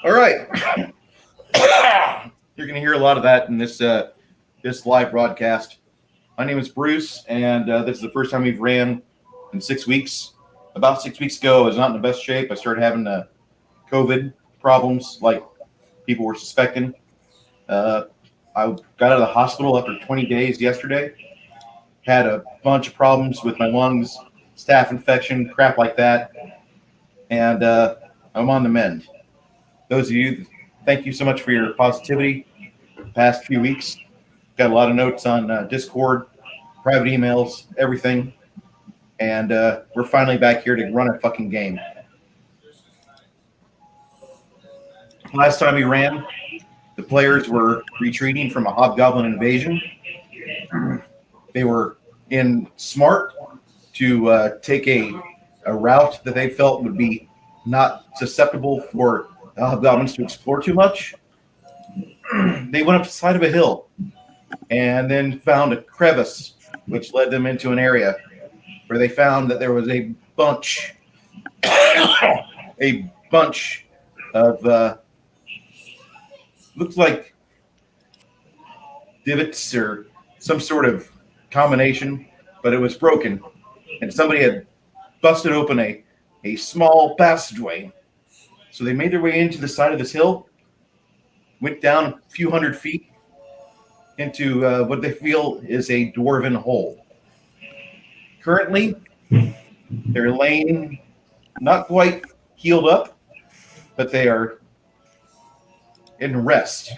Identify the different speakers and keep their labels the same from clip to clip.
Speaker 1: All right. You're going to hear a lot of that in this live broadcast. My name is Bruce, and this is the first time we've ran in 6 weeks. About 6 weeks ago, I was not in the best shape. I started having COVID problems, like people were suspecting. Uh, I got out of the hospital after 20 days yesterday. Had a bunch of problems with my lungs, staph infection, crap like that, and I'm on the mend. Those of you, thank you so much for your positivity the past few weeks. Got a lot of notes on Discord, private emails, everything. And we're finally back here to run a fucking game. Last time we ran, the players were retreating from a hobgoblin invasion. They were in smart to take a route that they felt would be not susceptible for the hobgoblins to explore too much. They went up the side of a hill and then found a crevice which led them into an area where they found that there was a bunch of looks like divots or some sort of combination, but it was broken, and somebody had busted open a small passageway. So they made their way into the side of this hill, went down a few hundred feet into what they feel is a Dwarven Hold. Currently, they're laying not quite healed up, but they are in rest.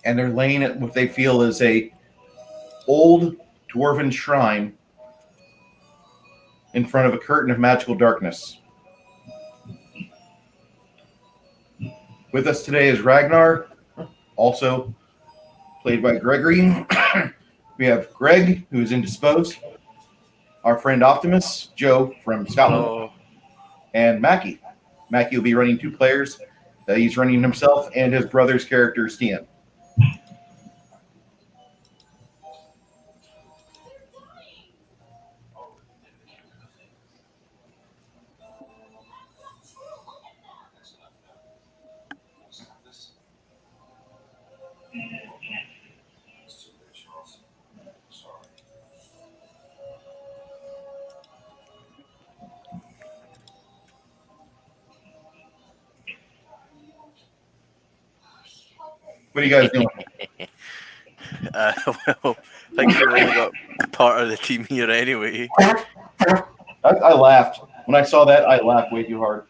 Speaker 1: And they're laying at what they feel is a old dwarven shrine in front of a curtain of magical darkness. With us today is Ragnar, also played by Gregory. We have Greg, who is indisposed, our friend Optimus, Joe from Scotland, and Mackie. Mackie will be running two players. He's running himself and his brother's character, Stian. What are you guys doing?
Speaker 2: Well, I think you've only got part of the team here anyway.
Speaker 1: I laughed. When I saw that, I laughed way too hard.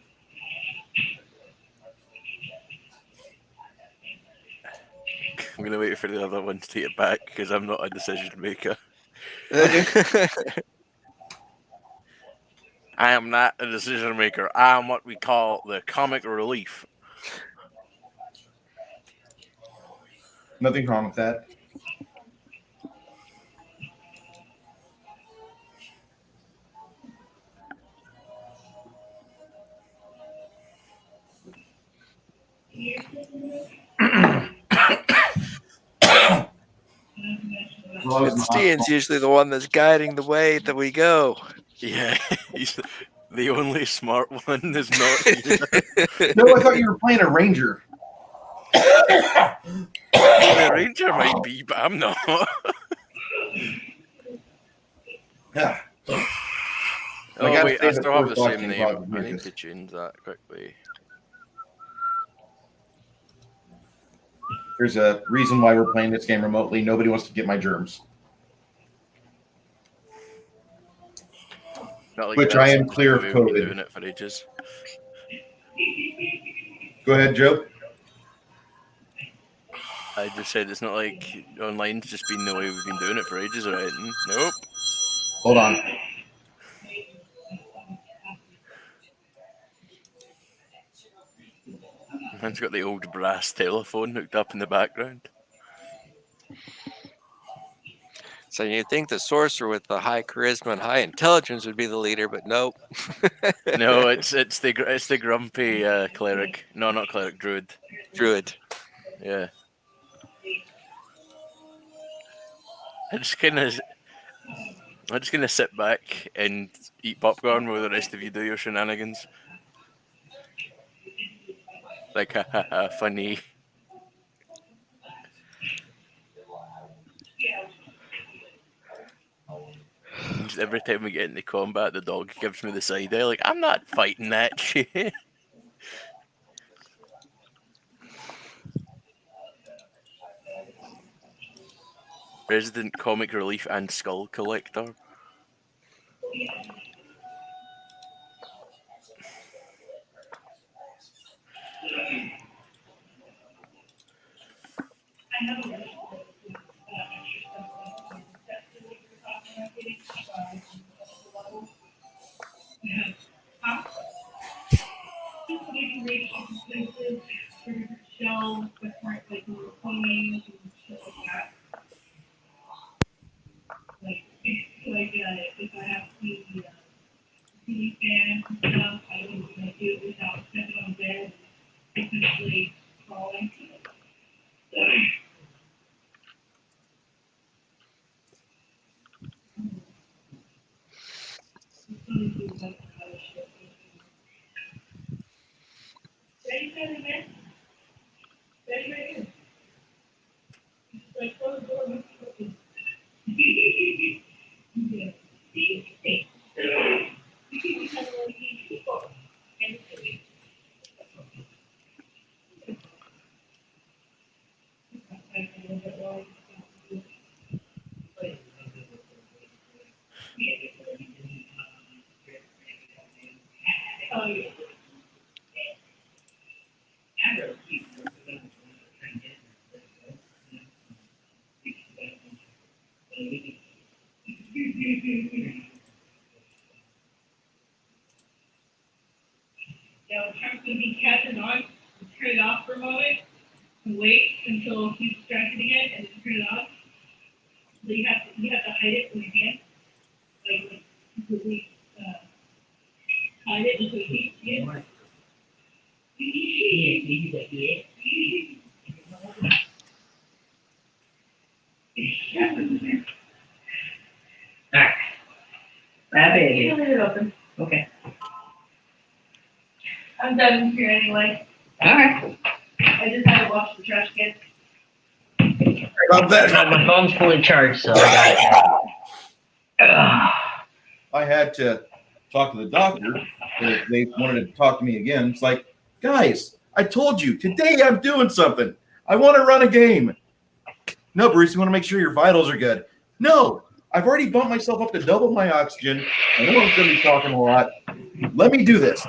Speaker 2: I'm going to wait for the other one to take it back because I'm not a decision maker.
Speaker 1: Okay.
Speaker 2: I am not a decision maker. I am what we call the comic relief.
Speaker 1: Nothing wrong with that.
Speaker 3: Stian's usually the one that's guiding the way that we go.
Speaker 2: Yeah, he's the only smart one that's not here.
Speaker 1: No, I thought you were playing a ranger.
Speaker 2: The ranger might be, but I'm not.
Speaker 1: Yeah.
Speaker 2: Oh, wait, I still have the same name. I need to change that quickly.
Speaker 1: There's a reason why we're playing this game remotely. Nobody wants to get my germs.
Speaker 2: Like
Speaker 1: which I am clear of COVID.
Speaker 2: Doing it for ages.
Speaker 1: Go ahead, Joe.
Speaker 2: I just said it's not like online's just been the way we've been doing it for ages or anything. Nope.
Speaker 1: Hold on.
Speaker 2: Man's got the old brass telephone hooked up in the background.
Speaker 3: So you'd think the sorcerer with the high charisma and high intelligence would be the leader, but nope.
Speaker 2: No, it's the grumpy cleric. No, not cleric. Druid.
Speaker 3: Druid.
Speaker 2: Yeah. I'm just gonna sit back and eat popcorn while the rest of you do your shenanigans. Like, ha ha ha, funny. Just every time we get into combat, the dog gives me the side eye. Like, I'm not fighting that shit. Resident Comic Relief and Skull Collector.
Speaker 4: Now, Trump's going to be catching on, turn it off for a moment, and wait until he's distracted again, and then turn it off. So you have to hide it from your hand, like completely hide it until he sees it.
Speaker 5: All right. That
Speaker 4: You
Speaker 5: baby.
Speaker 4: leave it open.
Speaker 5: Okay.
Speaker 4: I'm done here anyway.
Speaker 5: All right.
Speaker 4: I just had to wash the trash can.
Speaker 1: About that.
Speaker 5: My phone's fully charged, so I got it.
Speaker 1: I had to talk to the doctor. They wanted to talk to me again. It's like, guys, I told you today I'm doing something. I want to run a game. No, Bruce, you want to make sure your vitals are good. No, I've already bumped myself up to double my oxygen. I know I'm going to be talking a lot. Let me do this.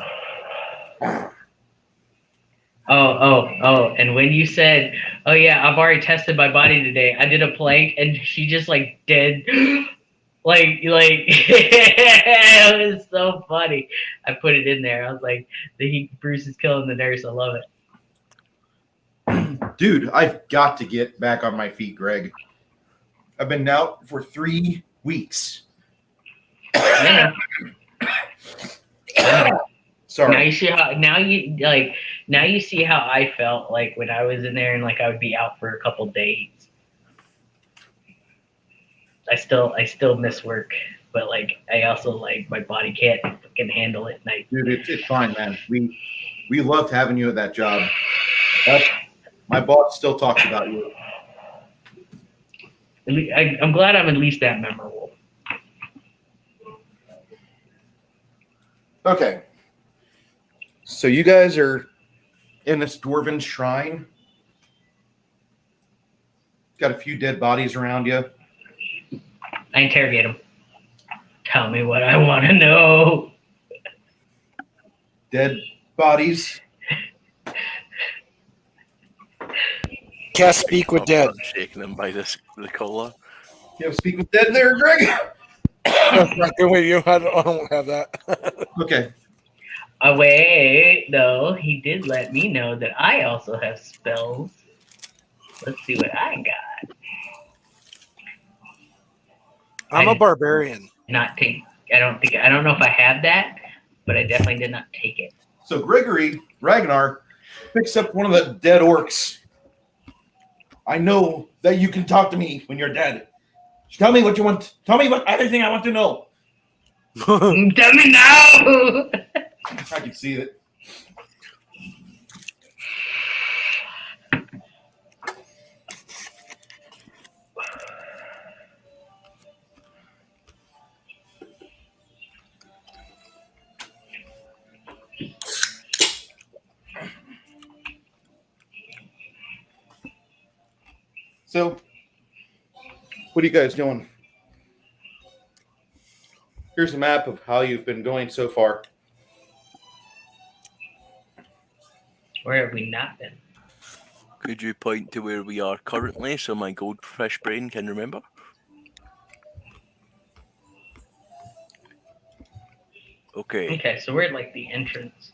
Speaker 5: Oh, and when you said, oh yeah, I've already tested my body today, I did a plank and she just like did like it was so funny. I put it in there. I was like, Bruce is killing the nurse. I love it.
Speaker 1: Dude, I've got to get back on my feet, Greg. I've been out for 3 weeks.
Speaker 5: Yeah.
Speaker 1: Sorry.
Speaker 5: Now you see how I felt like when I was in there and like I would be out for a couple days. I still miss work, but like I also like my body can't fucking handle it.
Speaker 1: Dude, it's fine, man. We loved having you at that job. My boss still talks about you.
Speaker 5: I'm glad I'm at least that memorable.
Speaker 1: Okay. So you guys are in this dwarven shrine. Got a few dead bodies around you.
Speaker 5: I interrogate him. Tell me what I want to know.
Speaker 1: Dead bodies.
Speaker 6: Can't speak with dead.
Speaker 2: I'm shaking them by the collar.
Speaker 1: You have speak with dead there, Greg?
Speaker 6: Wait, I don't have that.
Speaker 1: Okay.
Speaker 5: Wait, though, he did let me know that I also have spells. Let's see what I got.
Speaker 6: I'm a barbarian.
Speaker 5: I don't know if I have that, but I definitely did not take it.
Speaker 1: So Gregory Ragnar picks up one of the dead orcs. I know that you can talk to me when you're dead. Tell me what you want. Tell me everything I want to know.
Speaker 5: Tell me now!
Speaker 1: I can see it. So, what are you guys doing? Here's a map of how you've been going so far.
Speaker 5: Where have we not been?
Speaker 2: Could you point to where we are currently so my goldfish brain can remember? Okay.
Speaker 5: Okay, so we're at like the entrance.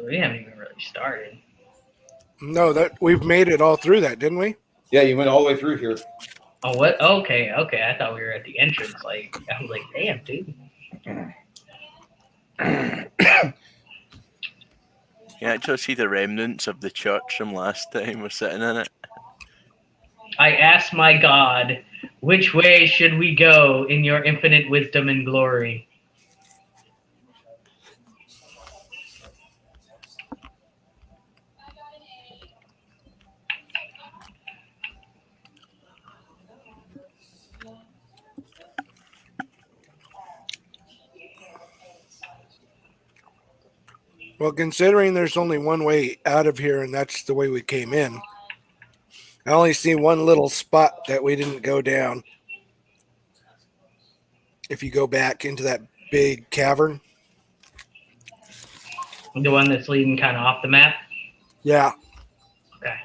Speaker 5: We haven't even really started.
Speaker 6: No, that we've made it all through that, didn't we?
Speaker 1: Yeah, you went all the way through here.
Speaker 5: Oh, what? Okay. I thought we were at the entrance. Like, I was like, damn, dude.
Speaker 2: You actually see the remnants of the church from last time we're sitting in it.
Speaker 5: I asked my God, which way should we go in your infinite wisdom and glory?
Speaker 6: Well, considering there's only one way out of here, and that's the way we came in. I only see one little spot that we didn't go down. If you go back into that big cavern.
Speaker 5: The one that's leading kind of off the map?
Speaker 6: Yeah.
Speaker 5: Okay.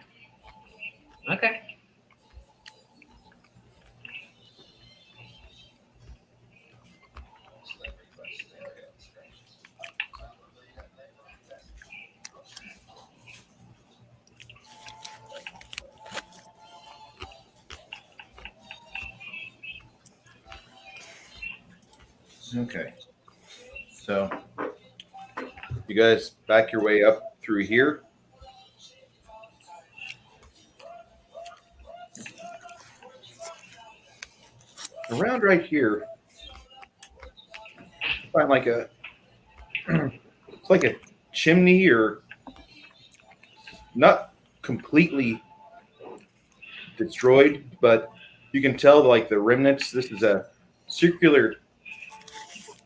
Speaker 5: Okay.
Speaker 1: Okay. So, you guys back your way up through here. Around right here, find like a it's like a chimney, or not completely destroyed, but you can tell like the remnants. This is a circular,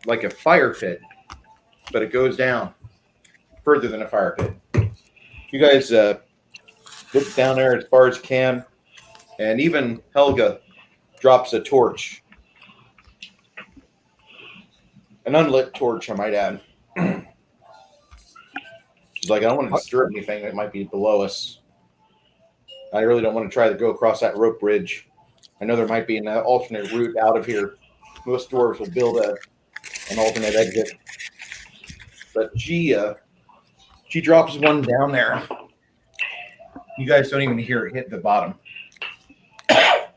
Speaker 1: like a fire pit, but it goes down further than a fire pit. You guys look down there as far as you can, and even Helga drops a torch. An unlit torch, I might add. She's like, I don't want to disturb anything that might be below us. I really don't want to try to go across that rope bridge. I know there might be an alternate route out of here. Most dwarves will build an alternate exit. But she drops one down there. You guys don't even hear it hit the bottom.
Speaker 5: Hell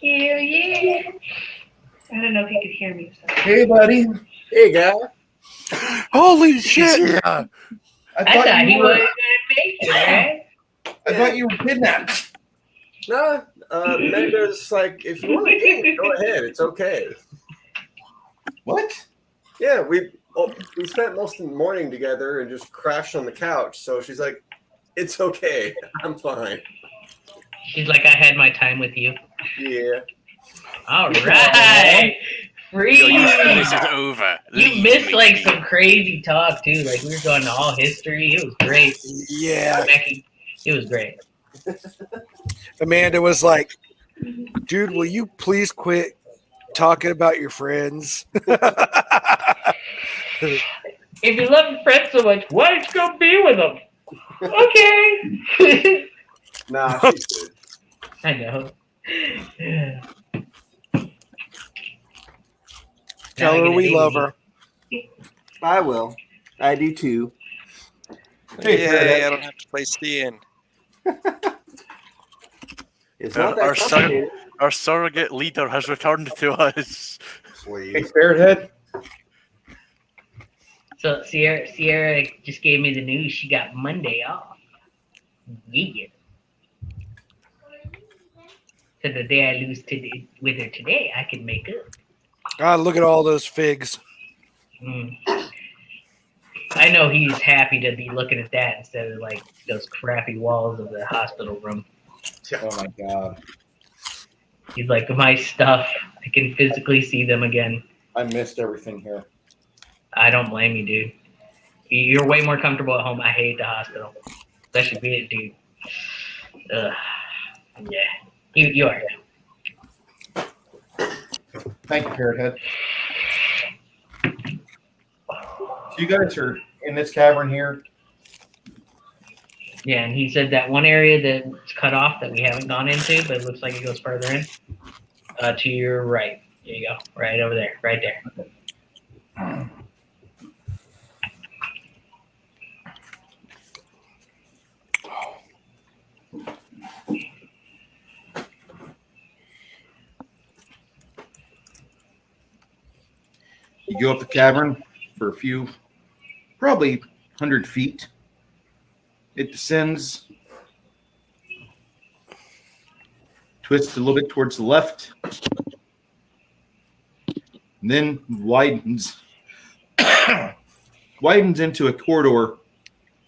Speaker 5: yeah.
Speaker 4: I don't know if you could hear me. So.
Speaker 1: Hey, buddy.
Speaker 7: Hey, guy.
Speaker 6: Holy shit!
Speaker 1: I
Speaker 5: I thought he
Speaker 1: were-
Speaker 5: wasn't going to make it, right?
Speaker 1: I thought you were kidnapped.
Speaker 7: No, Mendo's like, if you want to game, go ahead. It's okay.
Speaker 1: What?
Speaker 7: Yeah, we spent most of the morning together and just crashed on the couch. So she's like, it's okay. I'm fine.
Speaker 5: He's like, I had my time with you.
Speaker 7: Yeah.
Speaker 5: All right. Free.
Speaker 2: Yo, this is over.
Speaker 5: You
Speaker 2: Leave
Speaker 5: missed
Speaker 2: me.
Speaker 5: like some crazy talk too. Like we were going to all history. It was great.
Speaker 6: Yeah.
Speaker 5: Becky, it was great.
Speaker 6: Amanda was like, dude, will you please quit talking about your friends?
Speaker 5: If you love your friends so much, why don't you go be with them? Okay.
Speaker 7: Nah, she's good.
Speaker 5: I know.
Speaker 6: Tell her we love her.
Speaker 7: I will. I do too.
Speaker 1: Hey,
Speaker 3: Yay,
Speaker 1: Fred.
Speaker 3: I don't have to play Stian.
Speaker 7: It's not
Speaker 2: Our
Speaker 7: that
Speaker 2: son-
Speaker 7: complicated.
Speaker 2: Our surrogate leader has returned to us.
Speaker 1: Hey,
Speaker 7: Please.
Speaker 1: Ferrethead.
Speaker 5: So Sierra just gave me the news. She got Monday off. Yeah. So the day I lose with her today, I can make up.
Speaker 6: God, look at all those figs.
Speaker 5: Mm. I know he's happy to be looking at that instead of like those crappy walls of the hospital room.
Speaker 1: Oh my God.
Speaker 5: He's like, my stuff. I can physically see them again.
Speaker 1: I missed everything here.
Speaker 5: I don't blame you, dude. You're way more comfortable at home. I hate the hospital. Especially being dude. Ugh. Yeah. You are.
Speaker 1: Thank you, Parrot Head. So you guys are in this cavern here.
Speaker 5: Yeah, and he said that one area that's cut off that we haven't gone into, but it looks like it goes further in. To your right. There you go. Right over there. Right there.
Speaker 1: You go up the cavern for a few, probably 100 feet. It descends, twists a little bit towards the left, and then widens into a corridor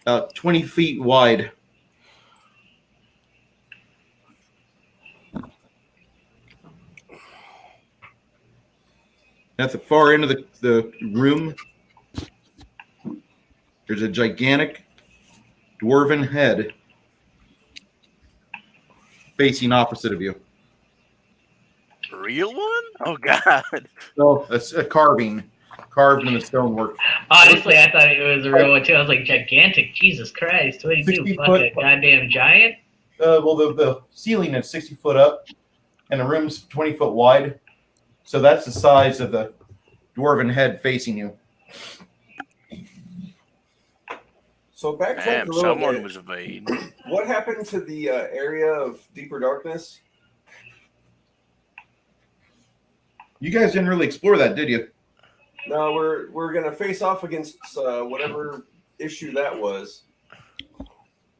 Speaker 1: about 20 feet wide. At the far end of the room, there's a gigantic dwarven head facing opposite of you.
Speaker 2: Real one? Oh God.
Speaker 1: So it's a carving carved in the stonework.
Speaker 5: Honestly, I thought it was a real one too. I was like, gigantic. Jesus Christ. What do you
Speaker 1: 60
Speaker 5: do? Fuck
Speaker 1: foot.
Speaker 5: a goddamn giant?
Speaker 1: Well, the ceiling is 60 foot up, and the room's 20 foot wide. So that's the size of the dwarven head facing you.
Speaker 7: So backtrack
Speaker 2: Damn,
Speaker 7: a little
Speaker 2: someone
Speaker 7: bit.
Speaker 2: was evading.
Speaker 7: What happened to the area of deeper darkness?
Speaker 1: You guys didn't really explore that, did you?
Speaker 7: No, we're gonna face off against whatever issue that was.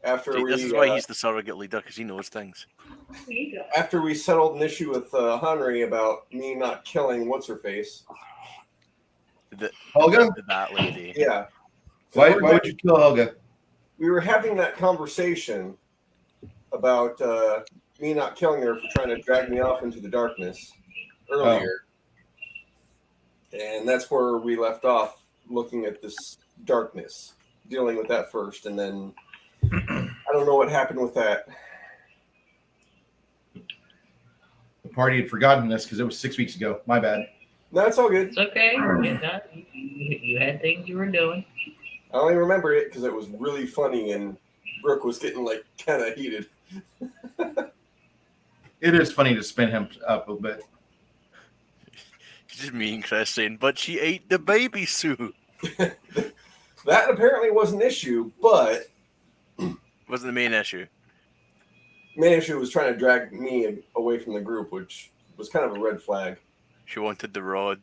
Speaker 7: After
Speaker 2: See,
Speaker 7: we
Speaker 2: this is why he's the surrogate leader, because he knows things.
Speaker 4: There you go.
Speaker 7: after we settled an issue with Henry about me not killing what's her face.
Speaker 1: Helga?
Speaker 2: That lady.
Speaker 7: Yeah.
Speaker 1: Why would you kill Helga?
Speaker 7: We were having that conversation about me not killing her for trying to drag me off into the darkness earlier. And that's where we left off, looking at this darkness, dealing with that first, and then I don't know what happened with that.
Speaker 1: The party had forgotten this because it was 6 weeks ago. My bad.
Speaker 7: No, it's all good.
Speaker 5: It's okay. You had things you were doing.
Speaker 7: I only remember it because it was really funny and Brooke was getting like kind of heated.
Speaker 1: It is funny to spin him up a little bit.
Speaker 2: Just me and Chris saying, but she ate the baby soup.
Speaker 7: That apparently was an issue, but
Speaker 2: Wasn't the main issue.
Speaker 7: main issue was trying to drag me away from the group, which was kind of a red flag.
Speaker 2: She wanted the rod.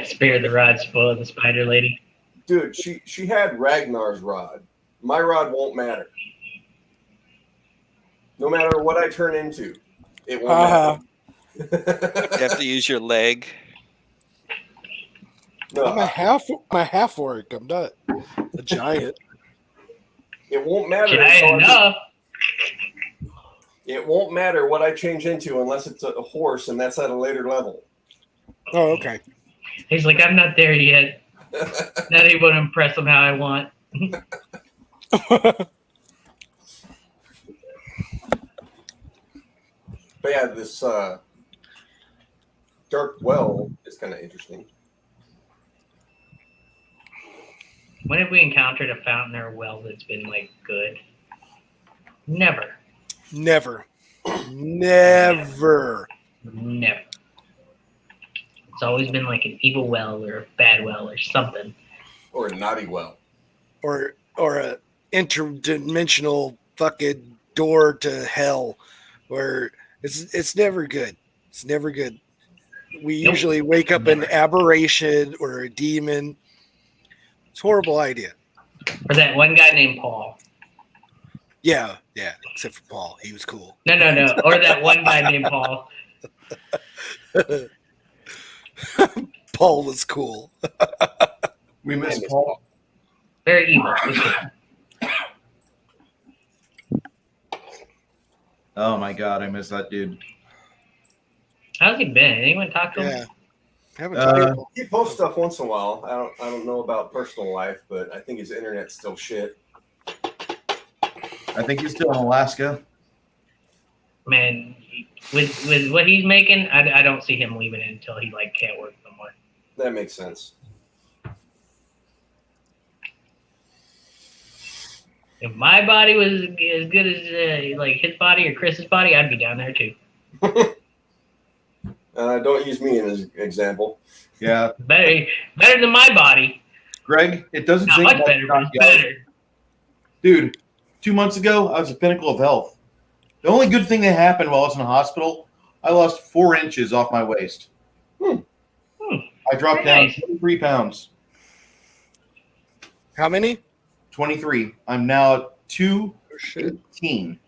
Speaker 5: Spare the rod, spoil the spider lady.
Speaker 7: Dude, she had Ragnar's rod. My rod won't matter. No matter what I turn into, it won't matter.
Speaker 3: You have to use your leg.
Speaker 7: No,
Speaker 6: I'm a half orc. I'm not a giant.
Speaker 7: it won't matter.
Speaker 5: Giant enough.
Speaker 7: It won't matter what I change into unless it's a horse, and that's at a later level.
Speaker 6: Oh, okay.
Speaker 5: He's like, I'm not there yet. Not able to impress him how I want.
Speaker 7: But yeah, this dark well is kind of interesting.
Speaker 5: When have we encountered a fountain or a well that's been like good? Never.
Speaker 6: Never. Never.
Speaker 5: Never. It's always been like an evil well or a bad well or something.
Speaker 7: Or a naughty well.
Speaker 6: Or a interdimensional fucking door to hell where it's never good. It's never good. We
Speaker 5: Nope.
Speaker 6: usually wake up an aberration or a demon. It's a horrible idea.
Speaker 5: Or that one guy named Paul.
Speaker 6: Yeah, except for Paul. He was cool.
Speaker 5: No. Or that one guy named Paul.
Speaker 6: Paul was cool.
Speaker 1: We miss Paul.
Speaker 5: Very evil.
Speaker 1: Oh my god, I miss that dude.
Speaker 5: How's he been? Anyone talk to him?
Speaker 6: Yeah. Haven't talked
Speaker 7: He posts stuff once in a while. I don't know about personal life, but I think his internet's still shit.
Speaker 1: I think he's still in Alaska.
Speaker 5: Man, with what he's making, I don't see him leaving it until he like can't work no more.
Speaker 7: That makes sense.
Speaker 5: If my body was as good as like his body or Chris's body, I'd be down there too.
Speaker 7: Don't use me as an example.
Speaker 1: Yeah,
Speaker 5: Better than my body.
Speaker 1: Greg, it doesn't
Speaker 5: Not
Speaker 1: take
Speaker 5: much
Speaker 1: much
Speaker 5: better,
Speaker 1: to
Speaker 5: but
Speaker 1: knock
Speaker 5: it's
Speaker 1: you out.
Speaker 5: better.
Speaker 1: Dude, 2 months ago, I was at the pinnacle of health. The only good thing that happened while I was in the hospital, I lost 4 inches off my waist. I dropped
Speaker 5: Very
Speaker 1: down
Speaker 5: nice.
Speaker 1: 23 pounds.
Speaker 6: How many?
Speaker 1: 23. I'm now at
Speaker 6: Oh, shit.
Speaker 1: 218.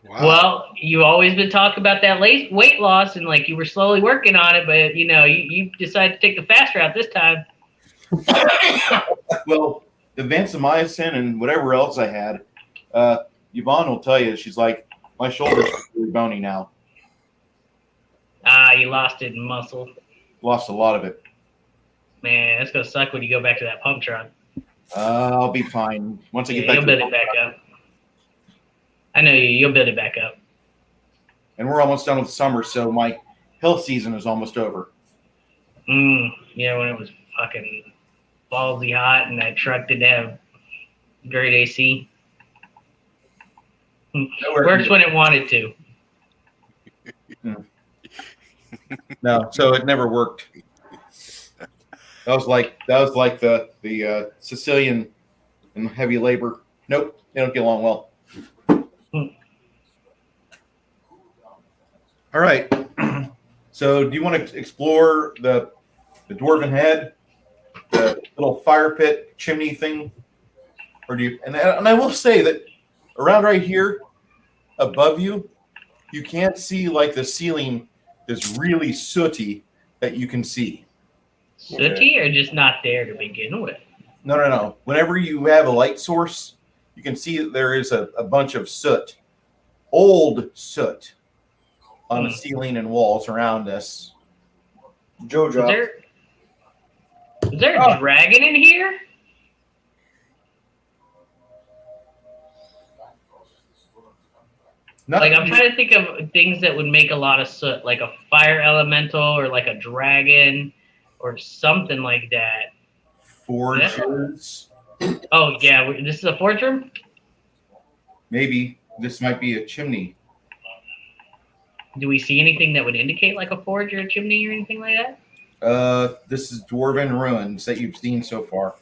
Speaker 6: Wow.
Speaker 5: Well, you always been talking about that weight loss and like you were slowly working on it, but you decided to take the fast route this time.
Speaker 1: Well, the vancomycin and whatever else I had, Yvonne will tell you, she's like, my shoulders are really bony now.
Speaker 5: You lost it in muscle.
Speaker 1: Lost a lot of it.
Speaker 5: Man, that's gonna suck when you go back to that pump truck.
Speaker 1: I'll be fine. Once I get back
Speaker 5: You'll
Speaker 1: to
Speaker 5: build
Speaker 1: the
Speaker 5: it back up. I know you'll build it back up.
Speaker 1: and we're almost done with summer, so my health season is almost over.
Speaker 5: Yeah, when it was fucking ballsy hot and that truck didn't have great AC. Works when it wanted to.
Speaker 1: No, so it never worked. That was like the Sicilian and heavy labor. Nope, they don't get along well. All right. So, do you want to explore the Dwarven Head, the little fire pit chimney thing, or do you? And I will say that around right here, above you, you can't see like the ceiling is really sooty that you can see.
Speaker 5: Sooty or just not there to begin with?
Speaker 1: No. Whenever you have a light source, you can see that there is a bunch of soot, old soot, on the ceiling and walls around us.
Speaker 7: Joe dropped.
Speaker 5: Is there a dragon in here? Like, I'm trying to think of things that would make a lot of soot, like a fire elemental or like a dragon or something like that.
Speaker 1: Forges.
Speaker 5: Oh, yeah. This is a forge room?
Speaker 1: Maybe this might be a chimney.
Speaker 5: Do we see anything that would indicate like a forge or a chimney or anything like that?
Speaker 1: This is Dwarven ruins that you've seen so far.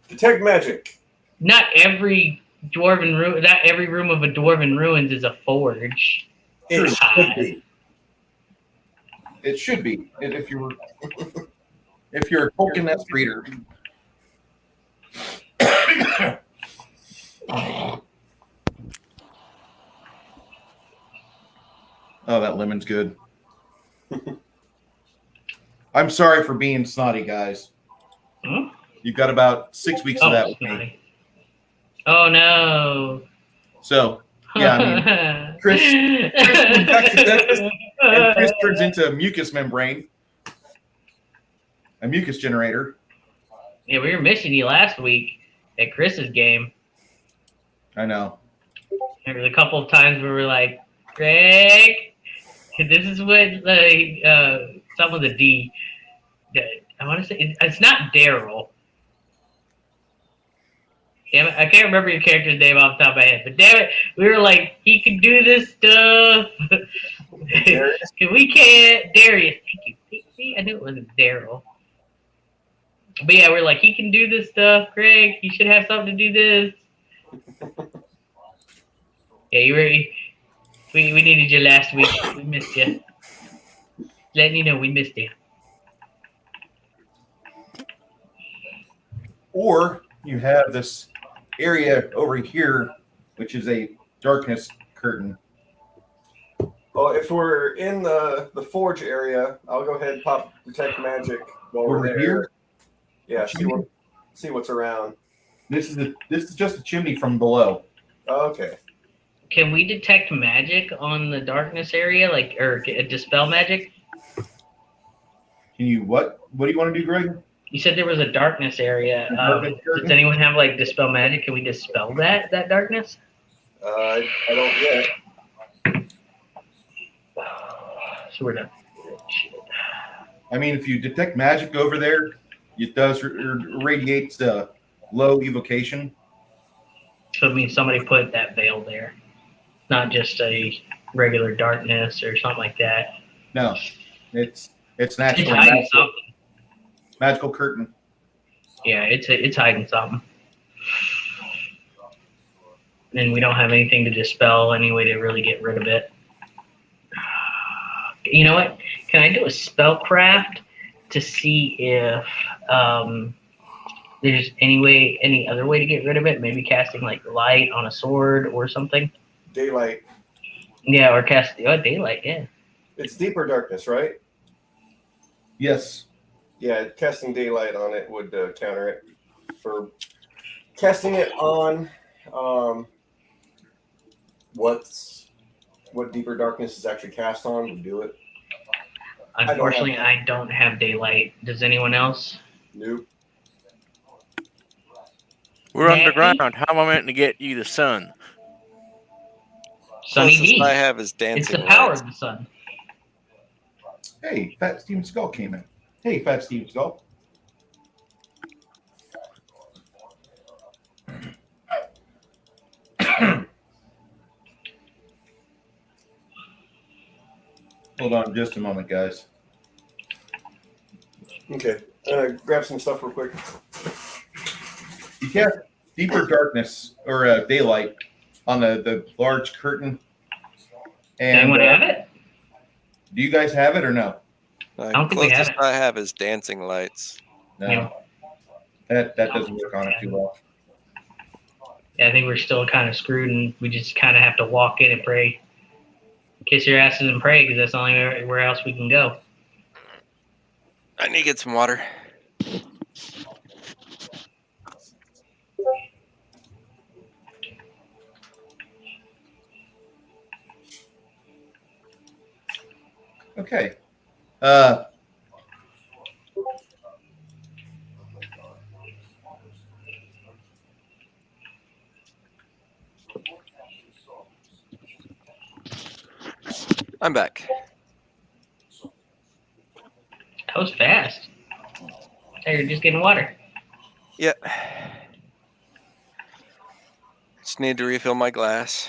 Speaker 7: Detect magic.
Speaker 5: Not every dwarven room. Not every room of a dwarven ruins is a forge.
Speaker 7: It should be.
Speaker 1: It should be if you're a Tolkien Nest reader. Oh, that lemon's good. I'm sorry for being snotty, guys. You've got about 6 weeks of that with me.
Speaker 5: Oh no.
Speaker 1: So, yeah, I mean, Chris goes back to Texas, and Chris turns into a mucus membrane, a mucus generator.
Speaker 5: Yeah, we were missing you last week at Chris's game.
Speaker 1: I know.
Speaker 5: There was a couple of times where we were like, Greg, this is what some of the D. I want to say it's not Daryl. Damn it, I can't remember your character's name off the top of my head, but damn it, we were like, he can do this stuff. We can't. Darius, thank you. See, I knew it wasn't Daryl. But yeah, we're like, he can do this stuff, Greg. He should have something to do this. Yeah, you were. We needed you last week. We missed you. Letting you know we missed you.
Speaker 1: Or you have this area over here, which is a darkness curtain.
Speaker 7: Well, if we're in the forge area, I'll go ahead and pop detect magic while we're
Speaker 1: Over
Speaker 7: there.
Speaker 1: here?
Speaker 7: Yeah, see what's around.
Speaker 1: This is just a chimney from below.
Speaker 7: Okay.
Speaker 5: Can we detect magic on the darkness area, or dispel magic?
Speaker 1: Can you what? What do you want to do, Greg?
Speaker 5: You said there was a darkness area.
Speaker 1: Darkness curtain?
Speaker 5: Does anyone have like dispel magic? Can we dispel that darkness?
Speaker 7: I don't yet.
Speaker 5: So we're done. Shit.
Speaker 1: I mean, if you detect magic over there, it does radiate low evocation.
Speaker 5: So it means somebody put that veil there, not just a regular darkness or something like that.
Speaker 1: No, it's
Speaker 5: It's
Speaker 1: naturally
Speaker 5: hiding something.
Speaker 1: magical curtain.
Speaker 5: Yeah, it's hiding something. And we don't have anything to dispel, any way to really get rid of it. You know what? Can I do a spellcraft to see if there's any other way to get rid of it? Maybe casting like light on a sword or something.
Speaker 7: Daylight.
Speaker 5: Yeah, or casting daylight. Yeah.
Speaker 7: It's deeper darkness, right?
Speaker 1: Yes.
Speaker 7: Yeah, casting daylight on it would counter it. For casting it on, what deeper darkness is actually cast on would do it.
Speaker 5: Unfortunately, I don't have daylight. Does anyone else?
Speaker 7: Nope.
Speaker 2: We're
Speaker 5: Maggie?
Speaker 2: underground. How am I meant to get you the sun?
Speaker 5: Sunny
Speaker 3: Closest
Speaker 5: D.
Speaker 3: I have is
Speaker 5: It's
Speaker 3: dancing
Speaker 5: the power
Speaker 3: lights.
Speaker 5: of the sun.
Speaker 1: Hey, Fat Steven Skull came in. Hey, Fat Steven Skull. Hold on just a moment, guys.
Speaker 7: Okay. Grab some stuff real quick.
Speaker 1: You cast deeper darkness or daylight on the large curtain.
Speaker 5: Does
Speaker 1: And
Speaker 5: anyone have it?
Speaker 1: do you guys have it or no?
Speaker 5: don't think we have
Speaker 3: Closest
Speaker 5: it.
Speaker 3: I have is dancing lights.
Speaker 1: No.
Speaker 5: Yeah.
Speaker 1: That doesn't work on it too well.
Speaker 5: Yeah, I think we're still kind of screwed, and we just kind of have to walk in and pray. Kiss your asses and pray, because that's the only where else we can go.
Speaker 3: I need to get some water.
Speaker 1: Okay.
Speaker 3: I'm back.
Speaker 5: That was fast. Hey, you're just getting water.
Speaker 3: Yep. Just need to refill my glass.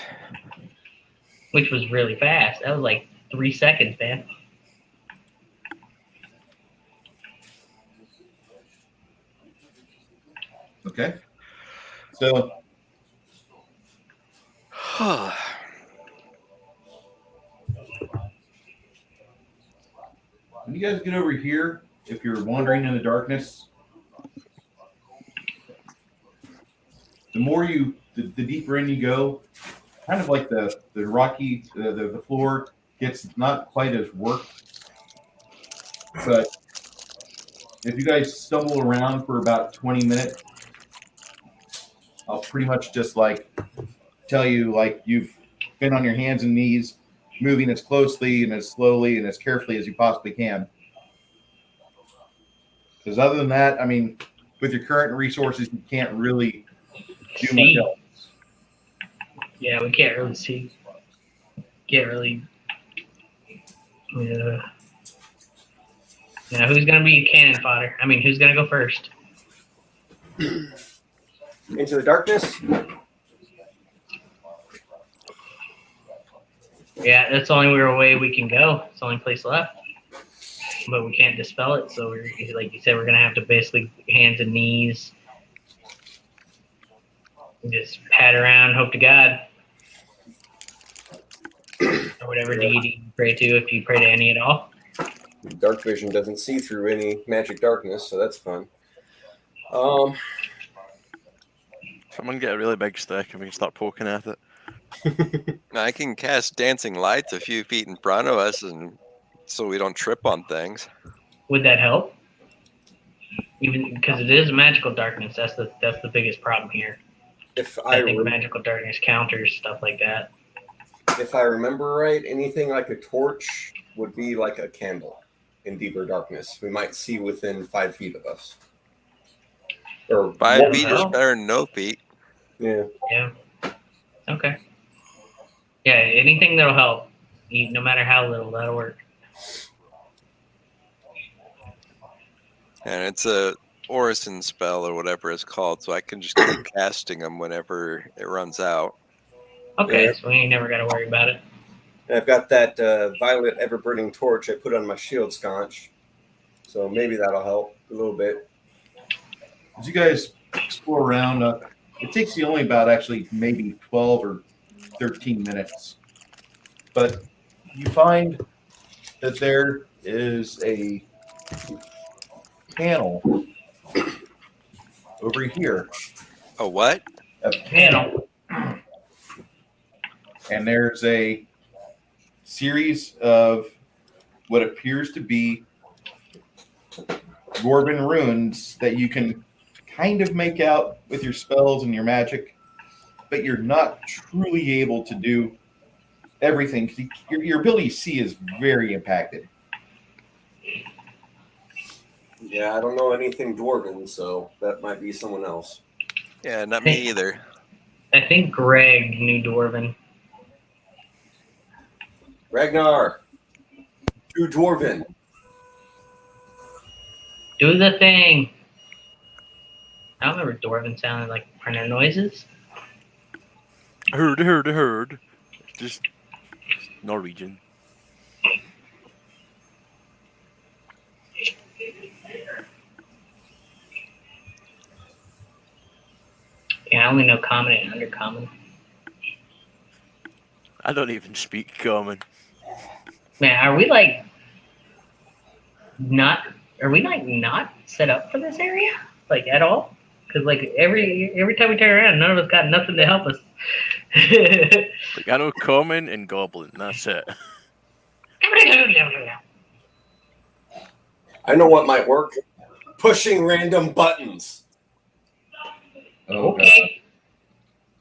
Speaker 5: Which was really fast. That was like 3 seconds, man.
Speaker 1: Okay. So when you guys get over here, if you're wandering in the darkness, the deeper in you go, kind of like the rocky, the floor gets not quite as worked. But if you guys stumble around for about 20 minutes, I'll pretty much just like tell you like you've been on your hands and knees, moving as closely and as slowly and as carefully as you possibly can. Because other than that, I mean, with your current resources, you can't really do much else.
Speaker 5: Yeah, we can't really see. Can't really. Yeah. Now, who's gonna be cannon fodder? I mean, who's gonna go first?
Speaker 7: Into the darkness.
Speaker 5: Yeah, that's the only way we can go. It's the only place left. But we can't dispel it, so we're, like you said, we're gonna have to basically hands and knees, just pat around, hope to God, or whatever deity you pray to, if you pray to any at all.
Speaker 7: Dark vision doesn't see through any magic darkness, so that's fun.
Speaker 2: Someone get a really big stick and we can start poking at it.
Speaker 3: I can cast dancing lights a few feet in front of us, and so we don't trip on things.
Speaker 5: Would that help? Even because it is magical darkness, that's the biggest problem here.
Speaker 7: If
Speaker 5: I think magical darkness counters stuff like that.
Speaker 7: If I remember right, anything like a torch would be like a candle. in deeper darkness. We might see within 5 feet of us. Or
Speaker 3: 5
Speaker 5: the
Speaker 3: feet is
Speaker 5: hell?
Speaker 3: better than no feet.
Speaker 7: yeah.
Speaker 5: Yeah. Okay. Yeah, anything that'll help, no matter how little, that'll work.
Speaker 3: And it's a Orison spell or whatever it's called, so I can just keep casting them whenever it runs out.
Speaker 5: Okay,
Speaker 7: Yeah.
Speaker 5: so we ain't never got to worry about it.
Speaker 7: And I've got that violet ever-burning torch I put on my shield sconce. So maybe that'll help a little bit.
Speaker 1: As you guys explore around, it takes you only about actually maybe 12 or 13 minutes. But you find that there is a panel over here.
Speaker 3: A what?
Speaker 1: A
Speaker 5: Panel.
Speaker 1: And there's a series of what appears to be Dwarven runes that you can kind of make out with your spells and your magic, but you're not truly able to do everything. Your ability to see is very impacted.
Speaker 7: Yeah, I don't know anything Dwarven, so that might be someone else.
Speaker 3: Yeah, not me either.
Speaker 5: I think Greg knew Dwarven.
Speaker 7: Ragnar, do Dwarven.
Speaker 5: Do the thing. I don't remember Dwarven sounded like when their noises.
Speaker 2: Heard. Just Norwegian.
Speaker 5: Yeah, I only know common and undercommon.
Speaker 2: I don't even speak common.
Speaker 5: Man, are we like not set up for this area? Like at all? Because like every time we turn around, none of us got nothing to help us.
Speaker 2: Like, I know common and goblin. That's it.
Speaker 7: I know what might work. Pushing random buttons.
Speaker 1: Oh, God.
Speaker 5: Okay.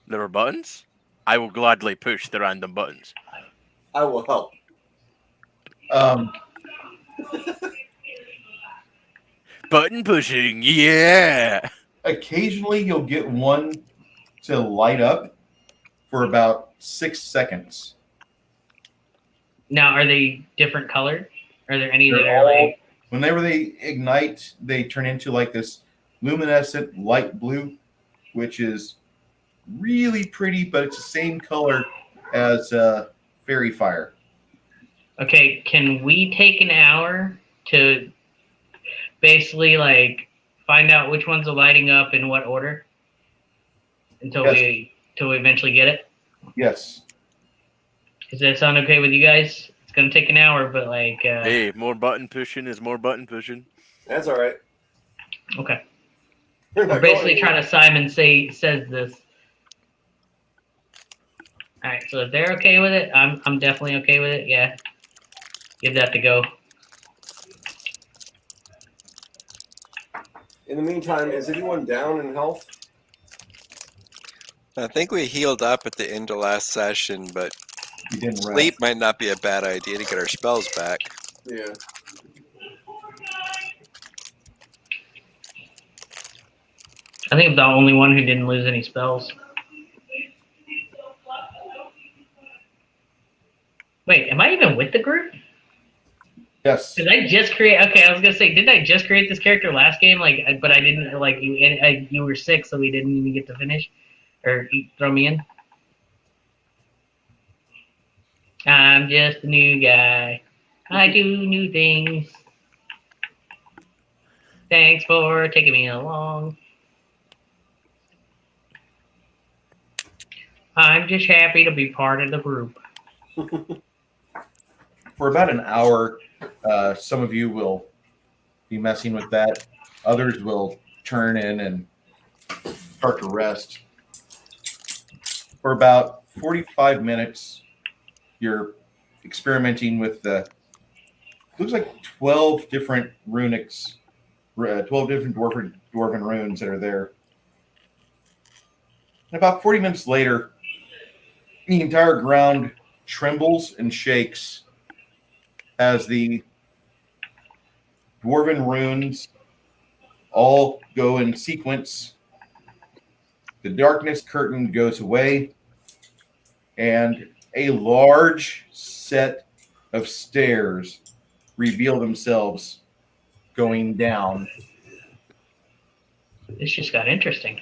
Speaker 2: There are buttons. I will gladly push the random buttons.
Speaker 7: I will help.
Speaker 2: Button pushing, yeah.
Speaker 1: Occasionally, you'll get one to light up for about 6 seconds.
Speaker 5: Now, are they different colored? Are there any that
Speaker 1: They're
Speaker 5: are like?
Speaker 1: Whenever they ignite, they turn into like this luminescent light blue, which is really pretty, but it's the same color as fairy fire.
Speaker 5: Okay, can we take an hour to basically like find out which ones are lighting up in what order until
Speaker 1: Yes.
Speaker 5: we eventually get it?
Speaker 1: Yes.
Speaker 5: Does that sound okay with you guys? It's gonna take an hour, but like
Speaker 2: Hey, more button pushing is more button pushing.
Speaker 7: That's all right.
Speaker 5: okay.
Speaker 7: We're
Speaker 5: We're
Speaker 7: not
Speaker 5: basically
Speaker 7: going
Speaker 5: trying to Simon says this. All right, so if they're okay with it, I'm definitely okay with it. Yeah, give that to go.
Speaker 7: In the meantime, is anyone down in health?
Speaker 3: I think we healed up at the end of last session, but
Speaker 1: You didn't
Speaker 3: sleep
Speaker 1: rest.
Speaker 3: might not be a bad idea to get our spells back.
Speaker 7: Yeah.
Speaker 5: I think I'm the only one who didn't lose any spells. Wait, am I even with the group?
Speaker 1: Yes.
Speaker 5: Did I just create? Okay, I was gonna say, didn't I just create this character last game? Like, but I didn't. Like, you were sick, so we didn't even get to finish or throw me in. I'm just a new guy. I do new things. Thanks for taking me along. I'm just happy to be part of the group.
Speaker 1: For about an hour, some of you will be messing with that. Others will turn in and start to rest. For about 45 minutes, you're experimenting with looks like 12 different runics, 12 different dwarven runes that are there. And about 40 minutes later, the entire ground trembles and shakes as the Dwarven runes all go in sequence. The darkness curtain goes away, and a large set of stairs reveal themselves going down.
Speaker 5: This just got interesting.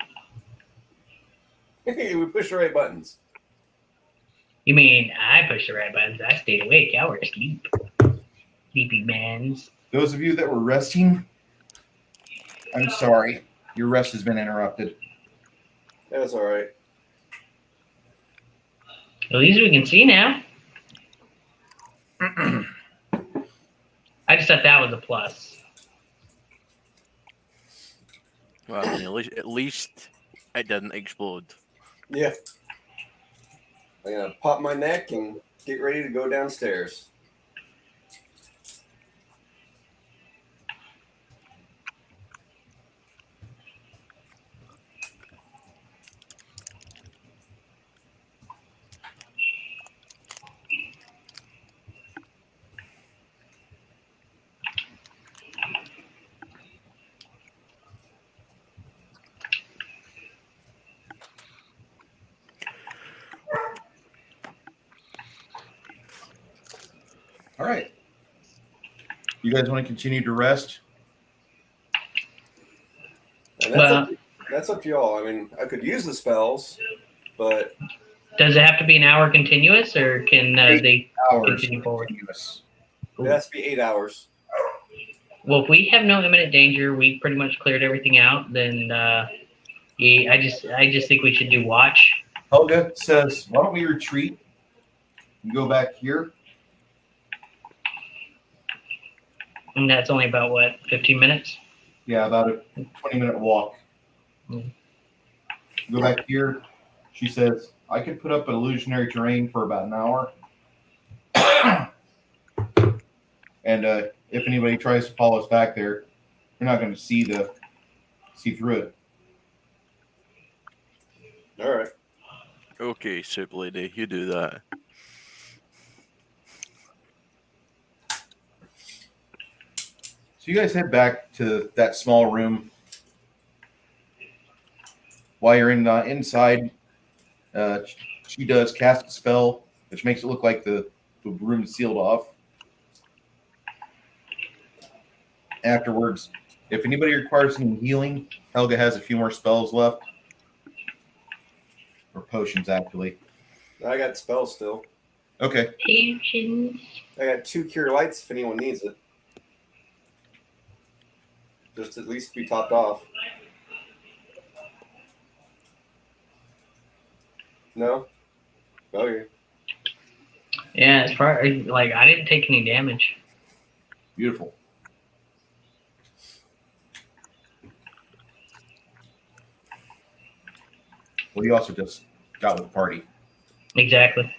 Speaker 7: Hey, we push the right buttons.
Speaker 5: You mean I pushed the right buttons? I stayed awake. Y'all were asleep. Sleepy mans.
Speaker 1: Those of you that were resting, I'm sorry. Your rest has been interrupted.
Speaker 7: That's all right.
Speaker 5: At least we can see now. I just thought that was a plus.
Speaker 2: Well, I mean, at least it didn't explode.
Speaker 7: Yeah. I'm gonna pop my neck and get ready to go downstairs.
Speaker 1: All right. You guys want to continue to rest?
Speaker 7: And
Speaker 5: Well,
Speaker 7: that's up to y'all. I mean, I could use the spells, but
Speaker 5: does it have to be an hour continuous, or can they
Speaker 1: Hours.
Speaker 5: continue forward?
Speaker 1: Continuous.
Speaker 7: it has to be 8 hours.
Speaker 5: Well, if we have no imminent danger, we pretty much cleared everything out. Then, yeah, I just think we should do watch.
Speaker 1: Helga says, why don't we retreat and go back here?
Speaker 5: And that's only about what, 15 minutes?
Speaker 1: Yeah, about a 20-minute walk.
Speaker 5: Mm.
Speaker 1: Go back here. She says, I could put up an illusionary terrain for about an hour. And if anybody tries to follow us back there, you're not going to see through it.
Speaker 7: All right.
Speaker 2: Okay, Soup Lady, you do that.
Speaker 1: So you guys head back to that small room. While you're inside, she does cast a spell, which makes it look like the room is sealed off. Afterwards, if anybody requires any healing, Helga has a few more spells left. Or potions, actually.
Speaker 7: I got spells still.
Speaker 1: Okay.
Speaker 5: Potions.
Speaker 7: I got 2 cure lights if anyone needs it. Just at least be topped off. No? Okay.
Speaker 5: Yeah, as far like I didn't take any damage.
Speaker 1: Beautiful. Well, you also just got with the party.
Speaker 5: Exactly.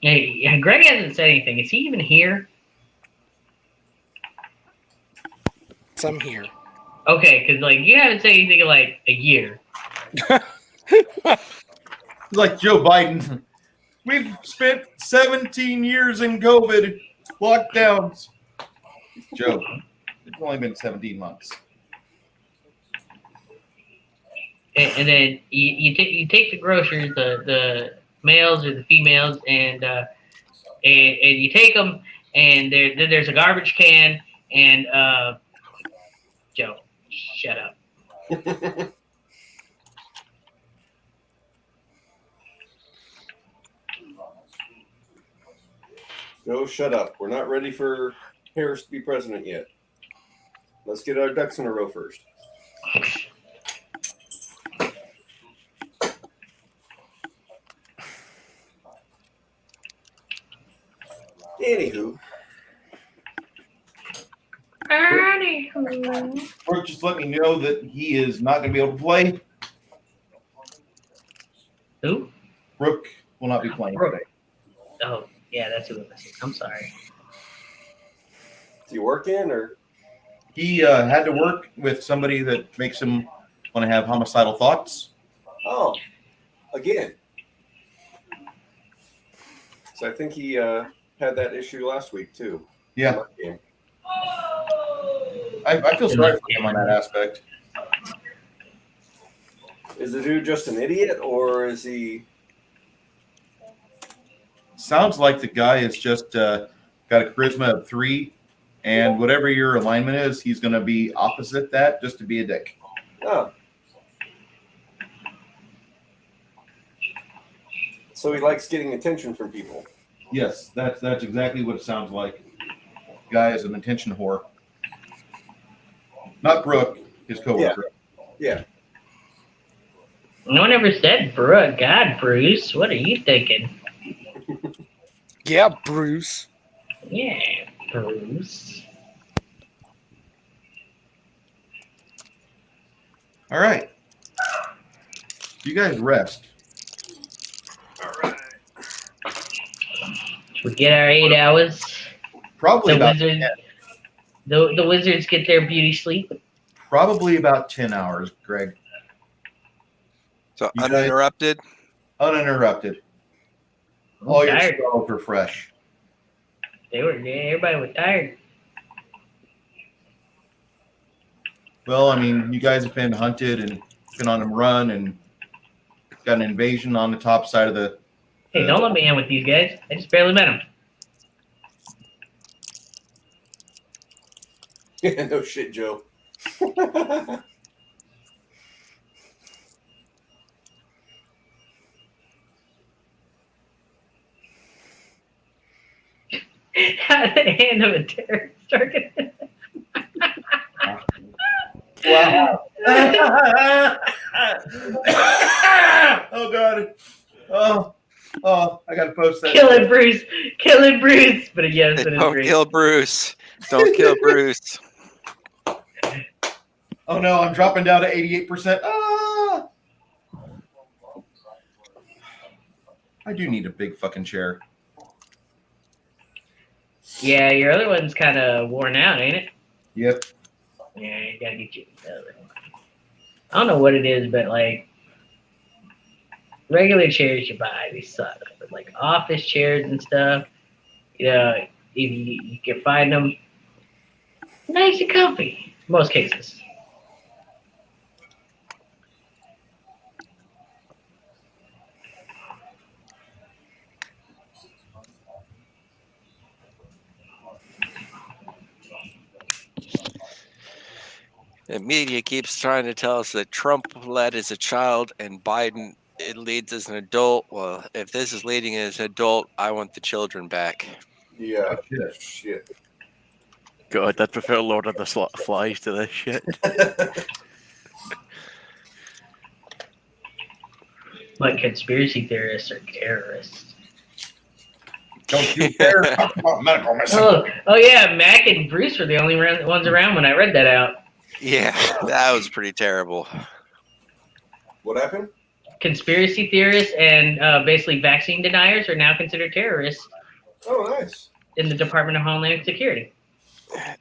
Speaker 5: Hey, yeah, Greg hasn't said anything. Is he even here?
Speaker 6: I'm here.
Speaker 5: Okay, because like you haven't said anything in like a year.
Speaker 1: Like Joe Biden. We've spent 17 years in COVID lockdowns. Joe, it's only been 17 months.
Speaker 5: And then you take the grocers, the males or the females, and you take them, and then there's a garbage can, and Joe, shut up.
Speaker 7: Joe, shut up. We're not ready for Harris to be president yet. Let's get our ducks in a row first. Anywho.
Speaker 1: Brooke just let me know that he is not going to be able to play.
Speaker 5: Who?
Speaker 1: Brooke will not be playing
Speaker 5: Brooke.
Speaker 1: today.
Speaker 5: Oh, yeah, that's who it was. I'm sorry.
Speaker 7: Is he working or?
Speaker 1: He had to work with somebody that makes him want to have homicidal thoughts.
Speaker 7: Oh, again. So I think he had that issue last week too.
Speaker 1: Yeah,
Speaker 7: Game.
Speaker 1: I feel sorry for him on that aspect.
Speaker 7: Is the dude just an idiot, or is he?
Speaker 1: Sounds like the guy is just got a charisma of 3, and whatever your alignment is, he's going to be opposite that just to be a dick.
Speaker 7: Oh. So he likes getting attention from people.
Speaker 1: Yes, that's exactly what it sounds like. Guy is an attention whore. Not Brooke, his coworker.
Speaker 7: Yeah.
Speaker 5: No one ever said, God, Bruce, what are you thinking?
Speaker 6: Yeah, Bruce.
Speaker 5: Yeah, Bruce.
Speaker 1: All right. You guys rest.
Speaker 5: We get our 8 hours.
Speaker 1: Probably
Speaker 5: The
Speaker 1: about
Speaker 5: wizards, the wizards get their beauty sleep.
Speaker 1: probably about 10 hours, Greg.
Speaker 3: So
Speaker 1: You guys-
Speaker 3: uninterrupted.
Speaker 1: Uninterrupted.
Speaker 5: I'm
Speaker 1: All your
Speaker 5: tired.
Speaker 1: spells are fresh.
Speaker 5: Everybody was tired.
Speaker 1: Well, I mean, you guys have been hunted and been on a run and got an invasion on the top side of the.
Speaker 5: Hey, don't let me in with these guys. I just barely met them.
Speaker 7: Yeah, no shit, Joe.
Speaker 5: How the hand of a terrorist target.
Speaker 1: Wow. Oh God. Oh, I gotta post that.
Speaker 5: Killing Bruce. Killing Bruce. But yes, it is
Speaker 3: Don't
Speaker 5: great.
Speaker 3: kill Bruce. Don't kill Bruce.
Speaker 1: Oh no, I'm dropping down to 88%. Ah! I do need a big fucking chair.
Speaker 5: Yeah, your other one's kind of worn out, ain't it?
Speaker 1: Yep.
Speaker 5: Yeah, you gotta get you the other one. I don't know what it is, but like regular chairs you buy, they suck. But like office chairs and stuff, you know, if you can find them nice and comfy, in most cases.
Speaker 3: The media keeps trying to tell us that Trump led as a child and Biden it leads as an adult. Well, if this is leading as an adult, I want the children back.
Speaker 7: Yeah.
Speaker 1: Oh,
Speaker 7: Shit.
Speaker 2: God, I'd prefer Lord of the Flies to this shit.
Speaker 5: But conspiracy theorists are terrorists.
Speaker 1: Don't you dare talk about medical medicine.
Speaker 5: Oh yeah, Mac and Bruce were the only ones around when I read that out.
Speaker 3: Yeah, that was pretty terrible.
Speaker 7: What happened?
Speaker 5: Conspiracy theorists and basically vaccine deniers are now considered terrorists
Speaker 7: Oh, nice.
Speaker 5: in the Department of Homeland Security.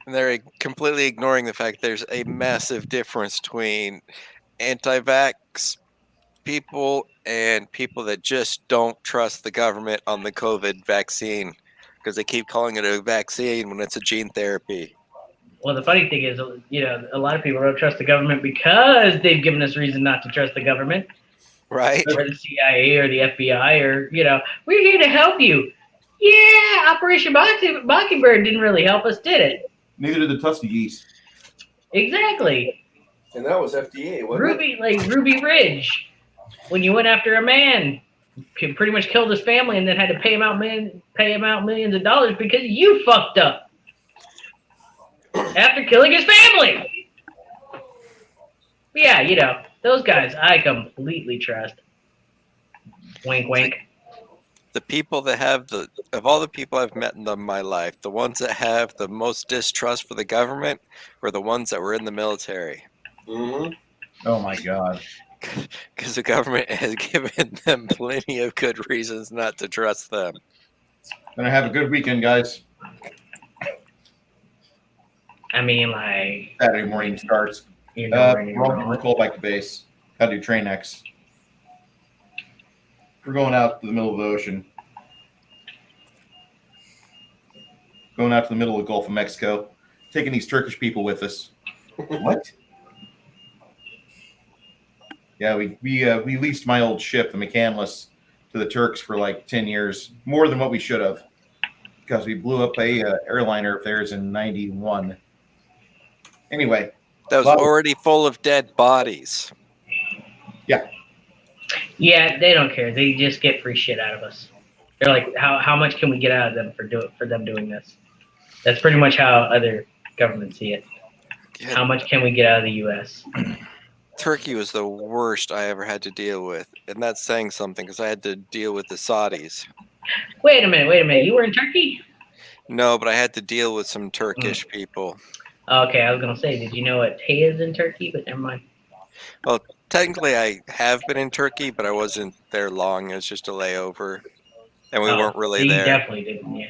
Speaker 3: And they're completely ignoring the fact there's a massive difference between anti-vax people and people that just don't trust the government on the COVID vaccine because they keep calling it a vaccine when it's a gene therapy.
Speaker 5: Well, the funny thing is, you know, a lot of people don't trust the government because they've given us reason not to trust the government,
Speaker 3: Right?
Speaker 5: or the CIA or the FBI, or, you know, we're here to help you. Yeah, Operation Mockingbird didn't really help us, did it?
Speaker 1: Neither did the Tuskegee.
Speaker 5: Exactly.
Speaker 7: And that was FDA, wasn't it?
Speaker 5: Ruby Ridge, when you went after a man, pretty much killed his family and then had to pay him out millions of dollars because you fucked up after killing his family. Yeah, you know, those guys I completely trust. Wink, wink.
Speaker 3: The people that have of all the people I've met in my life, the ones that have the most distrust for the government were the ones that were in the military.
Speaker 7: Mm-hmm.
Speaker 1: Oh my God.
Speaker 3: Because the government has given them plenty of good reasons not to trust them.
Speaker 1: Gonna have a good weekend, guys.
Speaker 5: I mean, like,
Speaker 1: Saturday morning starts.
Speaker 5: you know, running
Speaker 1: We're
Speaker 5: around.
Speaker 1: cold bike to base. Gotta do train X. We're going out to the middle of the ocean. going out to the middle of the Gulf of Mexico, taking these Turkish people with us. What? Yeah, we leased my old ship, the McCandless, to the Turks for like 10 years, more than what we should have, because we blew up a airliner of theirs in '91. Anyway,
Speaker 3: That was already full of dead bodies.
Speaker 5: Yeah, they don't care. They just get free shit out of us. They're like, how much can we get out of them for them doing this? That's pretty much how other governments see it.
Speaker 3: Yeah,
Speaker 5: How much can we get out of the U.S.?
Speaker 3: Turkey was the worst I ever had to deal with, and that's saying something because I had to deal with the Saudis.
Speaker 5: Wait a minute. You were in Turkey?
Speaker 3: No, but I had to deal with some Turkish people.
Speaker 5: Okay, I was gonna say, did you know what Tay is in Turkey? But never mind.
Speaker 3: Well, technically, I have been in Turkey, but I wasn't there long. It was just a layover, and we weren't really
Speaker 5: so you
Speaker 3: there.
Speaker 5: definitely didn't. Yeah.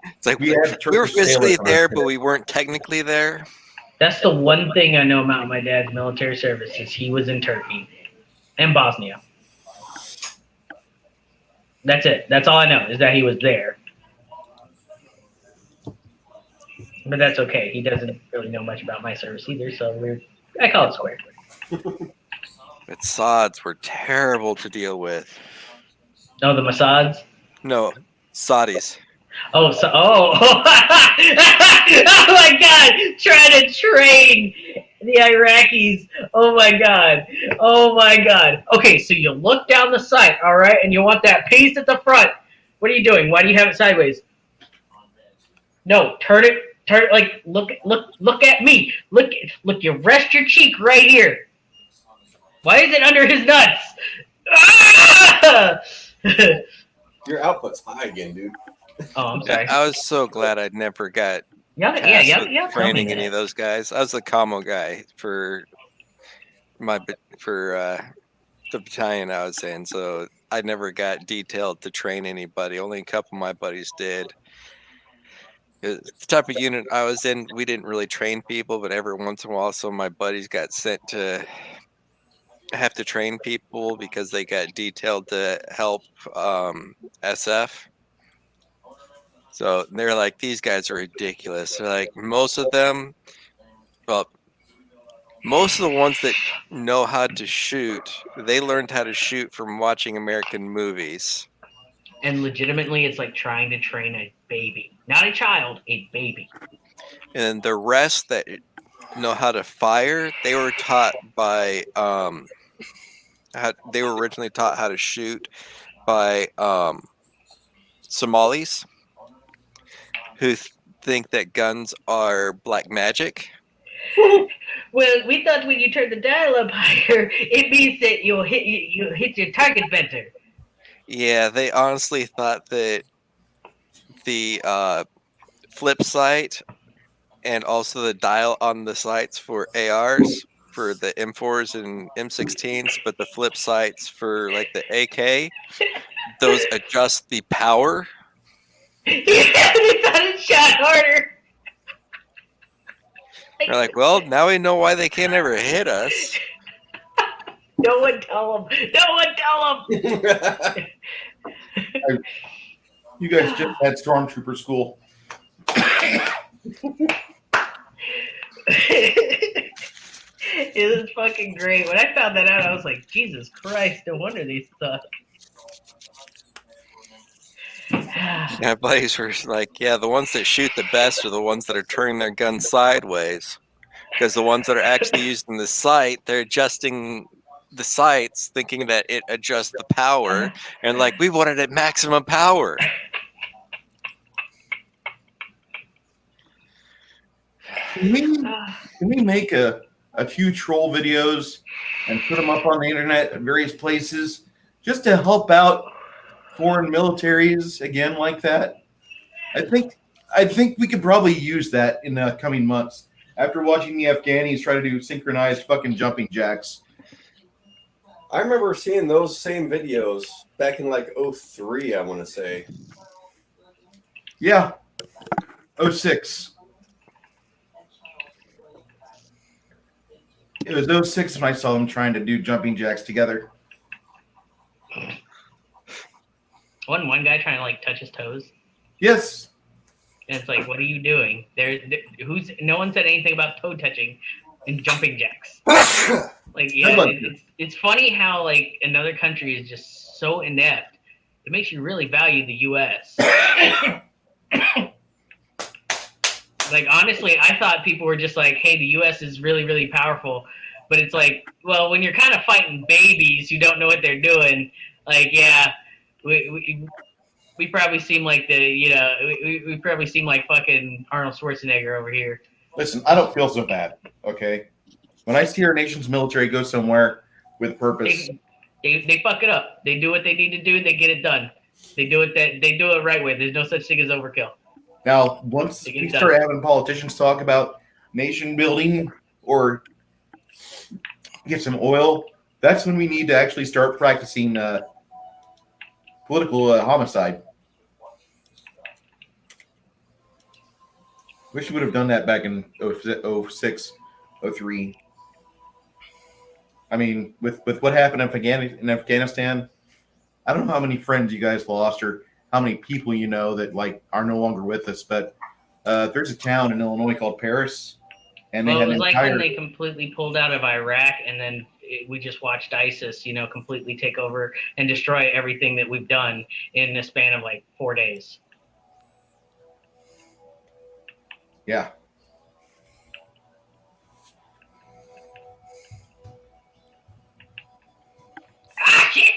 Speaker 3: It's like
Speaker 1: we had
Speaker 3: we were
Speaker 1: Turkish
Speaker 3: physically
Speaker 1: sailors on
Speaker 3: there,
Speaker 1: our
Speaker 3: but
Speaker 1: ship.
Speaker 3: we weren't technically there.
Speaker 5: That's the one thing I know about my dad's military service is he was in Turkey and Bosnia. That's it. That's all I know is that he was there. But that's okay. He doesn't really know much about my service either, so I call it square.
Speaker 3: But Saudis were terrible to deal with.
Speaker 5: Oh, the Mossads?
Speaker 3: No, Saudis.
Speaker 5: Oh, oh my God! Trying to train the Iraqis. Oh my God. Okay, so you look down the sight, all right, and you want that piece at the front. What are you doing? Why do you have it sideways? No, turn it. Like look at me. Look. You rest your cheek right here. Why is it under his nuts? Ah!
Speaker 7: Your output's high again, dude.
Speaker 5: Oh, I'm sorry.
Speaker 3: I was so glad I never got
Speaker 5: Yeah.
Speaker 3: training any of those guys. I was the commo guy for the battalion I was in, so I never got detailed to train anybody. Only a couple of my buddies did. The type of unit I was in, we didn't really train people, but every once in a while, some of my buddies got sent to have to train people because they got detailed to help SF. So they're like, these guys are ridiculous. They're like, most of the ones that know how to shoot, they learned how to shoot from watching American movies.
Speaker 5: And legitimately, it's like trying to train a baby. Not a child, a baby.
Speaker 3: And the rest that know how to fire, they were taught by, they were originally taught how to shoot by Somalis who think that guns are black magic.
Speaker 5: Well, we thought when you turn the dial up higher, it means that you'll hit your target better.
Speaker 3: Yeah, they honestly thought that the flip sight and also the dial on the sights for ARs for the M4s and M16s, but the flip sights for like the AK, those adjust the power.
Speaker 5: Yeah, they thought it shot harder.
Speaker 3: They're like, well, now we know why they can't ever hit us.
Speaker 5: No one tell them.
Speaker 1: You guys just had Stormtrooper school.
Speaker 5: It was fucking great. When I found that out, I was like, Jesus Christ, no wonder they suck.
Speaker 3: My buddies were like, yeah, the ones that shoot the best are the ones that are turning their gun sideways. Because the ones that are actually using the sight, they're adjusting the sights, thinking that it adjusts the power. And like, we wanted at maximum power.
Speaker 1: Can we make a few troll videos and put them up on the internet at various places just to help out foreign militaries again like that? I think we could probably use that in the coming months after watching the Afghanis try to do synchronized fucking jumping jacks.
Speaker 7: I remember seeing those same videos back in like 03, I want to say.
Speaker 1: Yeah. 06. It was 06 when I saw them trying to do jumping jacks together.
Speaker 5: Wasn't one guy trying to like touch his toes?
Speaker 1: Yes.
Speaker 5: And it's like, what are you doing? No one said anything about toe touching and jumping jacks. Like, yeah, it's funny how like another country is just so inept. It makes you really value the U.S. Like, honestly, I thought people were just like, hey, the U.S. is really, really powerful. But it's like, well, when you're kind of fighting babies who don't know what they're doing, like, yeah, we probably seem like we probably seem like fucking Arnold Schwarzenegger over here.
Speaker 1: Listen, I don't feel so bad, okay? When I see our nation's military go somewhere with a purpose,
Speaker 5: They fuck it up. They do what they need to do. They get it done. They do it right way. There's no such thing as overkill.
Speaker 1: now once we start having politicians talk about nation building or get some oil, that's when we need to actually start practicing political homicide. Wish we would have done that back in 06, 03. I mean, with what happened in Afghanistan, I don't know how many friends you guys lost or how many people you know that like are no longer with us, but there's a town in Illinois called Paris, and
Speaker 5: it was like when they completely pulled out of Iraq, and then we just watched ISIS, completely take over and destroy everything that we've done in the span of like 4 days.
Speaker 1: Yeah.
Speaker 5: Ah, shit!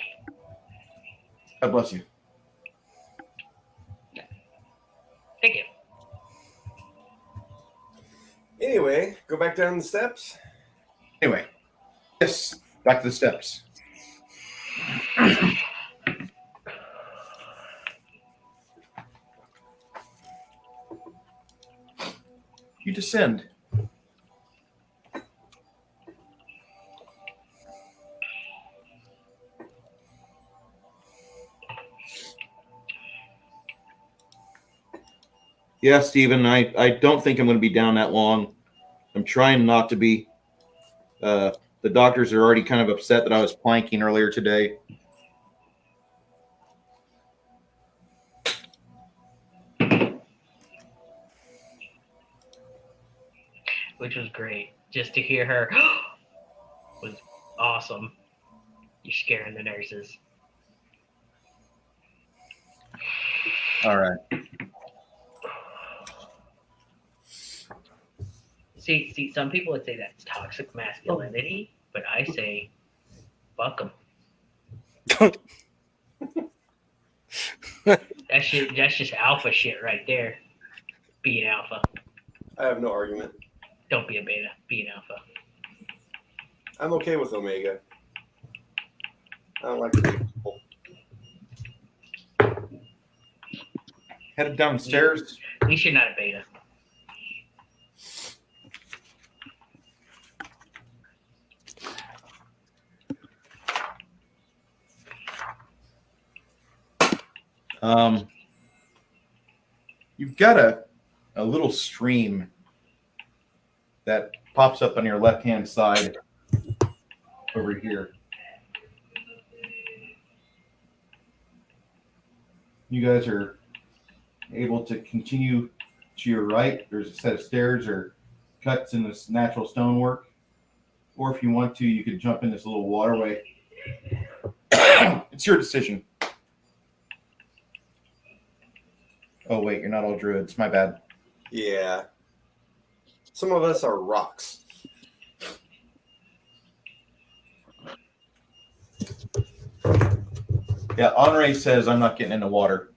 Speaker 1: God bless you.
Speaker 5: Thank you.
Speaker 7: Anyway, go back down the steps.
Speaker 1: Anyway, yes, back to the steps. You descend. Yeah, Stephen, I don't think I'm going to be down that long. I'm trying not to be. The doctors are already kind of upset that I was planking earlier today.
Speaker 5: Which was great. Just to hear her was awesome. You're scaring the nurses.
Speaker 1: All right.
Speaker 5: See, some people would say that's toxic masculinity, but I say, fuck them. That's just alpha shit right there. Be an alpha.
Speaker 7: I have no argument.
Speaker 5: Don't be a beta. Be an alpha.
Speaker 7: I'm okay with Omega. I don't like the people.
Speaker 1: Headed downstairs.
Speaker 5: At least you're not a beta.
Speaker 1: You've got a little stream that pops up on your left-hand side over here. You guys are able to continue to your right. There's a set of stairs or cuts in this natural stonework. Or if you want to, you could jump in this little waterway. It's your decision. Oh, wait, you're not all druids. My bad.
Speaker 7: Yeah. Some of us are rocks.
Speaker 1: Yeah, Honore says I'm not getting in the water.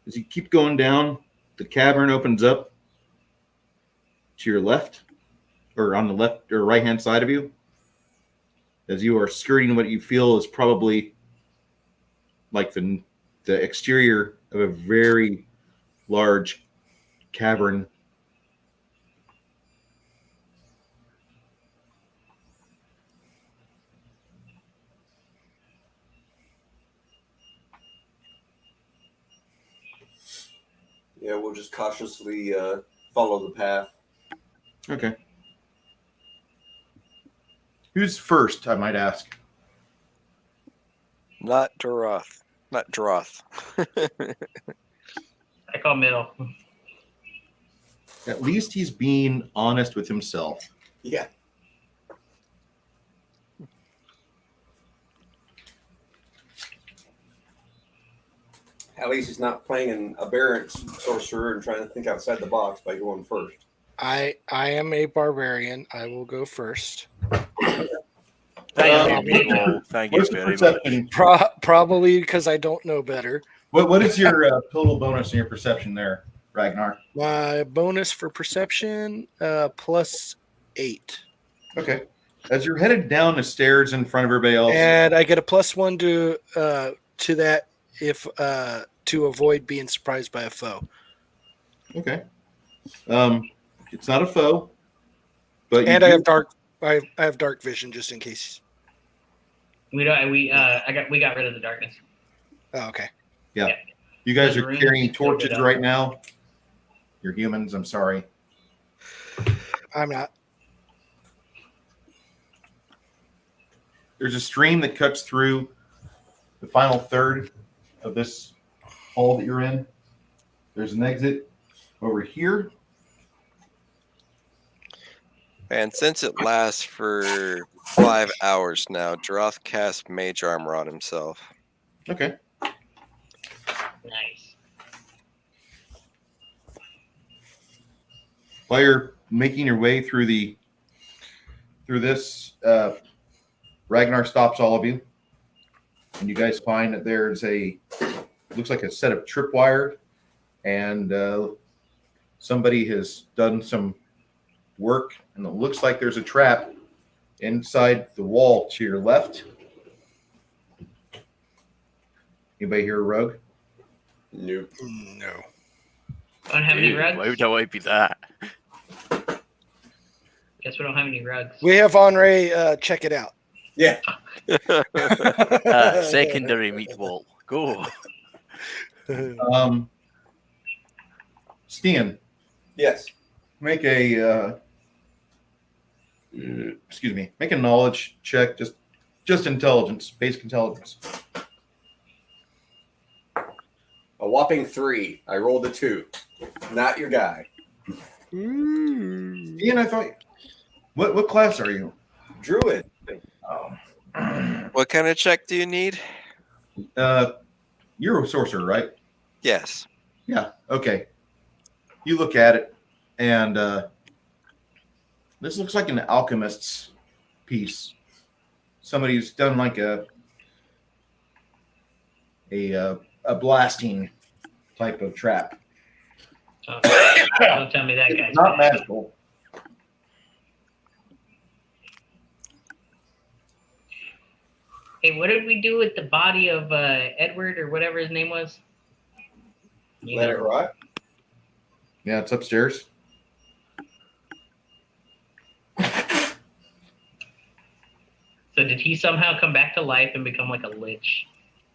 Speaker 1: As you keep going down, the cavern opens up to your left, or on the left or right hand side of you, as you are skirting what you feel is probably like the exterior of a very large cavern.
Speaker 7: Yeah, we'll just cautiously follow the path.
Speaker 1: Okay. Who's first, I might ask?
Speaker 3: Not Droth. Not Droth.
Speaker 5: I call middle.
Speaker 1: At least he's being honest with himself.
Speaker 7: Yeah. At least he's not playing an aberrant sorcerer and trying to think outside the box by going first.
Speaker 6: I am a barbarian. I will go first.
Speaker 2: Thank you, people. Thank you
Speaker 1: What's the
Speaker 2: very much.
Speaker 1: perception?
Speaker 6: Probably because I don't know better.
Speaker 1: What is your total bonus in your perception there, Ragnar?
Speaker 6: My bonus for perception, +8.
Speaker 1: Okay. As you're headed down the stairs in front of everybody else,
Speaker 6: And I get a +1 to that if to avoid being surprised by a foe.
Speaker 1: okay. It's not a foe, but
Speaker 6: And I have dark vision just in case.
Speaker 5: We don't. We got rid of the darkness.
Speaker 6: Oh, okay.
Speaker 1: you guys
Speaker 5: Those
Speaker 1: are
Speaker 5: rooms
Speaker 1: carrying
Speaker 5: filled it
Speaker 1: torches
Speaker 5: up.
Speaker 1: right now. You're humans. I'm sorry.
Speaker 6: I'm not.
Speaker 1: There's a stream that cuts through the final third of this hall that you're in. There's an exit over here.
Speaker 3: And since it lasts for 5 hours now, Droth casts Mage Armor on himself.
Speaker 1: Okay.
Speaker 5: Nice.
Speaker 1: While you're making your way through this, Ragnar stops all of you, and you guys find that there's looks like a set of tripwire, and somebody has done some work, and it looks like there's a trap inside the wall to your left. Anybody hear a rogue?
Speaker 7: Nope.
Speaker 6: No.
Speaker 5: Don't have any
Speaker 2: Ew,
Speaker 5: rugs.
Speaker 2: why would I be that?
Speaker 5: Guess we don't have any rugs.
Speaker 6: We have Henri check it out.
Speaker 7: Yeah.
Speaker 2: Secondary meat wall. Go.
Speaker 1: Stian,
Speaker 7: Yes.
Speaker 1: make a make a knowledge check, just intelligence, basic intelligence.
Speaker 7: A whopping 3. I rolled a 2. Not your guy.
Speaker 1: Ian, I thought, what class are you?
Speaker 7: Druid.
Speaker 3: What kind of check do you need?
Speaker 1: You're a sorcerer, right?
Speaker 3: Yes.
Speaker 1: Yeah. Okay. You look at it, and this looks like an alchemist's piece. Somebody's done like a blasting type of trap.
Speaker 5: Don't tell me that guy's
Speaker 1: It's not
Speaker 5: bad.
Speaker 1: magical.
Speaker 5: Hey, what did we do with the body of Edward or whatever his name was? You
Speaker 7: Let it
Speaker 5: know,
Speaker 7: rot.
Speaker 1: Yeah, it's upstairs.
Speaker 5: So did he somehow come back to life and become like a lich?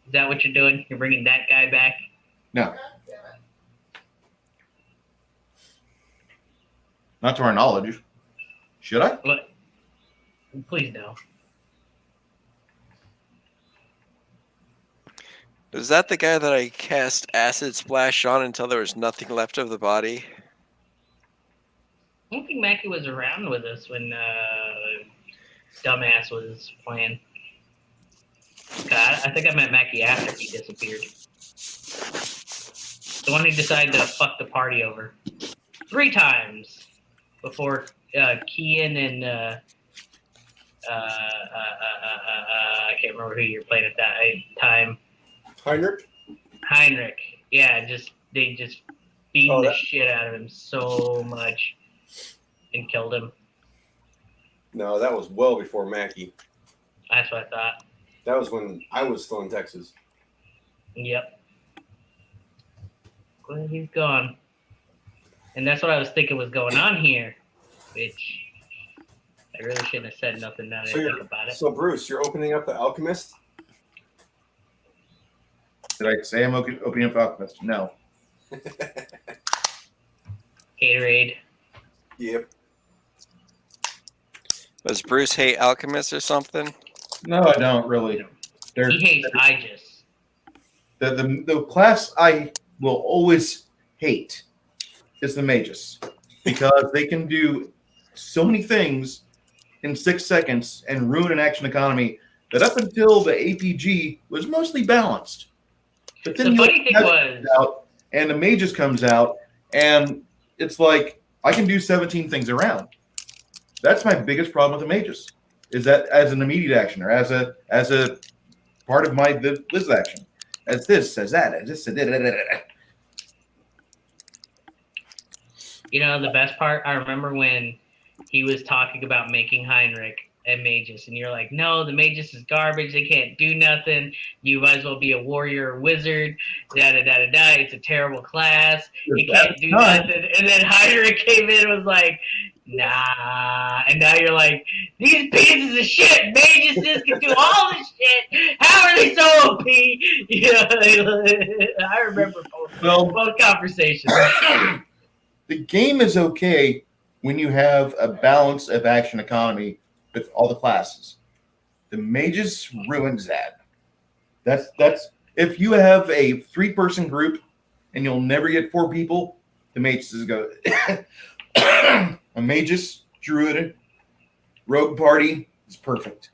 Speaker 5: Is that what you're doing? You're bringing that guy back?
Speaker 1: No. Not to our knowledge. Should I?
Speaker 5: What? Please no.
Speaker 3: Is that the guy that I cast Acid Splash on until there was nothing left of the body?
Speaker 5: I don't think Mackie was around with us when Dumbass was playing. I think I met Mackie after he disappeared. The one who decided to fuck the party over 3 times before Kian and I can't remember who you were playing at that time. Heinrich. Yeah, they just beat the shit out of him so much and killed him.
Speaker 7: No, that was well before Mackie.
Speaker 5: That's what I thought.
Speaker 7: That was when I was still in Texas.
Speaker 5: Yep. Well, he's gone. And that's what I was thinking was going on here, which I really shouldn't have said nothing now that I think about it.
Speaker 7: So, Bruce, you're opening up the Alchemist?
Speaker 1: Did I say I'm opening up Alchemist? No.
Speaker 5: Gatorade.
Speaker 7: Yep.
Speaker 3: Does Bruce hate alchemists or something?
Speaker 1: No, I don't really. They're,
Speaker 5: He hates Aegis.
Speaker 1: the class I will always hate is the mages because they can do so many things in 6 seconds and ruin an action economy that up until the APG was mostly balanced. But then
Speaker 5: The funny thing was,
Speaker 1: out and the mages comes out and it's like I can do 17 things around. That's my biggest problem with the mages. Is that as an immediate action or as a part of my Liz action. As this, as that, as this,
Speaker 5: you know, the best part, I remember when he was talking about making Heinrich and Magus, and you're like, no, the Magus is garbage. They can't do nothing. You might as well be a warrior or wizard. Da da da da da. It's a terrible class. You can't do nothing. And then Heinrich came in and was like, nah. And now you're like, these pieces of shit, Maguses can do all this shit. How are they so OP? You know, I remember both conversations.
Speaker 1: The game is okay when you have a balance of action economy with all the classes. The mages ruins that. That's if you have a 3-person group and you'll never get 4 people, the mages go a magus, druid, rogue party is perfect.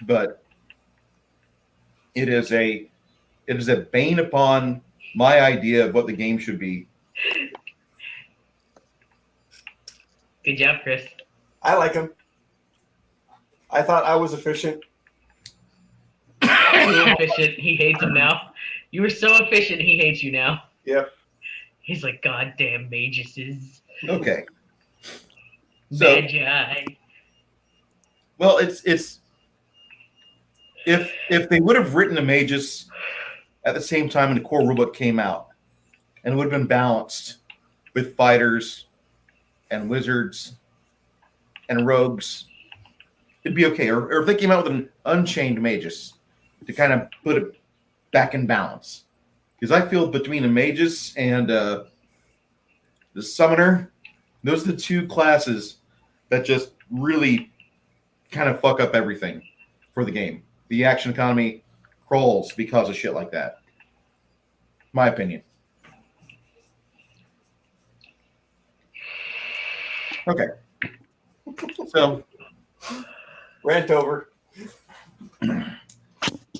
Speaker 1: But it is a bane upon my idea of what the game should be.
Speaker 5: Good job, Chris.
Speaker 7: I like him. I thought I was efficient.
Speaker 5: You were efficient. He hates him now. You were so efficient. He hates you now.
Speaker 7: Yep.
Speaker 5: He's like, goddamn Maguses.
Speaker 1: Okay. So,
Speaker 5: Magi.
Speaker 1: well, it's if they would have written the mages at the same time when the core rulebook came out, and it would have been balanced with fighters and wizards and rogues, it'd be okay. Or if they came out with an unchained magus to kind of put it back in balance. Because I feel between the mages and the summoner, those are the 2 classes that just really kind of fuck up everything for the game. The action economy crawls because of shit like that. My opinion. Okay. So,
Speaker 7: Rant over.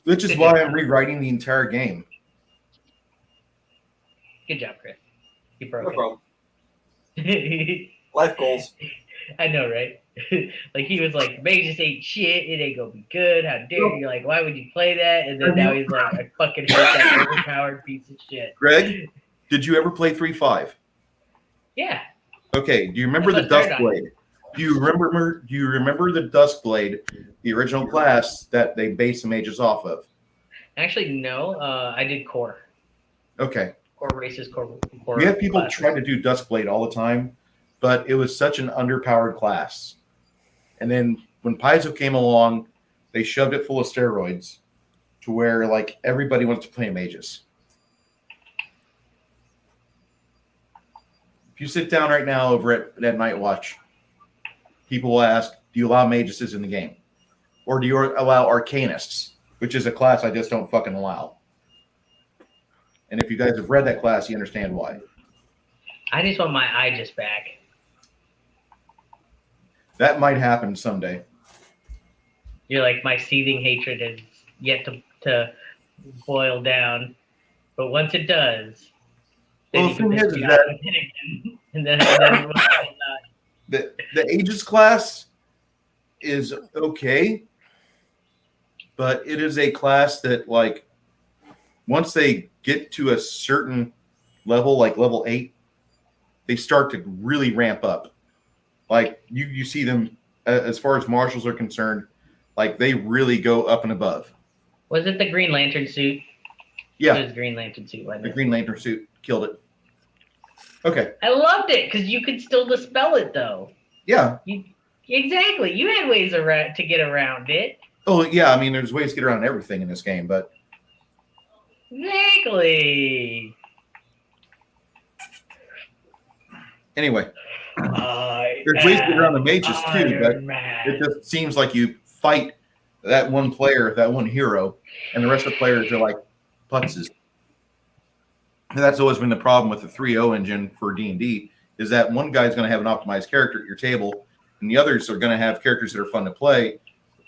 Speaker 1: which is why I'm rewriting the entire game.
Speaker 5: Good job, Chris. You
Speaker 7: No
Speaker 5: broke
Speaker 7: problem.
Speaker 5: it.
Speaker 7: Life goals.
Speaker 5: I know, right? Like he was like, Magus ain't shit. It ain't gonna be good. How dare you? Like, why would you play that? And then now he's like, I fucking hate that overpowered piece of shit.
Speaker 1: Greg, did you ever play 3.5?
Speaker 5: Yeah.
Speaker 1: Okay. Do you remember the Duskblade? Do you remember the Duskblade, the original class that they base the mages off of?
Speaker 5: Actually, no. I did core.
Speaker 1: Okay.
Speaker 5: Core races, core.
Speaker 1: We have people
Speaker 5: classes.
Speaker 1: try to do Duskblade all the time, but it was such an underpowered class. And then when Paizo came along, they shoved it full of steroids to where like everybody wants to play mages. If you sit down right now over at Night Watch, people will ask, do you allow mages in the game? Or do you allow arcanists, which is a class I just don't fucking allow. And if you guys have read that class, you understand why.
Speaker 5: I just want my Aegis back.
Speaker 1: That might happen someday.
Speaker 5: You're like, my seething hatred is yet to boil down. But once it does, then
Speaker 1: Well,
Speaker 5: you
Speaker 1: the
Speaker 5: can
Speaker 1: thing
Speaker 5: piss
Speaker 1: is
Speaker 5: me
Speaker 1: that-
Speaker 5: off with it again. And then
Speaker 1: The Aegis class is okay, but it is a class that, like, once they get to a certain level, like level 8, they start to really ramp up. Like, you see them, as far as marshals are concerned, like, they really go up and above.
Speaker 5: was it the Green Lantern suit?
Speaker 1: Yeah,
Speaker 5: It was Green Lantern suit, wasn't
Speaker 1: the
Speaker 5: it?
Speaker 1: Green Lantern suit killed it. Okay,
Speaker 5: I loved it because you could still dispel it though.
Speaker 1: yeah.
Speaker 5: Exactly. You had ways around to get around it.
Speaker 1: Oh, yeah, I mean, there's ways to get around everything in this game, but
Speaker 5: Exactly.
Speaker 1: Anyway,
Speaker 5: I
Speaker 1: there's ways to get around the mages
Speaker 5: am
Speaker 1: too, but
Speaker 5: Iron Man.
Speaker 1: it just seems like you fight that one player, that one hero, and the rest of the players are like putzes. And that's always been the problem with the 3.0 engine for D&D, is that one guy's going to have an optimized character at your table, and the others are going to have characters that are fun to play,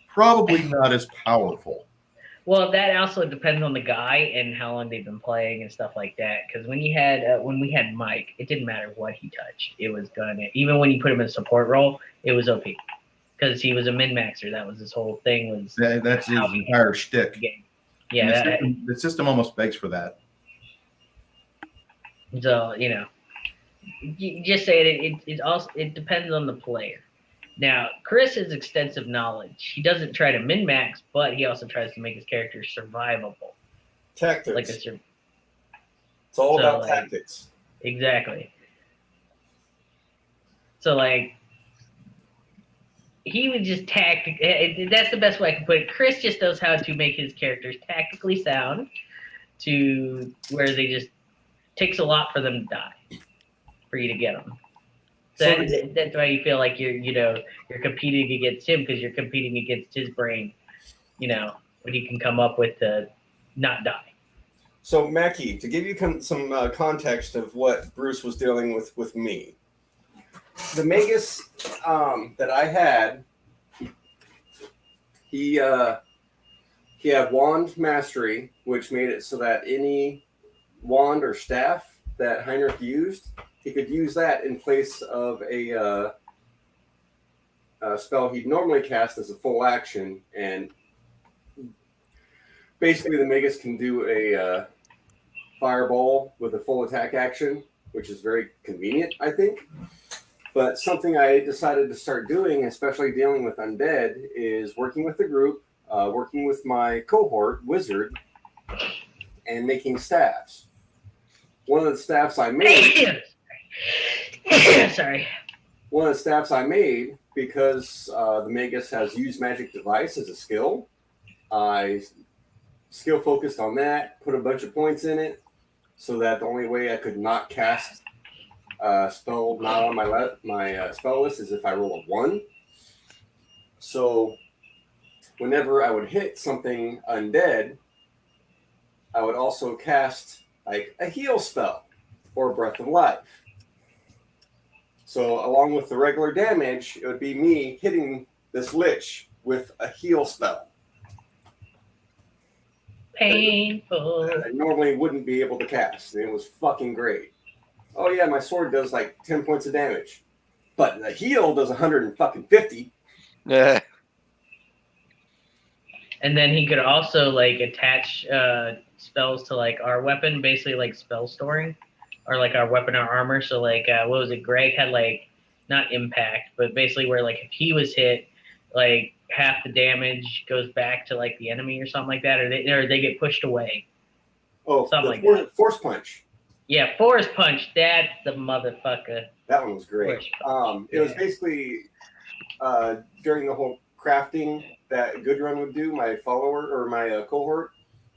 Speaker 1: probably not as powerful.
Speaker 5: Well, that also depends on the guy and how long they've been playing and stuff like that. Because when we had Mike, it didn't matter what he touched; it was gonna. Even when you put him in a support role, it was OP because he was a min maxer. That was his whole thing. Was
Speaker 1: That's his entire shtick.
Speaker 5: game.
Speaker 1: And
Speaker 5: Yeah.
Speaker 1: the system almost begs for that.
Speaker 5: So you just say it depends on the player. Now, Chris has extensive knowledge. He doesn't try to min max, but he also tries to make his character survivable.
Speaker 7: Tactics.
Speaker 5: Like
Speaker 7: it's all
Speaker 5: so,
Speaker 7: about
Speaker 5: like,
Speaker 7: tactics.
Speaker 5: Exactly. So he would just that's the best way I can put it. Chris just knows how to make his characters tactically sound to where they just takes a lot for them to die for you to get them. So that's why you feel like you're competing against him, because you're competing against his brain, what he can come up with to not die.
Speaker 7: So, Mackie, to give you some context of what Bruce was dealing with me, the Magus that I had, he had wand mastery, which made it so that any wand or staff that Heinrich used, he could use that in place of a spell he'd normally cast as a full action. And basically, the Magus can do a fireball with a full attack action, which is very convenient, I think. But something I decided to start doing, especially dealing with undead, is working with the group, working with my cohort, Wizard, and making staffs. One of the staffs I made...
Speaker 5: Sorry.
Speaker 7: One of the staffs I made, because the Magus has used Magic Device as a skill, I skill focused on that, put a bunch of points in it, so that the only way I could not cast spell not on my spell list is if I roll a 1. So whenever I would hit something undead, I would also cast like a heal spell or Breath of Life. So along with the regular damage, it would be me hitting this lich with a heal spell.
Speaker 5: Painful.
Speaker 7: That I normally wouldn't be able to cast. And it was fucking great. Oh yeah, my sword does like 10 points of damage. But the heal does 150.
Speaker 3: Yeah.
Speaker 5: And then he could also like attach spells to like our weapon, basically like spell storing, or like our weapon or armor. So like what was it? Greg had like not impact, but basically where like if he was hit, like half the damage goes back to like the enemy or something like that, or they get pushed away.
Speaker 7: Oh,
Speaker 5: something like that.
Speaker 7: Force punch.
Speaker 5: Yeah, force punch. That's the motherfucker.
Speaker 7: That one was great. It was basically during the whole crafting that Goodrun would do, my follower or my cohort.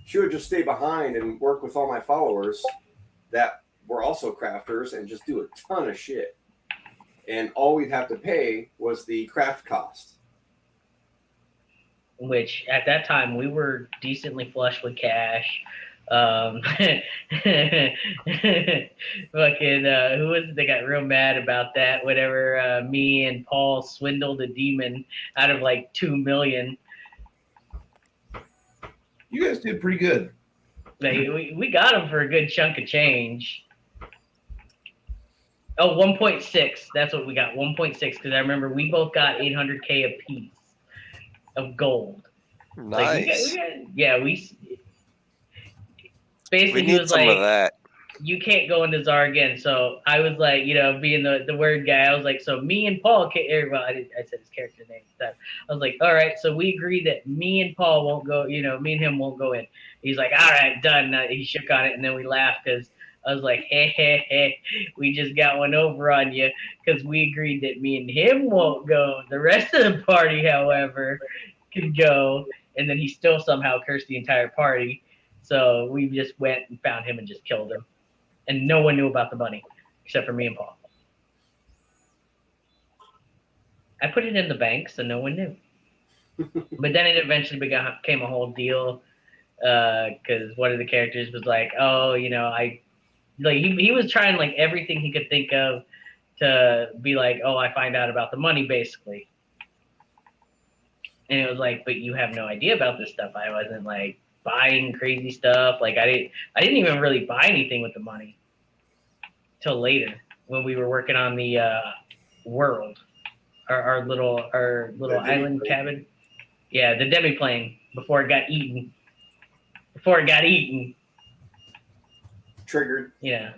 Speaker 7: She would just stay behind and work with all my followers that were also crafters and just do a ton of shit. And all we'd have to pay was the craft cost.
Speaker 5: Which at that time we were decently flush with cash. Fucking who was it that got real mad about that? Whenever me and Paul swindled a demon out of like 2 million.
Speaker 1: You guys did pretty good.
Speaker 5: Like, we got him for a good chunk of change. Oh, 1.6. That's what we got. 1.6, because I remember we both got 800K a piece of gold.
Speaker 3: Nice.
Speaker 5: Basically,
Speaker 3: We
Speaker 5: he
Speaker 3: need
Speaker 5: was
Speaker 3: some
Speaker 5: like,
Speaker 3: of that.
Speaker 5: you can't go into Czar again. So I was like, being the word guy, I was like, so me and Paul can't, I said his character name. I was like, all right, so we agreed that me and Paul won't go, me and him won't go in. He's like, all right, done. He shook on it, and then we laughed because I was like, hey, we just got one over on you because we agreed that me and him won't go. The rest of the party, however, can go. And then he still somehow cursed the entire party. So we just went and found him and just killed him. And no one knew about the money except for me and Paul. I put it in the bank so no one knew. But then it eventually became a whole deal because one of the characters was like, "Oh, he was trying like everything he could think of to be like, oh, I find out about the money basically." And it was like, but you have no idea about this stuff. I wasn't like buying crazy stuff. Like I didn't even really buy anything with the money till later when we were working on the world, our little island cabin. Yeah, the demi-plane before it got eaten.
Speaker 7: Triggered.
Speaker 5: Yeah.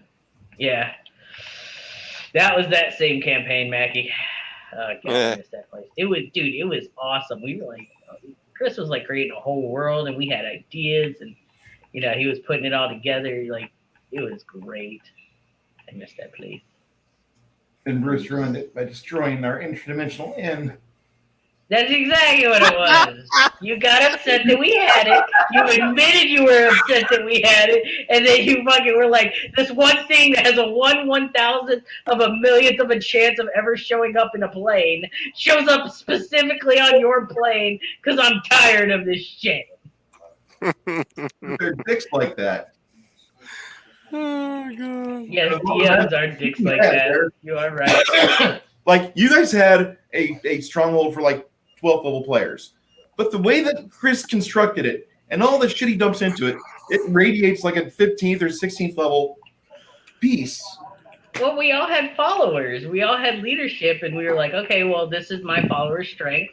Speaker 5: That was that same campaign, Mackie. God, I missed that place. It was awesome. We were like, Chris was like creating a whole world, and we had ideas, and he was putting it all together. Like, it was great. I missed that place.
Speaker 1: And Bruce ruined it by destroying our interdimensional inn.
Speaker 5: That's exactly what it was. You got upset that we had it. You admitted you were upset that we had it, and then you fucking were like, this one thing that has a 1/1000th of a millionth of a chance of ever showing up in a plane shows up specifically on your plane because I'm tired of this shit.
Speaker 1: They're dicks like that.
Speaker 3: Oh god.
Speaker 5: Yes, DMs are dicks like that. You are right.
Speaker 1: Like, you guys had a stronghold for like 12th level players, but the way that Chris constructed it and all the shit he dumps into it, it radiates like a 15th or 16th level beast.
Speaker 5: Well, we all had followers. We all had leadership, and we were like, okay, well, this is my follower's strength.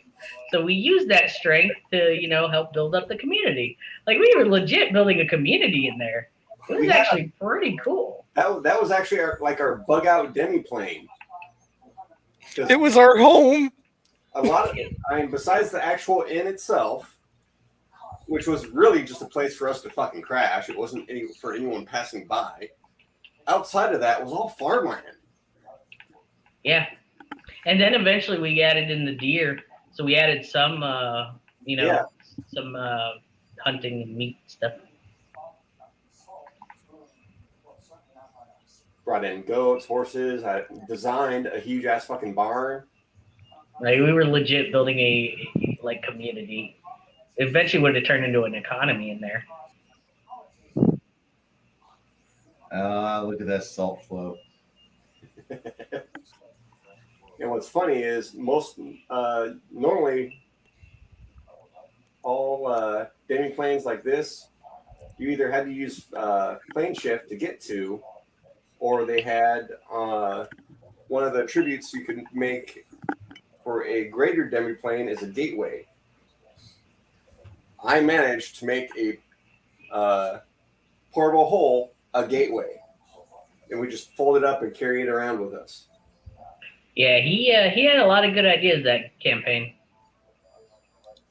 Speaker 5: So we used that strength to, help build up the community. Like, we were legit building a community in there. It was actually pretty cool.
Speaker 7: That was actually our bug out demi plane.
Speaker 3: It was our home.
Speaker 7: A lot of, besides the actual inn itself, which was really just a place for us to fucking crash. It wasn't for anyone passing by. Outside of that was all farmland.
Speaker 5: Yeah. And then eventually we added in the deer. So we added some, some hunting and meat stuff.
Speaker 7: Brought in goats, horses. I designed a huge ass fucking barn.
Speaker 5: Like, we were legit building a community. Eventually would have turned into an economy in there.
Speaker 1: Look at that salt float.
Speaker 7: And what's funny is most normally all demi planes like this, you either had to use plane shift to get to, or they had one of the attributes you could make for a greater demi-plane is a gateway. I managed to make a portable hole a gateway, and we just fold it up and carry it around with us.
Speaker 5: Yeah, he had a lot of good ideas that campaign.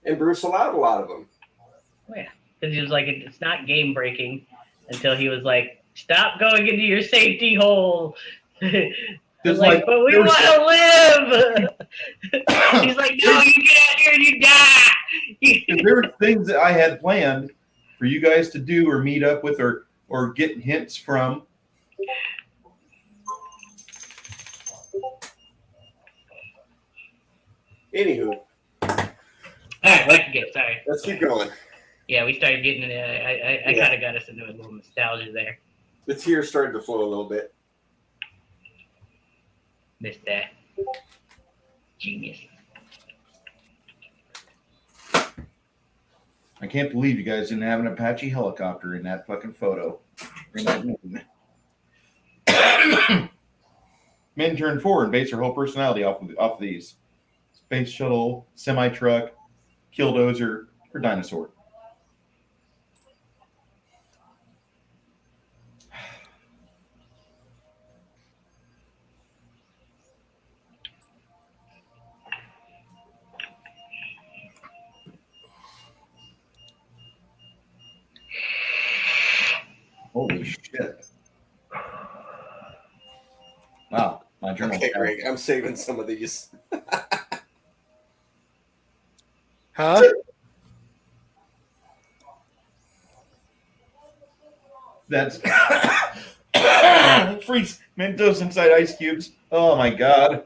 Speaker 7: And Bruce allowed a lot of them.
Speaker 5: Oh, yeah, because he was like, it's not game breaking until he was like, stop going into your safety hole. He's like, but we want to live. He's like, no, you get out here and you die.
Speaker 1: There were things that I had planned for you guys to do or meet up with or get hints from.
Speaker 7: Anywho.
Speaker 5: All right, sorry.
Speaker 7: Let's keep going.
Speaker 5: Yeah, we started getting into I kind of got us into a little nostalgia there.
Speaker 7: The tears started to flow a little bit.
Speaker 5: Missed that. Genius.
Speaker 1: I can't believe you guys didn't have an Apache helicopter in that fucking photo. Men turn 4 and base their whole personality off of these. Space shuttle, semi-truck, killdozer, or dinosaur. Holy shit. Wow, my journal.
Speaker 7: Okay, Greg, I'm saving some of these.
Speaker 3: Huh?
Speaker 1: That's freeze Mentos inside ice cubes. Oh my god.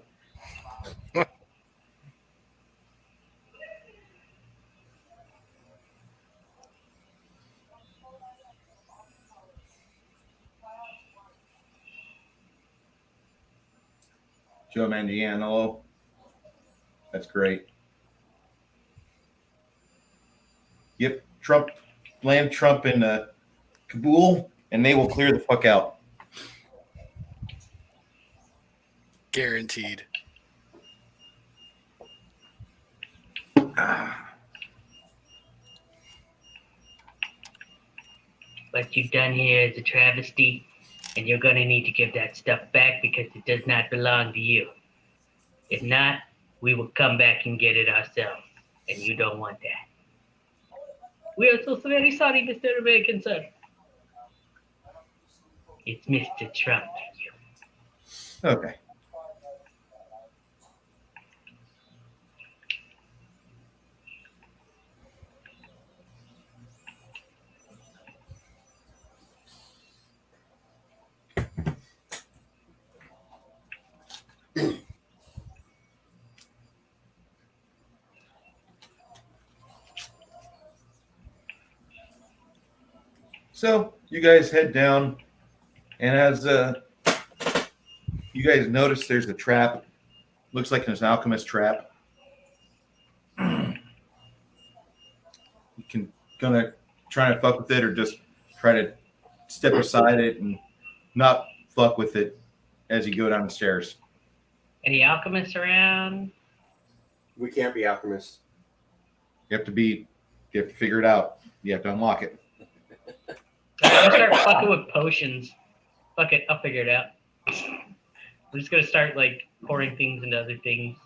Speaker 1: Joe Manganiello. That's great. Yep, land Trump in Kabul, and they will clear the fuck out.
Speaker 8: Guaranteed.
Speaker 5: What you've done here is a travesty, and you're going to need to give that stuff back because it does not belong to you. If not, we will come back and get it ourselves, and you don't want that. We are so very sorry, Mr. American, sir. It's Mr. Trump.
Speaker 1: Okay. So you guys head down, and as you guys notice, there's a trap. Looks like there's an alchemist trap. You can gonna try to fuck with it, or just try to step aside it and not fuck with it as you go down the stairs.
Speaker 5: Any alchemists around?
Speaker 7: We can't be alchemists.
Speaker 1: You have to figure it out. You have to unlock it.
Speaker 5: I'll start fucking with potions. Fuck it, I'll figure it out. I'm just gonna start like pouring things into other things.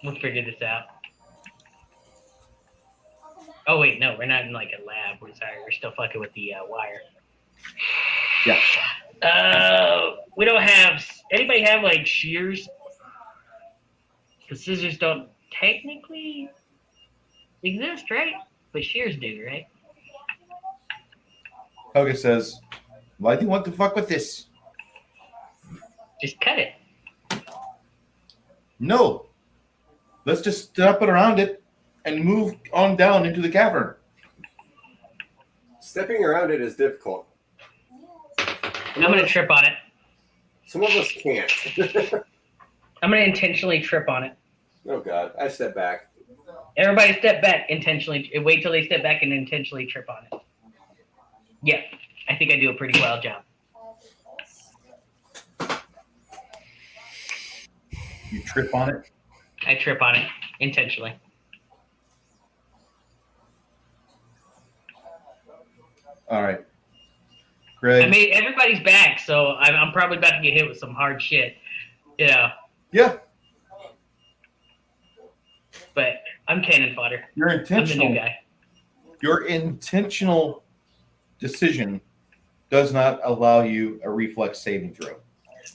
Speaker 5: We'll figure this out. Oh wait, no, we're not in like a lab. We're still fucking with the wire.
Speaker 1: Yeah.
Speaker 5: We don't have. Anybody have like shears? The scissors don't technically exist, right? But shears do, right?
Speaker 1: Hoga says, "Why do you want to fuck with this?"
Speaker 5: Just cut it.
Speaker 1: No. Let's just step it around it and move on down into the cavern.
Speaker 7: Stepping around it is difficult.
Speaker 5: I'm gonna trip on it.
Speaker 7: Some of us can't.
Speaker 5: I'm gonna intentionally trip on it.
Speaker 7: Oh God, I step back.
Speaker 5: Everybody step back intentionally. Wait till they step back and intentionally trip on it. Yeah, I think I do a pretty well job.
Speaker 1: You trip on it.
Speaker 5: I trip on it intentionally.
Speaker 1: All right. Greg.
Speaker 5: I made everybody's back, so I'm probably about to get hit with some hard shit. You know.
Speaker 1: Yeah.
Speaker 5: But I'm cannon fodder.
Speaker 1: Your
Speaker 5: I'm the
Speaker 1: intentional.
Speaker 5: new guy.
Speaker 1: Your intentional decision does not allow you a reflex saving throw.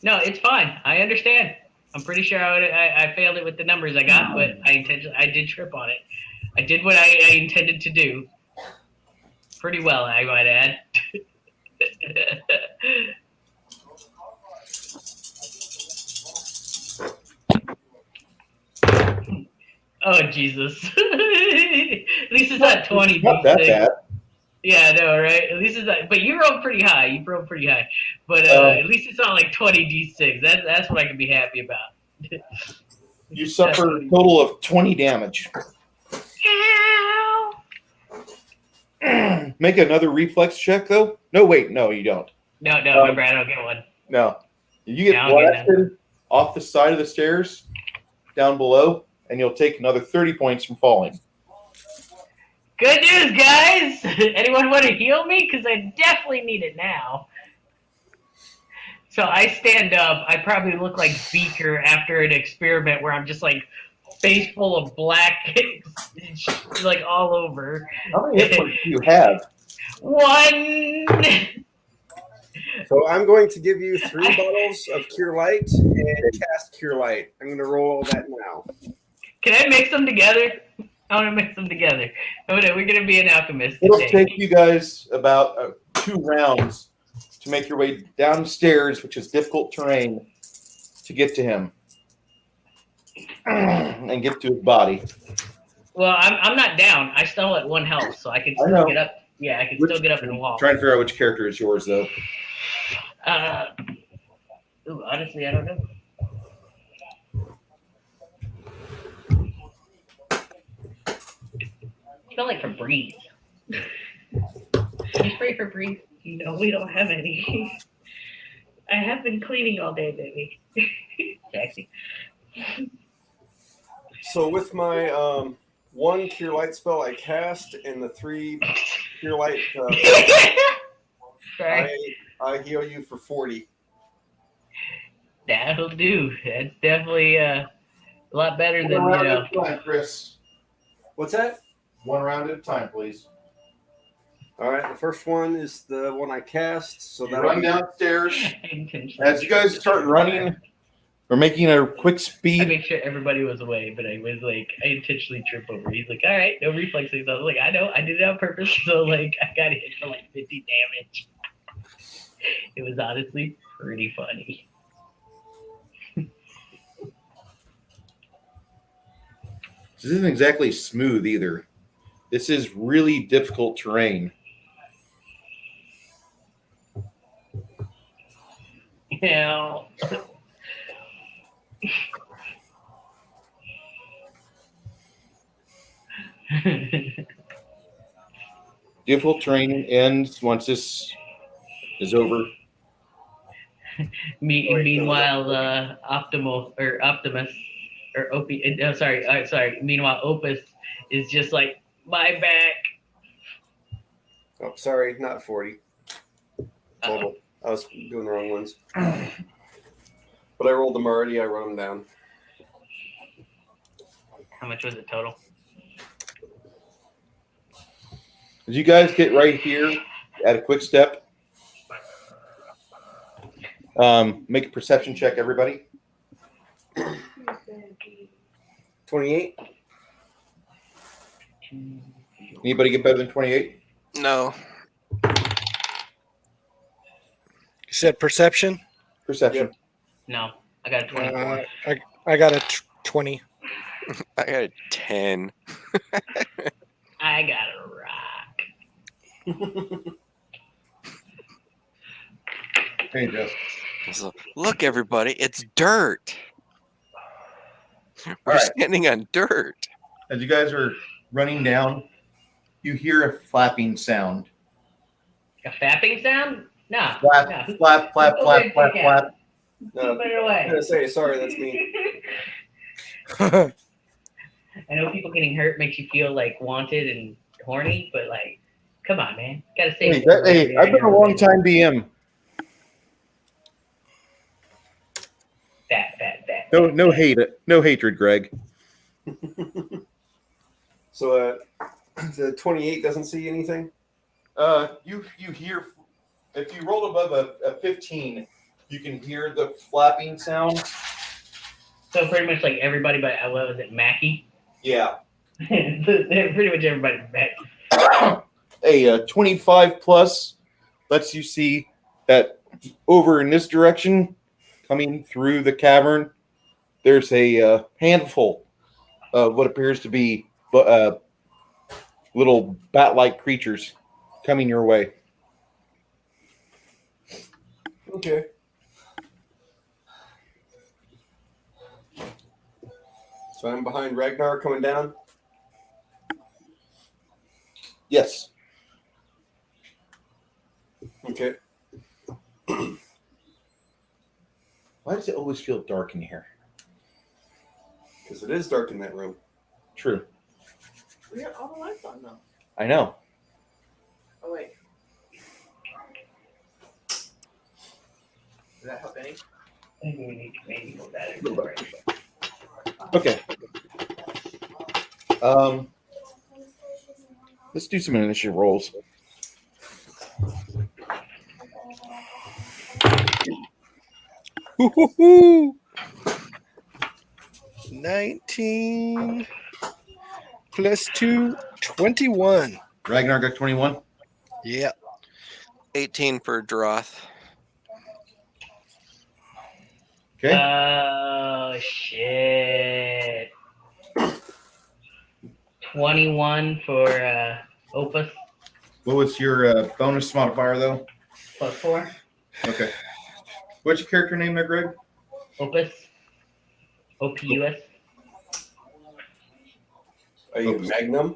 Speaker 5: No, it's fine. I understand. I'm pretty sure I failed it with the numbers I got, but I did trip on it. I did what I intended to do. Pretty well, I might add. Oh Jesus! At least it's not 20.
Speaker 1: Not that bad.
Speaker 5: Yeah, I know, right? At least it's not. But you rolled pretty high. You rolled pretty high. But at least it's not like 20d6. That's what I can be happy about.
Speaker 1: You suffer a total of 20 damage. Make another reflex check, though. No, wait, no, you don't.
Speaker 5: No, remember, I don't get one.
Speaker 1: No, you get
Speaker 5: No, I'll get
Speaker 1: blasted off the side of the stairs, down below, and you'll take another 30 points from falling.
Speaker 5: Good news, guys! Anyone want to heal me? Because I definitely need it now. So I stand up. I probably look like Beaker after an experiment where I'm just like face full of black, like all over.
Speaker 1: How many hit points do you have?
Speaker 5: 1.
Speaker 7: So I'm going to give you 3 bottles of Cure Light and cast Cure Light. I'm going to roll all that now.
Speaker 5: Can I mix them together? I want to mix them together. We're going to be an alchemist
Speaker 1: It'll
Speaker 5: today.
Speaker 1: take you guys about 2 rounds to make your way downstairs, which is difficult terrain, to get to him and get to his body.
Speaker 5: Well, I'm not down. I still at 1 health, so I can still get up. Yeah, I can still get up and walk.
Speaker 1: Trying to figure out which character is yours, though.
Speaker 5: Honestly, I don't know. Smell like Febreze. You spray Febreze?
Speaker 4: No, we don't have any. I have been cleaning all day, baby.
Speaker 5: Sexy.
Speaker 7: So with my 1 cure light spell I cast and the 3 cure light,
Speaker 5: Sorry.
Speaker 7: I heal you for 40.
Speaker 5: That'll do. That's definitely a lot better than,
Speaker 1: One round at a time, Chris.
Speaker 7: What's that?
Speaker 1: One round at a time, please.
Speaker 7: All right, the first one is the one I cast. So
Speaker 1: You
Speaker 7: that
Speaker 1: run downstairs. As you guys start running, we're making a quick
Speaker 5: I
Speaker 1: speed.
Speaker 5: made sure everybody was away, but I was like, I intentionally trip over. He's like, all right, no reflexes. I was like, I know, I did it on purpose. So like, I got hit for like 50 damage. It was honestly pretty funny.
Speaker 1: This isn't exactly smooth either. This is really difficult terrain.
Speaker 5: You know,
Speaker 1: Difficult terrain ends once this is over.
Speaker 5: meanwhile, Optimus, or Opie, no, sorry. Meanwhile, Opus is just like, my back.
Speaker 7: Oh, sorry, not 40 total. I was doing the wrong ones. But I rolled them already. I wrote them down.
Speaker 5: How much was it total?
Speaker 1: As you guys get right here at a quick step, make a perception check, everybody.
Speaker 7: 28.
Speaker 1: Anybody get better than 28?
Speaker 3: No.
Speaker 6: You said perception?
Speaker 1: Perception.
Speaker 5: No, I got a 24.
Speaker 6: I got a 20.
Speaker 3: I got a 10.
Speaker 5: I got a rock.
Speaker 1: Hey, Jeff.
Speaker 3: So, look, everybody, it's dirt. We're
Speaker 1: right.
Speaker 3: standing on dirt.
Speaker 1: As you guys are running down, you hear a flapping sound.
Speaker 5: A fapping sound? No.
Speaker 1: Flap,
Speaker 5: no.
Speaker 1: flap, flap,
Speaker 5: Go
Speaker 1: flap,
Speaker 5: ahead,
Speaker 1: flap,
Speaker 5: take
Speaker 1: flap.
Speaker 7: No,
Speaker 5: Put it
Speaker 7: I'm
Speaker 5: away.
Speaker 7: gonna say sorry. That's me.
Speaker 5: I know people getting hurt makes you feel like wanted and horny, but like, come on, man. Gotta say.
Speaker 1: Hey, I've been a long time DM.
Speaker 5: Fat.
Speaker 1: No hate, no hatred, Greg.
Speaker 7: So the 28 doesn't see anything.
Speaker 1: You hear, if you roll above a 15, you can hear the flapping sound.
Speaker 5: So pretty much like everybody, but what was it, Mackie?
Speaker 1: Yeah.
Speaker 5: Pretty much everybody, Mackie.
Speaker 1: A 25 plus lets you see that over in this direction, coming through the cavern, there's a handful of what appears to be little bat-like creatures coming your way.
Speaker 7: Okay. So I'm behind Ragnar coming down.
Speaker 1: Yes.
Speaker 7: Okay.
Speaker 1: Why does it always feel dark in here?
Speaker 7: Because it is dark in that room.
Speaker 1: True.
Speaker 8: We got all the lights on though.
Speaker 1: I know.
Speaker 8: Oh wait. Does that help any?
Speaker 5: I think we need to maybe go better.
Speaker 1: Okay. Let's do some initiative rolls.
Speaker 6: Woo-hoo-hoo. 19 plus 2, 21.
Speaker 1: Ragnar got 21.
Speaker 6: Yeah.
Speaker 3: 18 for Droth.
Speaker 1: Okay.
Speaker 5: Oh shit. 21 for Opus
Speaker 1: What was your bonus modifier, though?
Speaker 5: plus 4.
Speaker 1: Okay. What's your character name there, Greg?
Speaker 5: Opus. OPUS.
Speaker 7: Are you
Speaker 1: Oops.
Speaker 7: Magnum?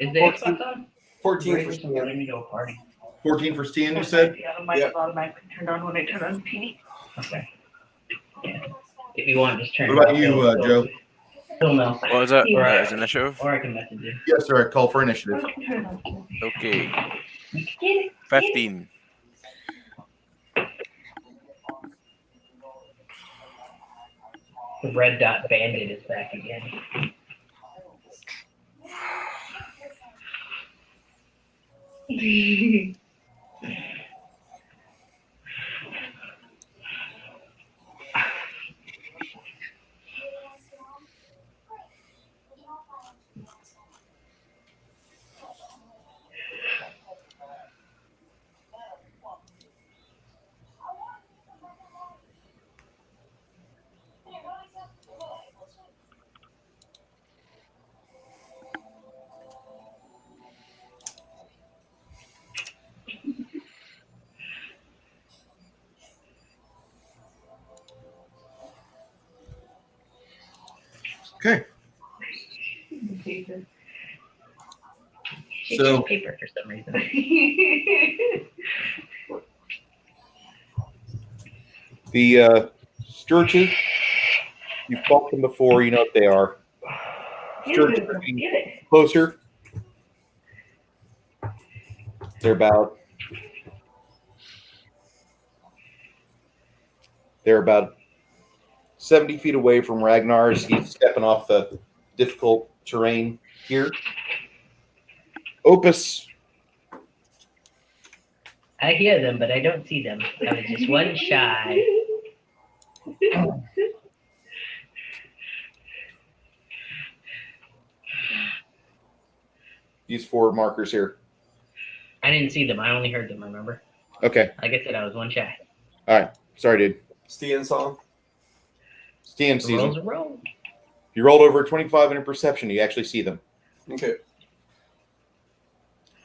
Speaker 5: Is the Xbox on?
Speaker 7: 14 for
Speaker 5: Raise
Speaker 7: Stan.
Speaker 5: let me go party.
Speaker 1: 14 for Stian, you said?
Speaker 8: Yeah, the mic
Speaker 7: Yep.
Speaker 8: is automatically turned on when I turn on the TV.
Speaker 5: Okay. Yeah. If you want, just turn
Speaker 1: What
Speaker 5: it
Speaker 1: about
Speaker 5: off.
Speaker 1: you, Joe?
Speaker 5: He'll know.
Speaker 2: What is it?
Speaker 5: Or,
Speaker 2: His initiative?
Speaker 5: or I can message you.
Speaker 1: Yes, sir. I call for initiative.
Speaker 8: I can turn it on.
Speaker 2: Okay.
Speaker 8: Get it.
Speaker 2: 15.
Speaker 5: The red dot bandit is back again.
Speaker 1: Okay.
Speaker 5: She
Speaker 1: So-
Speaker 5: chose paper for some reason.
Speaker 1: The Sturges, you've fought them before. You know what they are. Sturges are getting
Speaker 8: Get it.
Speaker 1: closer. They're about 70 feet away from Ragnar as he's stepping off the difficult terrain here. Opus,
Speaker 5: I hear them, but I don't see them. I was just one shy.
Speaker 1: these 4 markers here.
Speaker 5: I didn't see them. I only heard them, remember?
Speaker 1: Okay.
Speaker 5: Like I said, I was one shy.
Speaker 1: All right. Sorry, dude.
Speaker 7: Stian saw him.
Speaker 1: Stian
Speaker 5: The
Speaker 1: sees
Speaker 5: rolls
Speaker 1: them.
Speaker 5: are roll.
Speaker 1: You rolled over a 25 in a perception. You actually see them.
Speaker 7: Okay.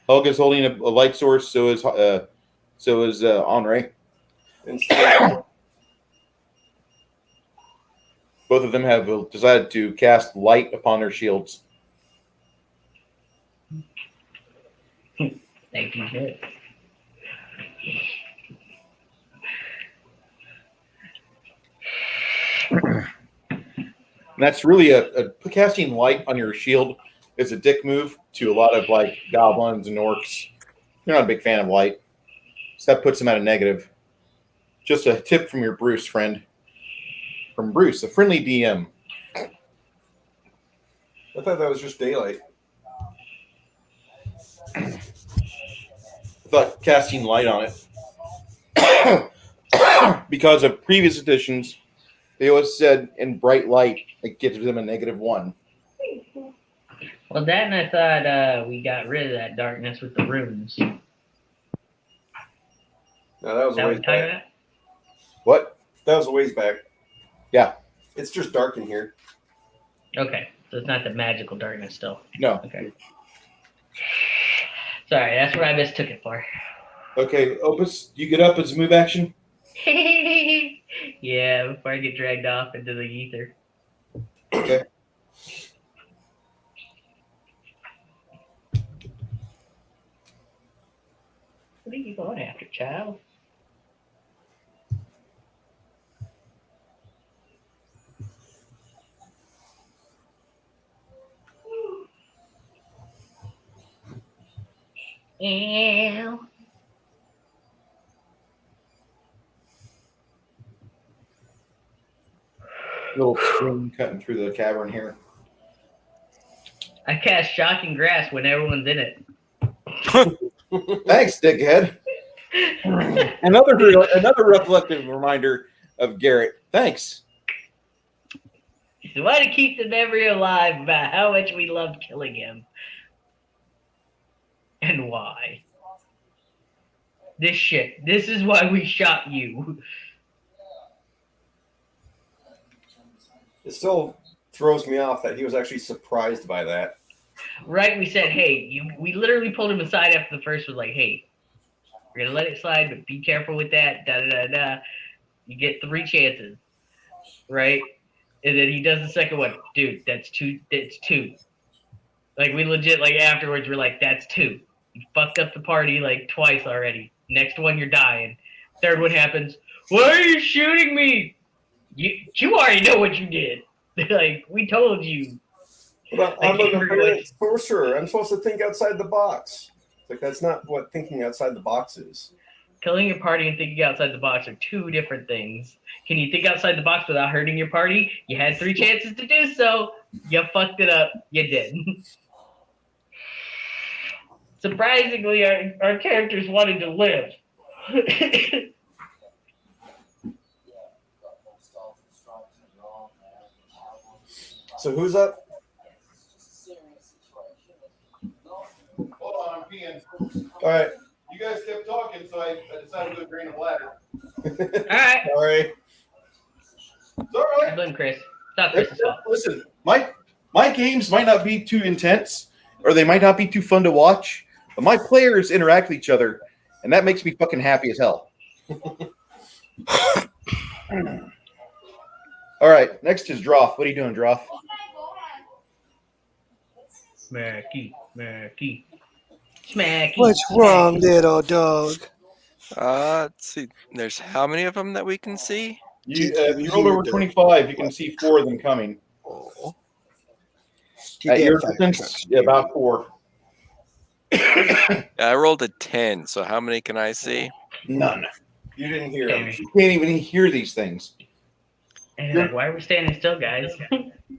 Speaker 1: Helga's holding a light source. So is Henri.
Speaker 7: And Stian,
Speaker 1: Both of them have decided to cast light upon their shields.
Speaker 5: Thank you, good.
Speaker 1: And that's really a casting light on your shield is a dick move to a lot of like goblins and orcs. They're not a big fan of light. So that puts them at a negative. Just a tip from your Bruce friend. From Bruce, a friendly DM.
Speaker 7: I thought that was just daylight.
Speaker 1: I thought casting light on it. Because of previous editions, they always said in bright light it gives them a -1.
Speaker 5: Well, that and I thought we got rid of that darkness with the runes. Is
Speaker 7: No, that was
Speaker 5: that
Speaker 7: a
Speaker 5: what
Speaker 7: ways
Speaker 5: you're talking
Speaker 7: back.
Speaker 5: about?
Speaker 1: What?
Speaker 7: That was a ways back.
Speaker 1: Yeah.
Speaker 7: It's just dark in here.
Speaker 5: Okay, so it's not the magical darkness still.
Speaker 1: No.
Speaker 5: Okay. Sorry, that's what I mistook it for.
Speaker 1: Okay, Opus, you get up as a move action.
Speaker 5: Yeah, before I get dragged off into the ether.
Speaker 1: Okay.
Speaker 5: What are you going after, child? Ew.
Speaker 1: Little stream cutting through the cavern here.
Speaker 5: I cast shocking grass when everyone's in it.
Speaker 1: Thanks, dickhead. Another reflective reminder of Garrett. Thanks.
Speaker 5: So why to keep the memory alive about how much we loved killing him. And why. This shit. This is why we shot you.
Speaker 7: It still throws me off that he was actually surprised by that.
Speaker 5: Right? We said, hey, we literally pulled him aside after the first was like, hey, We're gonna let it slide, but be careful with that. Da da da da. You get 3 chances, right? And then he does the second one. Dude, that's 2. That's 2. Like we legit like afterwards we're like, that's 2. You fucked up the party like twice already. Next one you're dying. Third one happens. Why are you shooting me? You already know what you did. Like we told you.
Speaker 9: But
Speaker 5: Like,
Speaker 9: I'm a
Speaker 5: everyone-
Speaker 9: brilliant sorcerer. I'm supposed to think outside the box. Like that's not what thinking outside the box is.
Speaker 5: Killing your party and thinking outside the box are 2 different things. Can you think outside the box without hurting your party? You had 3 chances to do so. You fucked it up. You did. Surprisingly, our characters wanted to live.
Speaker 9: So who's up?
Speaker 1: Hold on, I'm peeing.
Speaker 9: All right.
Speaker 1: You guys kept talking, so I decided to go drain a bladder.
Speaker 5: All right.
Speaker 9: Sorry.
Speaker 1: It's all
Speaker 5: I
Speaker 1: right.
Speaker 5: blame Chris. It's not Chris's fault.
Speaker 1: Listen, my games might not be too intense, or they might not be too fun to watch, but my players interact with each other, and that makes me fucking happy as hell. All right, next is Droth. What are you doing, Droth?
Speaker 5: Smacky, smacky, smacky.
Speaker 6: What's wrong, little dog?
Speaker 3: Let's see. There's how many of them that we can see?
Speaker 1: If you roll over 25, you can see 4 of them coming.
Speaker 6: Oh.
Speaker 1: At your distance, about 4.
Speaker 3: I rolled a 10. So how many can I see?
Speaker 1: None.
Speaker 9: You didn't hear him.
Speaker 1: You can't even hear these things.
Speaker 5: And like, why are we standing still, guys?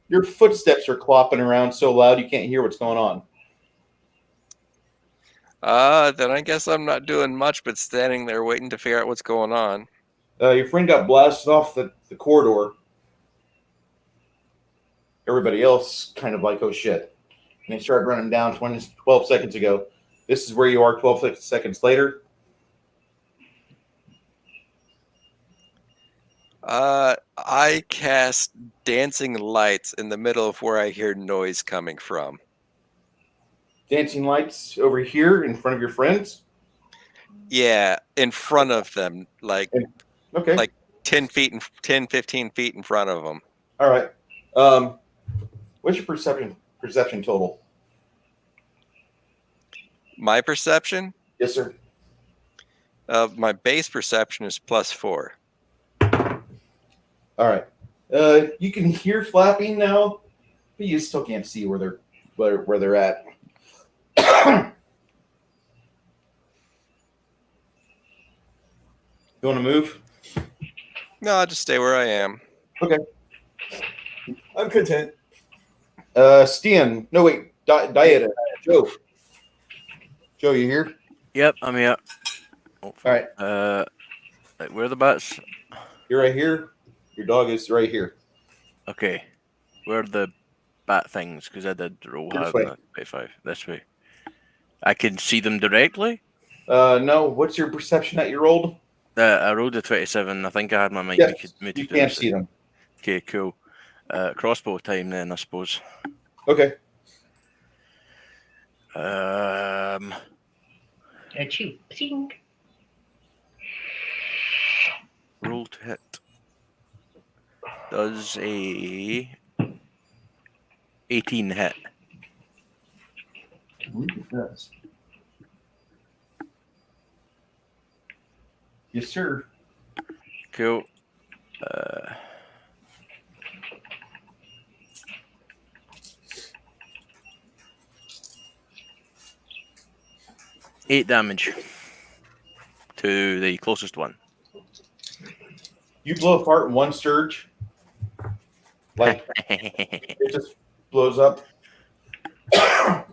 Speaker 1: Your footsteps are clopping around so loud you can't hear what's going on.
Speaker 3: Then I guess I'm not doing much but standing there waiting to figure out what's going on.
Speaker 1: Your friend got blasted off the corridor. Everybody else kind of like, oh shit. And they started running down 12 seconds ago. This is where you are 12 seconds later.
Speaker 3: I cast dancing lights in the middle of where I hear noise coming from.
Speaker 1: Dancing lights over here in front of your friends.
Speaker 3: Yeah, in front of them, like
Speaker 1: Okay.
Speaker 3: Like 10 feet and 10, 15 feet in front of them.
Speaker 1: All right. What's your perception total?
Speaker 3: My perception?
Speaker 1: Yes, sir.
Speaker 3: My base perception is +4.
Speaker 1: All right. You can hear flapping now, but you still can't see where they're at. You want to move?
Speaker 3: No, I'll just stay where I am.
Speaker 1: Okay.
Speaker 9: I'm content.
Speaker 1: Stian. No, wait. Dieta. Joe. Joe, you here?
Speaker 2: Yep, I'm here.
Speaker 1: All right.
Speaker 2: Where are the bats?
Speaker 1: You're right here. Your dog is right here.
Speaker 2: Okay. Where are the bat things? Because I did roll
Speaker 1: This
Speaker 2: hard
Speaker 1: way.
Speaker 2: on that 25. This way. I can see them directly?
Speaker 1: No. What's your perception that you rolled?
Speaker 2: I rolled a 27. I think I had my mic
Speaker 1: Yes,
Speaker 2: muted.
Speaker 1: you can't see them.
Speaker 2: Okay, cool. Crossbow time then, I suppose.
Speaker 1: Okay.
Speaker 5: At you. Ping.
Speaker 2: Roll to hit. Does a 18 hit?
Speaker 1: I believe it does. Yes, sir.
Speaker 2: Cool. 8 damage to the closest one.
Speaker 1: You blow apart in one surge. Like it just blows up. It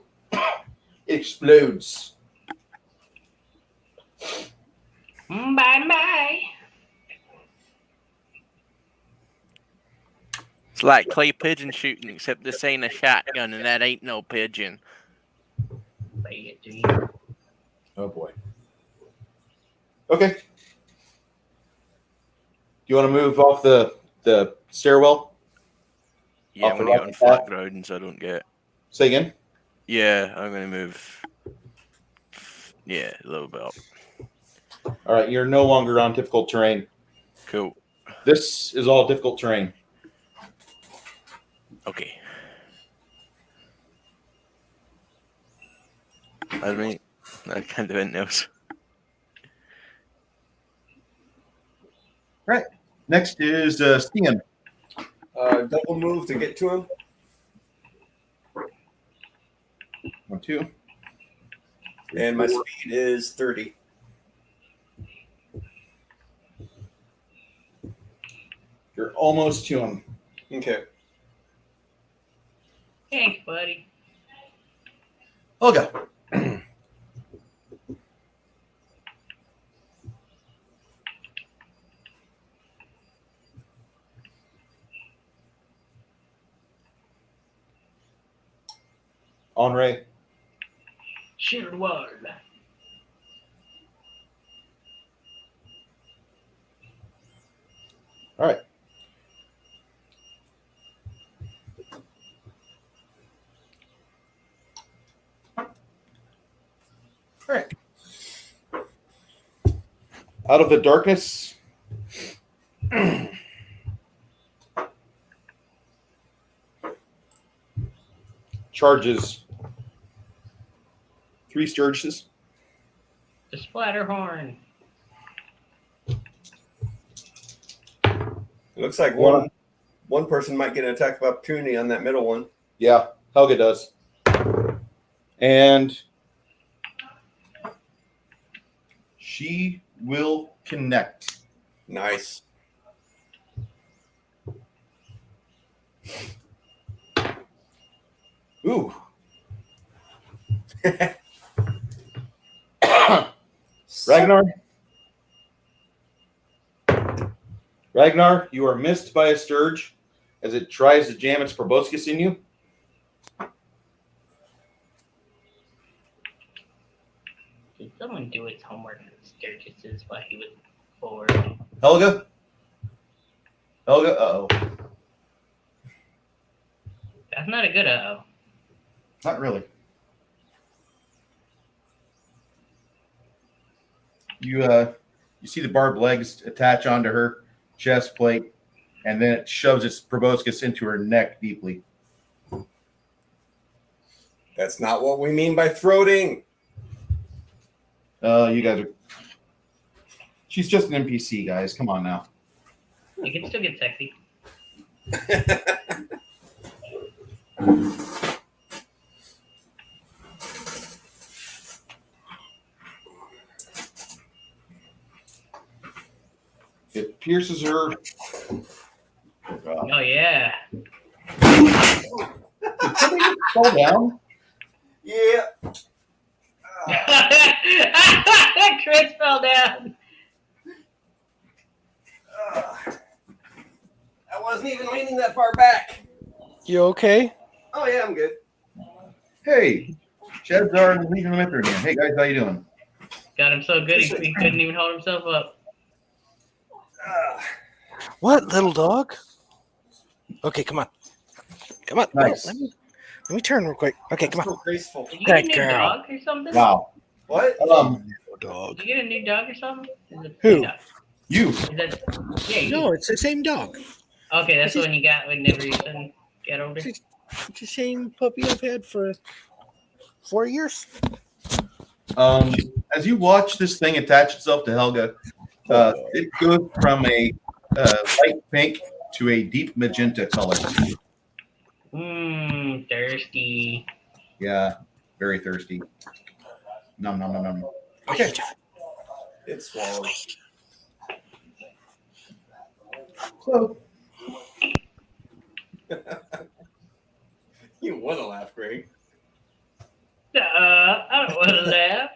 Speaker 1: explodes.
Speaker 5: Bye-bye.
Speaker 2: It's like clay pigeon shooting, except this ain't a shotgun and that ain't no pigeon.
Speaker 1: Oh boy. Okay. Do you want to move off the stairwell?
Speaker 2: Yeah,
Speaker 1: Off
Speaker 2: I'm
Speaker 1: the
Speaker 2: gonna get
Speaker 1: right
Speaker 2: on flat
Speaker 1: path?
Speaker 2: ground so I don't get.
Speaker 1: Say again.
Speaker 2: Yeah, I'm gonna move. Yeah, a little bit up.
Speaker 1: All right, you're no longer on difficult terrain.
Speaker 2: Cool.
Speaker 1: This is all difficult terrain.
Speaker 2: Okay. I mean, I can't do anything else.
Speaker 1: Right. Next is Stian.
Speaker 7: Double move to get to him.
Speaker 1: 1, 2.
Speaker 9: And my speed is 30.
Speaker 1: You're almost to him.
Speaker 9: Okay.
Speaker 5: Thanks, buddy.
Speaker 1: Olga. Henri.
Speaker 5: Shield wall.
Speaker 1: All right. All right. Out of the darkness, charges 3 Sturges.
Speaker 5: The Splatterhorn.
Speaker 9: It looks like one person might get an attack of opportunity on that middle one.
Speaker 1: Yeah, Helga does. And she will connect.
Speaker 9: Nice.
Speaker 1: Ooh. Ragnar. Ragnar, you are missed by a Sturge as it tries to jam its proboscis in you.
Speaker 5: Did someone do its homework for Sturgises while he was forward?
Speaker 1: Helga? Helga, uh-oh.
Speaker 5: That's not a good uh-oh.
Speaker 1: Not really. You see the barbed legs attach onto her chest plate, and then it shoves its proboscis into her neck deeply.
Speaker 9: That's not what we mean by throating.
Speaker 1: You guys are... She's just an NPC, guys. Come on now.
Speaker 5: You can still get sexy.
Speaker 1: It pierces her.
Speaker 5: Oh, yeah.
Speaker 1: Did somebody just fall down?
Speaker 9: Yeah.
Speaker 5: Chris fell down.
Speaker 7: I wasn't even leaning that far back.
Speaker 6: You okay?
Speaker 7: Oh yeah, I'm good.
Speaker 1: Hey, Chadzar and Legion of Mithra again. Hey guys, how you doing?
Speaker 5: Got him so good he couldn't even hold himself up.
Speaker 6: What, little dog? Okay, come on. Come on.
Speaker 1: Nice.
Speaker 6: Let me turn real quick. Okay, come on.
Speaker 9: So graceful.
Speaker 5: Did you get a
Speaker 6: Good
Speaker 5: new
Speaker 6: girl.
Speaker 5: dog or something?
Speaker 1: Wow.
Speaker 9: What?
Speaker 6: Dog.
Speaker 5: Did you get a new dog or something? Is it
Speaker 6: Who?
Speaker 5: dog?
Speaker 1: You.
Speaker 5: Is that, yeah, you.
Speaker 6: No, it's the same dog.
Speaker 5: Okay, that's the one you got whenever you son get older.
Speaker 6: It's the same puppy I've had for 4 years.
Speaker 1: As you watch this thing attach itself to Helga, it goes from a light pink to a deep magenta color.
Speaker 5: Thirsty.
Speaker 1: Yeah, very thirsty. Nom nom nom nom.
Speaker 6: Okay.
Speaker 9: It's swallowed.
Speaker 1: So
Speaker 9: You want to laugh, Greg.
Speaker 5: I don't want to laugh.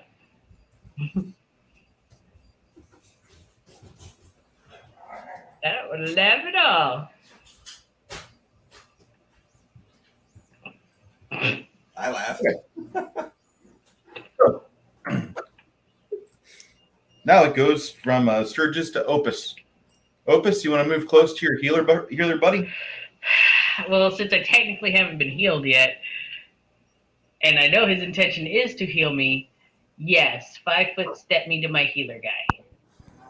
Speaker 5: I don't want to laugh at all.
Speaker 9: I laugh.
Speaker 1: now it goes from Sturgis to Opus. Opus, you want to move close to your healer buddy?
Speaker 5: Well, since I technically haven't been healed yet, and I know his intention is to heal me, Yes, 5 foot step me to my healer guy.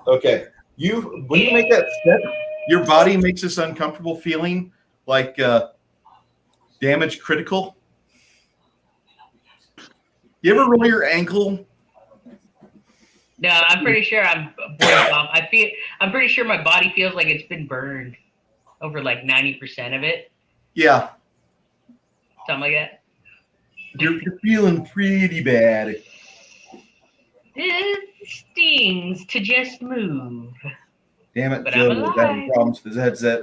Speaker 1: Okay. When you make that step, your body makes this uncomfortable feeling like damage critical. You ever roll your ankle?
Speaker 5: No, I'm pretty sure I'm boiled off. I'm pretty sure my body feels like it's been burned over like 90% of it.
Speaker 1: Yeah.
Speaker 5: Something like that.
Speaker 1: You're feeling pretty bad.
Speaker 5: It stings to just move.
Speaker 1: Damn it,
Speaker 5: But
Speaker 1: Joe.
Speaker 5: I'm
Speaker 1: We're having
Speaker 5: alive.
Speaker 1: problems with his headset.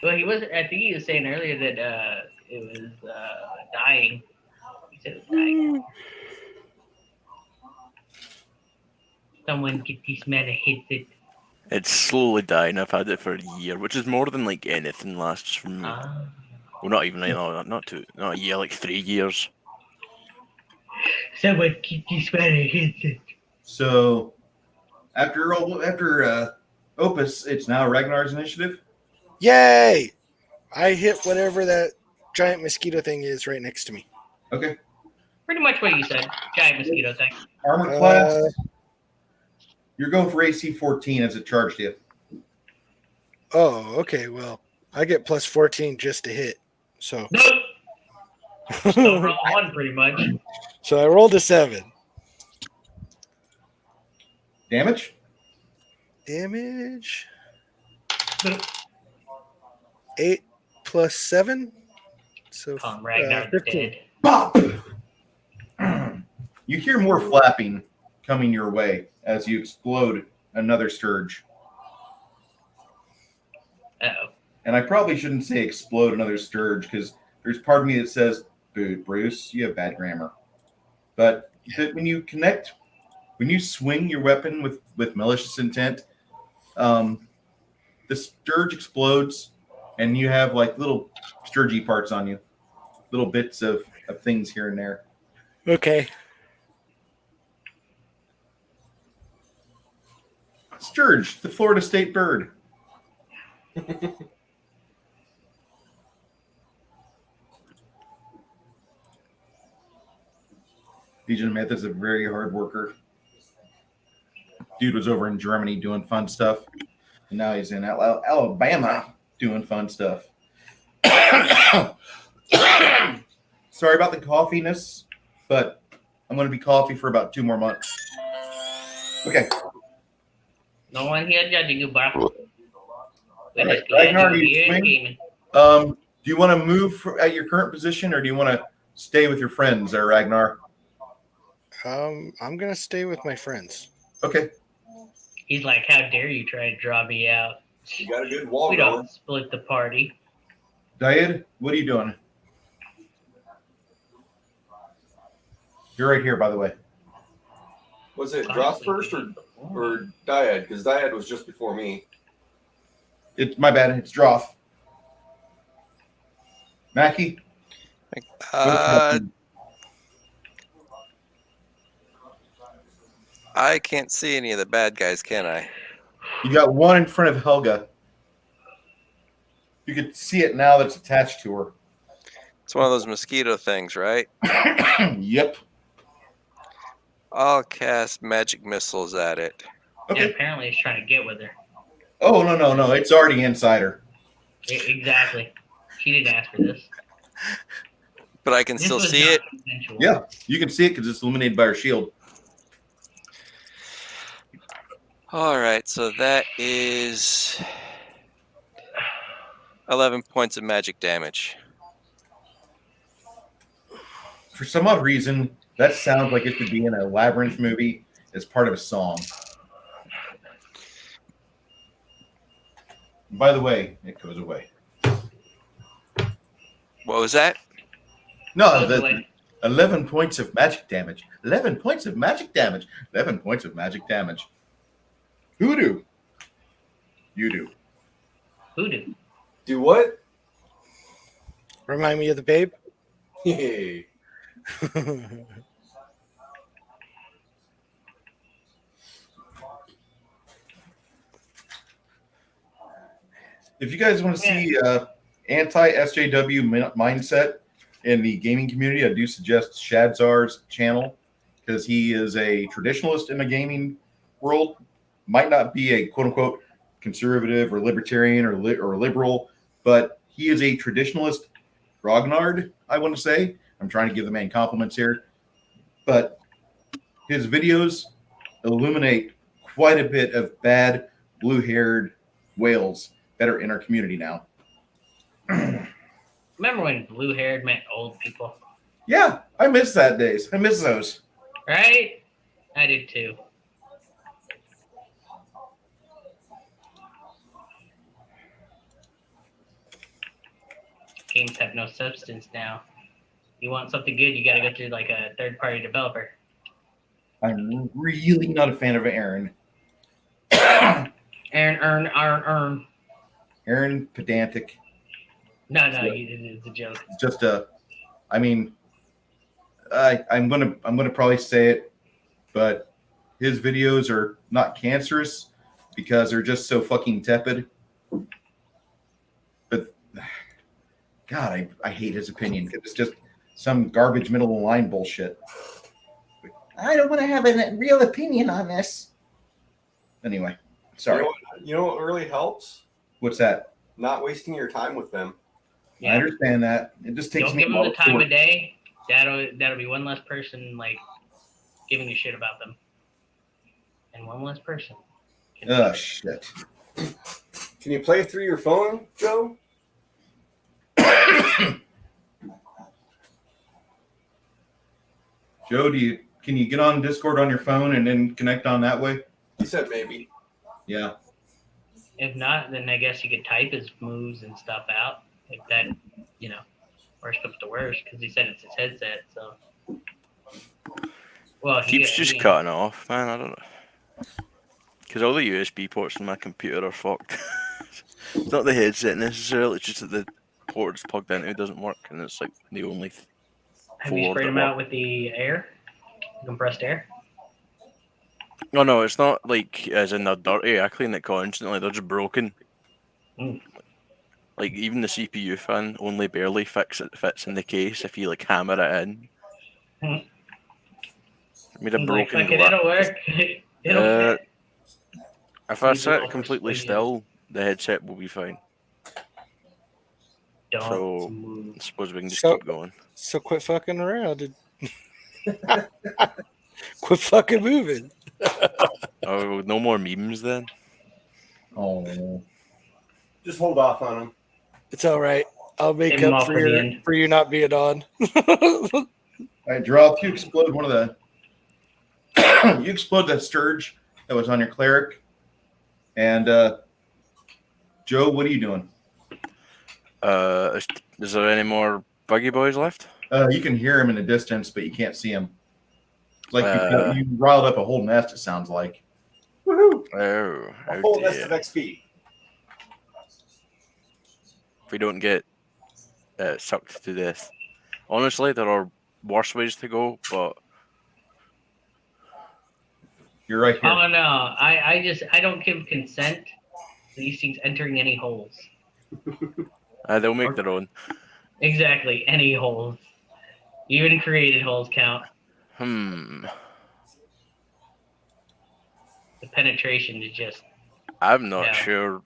Speaker 5: Well, I think he was saying earlier that it was dying. He said it was dying. Someone get this man a headset.
Speaker 2: It's slowly dying. I've had it for a year, which is more than like anything lasts from me. Well, not even not a year, like 3 years.
Speaker 5: Someone get this man a headset.
Speaker 1: So after Opus, it's now Ragnar's initiative.
Speaker 6: Yay! I hit whatever that giant mosquito thing is right next to me.
Speaker 1: Okay.
Speaker 5: Pretty much what you said. Giant mosquito thing.
Speaker 1: Armor class. You're going for AC 14 as a charge hit.
Speaker 6: Oh, okay. Well, I get plus 14 just to hit. So,
Speaker 5: So roll one pretty much.
Speaker 6: so I rolled a 7.
Speaker 1: Damage?
Speaker 6: Damage. 8 plus 7. So
Speaker 5: Ragnar's
Speaker 6: 15.
Speaker 5: dead.
Speaker 1: Bop! You hear more flapping coming your way as you explode another Sturge.
Speaker 5: Uh-oh.
Speaker 1: And I probably shouldn't say explode another Sturge because there's part of me that says, Bruce, you have bad grammar. But when you connect, when you swing your weapon with malicious intent, the Sturge explodes and you have like little Sturgy parts on you, little bits of things here and there.
Speaker 6: Okay.
Speaker 1: Sturge, the Florida state bird. Legion Myth is a very hard worker. Dude was over in Germany doing fun stuff, and now he's in Alabama doing fun stuff. Sorry about the coughiness, but I'm going to be coffee for about 2 more months. Okay.
Speaker 5: No one here judging you, bro. We're
Speaker 1: Right,
Speaker 5: just glad
Speaker 1: Ragnar,
Speaker 5: you're
Speaker 1: you
Speaker 5: here
Speaker 1: swing?
Speaker 5: gaming.
Speaker 1: Do you want to move at your current position, or do you want to stay with your friends there, Ragnar?
Speaker 6: I'm gonna stay with my friends.
Speaker 1: Okay.
Speaker 5: He's like, how dare you try to draw me out?
Speaker 9: You got a good wall
Speaker 5: We
Speaker 9: going.
Speaker 5: don't split the party.
Speaker 1: Dyad, what are you doing? You're right here, by the way.
Speaker 9: Was it Droth first or Dyad? Because Dyad was just before me.
Speaker 1: It's my bad. It's Droth. Mackie?
Speaker 3: I can't see any of the bad guys, can I?
Speaker 1: You got one in front of Helga. You could see it now that's attached to her.
Speaker 3: It's one of those mosquito things, right?
Speaker 1: Yep.
Speaker 3: I'll cast magic missiles at it.
Speaker 1: Okay.
Speaker 5: Yeah, apparently he's trying to get with her.
Speaker 1: Oh, no. It's already inside her.
Speaker 5: Exactly. She didn't ask for this.
Speaker 3: But I can
Speaker 5: This
Speaker 3: still
Speaker 5: was
Speaker 3: see
Speaker 5: not
Speaker 3: it.
Speaker 5: consensual.
Speaker 1: Yeah, you can see it because it's illuminated by her shield.
Speaker 3: All right, so that is 11 points of magic damage.
Speaker 1: For some odd reason, that sounds like it should be in a Labyrinth movie as part of a song. By the way, it goes away.
Speaker 3: What was that?
Speaker 1: No, 11 points of magic damage. 11 points of magic damage. 11 points of magic damage. Who do? You do.
Speaker 5: Who do?
Speaker 9: Do what?
Speaker 6: Remind me of the babe.
Speaker 9: Hey.
Speaker 1: If you guys want to see anti-SJW mindset, in the gaming community, I do suggest Shadzar's channel because he is a traditionalist in the gaming world. Might not be a quote unquote conservative or libertarian or liberal, but he is a traditionalist grognard, I want to say. I'm trying to give the man compliments here. But his videos illuminate quite a bit of bad blue-haired whales that are in our community now.
Speaker 5: Remember when blue-haired meant old people,
Speaker 1: Yeah, I miss that days. I miss those.
Speaker 5: right? I did too. Games have no substance now. You want something good, you got to go through like a third-party developer.
Speaker 1: I'm really not a fan of Aaron.
Speaker 5: Earn.
Speaker 1: Aaron, pedantic.
Speaker 5: No, it's a joke.
Speaker 1: It's just a. I mean, I'm gonna probably say it, but his videos are not cancerous because they're just so fucking tepid. But God, I hate his opinion because it's just some garbage middle of the line bullshit. I don't want to have a real opinion on this. Anyway, sorry.
Speaker 9: You know what really helps?
Speaker 1: What's that?
Speaker 9: Not wasting your time with them.
Speaker 1: I understand that. It just takes
Speaker 5: Don't
Speaker 1: me
Speaker 5: give
Speaker 1: a
Speaker 5: them
Speaker 1: while
Speaker 5: the
Speaker 1: to
Speaker 5: time
Speaker 1: sort.
Speaker 5: of day. That'll be one less person like giving a shit about them, and one less person.
Speaker 1: Oh shit.
Speaker 9: Can you play through your phone, Joe?
Speaker 1: Joe, can you get on Discord on your phone and then connect on that way?
Speaker 9: You said maybe.
Speaker 1: Yeah.
Speaker 5: If not, then I guess you could type his moves and stuff out. If that, worst comes to worst, because he said it's his headset. So, well,
Speaker 2: Keeps just cutting off, man. I don't know. Because all the USB ports on my computer are fucked. It's not the headset necessarily, it's just that the port it's plugged into doesn't work, and it's like the only
Speaker 5: Have you sprayed them out with the air, compressed air?
Speaker 2: No, no, it's not like as in they're dirty. I clean it constantly. They're just broken.
Speaker 5: Mm.
Speaker 2: Like even the CPU fan only barely fits in the case if you like hammer it in.
Speaker 5: Mm.
Speaker 2: I made a
Speaker 5: Like,
Speaker 2: broken
Speaker 5: fuck it, it'll work. It'll fit.
Speaker 2: If I
Speaker 5: Use it
Speaker 2: sit
Speaker 5: all for
Speaker 2: completely
Speaker 5: persuasion.
Speaker 2: still, the headset will be fine.
Speaker 5: Don't
Speaker 2: So
Speaker 5: move.
Speaker 2: I suppose we can just
Speaker 6: So-
Speaker 2: keep going.
Speaker 6: So quit fucking around. Quit fucking moving.
Speaker 2: Oh, no more memes then.
Speaker 1: Oh.
Speaker 9: Just hold off on them.
Speaker 6: It's all right. I'll make
Speaker 5: Save 'em
Speaker 6: up
Speaker 5: all
Speaker 6: for
Speaker 5: for the end.
Speaker 6: you not being on.
Speaker 1: All right, Draw, if you explode one of the you explode that scourge that was on your cleric. And Joe, what are you doing?
Speaker 2: Is there any more buggy boys left?
Speaker 1: You can hear him in the distance, but you can't see him. It's like
Speaker 2: Uh,
Speaker 1: you riled up a whole nest, it sounds like.
Speaker 9: Woohoo!
Speaker 2: Oh,
Speaker 9: A
Speaker 2: oh
Speaker 9: whole nest
Speaker 2: dear.
Speaker 9: of XP.
Speaker 2: If we don't get sucked to death. Honestly, there are worse ways to go, but
Speaker 1: You're right here.
Speaker 5: Oh no, I don't give consent to these things entering any holes.
Speaker 2: they'll make their own.
Speaker 5: Exactly, any holes. Even created holes count.
Speaker 2: Hmm.
Speaker 5: The penetration is just
Speaker 2: I'm not
Speaker 5: Yeah.
Speaker 2: sure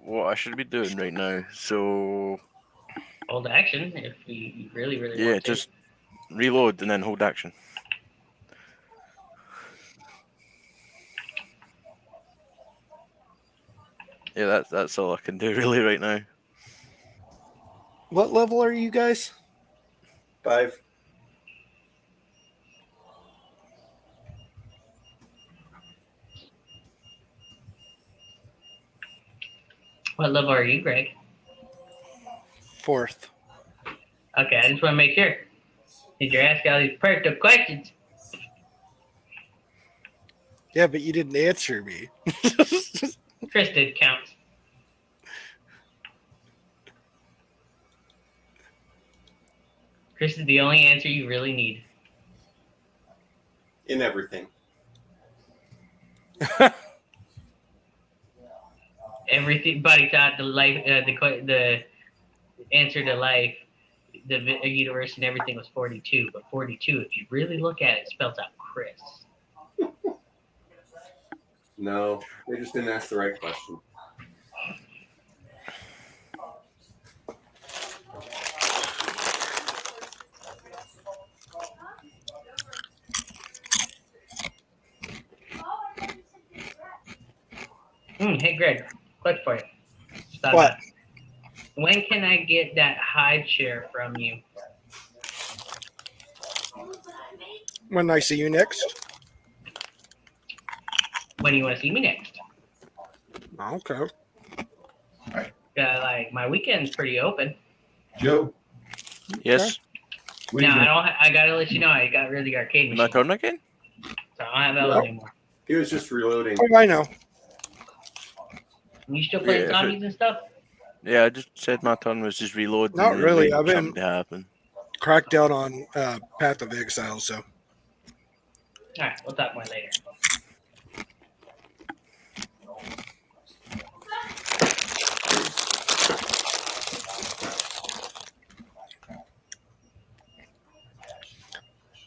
Speaker 2: what I should be doing right now. So
Speaker 5: hold action if we really
Speaker 2: yeah,
Speaker 5: want to.
Speaker 2: just reload and then hold action. Yeah, that's all I can do really right now.
Speaker 6: What level are you guys?
Speaker 9: 5.
Speaker 5: What level are you, Greg?
Speaker 6: 4th.
Speaker 5: Okay, I just want to make sure. Did you ask all these pertinent questions?
Speaker 6: Yeah, but you didn't answer me.
Speaker 5: Chris did count. Chris is the only answer you really need.
Speaker 9: In everything.
Speaker 5: Everything, buddy thought the answer to life the universe and everything was 42, but 42, if you really look at it, spells out Chris.
Speaker 7: No, they just didn't ask the right question.
Speaker 5: Hey, Greg, question for you. Stop
Speaker 6: What?
Speaker 5: that. When can I get that hide share from you?
Speaker 6: When I see you next.
Speaker 5: When do you want to see me next?
Speaker 6: Okay.
Speaker 5: Like my weekend's pretty open.
Speaker 1: Joe,
Speaker 2: Yes.
Speaker 1: what are
Speaker 5: No,
Speaker 1: you
Speaker 5: I
Speaker 1: doing?
Speaker 5: don't. I gotta let you know, I got rid of the arcade
Speaker 2: My
Speaker 5: machine,
Speaker 2: turn again?
Speaker 5: so I don't have those
Speaker 7: Well-
Speaker 5: anymore.
Speaker 7: He was just reloading.
Speaker 6: Oh, I know.
Speaker 5: You still playing
Speaker 2: Yeah, if
Speaker 5: zombies and stuff?
Speaker 2: Yeah, I just said my turn was just reloading.
Speaker 6: Not
Speaker 2: and
Speaker 6: really,
Speaker 2: then
Speaker 6: I've been-
Speaker 2: something to happen.
Speaker 6: Cracked out on Path of Exile, so.
Speaker 5: All right, we'll talk more later.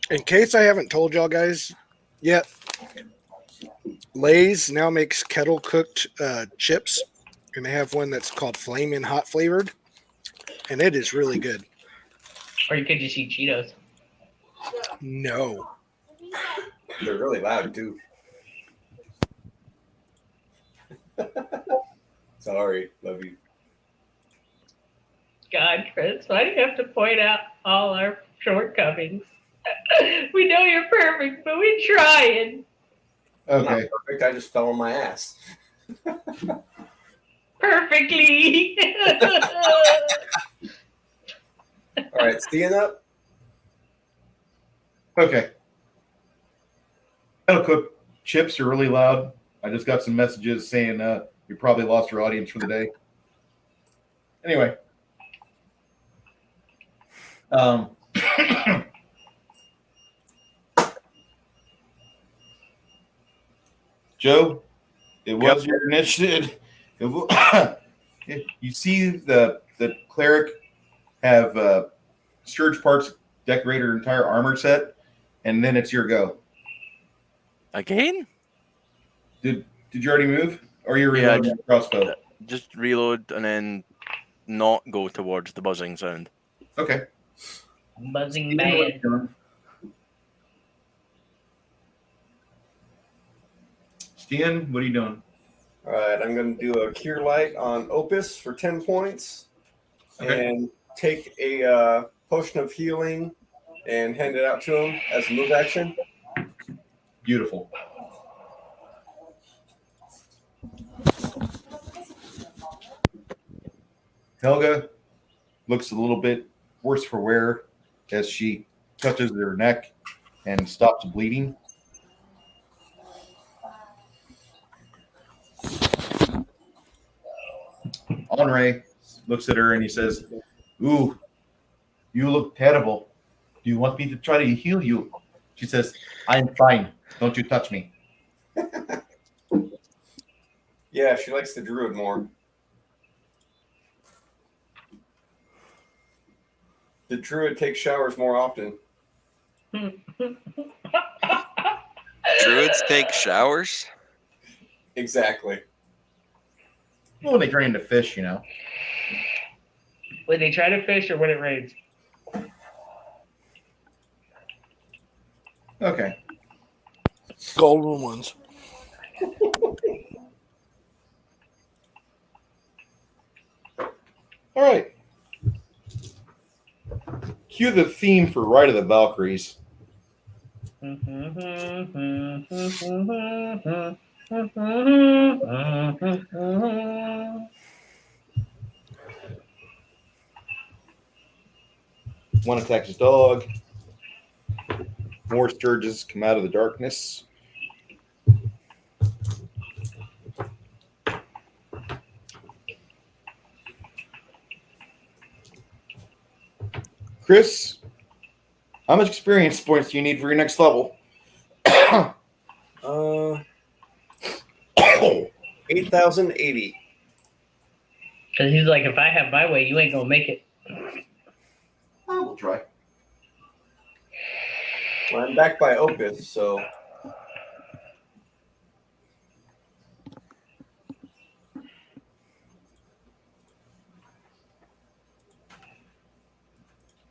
Speaker 6: In case I haven't told y'all guys yet, Lay's now makes kettle cooked chips, and they have one that's called Flamin' Hot flavored, and it is really good.
Speaker 5: Or you could just eat Cheetos.
Speaker 6: No,
Speaker 7: They're really loud too. Sorry, love you.
Speaker 5: God, Chris, why do you have to point out all our shortcomings? We know you're perfect, but we're trying.
Speaker 7: I'm not
Speaker 1: Okay.
Speaker 7: perfect. I just fell on my ass.
Speaker 5: Perfectly.
Speaker 7: All right, stand up.
Speaker 1: Okay. Kettle cooked chips are really loud. I just got some messages saying you probably lost your audience for the day. Anyway. Joe, it was your initiative. You see the cleric have Scourge Parks decorate her entire armor set, and then it's your go.
Speaker 2: Again?
Speaker 1: Did you already move, or you're
Speaker 2: Yeah,
Speaker 1: reloading the crossbow?
Speaker 2: Just reload and then not go towards the buzzing sound.
Speaker 1: Okay.
Speaker 5: Buzzing
Speaker 1: Steven, what are you
Speaker 5: bad.
Speaker 1: doing? Steven, what are you doing?
Speaker 9: All right, I'm going to do a cure light on Opus for 10 points,
Speaker 1: Okay.
Speaker 9: and take a potion of healing and hand it out to him as a move action.
Speaker 1: Beautiful. Helga looks a little bit worse for wear as she touches her neck and stops bleeding. Henri looks at her and he says, "Ooh, you look terrible. Do you want me to try to heal you?" She says, "I'm fine. Don't you touch me."
Speaker 9: Yeah, she likes the druid more. The druid takes showers more often.
Speaker 3: Druids take showers?
Speaker 9: Exactly.
Speaker 1: Well, when they turn into fish, you know.
Speaker 5: When they try to fish or when it rains?
Speaker 1: Okay.
Speaker 6: golden ones.
Speaker 1: All right. Cue the theme for Ride of the Valkyries. One attacks his dog. More sturges come out of the darkness. Chris, how much experience points do you need for your next level?
Speaker 9: 8,080.
Speaker 5: Because he's like, if I have my way, you ain't gonna make it.
Speaker 1: We'll try.
Speaker 9: Well, I'm backed by Opus, so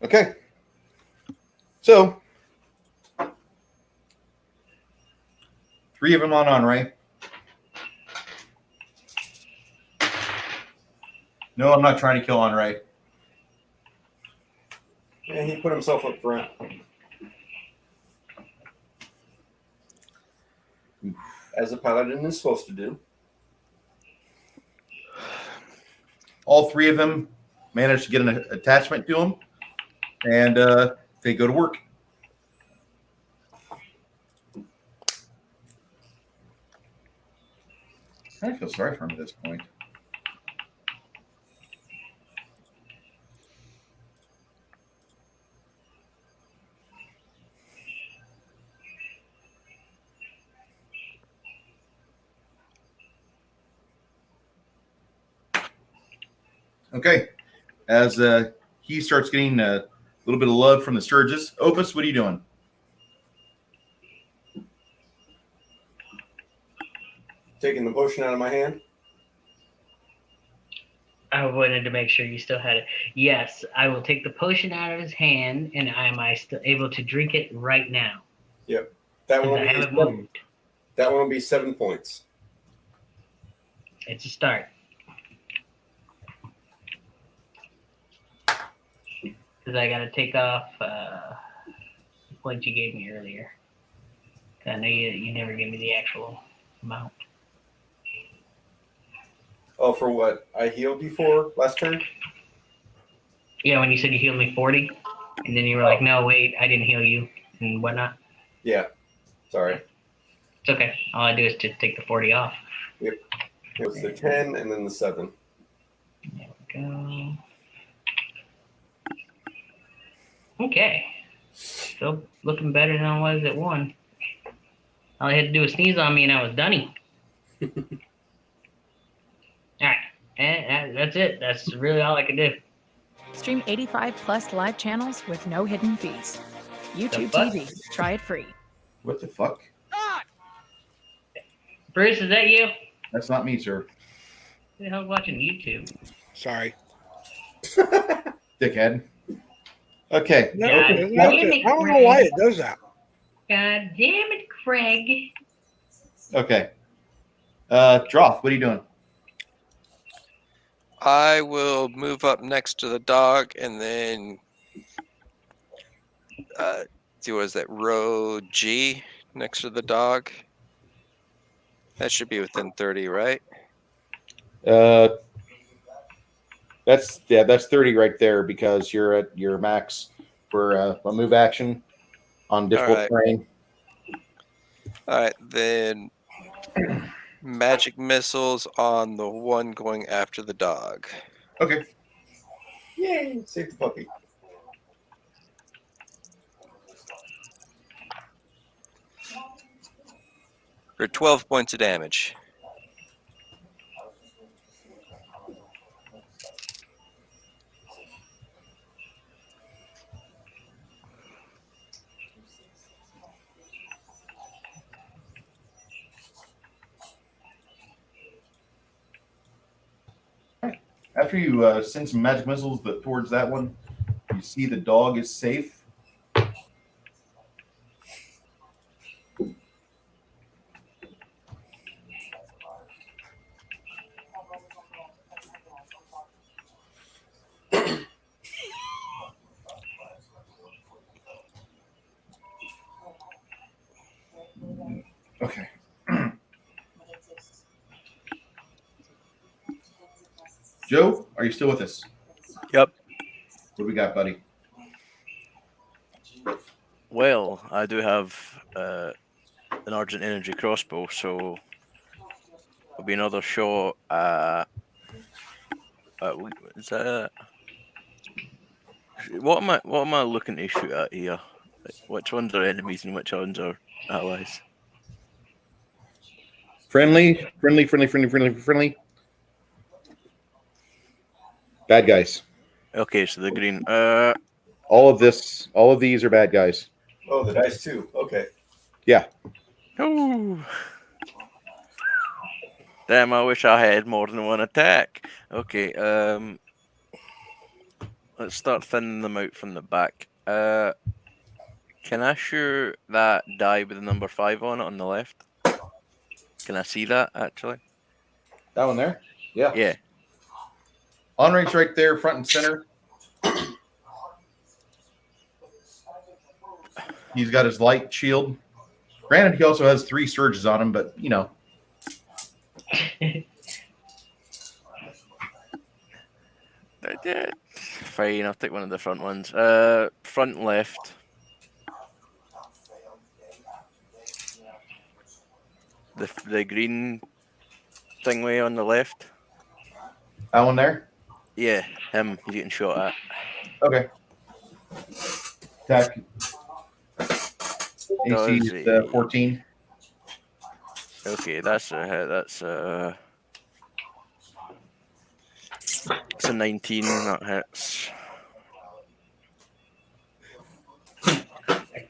Speaker 1: Okay. So, 3 of them on Henri. No, I'm not trying to kill Henri.
Speaker 9: yeah, he put himself up front. As a paladin is supposed to do.
Speaker 1: All 3 of them managed to get an attachment to him, and they go to work. I feel sorry for him at this point. Okay, as he starts getting a little bit of love from the Sturges. Opus, what are you doing?
Speaker 9: Taking the potion out of my hand.
Speaker 5: I wanted to make sure you still had it. Yes, I will take the potion out of his hand, and am I still able to drink it right now?
Speaker 9: Yep. That one.
Speaker 5: Because I
Speaker 9: Will
Speaker 5: haven't
Speaker 9: be
Speaker 5: moved.
Speaker 9: that one will be 7 points.
Speaker 5: It's a start. Because I got to take off what you gave me earlier. I know you never gave me the actual amount.
Speaker 9: Oh, for what? I healed you for last turn?
Speaker 5: Yeah, when you said you healed me 40, and then you were like, no, wait, I didn't heal you, and whatnot.
Speaker 9: Yeah. Sorry.
Speaker 5: It's okay. All I do is just take the 40 off.
Speaker 9: It was the 10 and then the 7.
Speaker 5: There we go. Okay. Still looking better than I was at 1. All I had to do was sneeze on me, and I was done. All right. And that's it. That's really all I can do.
Speaker 10: Stream 85 plus live channels with no hidden fees. YouTube
Speaker 5: fuck?
Speaker 10: TV. Try it free.
Speaker 1: What the fuck?
Speaker 5: Bruce, is that you?
Speaker 1: That's not me, sir.
Speaker 5: Who the hell's watching YouTube?
Speaker 6: Sorry.
Speaker 1: Dickhead. Okay.
Speaker 6: No,
Speaker 5: God
Speaker 6: okay,
Speaker 5: damn
Speaker 6: okay.
Speaker 5: it,
Speaker 6: I don't know why it does that.
Speaker 5: God damn it, Craig.
Speaker 1: Okay. Droth, what are you doing?
Speaker 3: I will move up next to the dog and then see what is that, row G next to the dog. That should be within 30, right?
Speaker 1: That's 30 right there because you're at your max for a move action on difficult
Speaker 3: All right.
Speaker 1: terrain.
Speaker 3: All right, then magic missiles on the one going after the dog.
Speaker 1: Okay.
Speaker 9: Yay! Save the puppy.
Speaker 3: For 12 points of damage.
Speaker 1: After you send some magic missiles towards that one, you see the dog is safe. Okay. Joe, are you still with us?
Speaker 2: Yep.
Speaker 1: What do we got, buddy?
Speaker 2: Well, I do have an Argent Energy crossbow, so it'll be another shot. Is that what am I looking to shoot at here? Like, which ones are enemies and which ones are allies?
Speaker 1: Friendly. Bad guys.
Speaker 2: Okay, so the green.
Speaker 1: All of these are bad guys.
Speaker 9: Oh, the dice too. Okay.
Speaker 2: Ooh. Damn, I wish I had more than one attack. Okay, let's start thinning them out from the back. Can I shoot that die with the number 5 on it on the left? Can I see that, actually?
Speaker 1: That one there? Yeah.
Speaker 2: Yeah.
Speaker 1: Henri's right there, front and center. He's got his light shield. Granted, he also has 3 surges on him, but, you know.
Speaker 2: Fine, I'll take one of the front ones. Front left. The green thingy on the left.
Speaker 1: That one there?
Speaker 2: Yeah, him. He's getting shot at.
Speaker 1: Okay. Attack. AC
Speaker 2: Does
Speaker 1: is 14.
Speaker 2: Okay, that's a hit. That's it's a 19. That hits.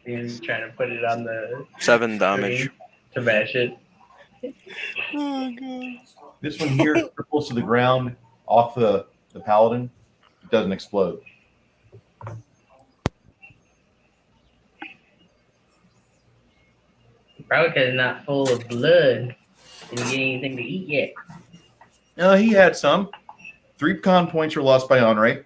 Speaker 5: He's trying to put it on the
Speaker 2: 7 damage.
Speaker 5: screen to mash it.
Speaker 2: Oh god.
Speaker 1: This one here cripples to the ground off the paladin. It doesn't explode.
Speaker 5: Probably because it's not full of blood. Didn't get anything to eat yet.
Speaker 1: He had some. 3 con points were lost by Henri.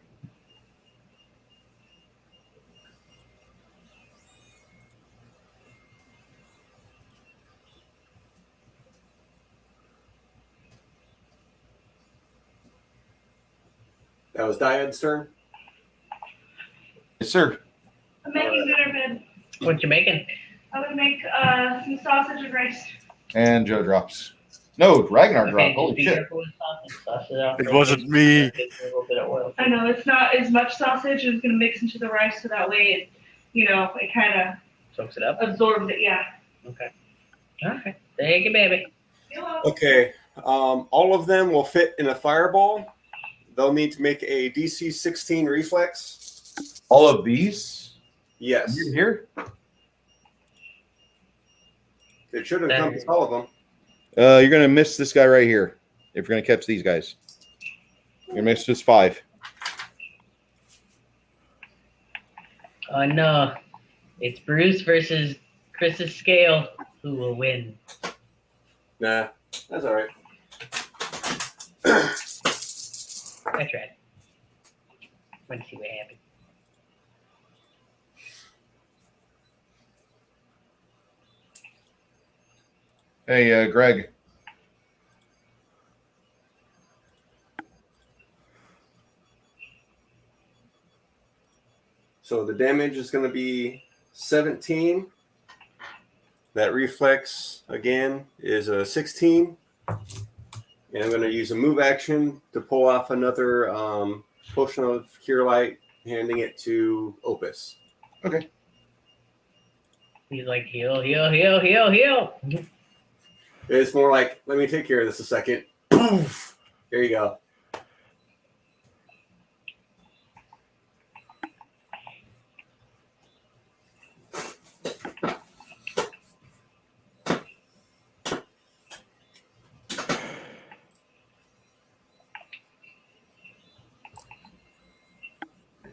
Speaker 7: That was Diane's turn.
Speaker 1: Yes, sir.
Speaker 4: I'm making dinner, babe.
Speaker 5: What you making?
Speaker 4: I'm gonna make some sausage and rice.
Speaker 1: And Joe drops. No, Ragnar dropped.
Speaker 5: Okay,
Speaker 1: Holy
Speaker 5: just be
Speaker 1: shit.
Speaker 5: careful with sausage. Sauce it out
Speaker 2: It
Speaker 5: real
Speaker 2: wasn't
Speaker 5: quick.
Speaker 2: me.
Speaker 5: Get a little bit of oil.
Speaker 4: I know it's not as much sausage. I'm gonna mix into the rice so that way it kind of
Speaker 5: Soaks it up.
Speaker 4: absorbs it. Yeah.
Speaker 5: Okay. Okay. Thank you, baby.
Speaker 4: You're welcome.
Speaker 7: Okay. All of them will fit in a fireball. They'll need to make a DC 16 reflex.
Speaker 1: All of these?
Speaker 7: Yes.
Speaker 1: You're here?
Speaker 7: It should encompass all of them.
Speaker 1: You're going to miss this guy right here if you're going to catch these guys. You're going to miss just 5.
Speaker 5: Oh no. It's Bruce versus Chris's scale. Who will win?
Speaker 7: Nah, that's all right.
Speaker 5: I tried. Want to see what happens.
Speaker 1: Hey, Greg.
Speaker 7: So the damage is going to be 17. That reflex, again, is a 16. And I'm going to use a move action to pull off another potion of Cure Light, handing it to Opus.
Speaker 1: Okay.
Speaker 5: He's like, heal, heal, heal, heal, heal.
Speaker 7: It's more like, let me take care of this a second. Poof! Here you go.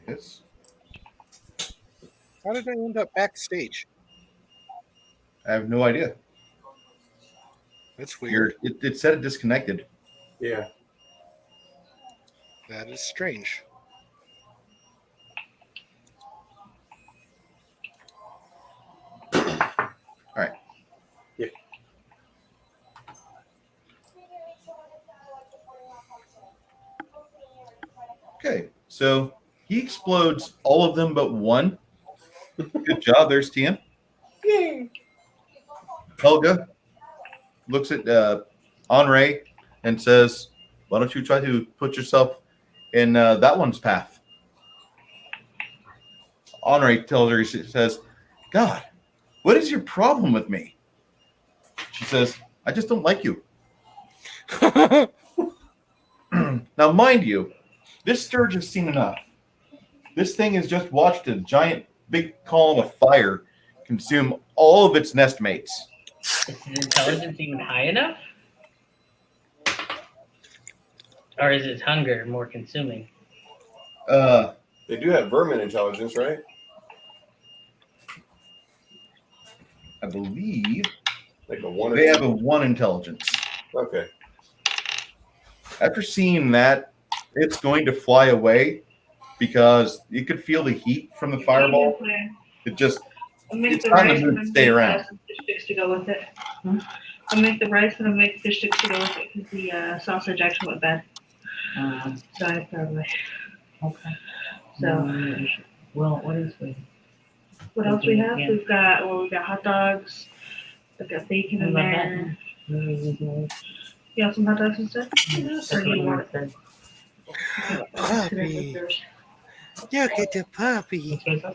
Speaker 1: Yes.
Speaker 11: How did I end up backstage?
Speaker 1: I have no idea.
Speaker 6: That's weird.
Speaker 1: It said it disconnected.
Speaker 7: Yeah.
Speaker 6: That is strange.
Speaker 1: All right.
Speaker 7: Yeah.
Speaker 1: Okay. So he explodes all of them but one. Good job. There's Tien. Helga looks at Henri and says, why don't you try to put yourself in that one's path? Henri tells her, he says, God, what is your problem with me? She says, I just don't like you. Now, mind you, this Sturge has seen enough. This thing has just watched a giant, big column of fire consume all of its nest mates.
Speaker 5: Is his intelligence even high enough? Or is his hunger more consuming?
Speaker 9: They do have vermin intelligence, right?
Speaker 1: I believe
Speaker 9: Like a 1 or
Speaker 1: they
Speaker 9: 2.
Speaker 1: have a 1 intelligence.
Speaker 9: Okay.
Speaker 1: After seeing that, it's going to fly away because you could feel the heat from the fireball. It just,
Speaker 4: I'll make
Speaker 1: it's
Speaker 4: the
Speaker 1: not in
Speaker 4: rice
Speaker 1: the
Speaker 4: and
Speaker 1: mood to
Speaker 4: I'll
Speaker 1: stay
Speaker 4: make
Speaker 1: around.
Speaker 4: some fish sticks to go with it. I'll make the rice and I'll make fish sticks to go with it because the sausage actually went bad. So I throw it away.
Speaker 5: Okay.
Speaker 4: So
Speaker 5: Well, what is it?
Speaker 4: what else we have?
Speaker 5: Yeah.
Speaker 4: We've got hot dogs. We've got bacon in
Speaker 5: What about
Speaker 4: there.
Speaker 5: that?
Speaker 4: You want some hot dogs instead?
Speaker 5: That's
Speaker 4: Or
Speaker 5: what
Speaker 4: do you
Speaker 5: you
Speaker 4: want it?
Speaker 5: said.
Speaker 11: Puppy. Look at the puppy.
Speaker 4: Huh?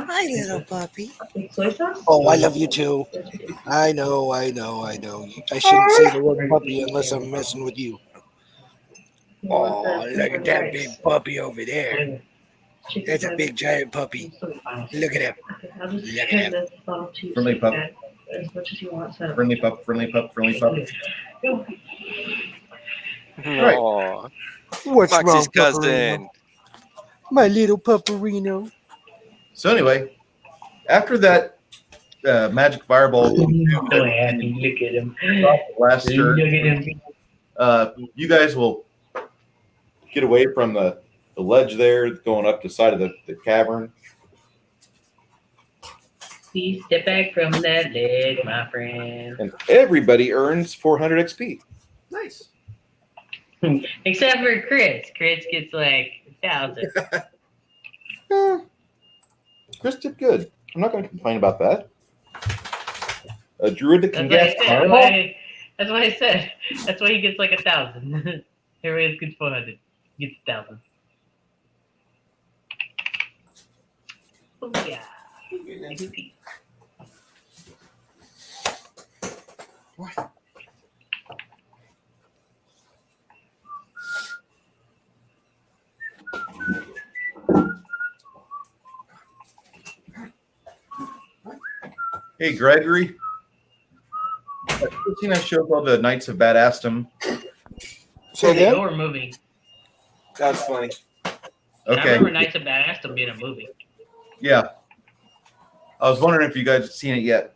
Speaker 11: Hi, little puppy.
Speaker 4: Like soy sauce?
Speaker 6: Oh, I love you too. I know. I shouldn't say the word puppy unless I'm messing with you.
Speaker 4: You want
Speaker 6: Oh,
Speaker 4: the-
Speaker 6: look at that
Speaker 4: rice.
Speaker 6: big puppy over there.
Speaker 4: Chicken
Speaker 6: That's a
Speaker 4: breast.
Speaker 6: big giant puppy. Look at him.
Speaker 4: Okay, I'll just
Speaker 6: Look at
Speaker 4: hand this bottle to you.
Speaker 1: Friendly
Speaker 4: so you
Speaker 1: pup.
Speaker 4: can add as much as you want. So.
Speaker 1: Friendly pup, friendly pup, friendly pup.
Speaker 4: Go.
Speaker 1: Right.
Speaker 3: Aw,
Speaker 6: What's
Speaker 3: Foxy's
Speaker 6: wrong,
Speaker 3: cousin.
Speaker 6: Pupperino? My little Pupperino.
Speaker 1: So anyway, after that magic fireball
Speaker 5: So happy. Look at him.
Speaker 1: last
Speaker 5: Look
Speaker 1: turn,
Speaker 5: at him.
Speaker 1: you guys will get away from the ledge there, going up the side of the cavern.
Speaker 5: Please step back from that ledge, my friend.
Speaker 1: And everybody earns 400 XP.
Speaker 9: Nice.
Speaker 5: Except for Chris. Chris gets like 1,000.
Speaker 1: Chris did good. I'm not going to complain about that. A druid that can
Speaker 5: That's
Speaker 1: cast
Speaker 5: what I said.
Speaker 1: fireball?
Speaker 5: That's what I said. That's why he gets like 1,000. Everybody else gets 400. He gets 1,000. Oh yeah.
Speaker 1: Hey, Gregory. I've seen that show called The Knights of Badassdom.
Speaker 6: Say
Speaker 5: They
Speaker 6: again?
Speaker 5: were movie.
Speaker 9: That's funny.
Speaker 5: I
Speaker 1: Okay.
Speaker 5: remember Knights of Badassdom being a movie.
Speaker 1: Yeah. I was wondering if you guys had seen it yet.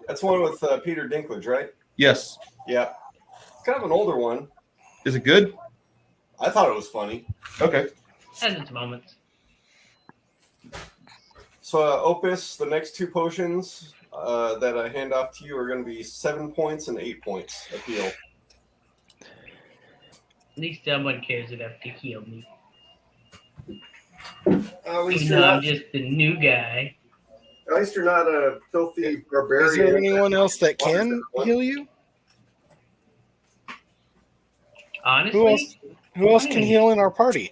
Speaker 9: That's one with Peter Dinklage, right?
Speaker 1: Yes.
Speaker 9: Yeah. It's kind of an older one.
Speaker 1: Is it good?
Speaker 9: I thought it was funny.
Speaker 1: Okay.
Speaker 5: Has its moments.
Speaker 9: So, Opus, the next 2 potions that I hand off to you are going to be 7 points and 8 points appeal.
Speaker 5: At least someone cares enough to heal me.
Speaker 9: At least
Speaker 5: Even
Speaker 9: you're
Speaker 5: though I'm
Speaker 9: not,
Speaker 5: just the new guy.
Speaker 9: at least you're not a filthy barbarian.
Speaker 6: Is there anyone else that
Speaker 9: What is
Speaker 6: can
Speaker 9: it?
Speaker 6: heal you?
Speaker 5: Honestly,
Speaker 6: Who else can heal in our party?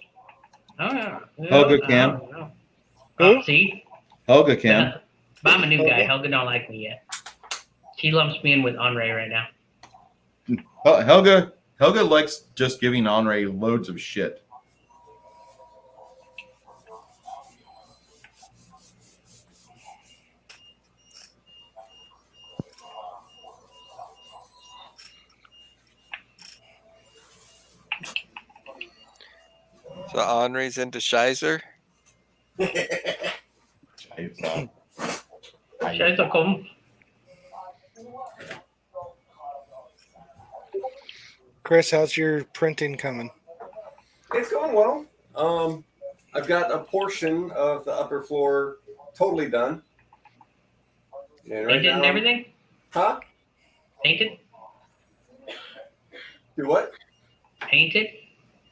Speaker 5: I don't know.
Speaker 1: Helga
Speaker 5: I
Speaker 1: can.
Speaker 5: don't know.
Speaker 6: Who?
Speaker 5: Oh, see?
Speaker 1: Helga can.
Speaker 5: But I'm a new guy.
Speaker 6: Helga?
Speaker 5: Helga don't like me yet. She lumps me in with Andre right now.
Speaker 1: Helga likes just giving Henri loads of shit.
Speaker 3: So Henri's into Shizer.
Speaker 5: Scheiße, komm.
Speaker 6: Chris, how's your printing coming?
Speaker 9: It's going well. I've got a portion of the upper floor totally done. And
Speaker 5: Painted and everything?
Speaker 9: Huh?
Speaker 5: Painted?
Speaker 9: Do what?
Speaker 5: Painted?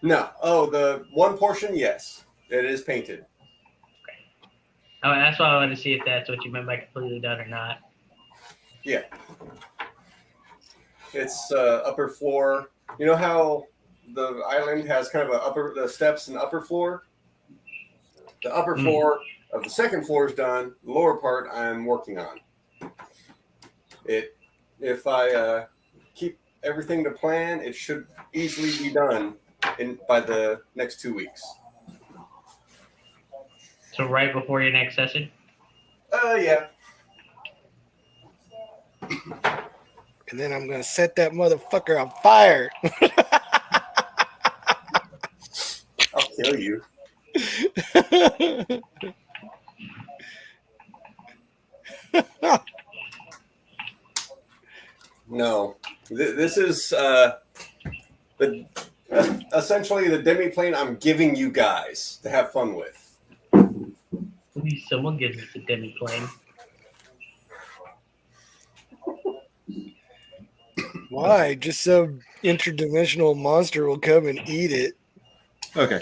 Speaker 9: No. Oh, the one portion, yes. It is painted.
Speaker 5: Oh, that's why I wanted to see if that's what you meant by completely done or not.
Speaker 9: Yeah. It's upper floor. You know how the island has kind of the steps and upper floor? The upper floor of the second floor is done. The lower part I'm working on. If I keep everything to plan, it should easily be done by the next 2 weeks.
Speaker 5: So right before your next session.
Speaker 9: Yeah.
Speaker 6: And then I'm gonna set that motherfucker on fire.
Speaker 9: I'll kill you. No, this is essentially the demiplane I'm giving you guys to have fun with.
Speaker 5: Please, someone gives us a demi-plane.
Speaker 6: Why? Just some interdimensional monster will come and eat it.
Speaker 1: Okay.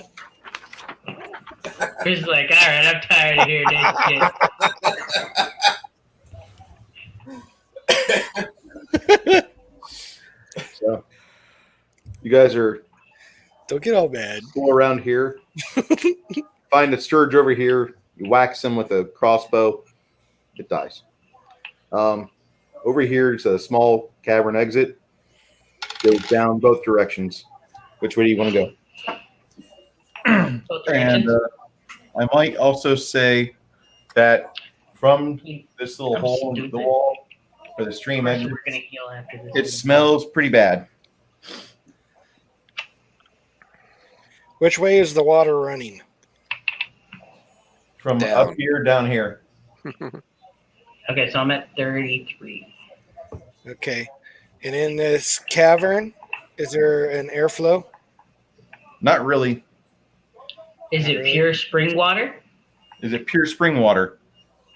Speaker 5: Chris is like, all right, I'm tired of hearing this shit.
Speaker 1: So you guys are
Speaker 6: Don't get all mad.
Speaker 1: go around here, find a scourge over here. You wax him with a crossbow. It dies. Over here is a small cavern exit. Goes down both directions. Which way do you want to go?
Speaker 5: Both
Speaker 1: And
Speaker 5: directions.
Speaker 1: I might also say that from this little
Speaker 5: I'm
Speaker 1: hole in the
Speaker 5: stupid.
Speaker 1: wall where the stream
Speaker 5: Of course
Speaker 1: ends,
Speaker 5: we're gonna heal after this.
Speaker 1: it smells pretty bad.
Speaker 6: Which way is the water running?
Speaker 1: From
Speaker 3: Down.
Speaker 1: up here down here.
Speaker 5: Okay, so I'm at 33.
Speaker 6: Okay. And in this cavern, is there an airflow?
Speaker 1: Not really.
Speaker 5: Is it pure spring water?
Speaker 1: Is it pure spring water?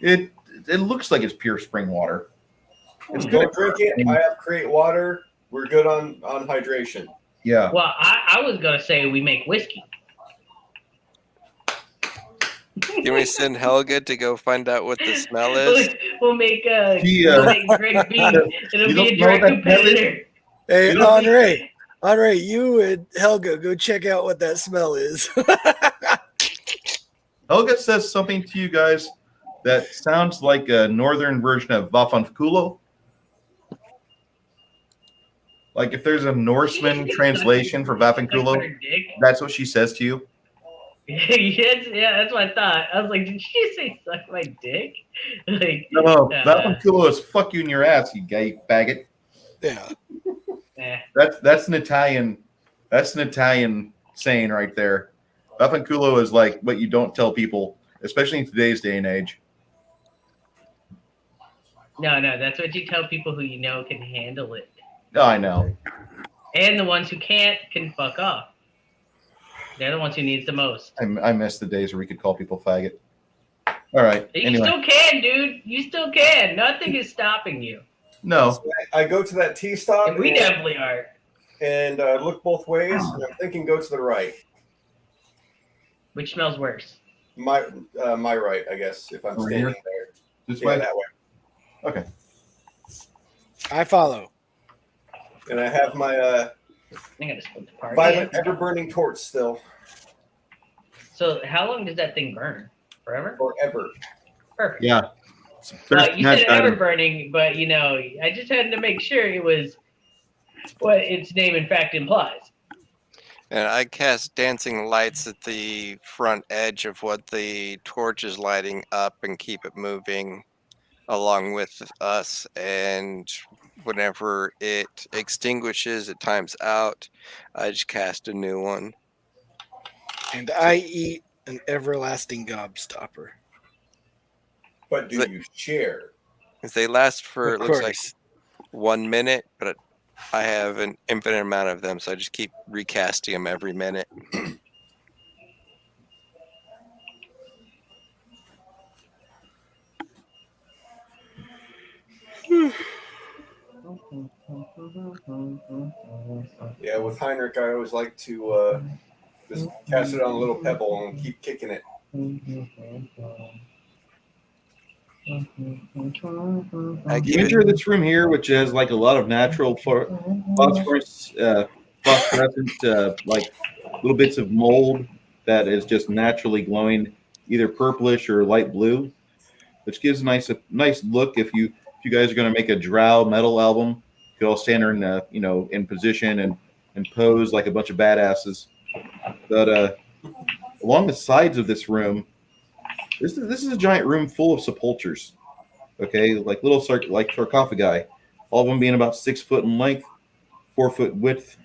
Speaker 1: It looks like it's pure spring water. It's good.
Speaker 9: Don't drink it. I have create water. We're good on hydration.
Speaker 1: Yeah.
Speaker 5: Well, I was gonna say we make whiskey.
Speaker 3: Can we send Helga to go find out what the smell is?
Speaker 5: We'll make
Speaker 1: He,
Speaker 5: Greg Bean. It'll
Speaker 1: you
Speaker 5: be a
Speaker 1: don't know
Speaker 5: direct
Speaker 1: that
Speaker 5: competitor.
Speaker 6: Hey,
Speaker 1: You don't
Speaker 6: Andre, you and Helga go check out what that smell is.
Speaker 1: Helga says something to you guys that sounds like a northern version of Vafankulo. Like if there's a Norseman translation for
Speaker 5: Suck her
Speaker 1: Vafankulo,
Speaker 5: dick.
Speaker 1: that's what she says to you.
Speaker 5: Yes, yeah, that's what I thought. I was like, did she say suck my dick? Like,
Speaker 1: No, Vafankulo is fuck you in your ass, you gay faggot.
Speaker 6: Yeah.
Speaker 1: That's an Italian saying right there. Vafankulo is like what you don't tell people, especially in today's day and age.
Speaker 5: No, that's what you tell people who you know can handle it.
Speaker 1: Oh, I know.
Speaker 5: And the ones who can't can fuck off. They're the ones who needs the most.
Speaker 1: I miss the days where we could call people faggot. All right.
Speaker 5: You
Speaker 1: Anyway,
Speaker 5: still can, dude. You still can. Nothing is stopping you.
Speaker 1: no.
Speaker 9: So I go to that T stop
Speaker 5: And we definitely are.
Speaker 9: and look both ways, and I'm thinking go to the right.
Speaker 5: Which smells worse?
Speaker 9: My right, I guess, if I'm
Speaker 1: Over
Speaker 9: standing
Speaker 1: here?
Speaker 9: there.
Speaker 1: This
Speaker 9: Yeah,
Speaker 1: way.
Speaker 9: that way.
Speaker 1: Okay.
Speaker 6: I follow.
Speaker 9: And I have my
Speaker 5: I gotta split the party.
Speaker 9: violent, ever-burning torch still.
Speaker 5: So how long does that thing burn? Forever?
Speaker 9: Forever.
Speaker 5: Perfect.
Speaker 1: Yeah.
Speaker 5: You said ever burning, but I just had to make sure it was what its name in fact implies.
Speaker 3: And I cast dancing lights at the front edge of what the torch is lighting up and keep it moving along with us. And whenever it extinguishes, it times out, I just cast a new one.
Speaker 6: And I eat an everlasting gobstopper.
Speaker 9: But do you share?
Speaker 3: Because they last for,
Speaker 6: Of
Speaker 3: it looks like
Speaker 6: course.
Speaker 3: 1 minute, but I have an infinite amount of them, so I just keep recasting them every minute.
Speaker 9: Yeah, with Heinrich, I always like to just cast it on a little pebble and keep kicking it.
Speaker 3: I
Speaker 1: You
Speaker 3: keep
Speaker 1: enter this room here, which has like a lot of natural phosphorescent, like little bits of mold that is just naturally glowing, either purplish or light blue, which gives a nice look. If you guys are going to make a drow metal album, you could all stand there in in position and pose like a bunch of badasses. But along the sides of this room, this is a giant room full of sepulchres. Okay, like little like sarcophagi, all of them being about 6 foot in length, 4 foot width.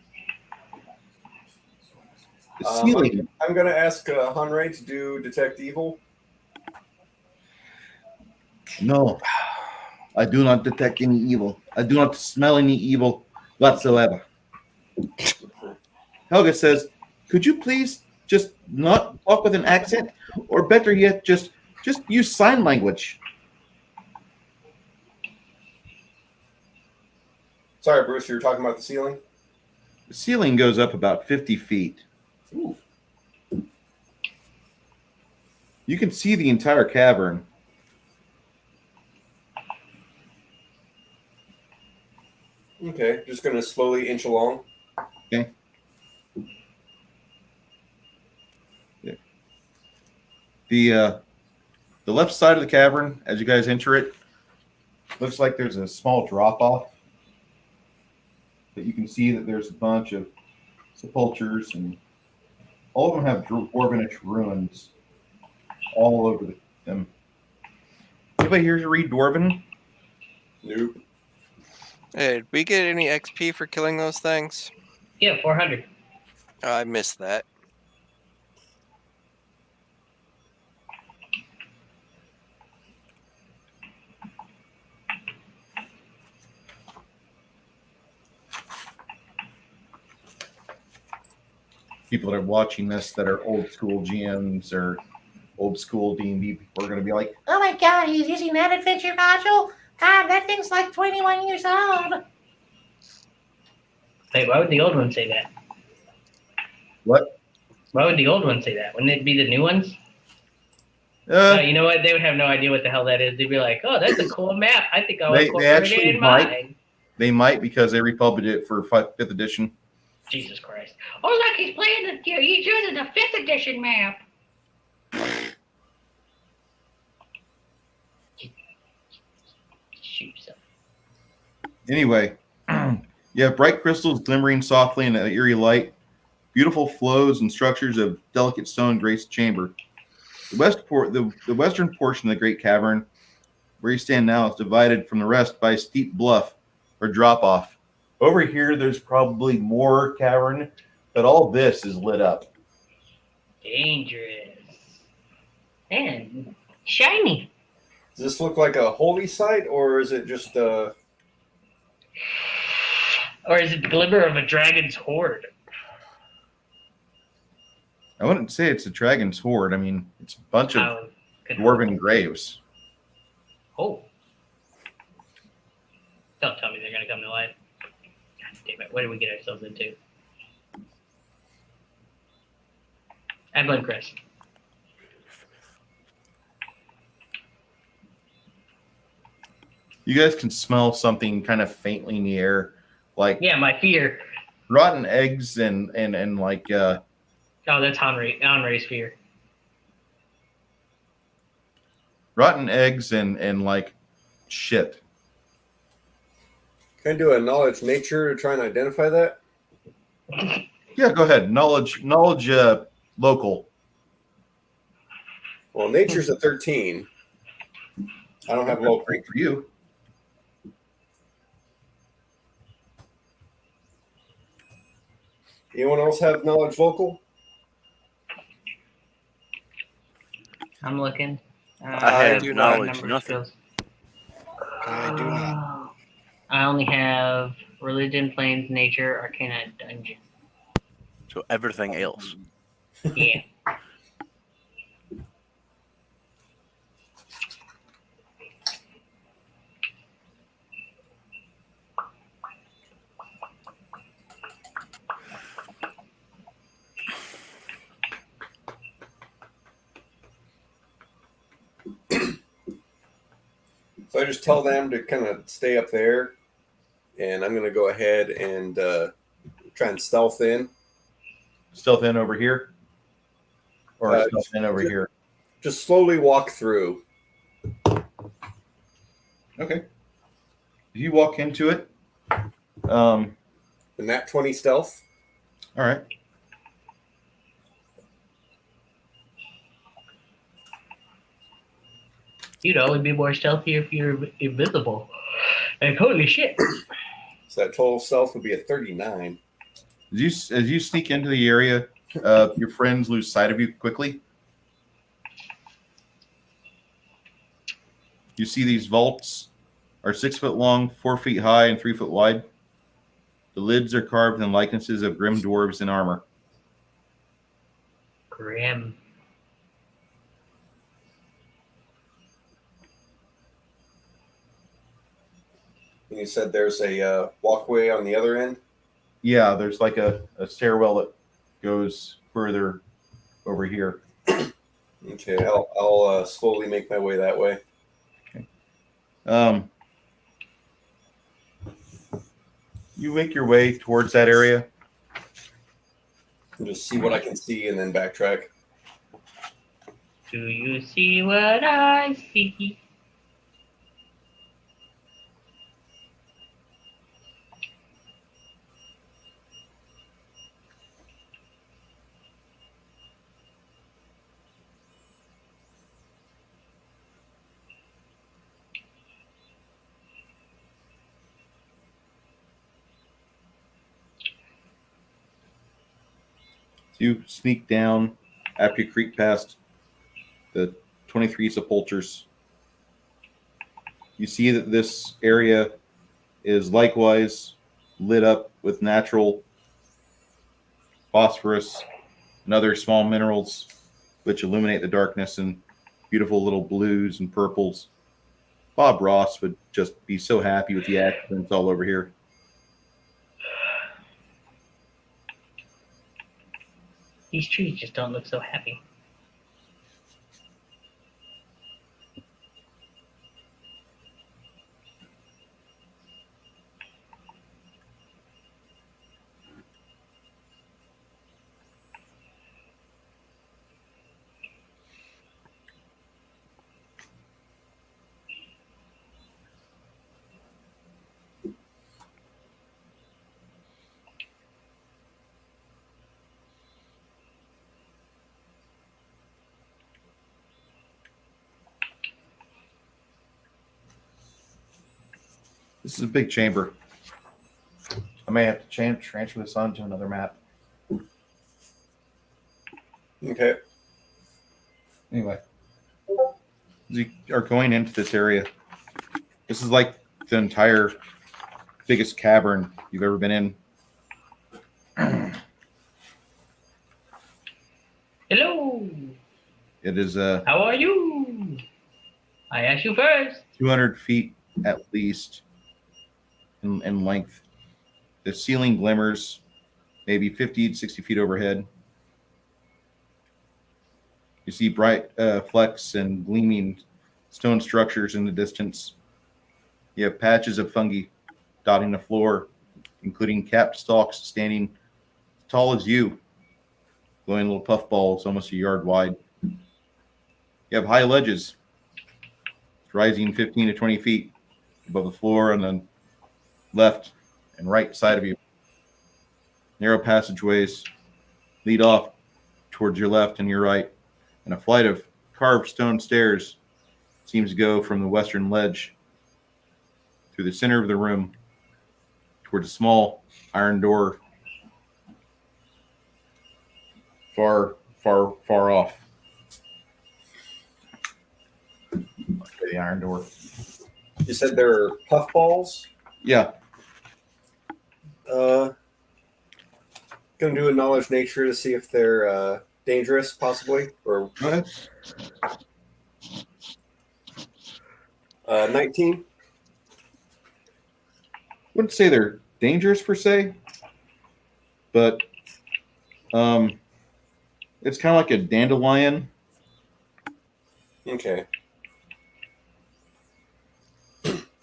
Speaker 1: The ceiling.
Speaker 9: I'm going to ask Hanrei to do detect evil.
Speaker 1: No, I do not detect any evil. I do not smell any evil whatsoever. Helga says, "Could you please just not talk with an accent, or better yet, just use sign language?"
Speaker 9: Sorry, Bruce, you were talking about the ceiling?
Speaker 1: The ceiling goes up about 50 feet.
Speaker 9: Ooh.
Speaker 1: You can see the entire cavern.
Speaker 9: Okay, just going to slowly inch along.
Speaker 1: Okay. Yeah. The left side of the cavern, as you guys enter it, looks like there's a small drop off. But you can see that there's a bunch of sepulchres, and all of them have dwarvenish ruins all over them. Anybody here to read Dwarven?
Speaker 9: Nope.
Speaker 3: Hey, did we get any XP for killing those things?
Speaker 5: Yeah, 400.
Speaker 3: Oh, I missed that.
Speaker 1: People that are watching this that are old school GMs or old school D&D people are going to be like,
Speaker 8: Oh my god, he's using that adventure module? God, that thing's like 21 years old.
Speaker 5: Wait, why would the old one say that?
Speaker 1: "What?
Speaker 5: Why would the old one say that? Wouldn't it be the new ones? No, you know what? They would have no idea what the hell that is. They'd be like, "Oh, that's a cool map. I think I'll
Speaker 1: They
Speaker 5: incorporate
Speaker 1: actually
Speaker 5: it in
Speaker 1: might.
Speaker 5: mine."
Speaker 1: They might, because they republished it for 5th edition.
Speaker 5: Jesus Christ!
Speaker 8: Oh, look, he's playing he's using the 5th edition map.
Speaker 5: Shoot yourself.
Speaker 1: Anyway, you have bright crystals glimmering softly in an eerie light, beautiful flows and structures of delicate stone graced chamber. The western portion of the great cavern, where you stand now, is divided from the rest by a steep bluff or drop off. Over here, there's probably more cavern, but all this is lit up.
Speaker 5: Dangerous. And shiny.
Speaker 9: Does this look like a holy site, or is it just
Speaker 5: Or is it the glimmer of a dragon's horde?
Speaker 1: I wouldn't say it's a dragon's horde. I mean, it's a bunch of dwarven graves.
Speaker 5: Oh. Don't tell me they're going to come to life. God damn it. What did we get ourselves into? I blame Chris.
Speaker 1: You guys can smell something kind of faintly in the air, like
Speaker 5: Yeah, my fear.
Speaker 1: rotten eggs and like
Speaker 5: Oh, that's Henry's fear.
Speaker 1: rotten eggs and like shit.
Speaker 9: Can I do a knowledge nature to try and identify that?
Speaker 1: Yeah, go ahead. Knowledge local.
Speaker 9: Well, nature's a 13. I don't have local.
Speaker 1: Great for you.
Speaker 9: Anyone else have knowledge local?
Speaker 5: I'm looking.
Speaker 3: I have
Speaker 2: do
Speaker 3: knowledge,
Speaker 5: number
Speaker 2: nothing.
Speaker 5: skills.
Speaker 6: I do not.
Speaker 5: I only have religion, planes, nature, arcana, dungeon.
Speaker 2: So everything else.
Speaker 5: Yeah.
Speaker 9: So I just tell them to kind of stay up there, and I'm going to go ahead and try and stealth in.
Speaker 1: Stealth in over here, or stealth in over
Speaker 9: just-
Speaker 1: here.
Speaker 9: Just slowly walk through.
Speaker 1: Okay. If you walk into it,
Speaker 9: The nat 20 stealth.
Speaker 1: all right.
Speaker 5: You know, it'd be more stealthy if you're invisible. Like, holy shit.
Speaker 9: So that total stealth would be a 39.
Speaker 1: As you sneak into the area, your friends lose sight of you quickly. You see these vaults are 6 foot long, 4 feet high, and 3 foot wide. The lids are carved in likenesses of grim dwarves in armor.
Speaker 5: Grim.
Speaker 9: And you said there's a walkway on the other end?
Speaker 1: Yeah, there's like a stairwell that goes further over here.
Speaker 9: Okay, I'll slowly make my way that way.
Speaker 1: You make your way towards that area.
Speaker 9: And just see what I can see and then backtrack.
Speaker 5: Do you see what I see?
Speaker 1: You sneak down after you creep past the 23 sepulchres. You see that this area is likewise lit up with natural phosphorus and other small minerals which illuminate the darkness in beautiful little blues and purples. Bob Ross would just be so happy with the accents all over here.
Speaker 5: These trees just don't look so happy.
Speaker 1: This is a big chamber. I may have to transfer this onto another map.
Speaker 9: Okay.
Speaker 1: Anyway, you are going into this area. This is like the entire biggest cavern you've ever been in.
Speaker 5: Hello.
Speaker 1: It is
Speaker 5: How are you? I asked you first.
Speaker 1: 200 feet at least in length. The ceiling glimmers maybe 50 to 60 feet overhead. You see bright flecks and gleaming stone structures in the distance. You have patches of fungi dotting the floor, including capped stalks standing as tall as you, glowing little puffballs almost a yard wide. You have high ledges rising 15 to 20 feet above the floor on the left and right side of you. Narrow passageways lead off towards your left and your right, and a flight of carved stone stairs seems to go from the western ledge through the center of the room towards a small iron door far off. Okay, the iron door.
Speaker 9: You said they're puffballs?
Speaker 1: Yeah.
Speaker 9: Gonna do a knowledge nature to see if they're dangerous, possibly, or
Speaker 1: Go ahead.
Speaker 9: 19.
Speaker 1: Wouldn't say they're dangerous per se, but it's kind of like a dandelion.
Speaker 9: Okay.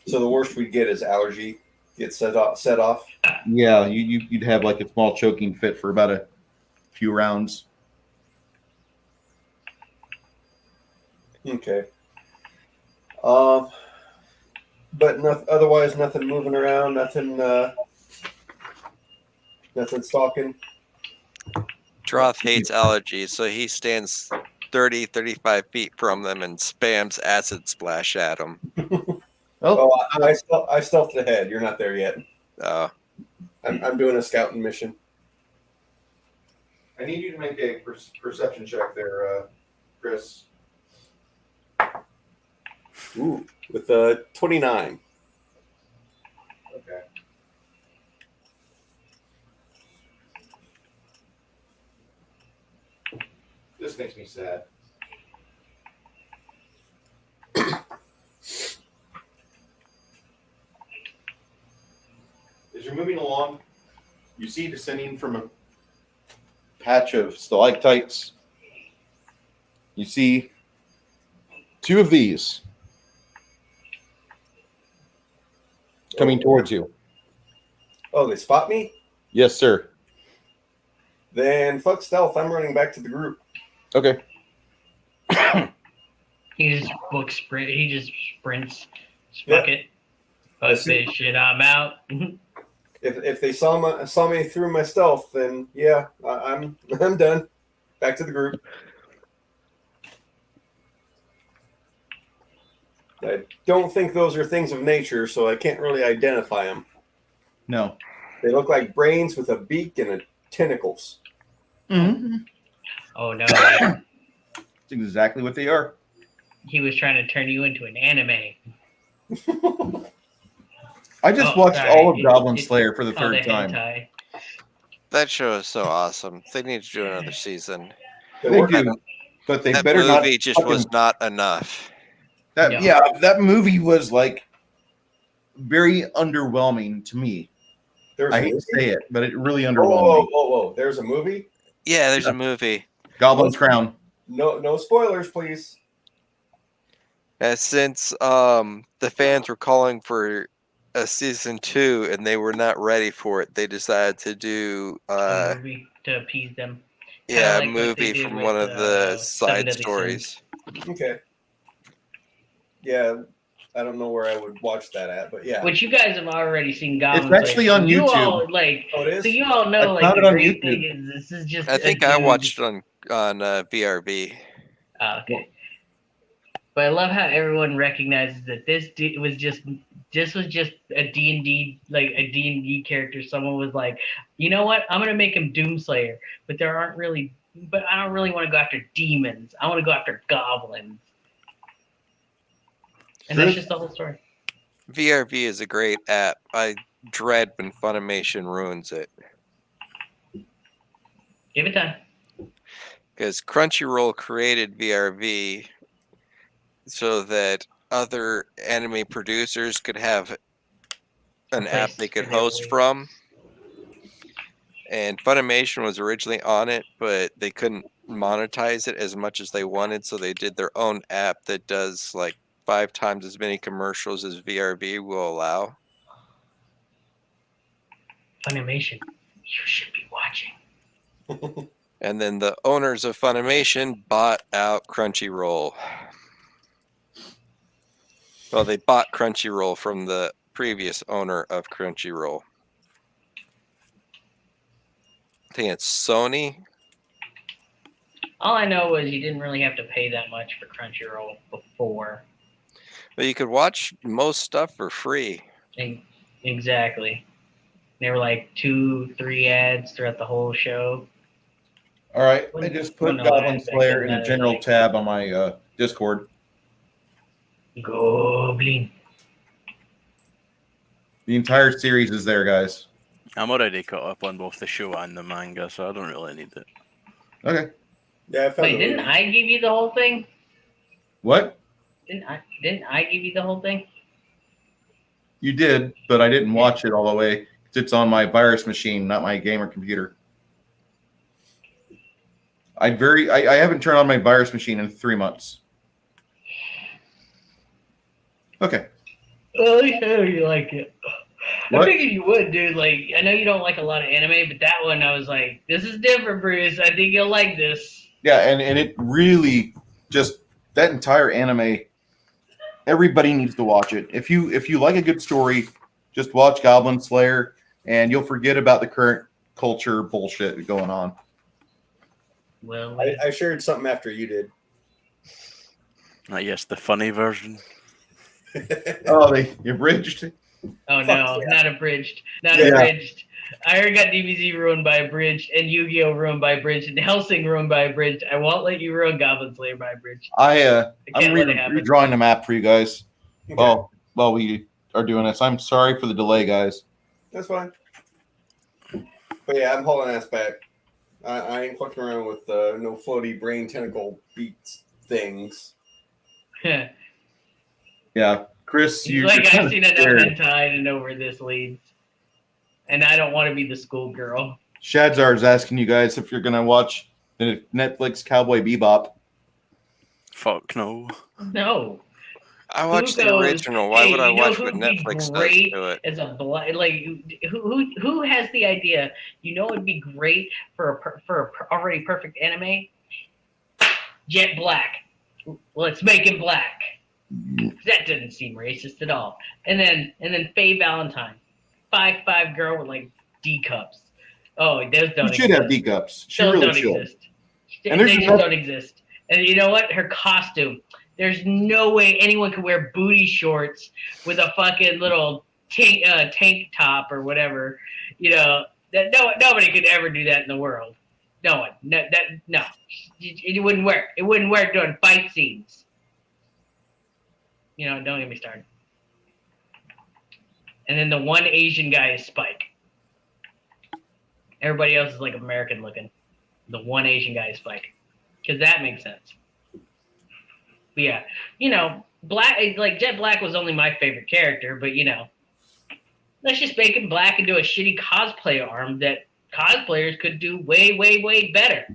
Speaker 9: So the worst we'd get is allergy gets set off.
Speaker 1: Yeah, you'd have like a small choking fit for about a few rounds.
Speaker 9: Okay. But otherwise, nothing moving around, nothing stalking.
Speaker 3: Droth hates allergies, so he stands 30, 35 feet from them and spams acid splash at them.
Speaker 1: Oh,
Speaker 9: I stealthed ahead. You're not there yet. I'm doing a scouting mission.
Speaker 1: I need you to make a perception check there, Chris.
Speaker 9: Ooh, with 29.
Speaker 1: Okay. This makes me sad. As you're moving along, you see descending from a patch of stalactites. You see 2 of these coming towards you.
Speaker 9: Oh, they spot me?
Speaker 1: Yes, sir.
Speaker 9: Then fuck stealth. I'm running back to the group.
Speaker 1: Okay.
Speaker 5: He just he just sprints. Fuck it. Fuck this shit. I'm out.
Speaker 9: If they saw me through my stealth, then yeah, I'm done. Back to the group. I don't think those are things of nature, so I can't really identify them.
Speaker 1: No.
Speaker 9: They look like brains with a beak and tentacles.
Speaker 1: Mm-hmm.
Speaker 5: Oh no.
Speaker 1: That's exactly what they are.
Speaker 5: He was trying to turn you into an anime.
Speaker 1: I just watched all of Goblin Slayer for the third time.
Speaker 5: Hentai.
Speaker 3: That show is so awesome. They need to do another season.
Speaker 1: They do, but they
Speaker 3: that
Speaker 1: better not.
Speaker 3: movie just was not enough.
Speaker 1: That movie was like very underwhelming to me. I hate to say it, but it really underwhelmed me.
Speaker 9: Whoa! There's a movie.
Speaker 3: Yeah, there's a movie.
Speaker 1: Goblin's Crown.
Speaker 9: No spoilers, please.
Speaker 3: Since the fans were calling for a season 2 and they were not ready for it, they decided to do
Speaker 5: a movie to appease them.
Speaker 3: Yeah,
Speaker 5: like
Speaker 3: a movie from one of the side stories.
Speaker 9: Okay. Yeah, I don't know where I would watch that at, but yeah.
Speaker 5: Which you guys have already seen. Goblin
Speaker 1: It's actually on
Speaker 5: You
Speaker 1: YouTube.
Speaker 5: all,
Speaker 9: Oh, it is?
Speaker 5: So you all know,
Speaker 1: I found it
Speaker 5: the
Speaker 1: on
Speaker 5: great
Speaker 1: YouTube.
Speaker 5: thing is this is just.
Speaker 3: I think I watched it on VRV.
Speaker 5: Oh, okay. But I love how everyone recognizes that this was just a D&D, like a D&D character. Someone was like, you know what? I'm gonna make him Doomslayer, but I don't really want to go after demons. I want to go after goblins. And that's just the whole story.
Speaker 3: VRV is a great app. I dread when Funimation ruins it.
Speaker 5: Give it time.
Speaker 3: Because Crunchyroll created VRV so that other anime producers could have an app they could host from. And Funimation was originally on it, but they couldn't monetize it as much as they wanted, so they did their own app that does like 5 times as many commercials as VRV will allow.
Speaker 5: Funimation, you should be watching.
Speaker 3: And then the owners of Funimation bought out Crunchyroll. Well, they bought Crunchyroll from the previous owner of Crunchyroll. I think it's Sony.
Speaker 5: All I know is you didn't really have to pay that much for Crunchyroll before.
Speaker 3: But you could watch most stuff for free.
Speaker 5: Exactly. There were like 2-3 ads throughout the whole show.
Speaker 1: All right, I just put Goblin Slayer in a general
Speaker 5: like,
Speaker 1: tab on my Discord.
Speaker 5: Goblin.
Speaker 1: The entire series is there, guys.
Speaker 2: I'm already caught up on both the show and the manga, so I don't really need it.
Speaker 1: Okay.
Speaker 9: Yeah, I found
Speaker 5: Wait, didn't I give you the whole thing?
Speaker 1: What?
Speaker 5: Didn't I give you the whole thing?
Speaker 1: You did, but I didn't watch it all the way. It's on my virus machine, not my gamer computer. I haven't turned on my virus machine in 3 months. Okay.
Speaker 5: Well, I know you like it.
Speaker 1: What?
Speaker 5: I figured you would, dude. Like, I know you don't like a lot of anime, but that one, I was like, this is different, Bruce. I think you'll like this.
Speaker 1: Yeah, and it really just that entire anime. Everybody needs to watch it. If you like a good story, just watch Goblin Slayer, and you'll forget about the current culture bullshit going on.
Speaker 5: Well,
Speaker 9: I shared something after you did.
Speaker 2: I guess the funny version.
Speaker 1: Oh, they abridged.
Speaker 5: Oh
Speaker 9: Fuck
Speaker 5: no,
Speaker 9: yeah.
Speaker 5: not abridged. Not
Speaker 1: Yeah.
Speaker 5: abridged. I already got DBZ ruined by abridged, and Yu-Gi-Oh ruined by abridged, and Helsing ruined by abridged. I won't let you ruin Goblin Slayer by abridged.
Speaker 1: I'm
Speaker 5: can't let it happen.
Speaker 1: redrawing the map for you guys.
Speaker 9: Okay.
Speaker 1: While we are doing this, I'm sorry for the delay, guys.
Speaker 9: That's fine. But yeah, I'm hauling ass back. I ain't fucking around with no floaty brain tentacle beats things.
Speaker 1: Yeah, Chris,
Speaker 5: He's
Speaker 1: you're
Speaker 5: like,
Speaker 1: kind
Speaker 5: I've
Speaker 1: of
Speaker 5: seen enough
Speaker 1: scared.
Speaker 5: hentai to know where this leads. And I don't want to be the schoolgirl.
Speaker 1: Shadzar is asking you guys if you're gonna watch the Netflix Cowboy Bebop.
Speaker 2: Fuck no.
Speaker 5: No.
Speaker 3: I watched the
Speaker 5: goes,
Speaker 3: original. Why
Speaker 5: hey,
Speaker 3: would I
Speaker 5: you know
Speaker 3: watch what
Speaker 5: who'd be
Speaker 3: Netflix does
Speaker 5: great
Speaker 3: to it?
Speaker 5: as a like who has the idea? You know, it'd be great for a already perfect anime. Jet Black. Let's make him black. That didn't seem racist at all. And then Faye Valentine, 5'5" girl with like D cups. Oh, those don't
Speaker 1: You should
Speaker 5: exist.
Speaker 1: have D cups. She
Speaker 5: Those
Speaker 1: really
Speaker 5: don't
Speaker 1: should.
Speaker 5: exist.
Speaker 1: And
Speaker 5: They
Speaker 1: there's
Speaker 5: just
Speaker 1: another-
Speaker 5: don't exist. And you know what? Her costume. There's no way anyone could wear booty shorts with a fucking little tank top or whatever. You know, that nobody could ever do that in the world. No one. No. It wouldn't work. It wouldn't work during fight scenes. You know, don't get me started. And then the one Asian guy is Spike. Everybody else is like American looking. The one Asian guy is Spike. Because that makes sense. But yeah, you know, like Jet Black was only my favorite character, but you know, let's just make him black and do a shitty cosplay arm that cosplayers could do way, way, way better.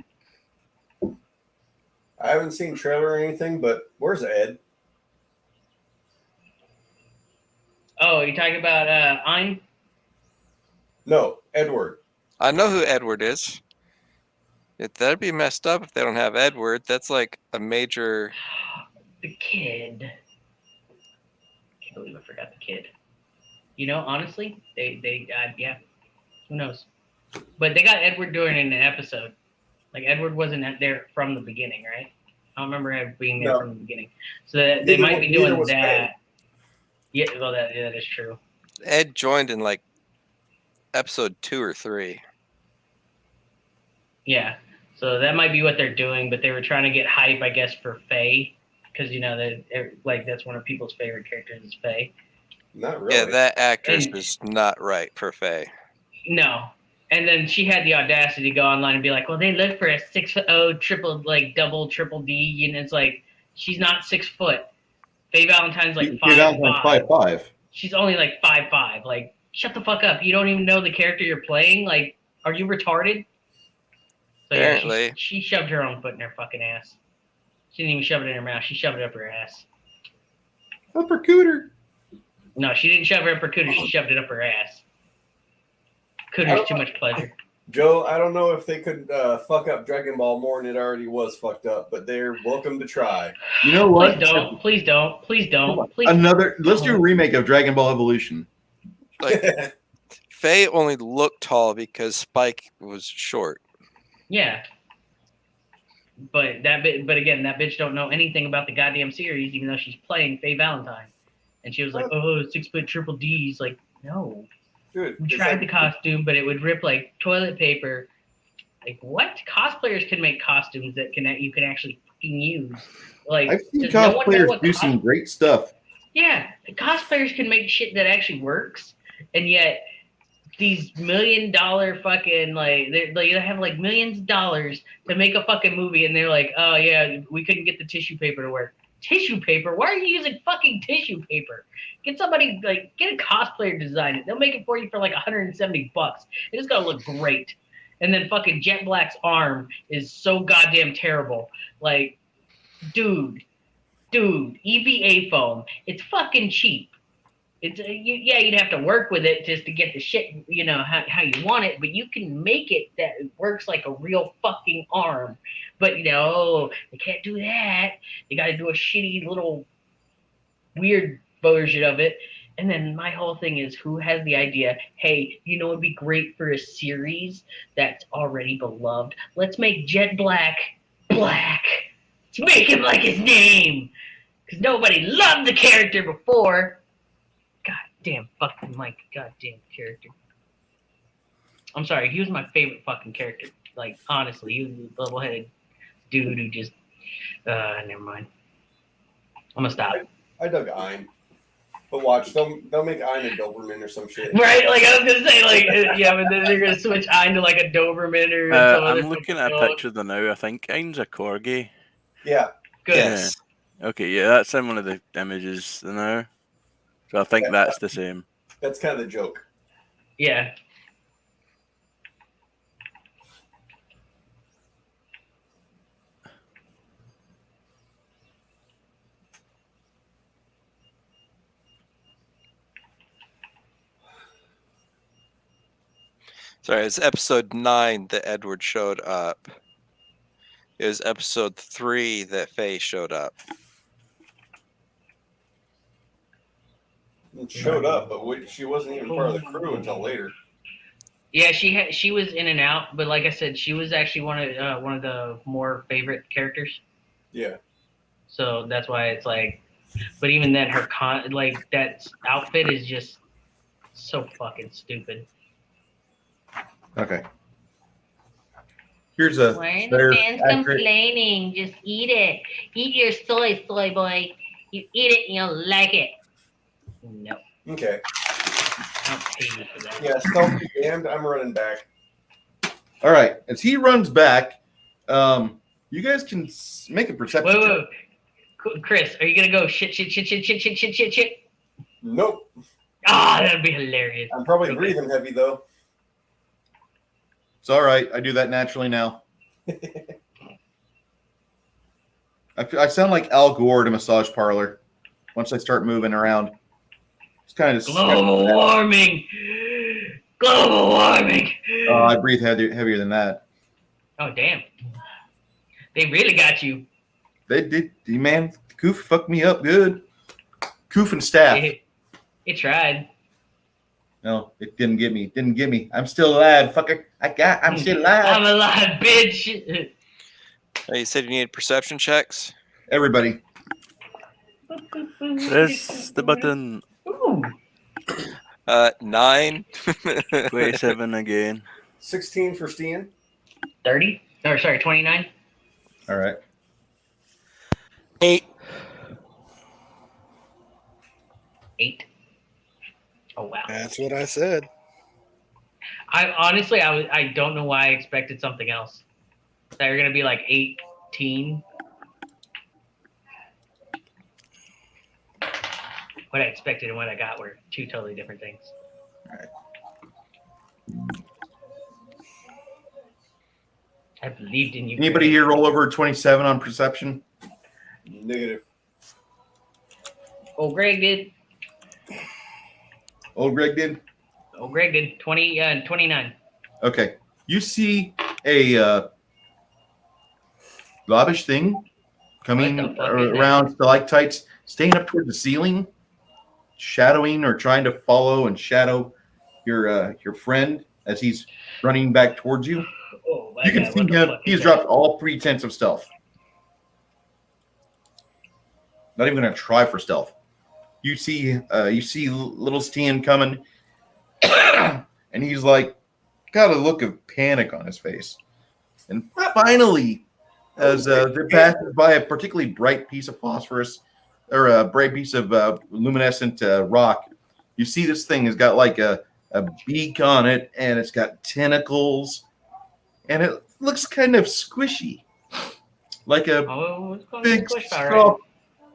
Speaker 9: I haven't seen trailer or anything, but where's Ed?
Speaker 5: Oh, you're talking about I'm?
Speaker 9: No, Edward.
Speaker 3: I know who Edward is. That'd be messed up if they don't have Edward. That's like a major.
Speaker 5: The kid. Can't believe I forgot the kid. You know, honestly, they yeah, who knows? But they got Edward doing it in an episode. Like Edward wasn't there from the beginning, right? I don't remember Ed being there from the beginning. So they might be doing that.
Speaker 9: Ed.
Speaker 5: Yeah, well, that is true.
Speaker 3: Ed joined in like episode 2 or 3.
Speaker 5: Yeah, so that might be what they're doing, but they were trying to get hype, I guess, for Faye, because you know that like that's one of people's favorite characters is Faye.
Speaker 9: Not really.
Speaker 3: Yeah, that actress is not right for Faye.
Speaker 5: No. And then she had the audacity to go online and be like, well, they look for a 6'0", triple, like double, triple D. And it's like, she's not 6 foot. Faye Valentine's like 5'5".
Speaker 1: 5'5".
Speaker 5: She's only like 5'5". Like, shut the fuck up. You don't even know the character you're playing. Like, are you retarded? So
Speaker 3: Apparently.
Speaker 5: yeah, she shoved her own foot in her fucking ass. She didn't even shove it in her mouth. She shoved it up her ass.
Speaker 1: Upper cooter.
Speaker 5: No, she didn't shove it up her cooter. She shoved it up her ass. Cooter's too much pleasure.
Speaker 9: Joe, I don't know if they could fuck up Dragon Ball more than it already was fucked up, but they're welcome to try.
Speaker 1: You know what?
Speaker 5: Please don't. Please don't. Please don't. Please.
Speaker 1: Let's do a remake of Dragon Ball Evolution.
Speaker 3: Like, Faye only looked tall because Spike was short.
Speaker 5: Yeah. But again, that bitch don't know anything about the goddamn series, even though she's playing Faye Valentine. And she was like, oh, 6 foot triple D's. Like, no.
Speaker 9: Dude,
Speaker 5: We tried the costume, but it would rip like toilet paper. Like, what? Cosplayers can make costumes that you can actually fucking use. Like,
Speaker 1: I've seen
Speaker 5: does no one know
Speaker 1: cosplayers
Speaker 5: what
Speaker 1: do some great stuff.
Speaker 5: Yeah, the cosplayers can make shit that actually works, and yet these $1 million fucking they have like millions of dollars to make a fucking movie, and they're like, oh yeah, we couldn't get the tissue paper to work. Tissue paper? Why are you using fucking tissue paper? Get somebody get a cosplayer to design it. They'll make it for you for like $170. It is gonna look great. And then fucking Jet Black's arm is so goddamn terrible. Like, dude, EVA foam. It's fucking cheap. It's you'd have to work with it just to get the shit, you know, how you want it, but you can make it that it works like a real fucking arm. But you know, they can't do that. They got to do a shitty little weird version of it. And then my whole thing is, who has the idea? Hey, you know, it'd be great for a series that's already beloved. Let's make Jet Black black. make him like his name, because nobody loved the character before. God damn fucking Mike, goddamn character. I'm sorry, he was my favorite fucking character. Like, honestly, he was a level-headed dude who just, never mind. I'm gonna stop.
Speaker 9: I dug Ein. But watch, they'll make Ein a Doberman or some shit.
Speaker 5: Right, like I was gonna say, like yeah, but then they're gonna switch Ein to like a Doberman or some other
Speaker 2: I'm looking at a
Speaker 5: dog.
Speaker 2: picture of them now. I think Ein's a corgi.
Speaker 9: Yeah.
Speaker 5: Good.
Speaker 3: Yes.
Speaker 2: Okay, yeah, that's in one of the images now. So I think that's the same.
Speaker 9: That's kind of the joke.
Speaker 5: Yeah.
Speaker 3: Sorry, it's episode 9 that Edward showed up. It was episode 3 that Faye showed up.
Speaker 9: It showed up, but she wasn't even part of the crew until later.
Speaker 5: Yeah, she was in and out, but like I said, she was actually one of the more favorite characters.
Speaker 9: Yeah.
Speaker 5: So that's why it's like, but even then, her that outfit is just so fucking stupid.
Speaker 1: Okay. Here's a
Speaker 8: Why are
Speaker 1: better
Speaker 8: the fans
Speaker 1: accurate.
Speaker 8: complaining? Just eat it. Eat your soy boy. You eat it and you'll like it.
Speaker 5: No,
Speaker 9: Okay.
Speaker 5: I don't pay you for that.
Speaker 9: Yeah, stealth be damned. I'm running back.
Speaker 1: All right. As he runs back, you guys can make a perception.
Speaker 5: Wait. Chris, are you gonna go shit?
Speaker 9: Nope.
Speaker 5: Ah, that'd be hilarious.
Speaker 9: I'm probably
Speaker 5: Okay.
Speaker 9: breathing heavy, though.
Speaker 1: It's all right. I do that naturally now. I sound like Al Gore at a massage parlor once I start moving around. It's kind of
Speaker 5: Global warming. Global warming.
Speaker 1: I breathe heavier than that.
Speaker 5: Oh damn! They really got you.
Speaker 1: They did, man. Coof fucked me up good. Coof and staff.
Speaker 5: It tried.
Speaker 1: No, it didn't get me. Didn't get me. I'm still alive, fucker. I'm still alive.
Speaker 5: I'm alive, bitch.
Speaker 3: You said you needed perception checks?
Speaker 1: Everybody.
Speaker 2: Press the button.
Speaker 5: Ooh.
Speaker 3: 9.
Speaker 2: 27 again.
Speaker 9: 16 for Steen.
Speaker 5: 30? Or sorry, 29?
Speaker 1: All right.
Speaker 6: 8.
Speaker 5: 8. Oh wow.
Speaker 6: That's what I said.
Speaker 5: I don't know why I expected something else. That you're gonna be like 18. What I expected and what I got were two totally different things.
Speaker 1: All right.
Speaker 5: I believed in you.
Speaker 1: Anybody here roll over 27 on perception?
Speaker 9: Negative.
Speaker 5: Oh, Greg did.
Speaker 1: Old Greg did?
Speaker 5: Oh, Greg did. 29.
Speaker 1: Okay. You see a globbish thing coming
Speaker 5: What the fuck is that?
Speaker 1: around stalactites, staying up toward the ceiling, shadowing or trying to follow and shadow your friend as he's running back towards you.
Speaker 5: Oh, my
Speaker 1: You can
Speaker 5: God,
Speaker 1: see
Speaker 5: what the
Speaker 1: him.
Speaker 5: fuck is
Speaker 1: He's
Speaker 5: that?
Speaker 1: dropped all pretense of stealth. Not even going to try for stealth. You see little Steen coming, and he's like, got a look of panic on his face. And finally, as they passes by a particularly bright piece of phosphorus or a bright piece of luminescent rock, you see this thing has got like a beak on it, and it's got tentacles, and it looks kind of squishy, like a
Speaker 5: it's going to be
Speaker 1: big
Speaker 5: squished, all right.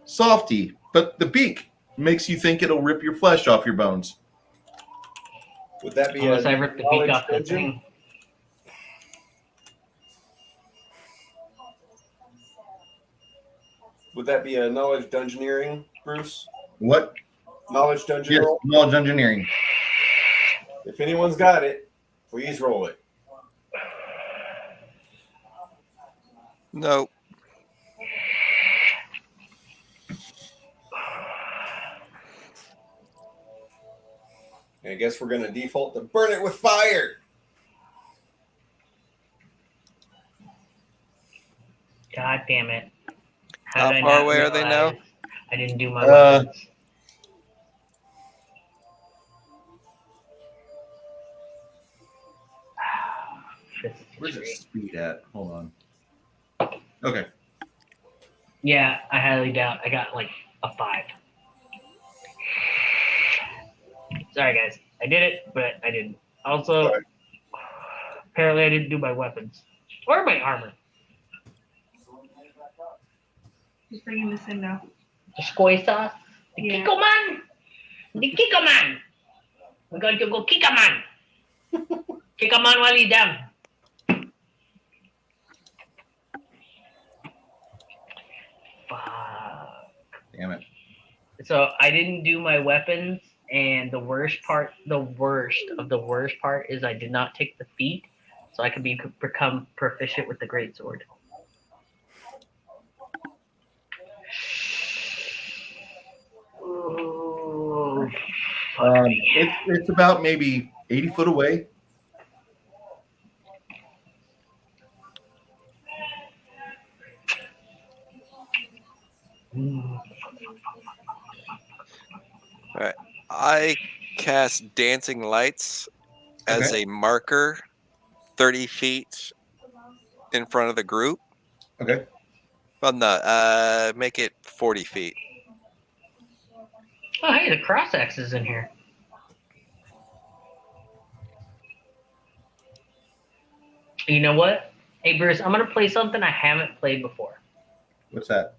Speaker 1: softy. But the beak makes you think it'll rip your flesh off your bones.
Speaker 9: Would that be
Speaker 5: Unless
Speaker 9: a
Speaker 5: I rip the beak
Speaker 9: knowledge
Speaker 5: off the
Speaker 9: dungeon?
Speaker 5: thing.
Speaker 9: Would that be a knowledge dungeoneering, Bruce?
Speaker 1: What?
Speaker 9: Knowledge dungeon
Speaker 1: Yes,
Speaker 9: roll?
Speaker 1: knowledge engineering.
Speaker 9: If anyone's got it, please roll it.
Speaker 3: Nope.
Speaker 9: I guess we're going to default to burn it with fire.
Speaker 5: God damn it.
Speaker 3: How
Speaker 5: did I
Speaker 3: far
Speaker 5: not
Speaker 3: away are they now?
Speaker 5: realize I didn't do my weapons.
Speaker 1: Where's the speed at? Hold on. Okay.
Speaker 5: Yeah, I highly doubt I got like a 5. Sorry, guys. I did it, but I didn't. Also, apparently I didn't do my weapons or my armor.
Speaker 4: Just bringing this in now.
Speaker 5: The soy sauce. The
Speaker 4: Yeah.
Speaker 5: Kiko man. The Kiko man. We're going to go kick a man. Kick a man while he's down. Fuck.
Speaker 1: Damn it.
Speaker 5: So I didn't do my weapons, and the worst part is I did not take the feat, so I could become proficient with the great sword. Ooh, fuck me.
Speaker 1: It's about maybe 80 foot away.
Speaker 3: All right. I cast dancing lights as
Speaker 1: Okay.
Speaker 3: a marker 30 feet in front of the group.
Speaker 1: Okay.
Speaker 3: Well, no, make it 40 feet.
Speaker 5: Oh, hey, the cross axe is in here. You know what? Hey, Bruce, I'm going to play something I haven't played before.
Speaker 1: What's that?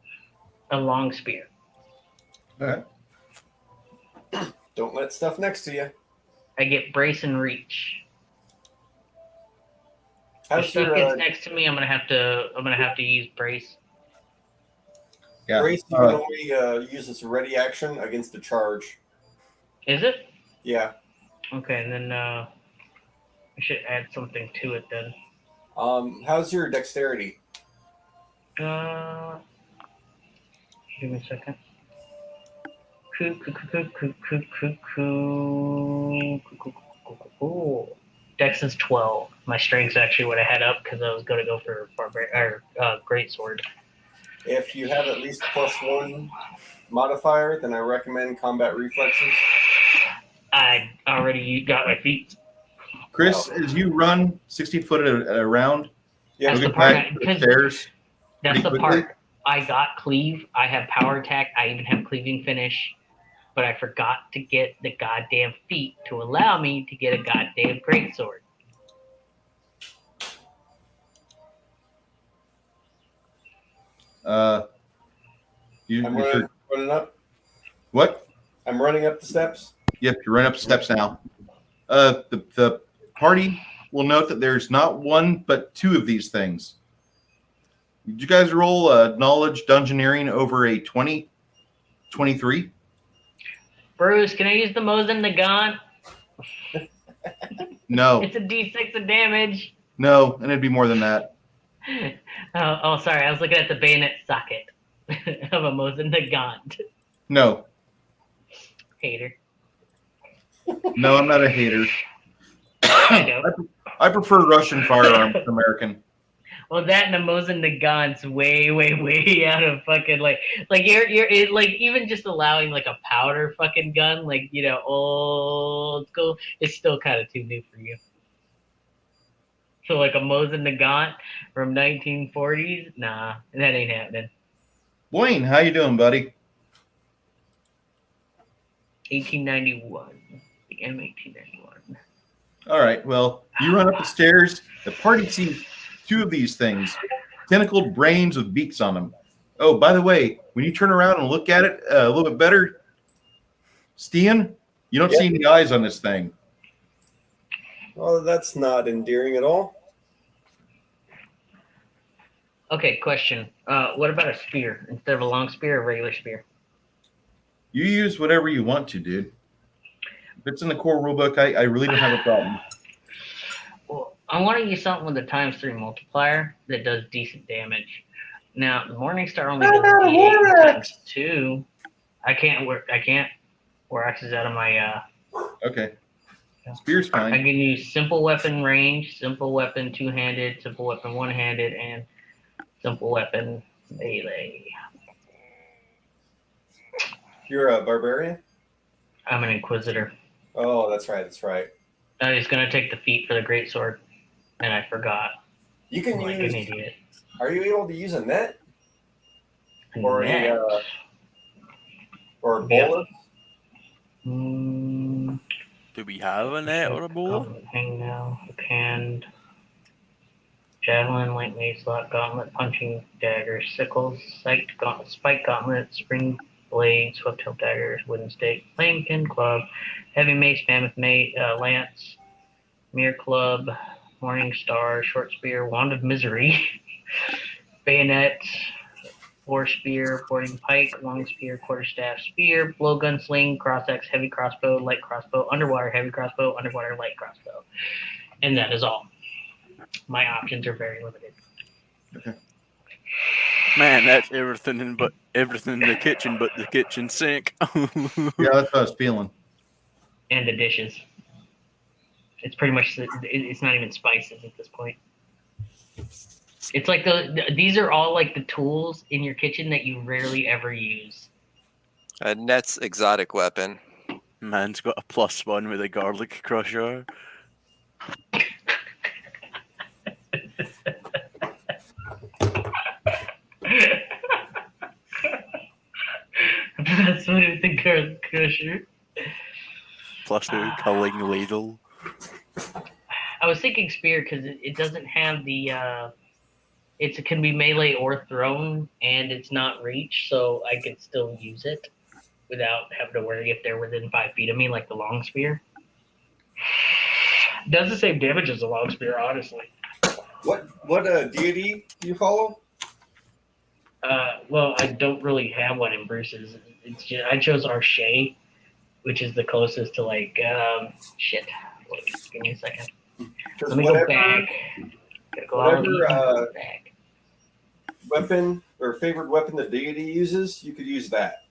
Speaker 5: A long spear.
Speaker 1: All right.
Speaker 9: Don't let stuff next to you.
Speaker 5: I get brace and reach. If
Speaker 9: How's
Speaker 5: stuff
Speaker 9: your
Speaker 5: gets next to me, I'm gonna have to use brace.
Speaker 1: Yeah.
Speaker 9: brace? You can only use as a ready action against a charge.
Speaker 5: Is it?
Speaker 9: Yeah.
Speaker 5: Okay, and then I should add something to it then.
Speaker 9: How's your dexterity?
Speaker 5: Give me a second. Dex is 12. My strength's actually what I had up because I was going to go for great sword.
Speaker 9: If you have at least +1 modifier, then I recommend combat reflexes.
Speaker 5: I already got my feet.
Speaker 1: Chris, as you run 60 foot at a round,
Speaker 9: Yeah.
Speaker 5: That's
Speaker 1: you'll
Speaker 5: the
Speaker 1: get
Speaker 5: part.
Speaker 1: back to the stairs.
Speaker 5: That's
Speaker 1: pretty
Speaker 5: the
Speaker 1: quickly.
Speaker 5: part. I got cleave. I have power attack. I even have cleaving finish. But I forgot to get the goddamn feat to allow me to get a goddamn greatsword.
Speaker 9: I'm running up.
Speaker 1: What?
Speaker 9: I'm running up the steps.
Speaker 1: Yep, you're running up the steps now. The party will note that there's not one but 2 of these things. Did you guys roll knowledge dungeoneering over a 20, 23?
Speaker 5: Bruce, can I use the Mosin Nagant?
Speaker 1: No.
Speaker 5: It's a D6 of damage.
Speaker 1: No, and it'd be more than that.
Speaker 5: Oh, sorry. I was looking at the bayonet socket of a Mosin Nagant.
Speaker 1: No.
Speaker 5: Hater.
Speaker 1: No, I'm not a hater.
Speaker 5: I know.
Speaker 1: I prefer Russian firearms to American.
Speaker 5: Well, that and a Mosin Nagant's way, way, way out of fucking like you're like even just allowing like a powder fucking gun, like old school, it's still kind of too new for you. So like a Mosin Nagant from 1940s, nah, that ain't happening.
Speaker 1: Blaine, how you doing, buddy?
Speaker 5: 1891, the M1891.
Speaker 1: All right. Well, you run up the stairs. The party sees 2 of these things, tentacled brains with beaks on them. Oh, by the way, when you turn around and look at it a little bit better, Stian, you don't see any eyes on this thing.
Speaker 9: Well, that's not endearing at all.
Speaker 5: Okay, question. What about a spear instead of a long spear, a regular spear?
Speaker 1: You use whatever you want to, dude. If it's in the core rulebook, I really don't have a problem.
Speaker 5: Well, I want to use something with a ×3 multiplier that does decent damage. Now, the Morningstar only does D8 ×2. I can't wear axes out of my.
Speaker 1: Okay. Spear's fine.
Speaker 5: I can use simple weapon range, simple weapon 2-handed, simple weapon 1-handed, and simple weapon melee.
Speaker 9: You're a barbarian?
Speaker 5: I'm an inquisitor.
Speaker 9: Oh, that's right. That's right.
Speaker 5: I was gonna take the feat for the greatsword, and I forgot.
Speaker 9: You can
Speaker 5: I'm like
Speaker 9: use.
Speaker 5: an idiot.
Speaker 9: Are you able to use a net
Speaker 5: A
Speaker 9: or
Speaker 5: net.
Speaker 9: or a
Speaker 5: Yep.
Speaker 9: bowler?
Speaker 2: Do we have a net or a bowler?
Speaker 5: Hang now. Hand. Javelin, light mace, lock gauntlet, punching dagger, sickles, spike gauntlet, spring blade, swift hilt daggers, wooden stake, flame pin club, heavy mace, mammoth lance, mirror club, morning star, short spear, wand of misery, bayonet, war spear, boarding pike, long spear, quarterstaff spear, blowgun sling, cross axe, heavy crossbow, light crossbow, underwater heavy crossbow, underwater light crossbow, and that is all. My options are very limited.
Speaker 1: Okay.
Speaker 2: Man, that's everything in the kitchen but the kitchen sink.
Speaker 1: Yeah, that's what I was feeling.
Speaker 5: And the dishes. It's pretty much, it's not even spices at this point. It's like these are all like the tools in your kitchen that you rarely ever use.
Speaker 3: Net's exotic weapon.
Speaker 2: Man's got a +1 with a garlic crusher.
Speaker 5: That's what it's the garlic crusher.
Speaker 2: +2 culling ladle.
Speaker 5: I was thinking spear because it doesn't have the it can be melee or thrown, and it's not reach, so I could still use it without having to worry if they're within 5 feet of me, like the long spear. Does the same damage as the long spear, honestly.
Speaker 9: What deity do you follow?
Speaker 5: Well, I don't really have one in Bruce's. It's just, I chose Arche, which is the closest to like shit. Wait, give me a second. Let me go back. Gotta go
Speaker 9: Whatever
Speaker 5: back.
Speaker 9: weapon or favorite weapon the deity uses, you could use that.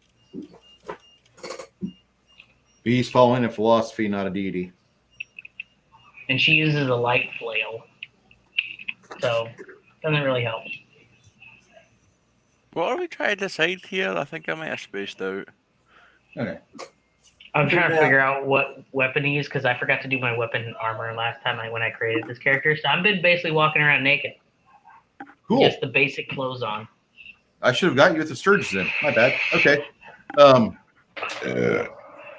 Speaker 1: Bees following a philosophy, not a deity.
Speaker 5: And she uses a light flail, so doesn't really help.
Speaker 2: What are we trying to decide here? I think I might have spaced out.
Speaker 1: Okay.
Speaker 5: I'm trying to figure out what weapon to use because I forgot to do my weapon and armor last time when I created this character. So I've been basically walking around naked.
Speaker 1: Cool.
Speaker 5: Just the basic clothes on.
Speaker 1: I should have got you with the Sturgis then. My bad. Okay.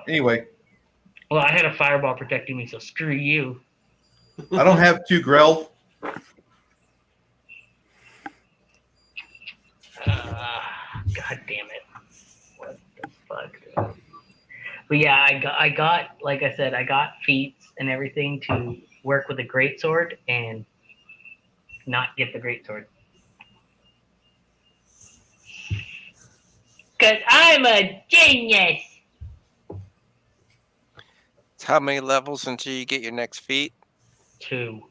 Speaker 1: Anyway.
Speaker 5: Well, I had a fireball protecting me, so screw you.
Speaker 1: I don't have 2 Grell.
Speaker 5: God damn it. What the fuck? But yeah, I got, like I said, I got feats and everything to work with a greatsword and not get the greatsword. Because I'm a genius!
Speaker 3: How many levels until you get your next feat?
Speaker 5: 2.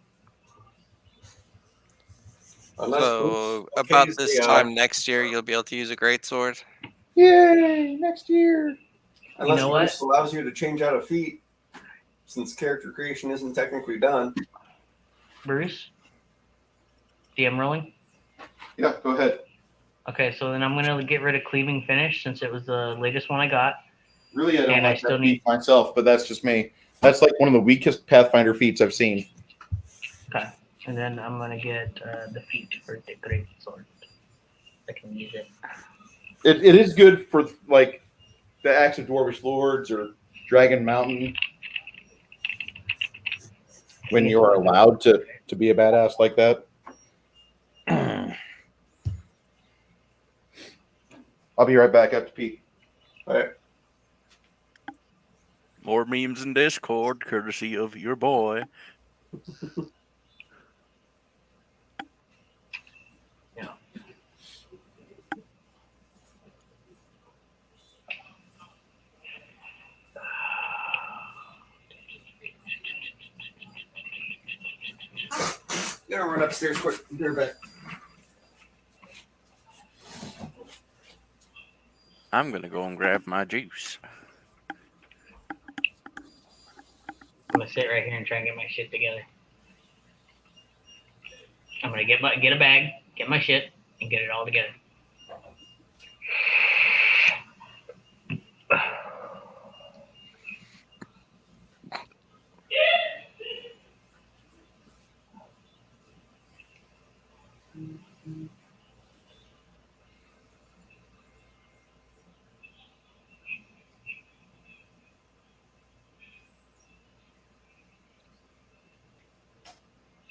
Speaker 3: So about this time next year, you'll be able to use a greatsword.
Speaker 1: Yay! Next year.
Speaker 9: Unless
Speaker 5: You know
Speaker 9: Bruce allows you to change out a feat, since character creation isn't technically done.
Speaker 5: Bruce? DM rolling?
Speaker 1: Yeah, go ahead.
Speaker 5: Okay, so then I'm going to get rid of Cleaving Finish since it was the latest one I got.
Speaker 1: Really, I don't
Speaker 5: And I
Speaker 1: like
Speaker 5: still
Speaker 1: that
Speaker 5: need-
Speaker 1: feat myself, but that's just me. That's like one of the weakest Pathfinder feats I've seen.
Speaker 5: Okay, and then I'm going to get the feat for the greatsword. I can use it.
Speaker 1: It is good for like the Axe of Dwarvish Lords or Dragon Mountain when you are allowed to be a badass like that. I'll be right back. I have to pee.
Speaker 9: All right.
Speaker 2: More memes in Discord, courtesy of your boy.
Speaker 5: Yeah.
Speaker 9: Yeah, run upstairs quick. Be right back.
Speaker 2: I'm gonna go and grab my juice.
Speaker 5: I'm gonna sit right here and try and get my shit together. I'm gonna get a bag, get my shit, and get it all together.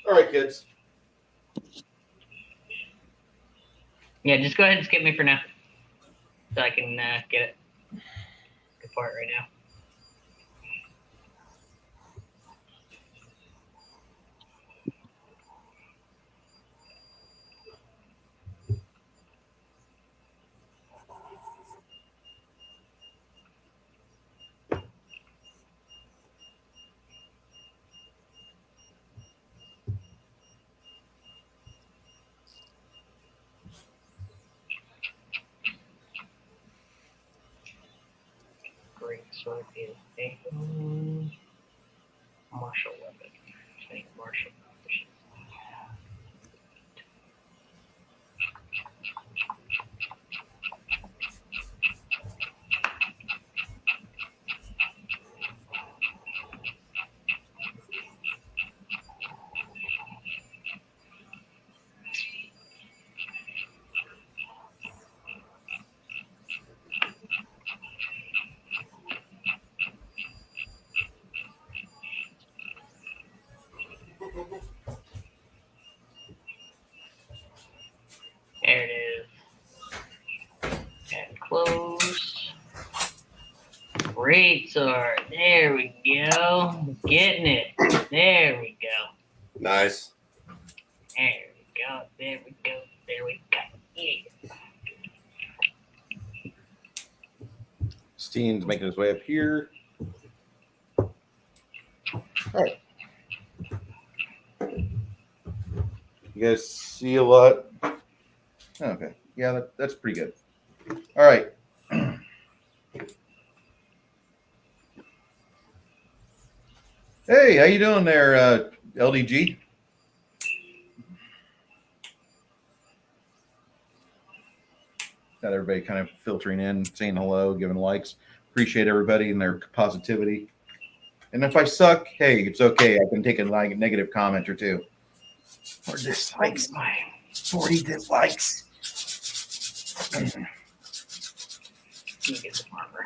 Speaker 1: All right, kids.
Speaker 5: Yeah, just go ahead and skip me for now, so I can get it. Good for it right now. Great sword is a martial weapon. Say martial proficiency. There it is. And close. Great sword. There we go. Getting it. There we go.
Speaker 9: Nice.
Speaker 5: There we go. There we go. There we go. Yeah.
Speaker 1: Steen's making his way up here. All right. You guys see a lot? Okay. Yeah, that's pretty good. All right. Hey, how you doing there, LDG? Got everybody kind of filtering in, saying hello, giving likes. Appreciate everybody and their positivity. And if I suck, hey, it's okay. I can take a negative comment or two. Or dislikes. 40 dislikes.
Speaker 5: Let me get the armor.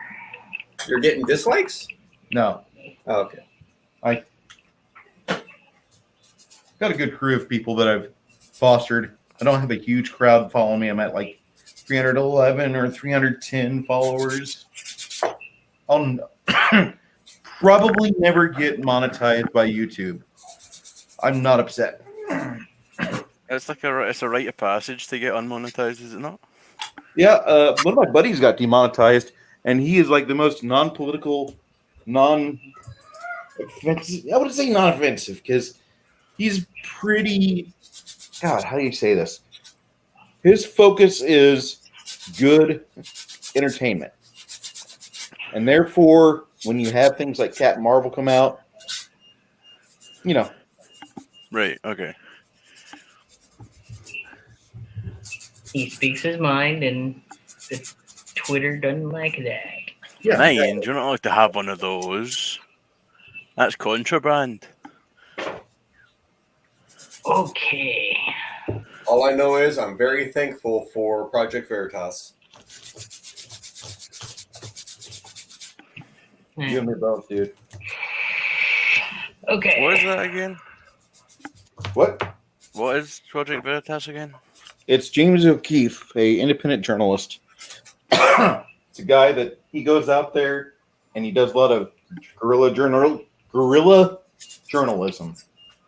Speaker 9: You're getting dislikes?
Speaker 1: No.
Speaker 9: Oh, okay.
Speaker 1: I got a good crew of people that I've fostered. I don't have a huge crowd following me. I'm at like 311 or 310 followers. I'll probably never get monetized by YouTube. I'm not upset.
Speaker 2: It's like it's a rite of passage to get unmonetized, is it not?
Speaker 1: Yeah, one of my buddies got demonetized, and he is like the most non-political, non-offensive. I would say non-offensive because he's pretty. God, how do you say this? His focus is good entertainment, and therefore, when you have things like Captain Marvel come out, you know.
Speaker 2: Right. Okay.
Speaker 5: He speaks his mind, and Twitter doesn't like that.
Speaker 1: Yeah.
Speaker 2: Mind, you're not allowed to have one of those. That's contraband.
Speaker 5: Okay.
Speaker 9: All I know is I'm very thankful for Project Veritas.
Speaker 1: You and me both, dude.
Speaker 5: Okay.
Speaker 2: What is that again?
Speaker 1: What?
Speaker 2: What is Project Veritas again?
Speaker 1: It's James O'Keefe, a independent journalist. It's a guy that he goes out there and he does a lot of guerrilla journalism.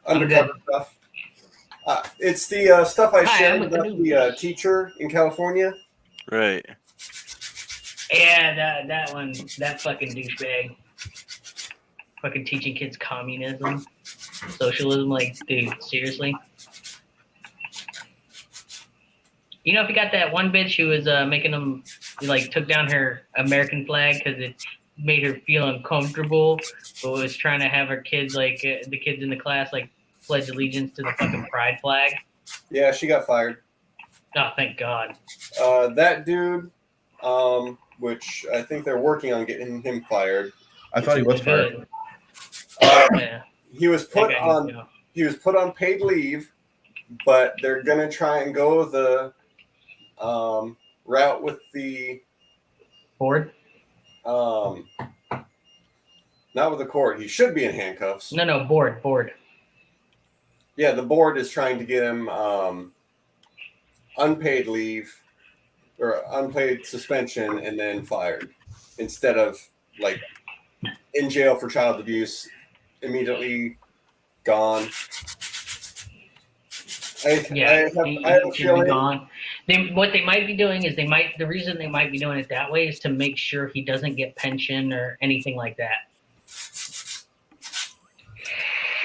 Speaker 9: Undercover stuff. It's the stuff I
Speaker 5: Hi,
Speaker 9: shared
Speaker 5: I'm with the
Speaker 9: about the teacher in California.
Speaker 2: Right.
Speaker 5: Yeah, that one, that fucking douchebag. Fucking teaching kids communism, socialism, like, dude, seriously? You know, if you got that one bitch who was making them, like, took down her American flag because it made her feel uncomfortable, but was trying to have her kids, like, the kids in the class, like, pledge allegiance to the fucking pride flag?
Speaker 9: Yeah, she got fired.
Speaker 5: Oh, thank God.
Speaker 9: That dude, which I think they're working on getting him fired.
Speaker 1: I thought he was fired.
Speaker 5: Good. Yeah.
Speaker 9: He was put on paid leave, but they're gonna try and go the route with the
Speaker 5: board.
Speaker 9: Not with the court. He should be in handcuffs.
Speaker 5: No, board.
Speaker 9: Yeah, the board is trying to get him unpaid leave or unpaid suspension and then fired instead of like in jail for child abuse, immediately gone. I have a
Speaker 5: he should be
Speaker 9: feeling.
Speaker 5: gone. What they might be doing is the reason they might be doing it that way is to make sure he doesn't get pension or anything like that.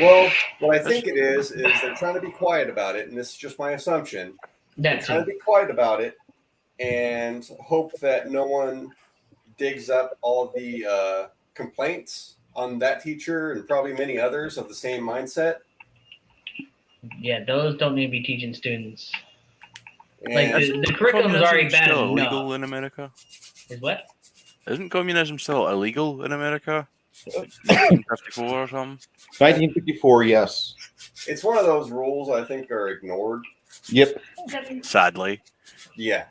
Speaker 9: Well, what I think it is they're trying to be quiet about it, and this is just my assumption. They're trying to be quiet about it and hope that no one digs up all of the complaints on that teacher and probably many others of the same mindset.
Speaker 5: Yeah, those don't need to be teaching students.
Speaker 9: And
Speaker 5: Like the curriculum is already bad
Speaker 2: still
Speaker 5: enough.
Speaker 2: illegal in America?
Speaker 5: Is what?
Speaker 2: Isn't communism still illegal in America? Like 1954 or something?
Speaker 1: 1954, yes.
Speaker 9: It's one of those rules I think are ignored.
Speaker 1: Yep.
Speaker 2: Sadly.
Speaker 9: Yeah.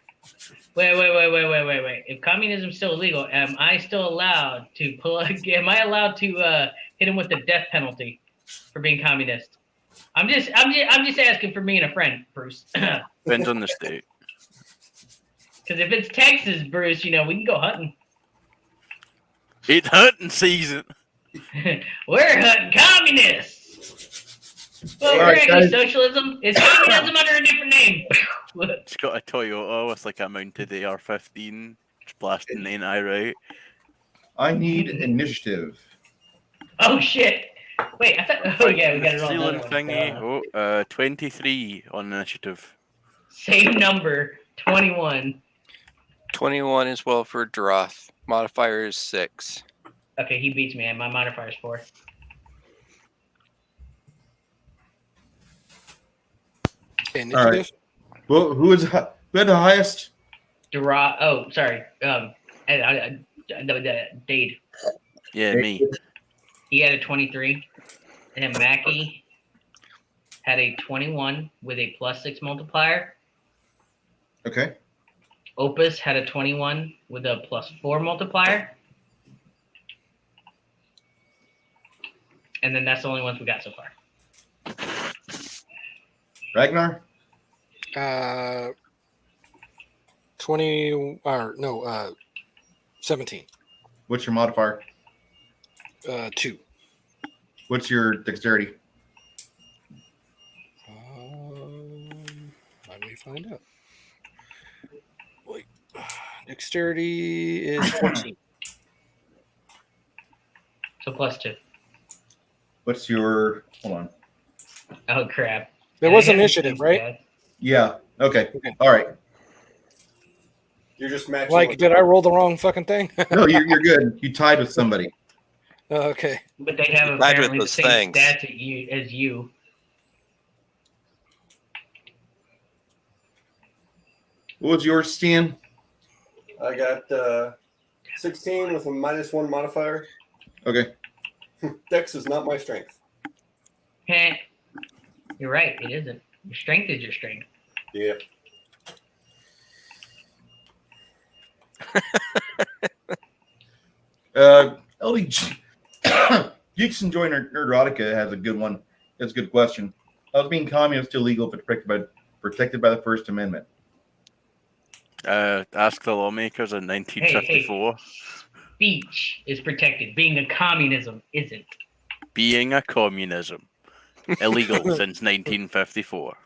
Speaker 5: Wait. If communism is still illegal, am I still allowed to am I allowed to hit him with the death penalty for being communist? I'm just asking for me and a friend, Bruce.
Speaker 2: Depends on the state.
Speaker 5: Because if it's Texas, Bruce, we can go hunting.
Speaker 2: It's hunting season.
Speaker 5: We're hunting communists. Well, we're actually socialism. It's communism under a different name.
Speaker 2: It's got a Toyota with like a mounted AR-15. It's blasting the eye right.
Speaker 1: I need initiative.
Speaker 5: Oh shit! Wait, I thought. Oh yeah, we got it all.
Speaker 2: Stealing thingy. 23 on initiative.
Speaker 5: Same number. 21.
Speaker 3: 21 as well for Droth. Modifier is 6.
Speaker 5: Okay, he beats me. My modifier is 4.
Speaker 6: Initiative.
Speaker 1: All right. Well, who had the highest?
Speaker 5: Oh, sorry. Dade.
Speaker 2: Yeah, me.
Speaker 5: He had a 23. And then Mackie had a 21 with a +6 multiplier.
Speaker 1: Okay.
Speaker 5: Opus had a 21 with a +4 multiplier. And then that's the only ones we got so far.
Speaker 1: Ragnar?
Speaker 6: 17.
Speaker 1: What's your modifier?
Speaker 6: 2.
Speaker 1: What's your dexterity?
Speaker 6: Let me find out. Wait. Dexterity is 14.
Speaker 5: So +2.
Speaker 1: What's your... Hold on.
Speaker 5: Oh, crap.
Speaker 6: There was initiative, right?
Speaker 1: Yeah. Okay. All right.
Speaker 9: You're just matching.
Speaker 6: Like, did I roll the wrong fucking thing?
Speaker 1: No, you're good. You tied with somebody.
Speaker 6: Okay.
Speaker 5: But they have
Speaker 3: Tied
Speaker 5: apparently
Speaker 3: with
Speaker 5: the
Speaker 3: those
Speaker 5: same
Speaker 3: things.
Speaker 5: stats as you.
Speaker 1: What was yours, Stan?
Speaker 9: I got 16 with a -1 modifier.
Speaker 1: Okay.
Speaker 9: Dex is not my strength.
Speaker 5: You're right. It isn't. Your strength is your strength.
Speaker 9: Yeah.
Speaker 1: LDG Geeks Enjoy Nerdotica has a good one. That's a good question. How's being communist illegal if it's protected by the First Amendment?
Speaker 2: Ask the lawmakers in 1954.
Speaker 5: Hey. Speech is protected. Being a communism isn't.
Speaker 2: Being a communism. Illegal since 1954.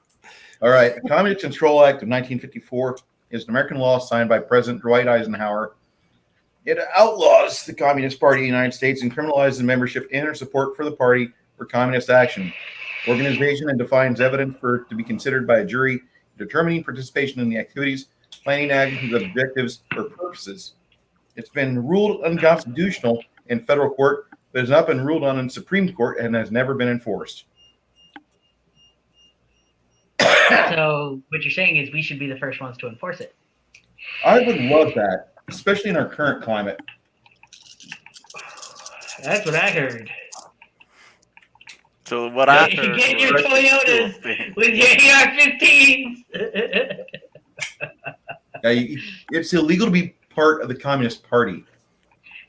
Speaker 1: All right. The Communist Control Act of 1954 is an American law signed by President Dwight Eisenhower. It outlaws the Communist Party of the United States and criminalizes membership in or support for the party for communist action, organization, and defines evidence to be considered by a jury determining participation in the activities, planning actions, objectives, or purposes. It's been ruled unconstitutional in federal court, but has not been ruled on in Supreme Court and has never been enforced.
Speaker 5: So what you're saying is we should be the first ones to enforce it.
Speaker 1: I would love that, especially in our current climate.
Speaker 5: That's what I heard.
Speaker 2: So what I heard
Speaker 5: Get your
Speaker 2: was-
Speaker 5: Toyotas with your AR-15s.
Speaker 1: It's illegal to be part of the Communist Party.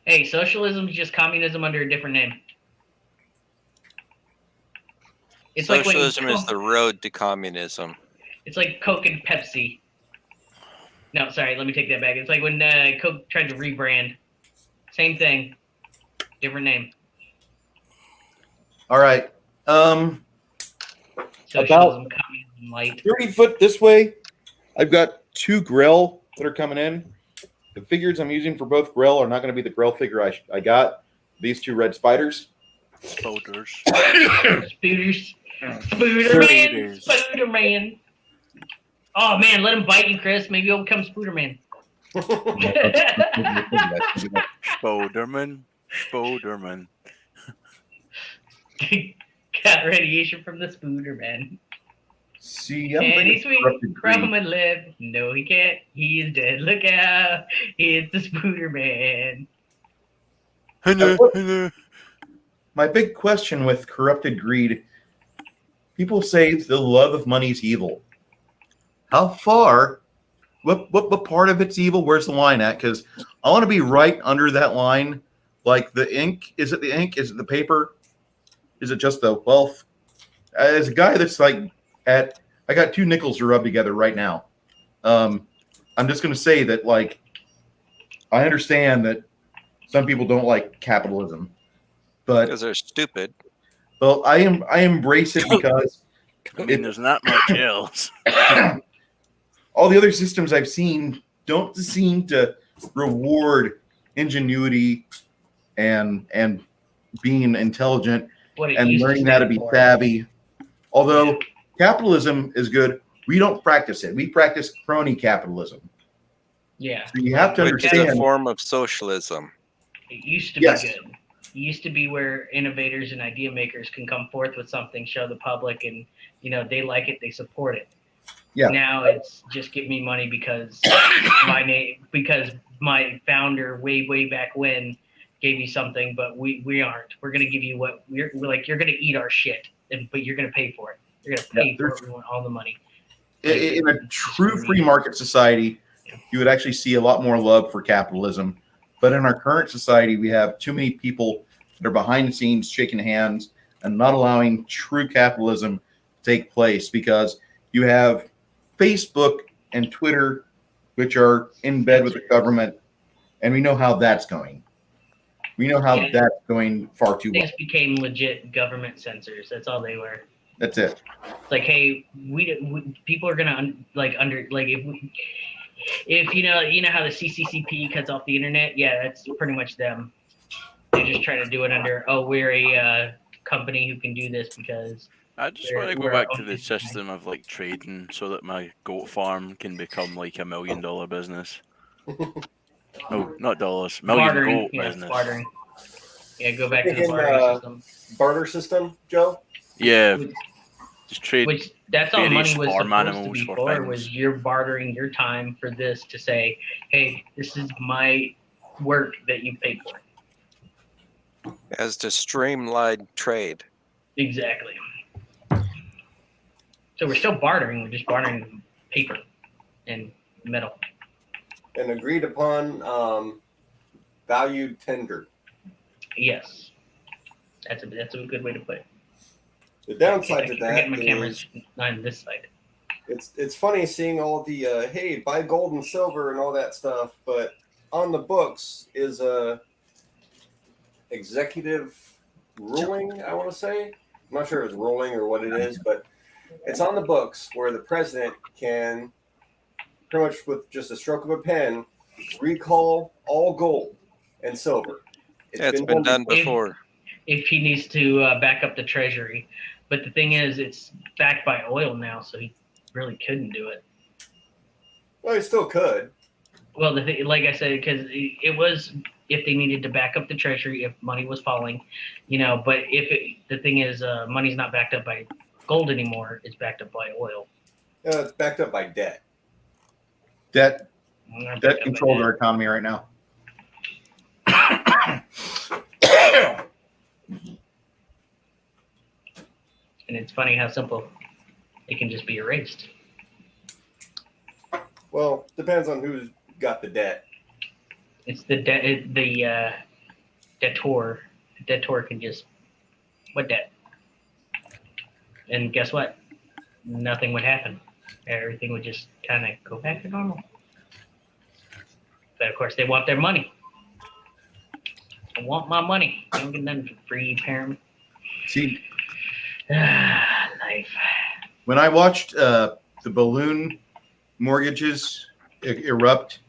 Speaker 5: Hey, socialism is just communism under a different name. It's like when
Speaker 3: Socialism is the road to communism.
Speaker 5: It's like Coke and Pepsi. No, sorry, let me take that back. It's like when Coke tried to rebrand. Same thing, different name.
Speaker 1: All right.
Speaker 5: Socialism, communism, light.
Speaker 1: 30 foot this way, I've got 2 grill that are coming in. The figures I'm using for both grill are not going to be the grill figure I got. These 2 red spiders.
Speaker 2: Spouters.
Speaker 5: Spooters. Spooderman. Spooderman. Oh man, let him bite you, Chris. Maybe he'll become Spooderman.
Speaker 2: Spoderman. Spoderman.
Speaker 5: Got radiation from the Spooderman.
Speaker 1: See, I'm
Speaker 5: Can he
Speaker 1: thinking
Speaker 5: sweep
Speaker 1: corrupted
Speaker 5: from
Speaker 1: greed.
Speaker 5: and live? No, he can't. He is dead. Look out. It's the Spooderman.
Speaker 1: My big question with corrupted greed, people say the love of money is evil. How far? What part of it's evil? Where's the line at? Because I want to be right under that line. Like the ink. Is it the ink? Is it the paper? Is it just the wealth? As a guy that's like I got 2 nickels to rub together right now. I'm just going to say that, like, I understand that some people don't like capitalism, but
Speaker 3: Because they're stupid.
Speaker 1: well, I embrace it because
Speaker 2: I mean, there's not much else.
Speaker 1: all the other systems I've seen don't seem to reward ingenuity and being intelligent and learning how to be savvy. Although capitalism is good, we don't practice it. We practice crony capitalism.
Speaker 5: Yeah.
Speaker 1: So you have to
Speaker 3: Which is
Speaker 1: understand.
Speaker 3: a form of socialism.
Speaker 5: It used to
Speaker 1: Yes.
Speaker 5: be good. It used to be where innovators and idea makers can come forth with something, show the public, and they like it, they support it.
Speaker 1: Yeah.
Speaker 5: Now it's just give me money because my founder way back when gave you something, but we aren't. We're gonna give you what we're like. You're gonna eat our shit, but you're gonna pay for it. You're gonna pay for it. We want all the money.
Speaker 1: In a true free market society, you would actually see a lot more love for capitalism. But in our current society, we have too many people that are behind the scenes shaking hands and not allowing true capitalism to take place because you have Facebook and Twitter, which are in bed with the government, and we know how that's going. We know how that's going far too
Speaker 5: They
Speaker 1: well.
Speaker 5: just became legit government censors. That's all they were.
Speaker 1: That's it.
Speaker 5: It's like, hey, people are gonna if you know how the CCCP cuts off the internet, yeah, that's pretty much them. They just try to do it under, we're a company who can do this because.
Speaker 2: I just want to go back to the system of like trading so that my goat farm can become like $1 million business. No, not dollars.
Speaker 5: Bartering,
Speaker 2: Goat
Speaker 5: yeah,
Speaker 2: business.
Speaker 5: bartering. Yeah, go back to the
Speaker 9: Thinking,
Speaker 5: bartering system.
Speaker 9: barter system, Joe?
Speaker 2: Yeah. Just trade.
Speaker 5: Which that's all
Speaker 2: various
Speaker 5: money was
Speaker 2: farm
Speaker 5: supposed to
Speaker 2: animals
Speaker 5: be
Speaker 2: for
Speaker 5: for,
Speaker 2: things.
Speaker 5: was you're bartering your time for this to say, hey, this is my work that you paid for.
Speaker 3: As to streamline trade.
Speaker 5: Exactly. So we're still bartering. We're just bartering paper and metal.
Speaker 9: An agreed upon valued tender.
Speaker 5: Yes. That's a good way to put it.
Speaker 9: The downside to
Speaker 5: I
Speaker 9: that
Speaker 5: get my cameras
Speaker 9: is
Speaker 5: on this side.
Speaker 9: it's funny seeing all the hey, buy gold and silver and all that stuff, but on the books is a executive ruling, I want to say. I'm not sure if it's ruling or what it is, but it's on the books where the president can pretty much with just a stroke of a pen recall all gold and silver.
Speaker 3: It's been done before.
Speaker 5: If he needs to back up the treasury. But the thing is, it's backed by oil now, so he really couldn't do it.
Speaker 9: Well, he still could.
Speaker 5: Well, the thing, like I said, because it was if they needed to back up the treasury, if money was falling, but the thing is, money's not backed up by gold anymore, it's backed up by oil.
Speaker 9: It's backed up by debt.
Speaker 1: Debt controls our economy right now.
Speaker 5: And it's funny how simple it can just be erased.
Speaker 9: Well, depends on who's got the debt.
Speaker 5: It's the debtor. The debtor can just what debt? And guess what? Nothing would happen. Everything would just kind of go back to normal. But of course, they want their money. I want my money. I don't get nothing for free, apparently.
Speaker 1: See,
Speaker 5: Life.
Speaker 1: when I watched the balloon mortgages erupt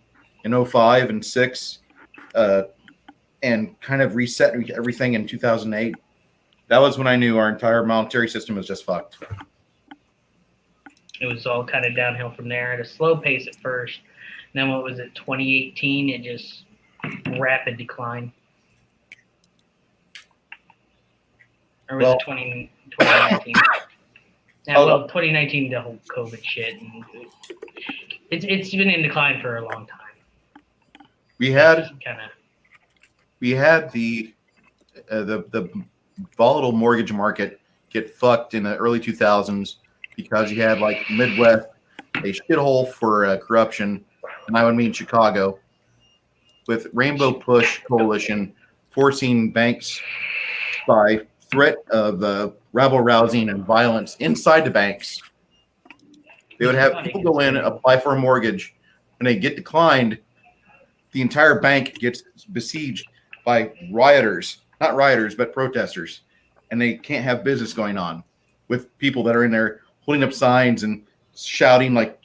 Speaker 1: in 05 and 6 and kind of reset everything in 2008, that was when I knew our entire monetary system was just fucked.
Speaker 5: It was all kind of downhill from there at a slow pace at first. Then what was it, 2018? It just rapid decline. Or was
Speaker 1: Well-
Speaker 5: it 2019? Yeah, well, 2019, the whole COVID shit. And it's been in decline for a long time.
Speaker 1: We had
Speaker 5: Kind of.
Speaker 1: the volatile mortgage market get fucked in the early 2000s because you had like Midwest, a shithole for corruption, and I would mean Chicago, with Rainbow Push Coalition forcing banks by threat of rabble rousing and violence inside the banks. They would have people go in and apply for a mortgage. When they get declined, the entire bank gets besieged by rioters, not rioters, but protesters. And they can't have business going on with people that are in there holding up signs and shouting like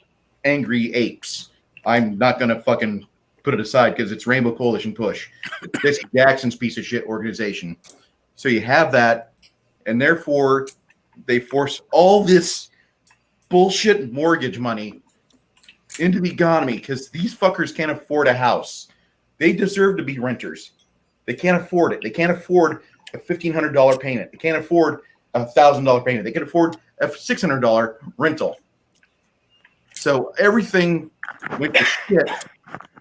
Speaker 1: angry apes. I'm not going to fucking put it aside because it's Rainbow Coalition Push. It's Jackson's piece of shit organization. So you have that, and therefore they force all this bullshit mortgage money into the economy because these fuckers can't afford a house. They deserve to be renters. They can't afford it. They can't afford a $1,500 payment. They can't afford a $1,000 payment. They can afford a $600 rental. So everything went to shit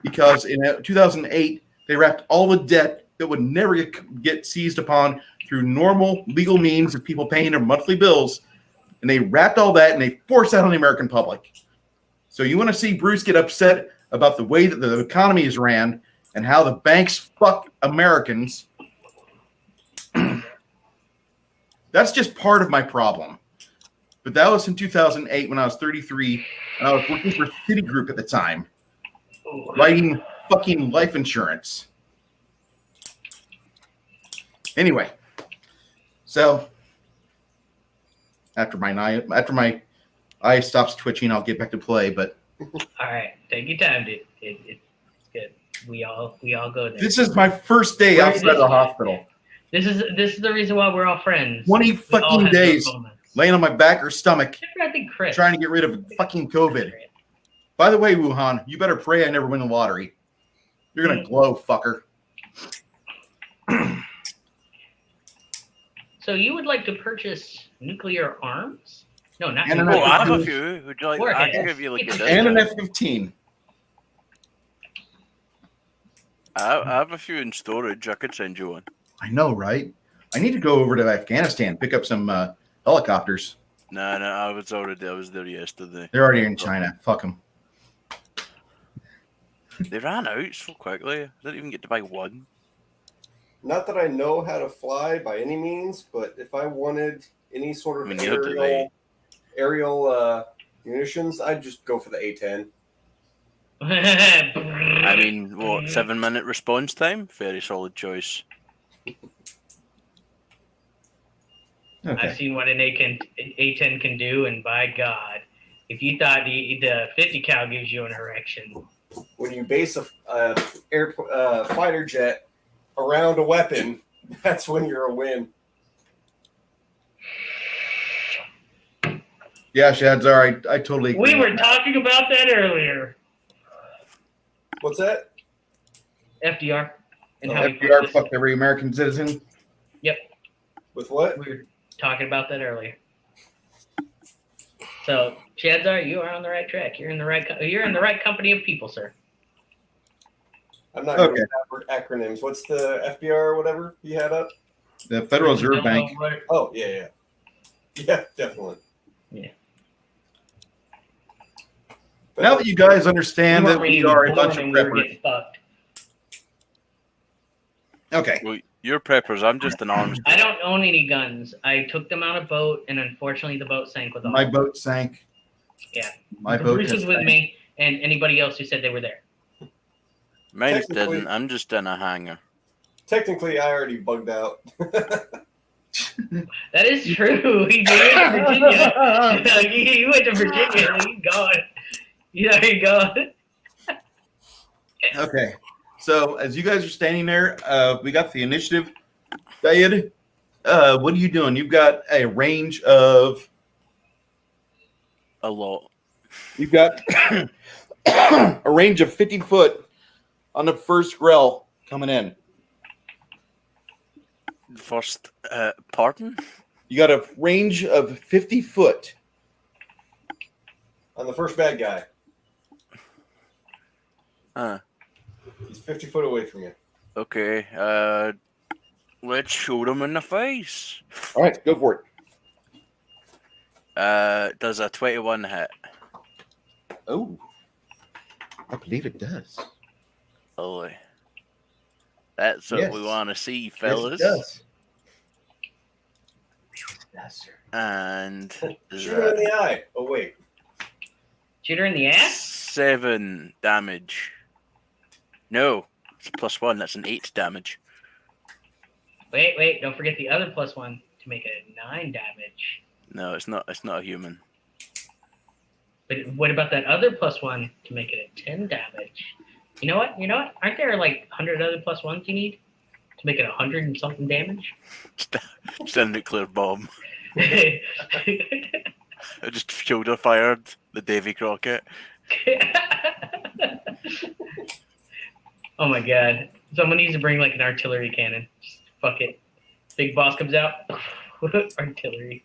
Speaker 1: because in 2008, they wrapped all the debt that would never get seized upon through normal legal means of people paying their monthly bills. And they wrapped all that and they forced that on the American public. So you want to see Bruce get upset about the way that the economy is ran and how the banks fuck Americans. That's just part of my problem. But that was in 2008 when I was 33 and I was working for Citigroup at the time, writing fucking life insurance. Anyway, so after my eye stops twitching, I'll get back to play. But
Speaker 5: All right, take your time, dude. It's good. We all go there.
Speaker 1: this is my first day outside of the hospital.
Speaker 5: This is the reason why we're all friends.
Speaker 1: 20
Speaker 5: We all
Speaker 1: fucking
Speaker 5: have
Speaker 1: days
Speaker 5: those moments.
Speaker 1: laying on my back or stomach,
Speaker 5: I think Chris.
Speaker 1: trying to get rid of fucking COVID. By the way, Wuhan, you better pray I never win the lottery. You're gonna glow, fucker.
Speaker 5: So you would like to purchase nuclear arms? No, not
Speaker 1: And
Speaker 5: nuclear
Speaker 2: Oh, I have a
Speaker 5: arms.
Speaker 2: few. Would you like? I
Speaker 5: Warheads.
Speaker 2: can give you like a
Speaker 1: And an
Speaker 2: dozen.
Speaker 1: F-15.
Speaker 2: I have a few in storage. I could send you one.
Speaker 1: I know, right? I need to go over to Afghanistan, pick up some helicopters.
Speaker 2: No, I was there yesterday.
Speaker 1: They're already in China. Fuck them.
Speaker 2: They ran out so quickly. I didn't even get to buy one.
Speaker 9: Not that I know how to fly by any means, but if I wanted any sort of
Speaker 2: neither do they.
Speaker 9: aerial munitions, I'd just go for the A-10.
Speaker 2: I mean, what, 7-minute response time? Very solid choice.
Speaker 1: Okay.
Speaker 5: I've seen what an A10 can do, and by God, if you thought the 50 cal gives you an erection,
Speaker 9: When you base a fighter jet around a weapon, that's when you're a win.
Speaker 1: Yeah, Shadzar, I totally agree.
Speaker 5: we were talking about that earlier.
Speaker 9: What's that?
Speaker 5: FDR and how he
Speaker 1: FDR
Speaker 5: put
Speaker 1: fucked every American citizen.
Speaker 5: Yep,
Speaker 9: With what?
Speaker 5: we were talking about that earlier. So, Shadzar, you are on the right track. You're in the right company of people, sir.
Speaker 9: I'm not good with acronyms. What's the FBR or whatever you had up?
Speaker 1: The Federal Reserve Bank.
Speaker 9: Oh, yeah. Yeah, definitely.
Speaker 5: Yeah.
Speaker 9: But
Speaker 1: Now that you guys understand that we are a bunch of
Speaker 5: We were
Speaker 1: preppers.
Speaker 5: getting fucked.
Speaker 1: Okay.
Speaker 2: Well, You're preppers. I'm just an arms.
Speaker 5: I don't own any guns. I took them on a boat, and unfortunately, the boat sank with all.
Speaker 1: My boat sank.
Speaker 5: Yeah.
Speaker 1: My boat
Speaker 5: Bruce was
Speaker 1: just
Speaker 5: with
Speaker 1: sank.
Speaker 5: me, and anybody else who said they were there.
Speaker 2: Mine
Speaker 9: Technically-
Speaker 2: didn't. I'm just in a hangar.
Speaker 9: Technically, I already bugged out.
Speaker 5: That is true. He went to Virginia. He went to Virginia. He's gone. He's gone.
Speaker 1: Okay. So as you guys are standing there, we got the initiative. Dayed, what are you doing? You've got a range of.
Speaker 2: A lot.
Speaker 1: You've got a range of 50 foot on the first grell coming in.
Speaker 2: First, pardon?
Speaker 1: You got a range of 50 foot.
Speaker 9: On the first bad guy. He's 50 foot away from you.
Speaker 2: Okay. Let's shoot him in the face.
Speaker 1: All right, go for it.
Speaker 2: Does a 21 hit?
Speaker 1: Oh, I believe it does.
Speaker 2: Holy. That's what we
Speaker 1: Yes.
Speaker 2: want to see,
Speaker 1: Yes, it
Speaker 2: fellas.
Speaker 1: does. Yes, sir.
Speaker 2: And
Speaker 9: Shoot him in the eye. Oh, wait.
Speaker 5: Shoot her in the ass?
Speaker 2: 7 damage. No, it's +1. That's an 8 damage.
Speaker 5: Wait. Don't forget the other +1 to make it 9 damage.
Speaker 2: No, it's not. It's not a human.
Speaker 5: But what about that other +1 to make it a 10 damage? You know what? Aren't there like 100 other +1s you need to make it 100 and something damage?
Speaker 2: Just a nuclear bomb.
Speaker 5: Oh
Speaker 2: I just shoulder fired the Davy Crockett.
Speaker 5: Oh my god. Someone needs to bring like an artillery cannon. Just fuck it. Big boss comes out. Artillery.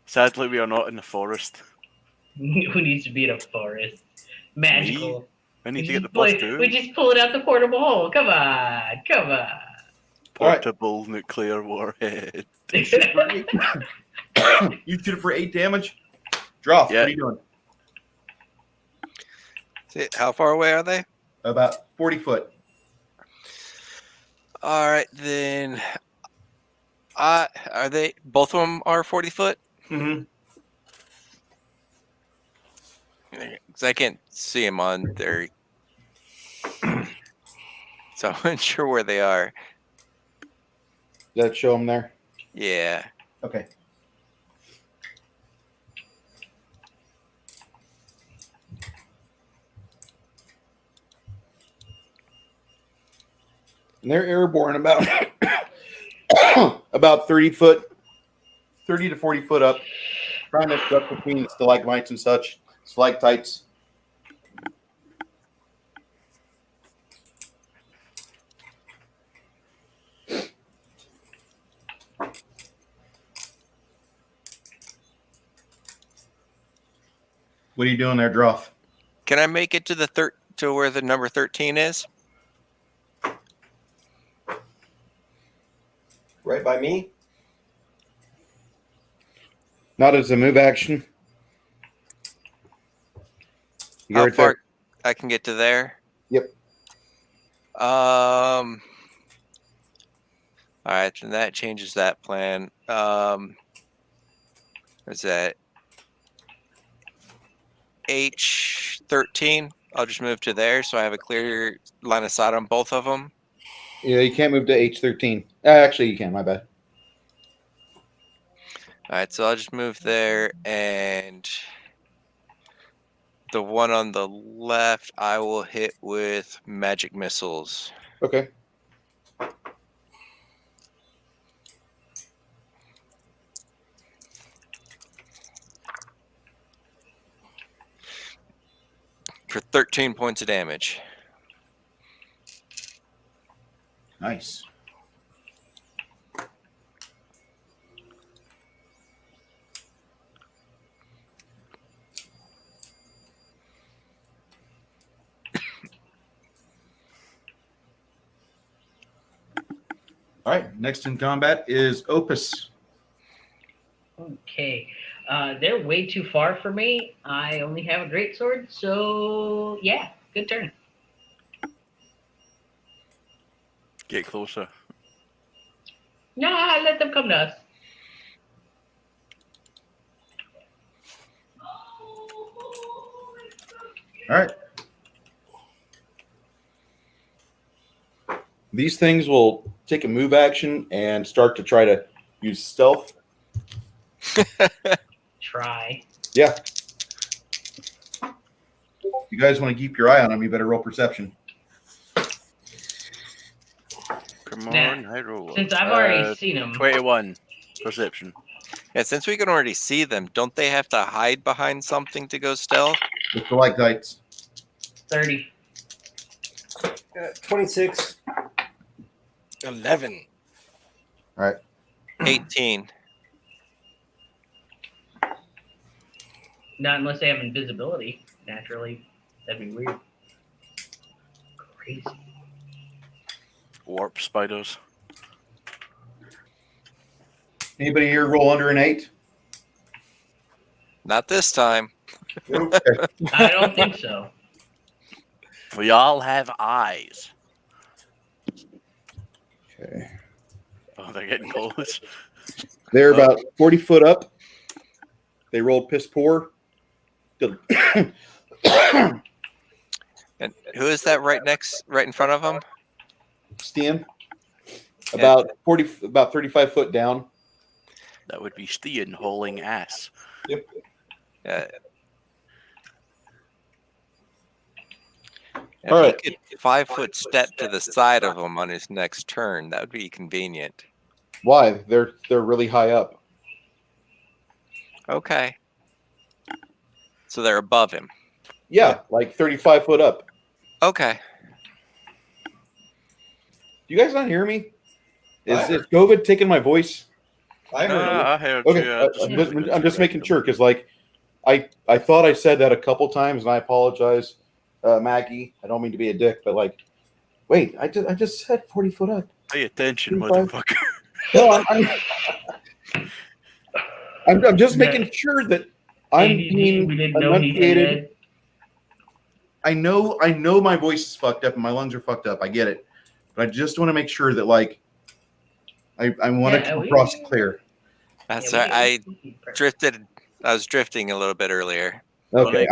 Speaker 2: Sadly, we are not in the forest.
Speaker 5: Who needs to be in a forest? Magical.
Speaker 2: I need to
Speaker 5: We
Speaker 2: get the
Speaker 5: just pull-
Speaker 2: +2.
Speaker 5: We just pull it out the portable hole. Come on.
Speaker 2: Portable nuclear warhead.
Speaker 1: You shoot it for 8 damage. Droff,
Speaker 2: Yeah.
Speaker 1: what are you doing?
Speaker 3: How far away are they?
Speaker 1: About 40 foot.
Speaker 3: All right, then. Are they both of them are 40 foot?
Speaker 1: Mm-hmm.
Speaker 3: Because I can't see them on their. So I'm unsure where they are.
Speaker 1: Does that show them there?
Speaker 3: Yeah.
Speaker 1: Okay. And they're airborne about about 30 to 40 foot up, trying to duck between stalagmites and such, stalactites. What are you doing there, Droff?
Speaker 3: Can I make it to to where the number 13 is?
Speaker 9: Right by me?
Speaker 1: Not as a move action. You
Speaker 3: How
Speaker 1: right
Speaker 3: far
Speaker 1: there.
Speaker 3: I can get to there?
Speaker 1: Yep.
Speaker 3: All right, then that changes that plan. What's that? H13. I'll just move to there so I have a clear line of sight on both of them.
Speaker 1: Yeah, you can't move to H13. Actually, you can. My bad.
Speaker 3: All right, so I'll just move there, and the one on the left I will hit with magic missiles.
Speaker 1: Okay.
Speaker 3: For 13 points of damage.
Speaker 1: Nice. All right. Next in combat is Opus.
Speaker 5: Okay. They're way too far for me. I only have a greatsword, so yeah, good turn.
Speaker 2: Get closer.
Speaker 5: Nah, let them come to us.
Speaker 1: All right. These things will take a move action and start to try to use stealth.
Speaker 5: Try.
Speaker 1: Yeah. You guys want to keep your eye on them, you better roll perception.
Speaker 2: Come
Speaker 5: Nah,
Speaker 2: on, high roll.
Speaker 5: Since I've already seen them.
Speaker 2: 21 perception.
Speaker 3: Yeah, since we can already see them, don't they have to hide behind something to go stealth?
Speaker 1: With the light guides.
Speaker 5: 30.
Speaker 9: 26.
Speaker 6: 11.
Speaker 1: All right.
Speaker 3: 18.
Speaker 5: Not unless they have invisibility, naturally. That'd be weird. Crazy.
Speaker 2: Warp spiders.
Speaker 1: Anybody here roll under an 8?
Speaker 3: Not this time.
Speaker 5: I don't think so.
Speaker 2: We all have eyes.
Speaker 1: Okay.
Speaker 2: Oh, they're getting close.
Speaker 1: They're about 40 foot up. They rolled piss poor.
Speaker 3: And who is that right in front of them?
Speaker 1: Stian. About 35 foot down.
Speaker 2: That would be Stian hauling ass.
Speaker 9: Yep.
Speaker 3: If
Speaker 1: All
Speaker 3: he
Speaker 1: right.
Speaker 3: could 5 foot step to the side of him on his next turn, that would be convenient.
Speaker 1: Why? They're really high up.
Speaker 3: Okay. So they're above him.
Speaker 1: Yeah, like 35 foot up.
Speaker 3: Okay.
Speaker 1: Do you guys not hear me? Is COVID taking my voice?
Speaker 9: I heard you.
Speaker 2: I heard
Speaker 1: Okay,
Speaker 2: you.
Speaker 1: I'm just making sure because like I thought I said that a couple times and I apologize, Maggie. I don't mean to be a dick, but like, wait, I just said 40 foot up.
Speaker 2: Pay attention,
Speaker 1: 35.
Speaker 2: motherfucker.
Speaker 1: No, I'm just making sure that I'm being
Speaker 5: We didn't know he
Speaker 1: enunciated.
Speaker 5: said.
Speaker 1: I know my voice is fucked up and my lungs are fucked up. I get it, but I just want to make sure that like I want to come across clear.
Speaker 3: That's
Speaker 5: Yeah,
Speaker 3: right. I was drifting a little bit earlier.
Speaker 1: Okay,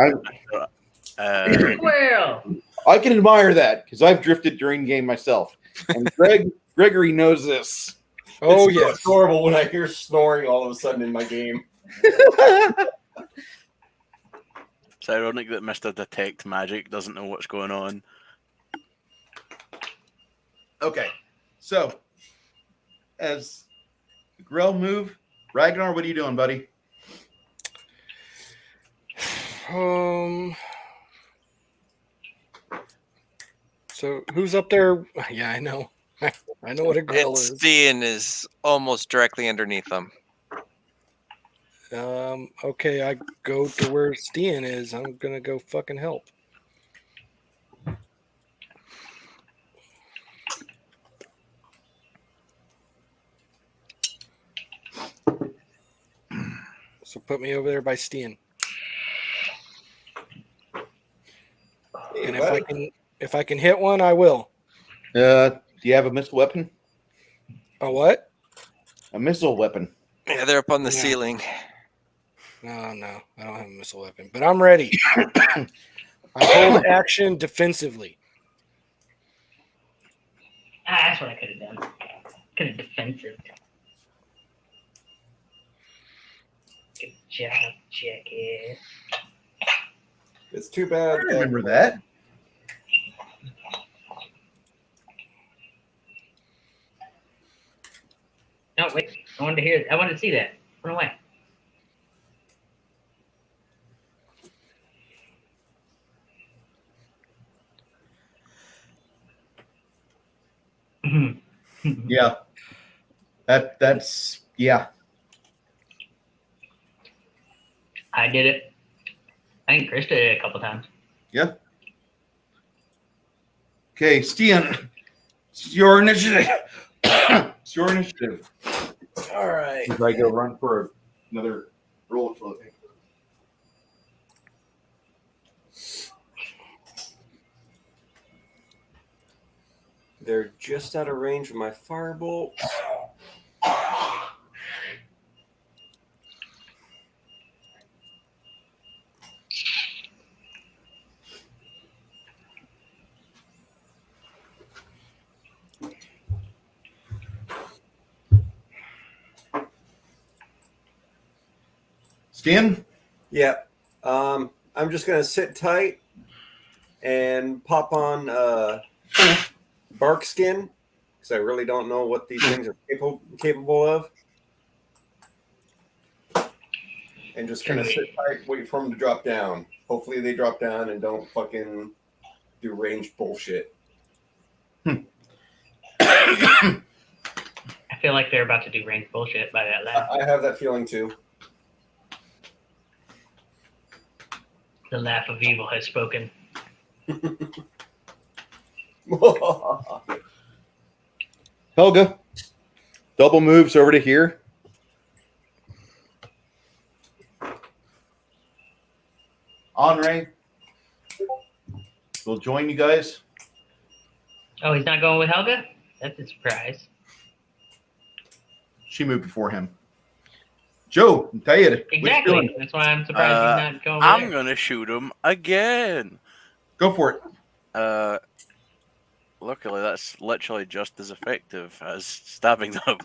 Speaker 5: Squirrel.
Speaker 1: I can admire that because I've drifted during game myself, and Gregory knows this.
Speaker 6: Oh,
Speaker 9: It's so
Speaker 6: yes.
Speaker 9: adorable when I hear snoring all of a sudden in my game.
Speaker 2: It's ironic that Mr. Detect Magic doesn't know what's going on.
Speaker 1: Okay, so as the Grell move, Ragnar, what are you doing, buddy?
Speaker 6: So who's up there? Yeah, I know. I know what a grill is.
Speaker 3: Stian is almost directly underneath them.
Speaker 6: Okay, I go to where Stian is. I'm gonna go fucking help. So put me over there by Stian. And if I can hit one, I will.
Speaker 1: Do you have a missile weapon?
Speaker 6: A what?
Speaker 1: A missile weapon.
Speaker 3: Yeah, they're up on the ceiling.
Speaker 6: No, I don't have a missile weapon, but I'm ready. I hold action defensively.
Speaker 5: That's what I could have done. Could have defensive. Good job, Jackie.
Speaker 9: It's too
Speaker 1: I
Speaker 9: bad.
Speaker 1: remember that.
Speaker 5: No, wait. I wanted to hear. I wanted to see that. Run away.
Speaker 1: Yeah. That's yeah.
Speaker 5: I did it. I think Chris did it a couple times.
Speaker 1: Yeah. Okay, Stian, it's your initiative. It's your initiative.
Speaker 6: All right.
Speaker 1: Should I go run for another roll for the
Speaker 7: They're just out of range of my firebolt.
Speaker 1: Stan?
Speaker 7: Yeah. I'm just gonna sit tight and pop on bark skin because I really don't know what these things are capable of, and just kind of sit tight, wait for them to drop down. Hopefully, they drop down and don't fucking do range bullshit.
Speaker 5: I feel like they're about to do range bullshit by that laugh.
Speaker 7: I have that feeling too.
Speaker 5: The laugh of evil has spoken.
Speaker 1: Helga. Double moves over to here. Henri will join you guys.
Speaker 5: Oh, he's not going with Helga? That's a surprise.
Speaker 1: She moved before him. Joe, Tayed.
Speaker 5: Exactly. That's why I'm surprised he's not going with
Speaker 2: I'm
Speaker 5: her.
Speaker 2: gonna shoot him again.
Speaker 1: Go for it.
Speaker 2: Luckily, that's literally just as effective as stabbing them.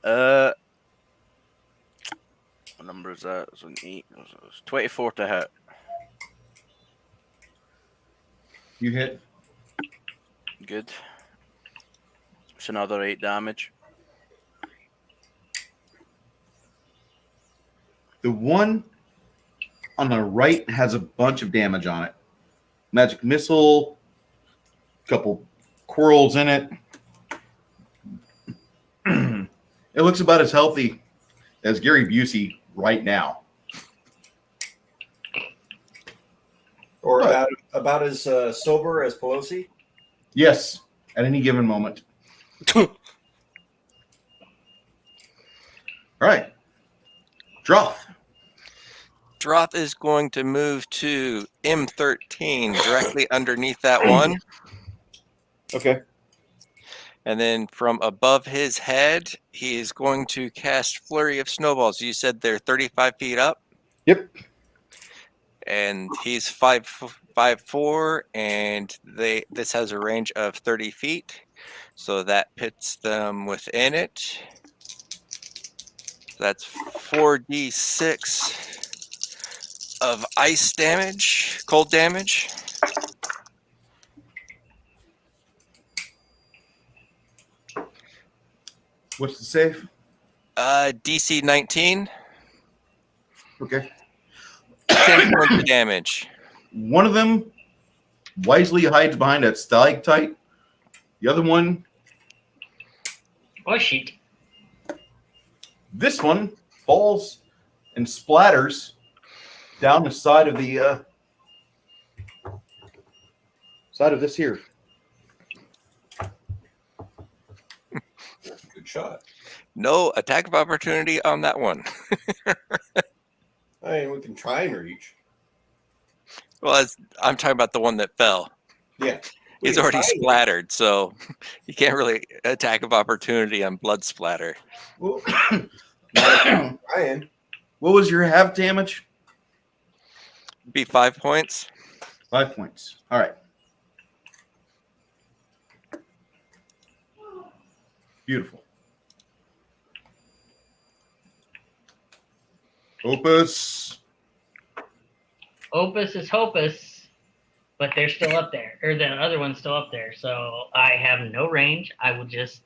Speaker 2: What number is that? It's an 8. It's 24 to hit.
Speaker 1: You hit.
Speaker 2: Good. It's another 8 damage.
Speaker 1: The one on the right has a bunch of damage on it. Magic missile, couple quarrels in it. It looks about as healthy as Gary Busey right now.
Speaker 7: Or about as sober as Pelosi?
Speaker 1: Yes, at any given moment. All right. Droth.
Speaker 3: Droth is going to move to M13 directly underneath that one.
Speaker 1: Okay.
Speaker 3: And then from above his head, he is going to cast Flurry of Snowballs. You said they're 35 feet up?
Speaker 1: Yep.
Speaker 3: And he's 5'4", and this has a range of 30 feet. So that puts them within it. That's 4d6 of ice damage, cold damage.
Speaker 1: What's the save?
Speaker 3: DC 19.
Speaker 1: Okay.
Speaker 3: 10 points of damage.
Speaker 1: One of them wisely hides behind a stalactite. The other one,
Speaker 5: Oh, shit.
Speaker 1: this one, falls and splatters down the side of the side of this here.
Speaker 7: Good shot.
Speaker 3: No attack of opportunity on that one.
Speaker 7: I mean, we can try and reach.
Speaker 3: Well, I'm talking about the one that fell.
Speaker 7: Yeah.
Speaker 3: He's already splattered, so you can't really attack of opportunity on blood splatter.
Speaker 7: Well, Ryan.
Speaker 1: What was your half damage?
Speaker 3: Be 5 points.
Speaker 1: 5 points. All right. Beautiful. Opus.
Speaker 5: Opus is Hopus, but they're still up there. Or the other one's still up there. So I have no range. I will just...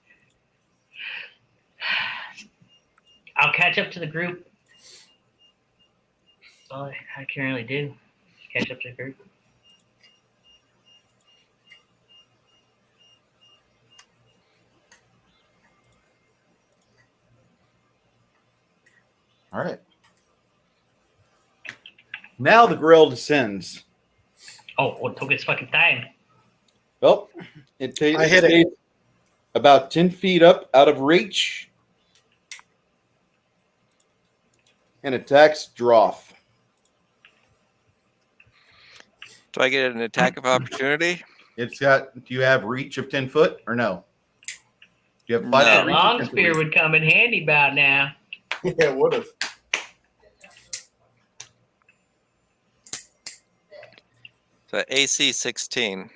Speaker 5: I'll catch up to the group. That's all I can really do. Catch up to the group.
Speaker 1: All right. Now the grill descends.
Speaker 5: Oh, it took its fucking time.
Speaker 1: Well, it
Speaker 6: I hit it.
Speaker 1: About 10 feet up out of reach and attacks Droth.
Speaker 3: Do I get an attack of opportunity?
Speaker 1: It's got, do you have reach of 10 foot or no? Do you have
Speaker 3: No.
Speaker 1: five
Speaker 5: That
Speaker 1: foot reach or
Speaker 5: long
Speaker 1: 10 foot
Speaker 5: spear
Speaker 1: reach?
Speaker 5: would come in handy about now.
Speaker 7: Yeah, would have.
Speaker 3: So AC 16.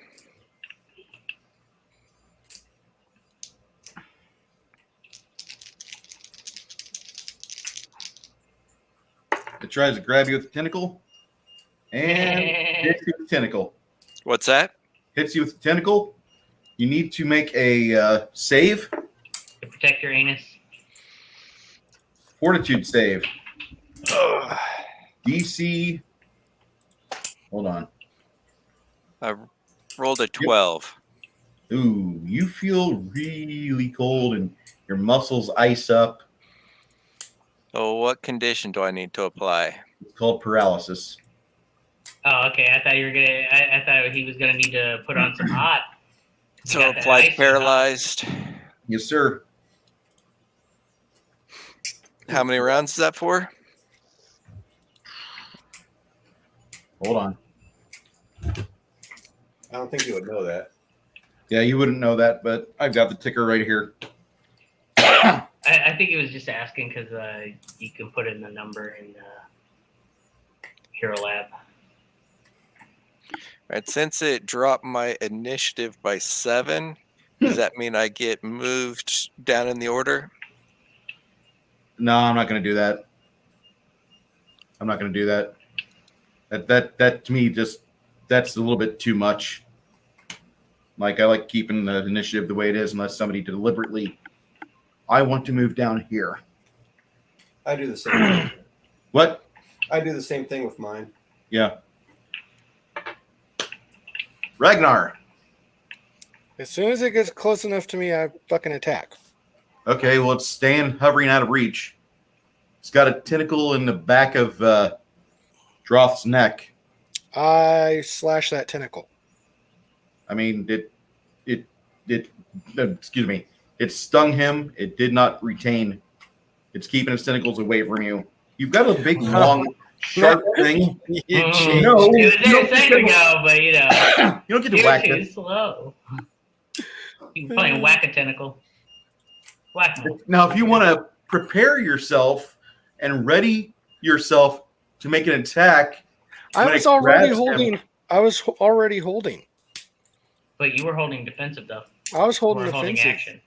Speaker 1: It tries to grab you with the tentacle. And hits you with the tentacle.
Speaker 3: What's that?
Speaker 1: Hits you with the tentacle. You need to make a save.
Speaker 5: To protect your anus.
Speaker 1: Fortitude save. DC. Hold on.
Speaker 3: I rolled a 12.
Speaker 1: Ooh, you feel really cold and your muscles ice up.
Speaker 3: So what condition do I need to apply?
Speaker 1: It's called paralysis.
Speaker 5: Oh, okay. I thought you were gonna. I thought he was gonna need to put on some hot. You
Speaker 3: So
Speaker 5: got that
Speaker 3: applied
Speaker 5: ice
Speaker 3: paralyzed.
Speaker 1: Yes, sir.
Speaker 3: How many rounds is that for?
Speaker 1: Hold on.
Speaker 9: I don't think you would know that.
Speaker 1: Yeah, you wouldn't know that, but I've got the ticker right here.
Speaker 5: I think it was just asking because you can put in the number in Hero Lab.
Speaker 3: All right, since it dropped my initiative by 7, does that mean I get moved down in the order?
Speaker 1: No, I'm not going to do that. I'm not going to do that. That to me that's a little bit too much. Like I like keeping the initiative the way it is, unless somebody deliberately. I want to move down here.
Speaker 9: I do the same thing.
Speaker 1: What?
Speaker 9: I do the same thing with mine.
Speaker 1: Yeah. Ragnar.
Speaker 6: As soon as it gets close enough to me, I fucking attack.
Speaker 1: Okay, well, it's staying hovering out of reach. It's got a tentacle in the back of Droth's neck.
Speaker 6: I slash that tentacle.
Speaker 1: I mean, excuse me. It stung him. It did not retain. It's keeping its tentacles away from you. You've got a big, long, sharp thing.
Speaker 6: You
Speaker 1: No,
Speaker 6: changed.
Speaker 5: It was
Speaker 1: you
Speaker 5: there
Speaker 1: don't
Speaker 5: a second ago, but you know,
Speaker 1: You don't get to
Speaker 5: you're
Speaker 1: whack
Speaker 5: too
Speaker 1: it.
Speaker 5: slow. You can probably whack a tentacle. Whack 'em.
Speaker 1: Now, if you want to prepare yourself and ready yourself to make an attack,
Speaker 6: I
Speaker 1: when
Speaker 6: was
Speaker 1: it
Speaker 6: already
Speaker 1: grabs him-
Speaker 6: holding. I was already holding.
Speaker 5: But you were holding defensive though.
Speaker 6: I was
Speaker 5: You
Speaker 6: holding
Speaker 5: weren't holding
Speaker 6: defensive.
Speaker 5: action.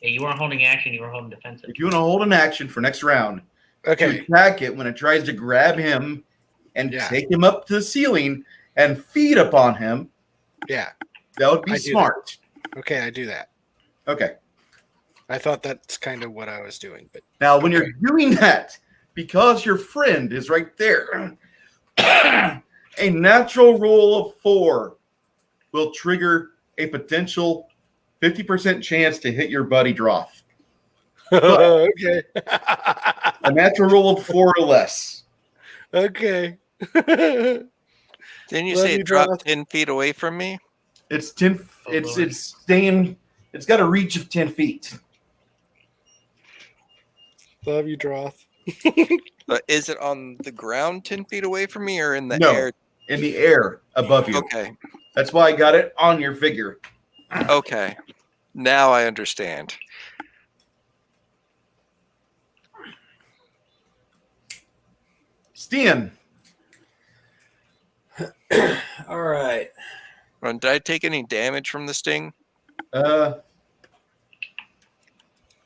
Speaker 5: Yeah, you weren't holding action. You were holding defensive.
Speaker 1: If you want to hold an action for next round,
Speaker 6: Okay.
Speaker 1: to attack it when it tries to grab him and
Speaker 6: Yeah.
Speaker 1: take him up to the ceiling and feed upon him,
Speaker 6: Yeah.
Speaker 1: that would be
Speaker 6: I do
Speaker 1: smart.
Speaker 6: Okay, I do that.
Speaker 1: Okay.
Speaker 6: I thought that's kind of what I was doing, but
Speaker 1: Now, when you're doing that, because your friend is right there, a natural roll of 4 will trigger a potential 50% chance to hit your buddy Droth.
Speaker 6: okay.
Speaker 1: A natural roll of 4 or less.
Speaker 6: Okay.
Speaker 3: Didn't you
Speaker 6: Love
Speaker 3: say
Speaker 6: you,
Speaker 3: it dropped
Speaker 6: Droth.
Speaker 3: 10 feet away from me?
Speaker 1: It's 10.
Speaker 5: Oh,
Speaker 1: It's
Speaker 5: Lord.
Speaker 1: staying. It's got a reach of 10 feet.
Speaker 6: Love you, Droth.
Speaker 3: But is it on the ground 10 feet away from me or in the
Speaker 1: No.
Speaker 3: air?
Speaker 1: In the air above you.
Speaker 3: Okay.
Speaker 1: That's why I got it on your figure.
Speaker 3: Okay. Now I understand.
Speaker 1: Stian.
Speaker 9: All right.
Speaker 3: Did I take any damage from the sting?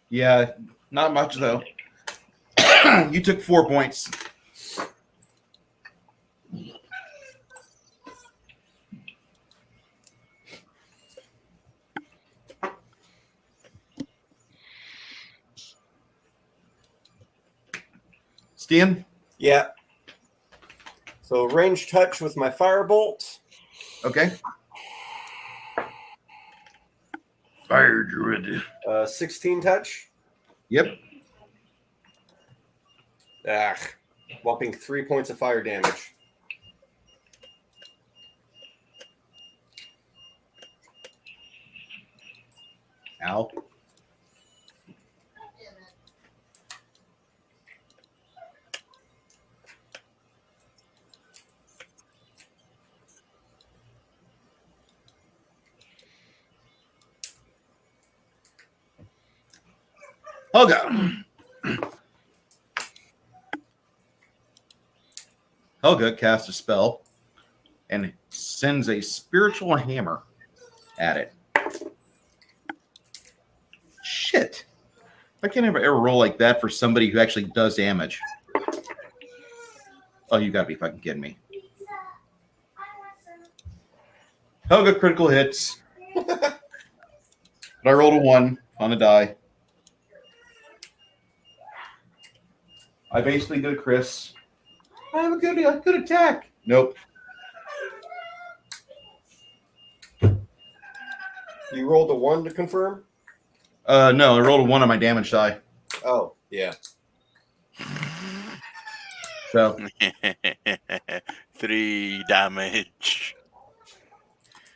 Speaker 1: Yeah, not much though. You took 4 points. Stian?
Speaker 9: Yeah. So range touch with my firebolt.
Speaker 1: Okay. Fire druid.
Speaker 9: 16 touch.
Speaker 1: Yep.
Speaker 9: Whopping 3 points of fire damage.
Speaker 1: Ow. Helga. Helga casts a spell and sends a spiritual hammer at it. Shit. I can't ever roll like that for somebody who actually does damage. Oh, you gotta be fucking kidding me. Helga critical hits. But I rolled a 1 on the die. I basically did a Chris. I have a good attack. Nope.
Speaker 9: You rolled a 1 to confirm?
Speaker 1: No, I rolled a 1 on my damage die.
Speaker 9: Oh, yeah.
Speaker 1: So
Speaker 2: 3 damage.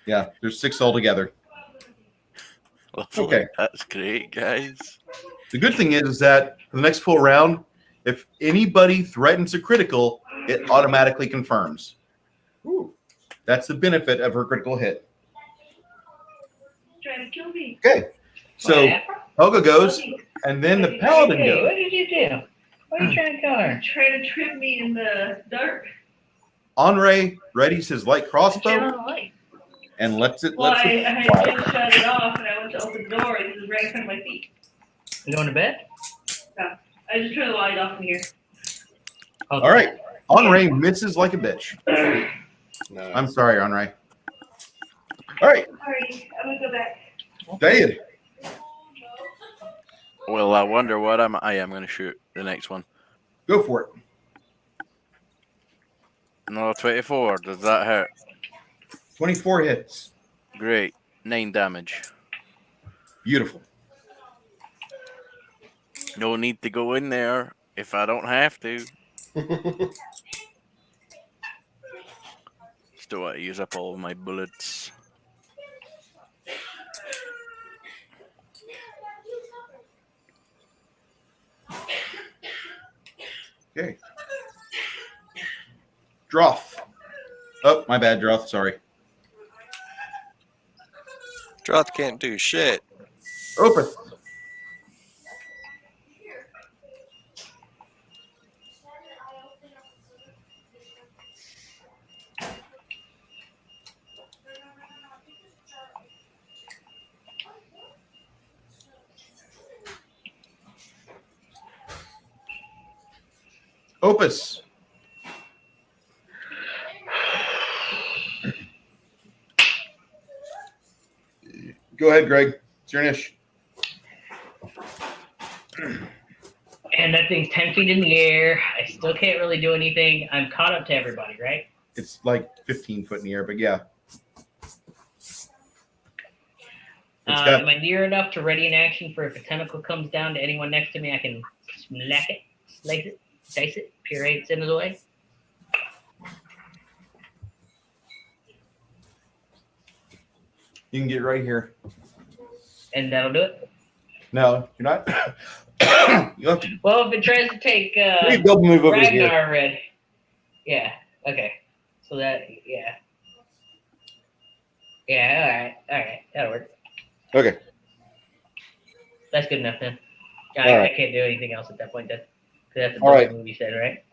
Speaker 1: yeah, there's 6 altogether.
Speaker 2: Lovely.
Speaker 1: Okay.
Speaker 2: That's great, guys.
Speaker 1: The good thing is that for the next full round, if anybody threatens a critical, it automatically confirms.
Speaker 9: Ooh.
Speaker 1: That's the benefit of her critical hit.
Speaker 4: Trying to kill me.
Speaker 1: Okay. So Helga goes, and then the paladin
Speaker 5: Hey,
Speaker 1: goes.
Speaker 5: what did you do? What are you trying to kill her?
Speaker 4: Trying to trip me in the dark.
Speaker 1: Henri readies his light crossbow
Speaker 5: Turn on the light.
Speaker 1: and lets it.
Speaker 4: Well, I just shut it off and I went to open the door and this is right in front of my feet.
Speaker 5: You going to bed?
Speaker 4: I just turned the light off in here.
Speaker 5: Okay.
Speaker 1: All right. Henri misses like a bitch.
Speaker 9: No.
Speaker 1: I'm sorry, Henri. All right.
Speaker 4: Sorry, I'm gonna go back.
Speaker 1: David.
Speaker 2: Well, I wonder what I am going to shoot the next one.
Speaker 1: Go for it.
Speaker 2: No, 24. Does that hurt?
Speaker 1: 24 hits.
Speaker 2: Great. 9 damage.
Speaker 1: Beautiful.
Speaker 2: No need to go in there if I don't have to. Still want to use up all of my bullets.
Speaker 1: Okay. Droth. Oh, my bad, Droth. Sorry.
Speaker 3: Droth can't do shit.
Speaker 1: Opus. Opus. Go ahead, Greg. It's your niche.
Speaker 5: And that thing's 10 feet in the air. I still can't really do anything. I'm caught up to everybody, right?
Speaker 1: It's like 15 foot in the air, but yeah.
Speaker 5: Am I near enough to ready an action for if a tentacle comes down to anyone next to me, I can smack it, slice it, dice it, puree it in his way?
Speaker 1: You can get right here.
Speaker 5: And that'll do it?
Speaker 1: No, you're not. You have to.
Speaker 5: Well, if it tries to take
Speaker 1: You double move over here.
Speaker 5: Ragnar red. Yeah, okay. So that, yeah. Yeah, all right. That'll work.
Speaker 1: Okay.
Speaker 5: That's good enough then.
Speaker 1: All
Speaker 5: I
Speaker 1: right.
Speaker 5: can't do anything else at that point then. 'Cause that's a
Speaker 1: All right.
Speaker 5: movie said, right?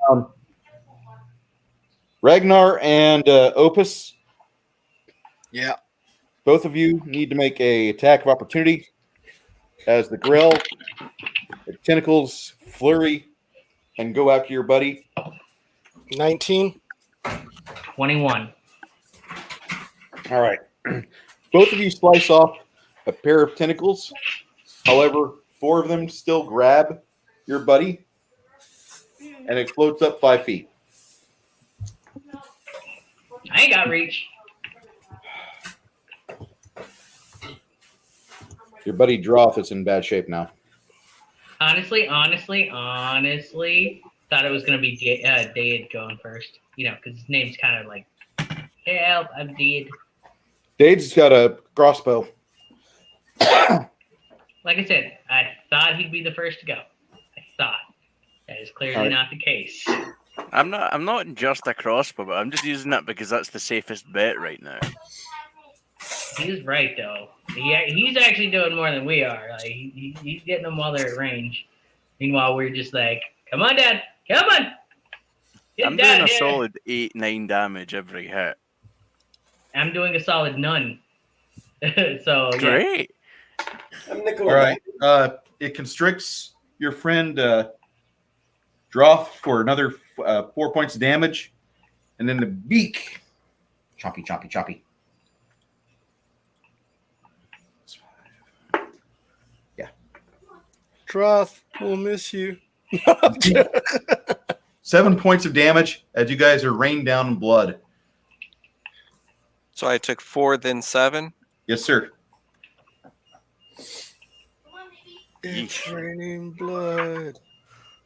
Speaker 1: Ragnar and Opus.
Speaker 6: Yeah.
Speaker 1: Both of you need to make a attack of opportunity as the grill, the tentacles flurry and go after your buddy.
Speaker 6: 19.
Speaker 5: 21.
Speaker 1: All right. Both of you slice off a pair of tentacles. However, 4 of them still grab your buddy, and it floats up 5 feet.
Speaker 5: I ain't got reach.
Speaker 1: Your buddy Droth is in bad shape now.
Speaker 5: Honestly, thought it was going to be Dade going first. You know, because his name's kind of like, help, I'm Dade.
Speaker 1: Dade's got a crossbow.
Speaker 5: Like I said, I thought he'd be the first to go. I thought. That is clearly
Speaker 1: All right.
Speaker 5: not the case.
Speaker 2: I'm not in just a crossbow, but I'm just using that because that's the safest bet right now.
Speaker 5: He's right, though. He's actually doing more than we are. Like he's getting them while they're at range. Meanwhile, we're just like, come on, Dad. Come on. Get
Speaker 2: I'm
Speaker 5: down
Speaker 2: doing a
Speaker 5: here."
Speaker 2: solid 8-9 damage every hit.
Speaker 5: I'm doing a solid none. So, yeah.
Speaker 2: Great.
Speaker 9: I'm Nicola.
Speaker 1: All right. It constricts your friend Droth for another 4 points of damage. And then the beak. Chompy, chompy, chompy. Yeah.
Speaker 6: Troth, we'll miss you.
Speaker 1: 7 points of damage as you guys are rained down in blood.
Speaker 3: So I took 4, then 7.
Speaker 1: Yes, sir.
Speaker 6: It's raining blood.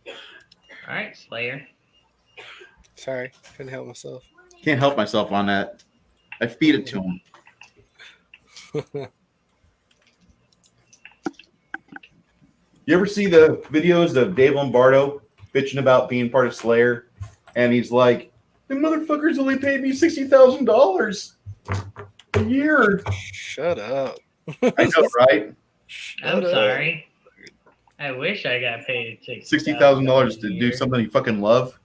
Speaker 5: All right, Slayer.
Speaker 6: Sorry, couldn't help myself.
Speaker 1: Can't help myself on that. I feed it to him. You ever see the videos of Dave Lombardo bitching about being part of Slayer? And he's like, the motherfuckers only paid me $60,000 a year.
Speaker 6: Shut up.
Speaker 1: I know, right?
Speaker 5: I'm sorry. I wish I got paid
Speaker 1: $60,000 to do something you fucking love.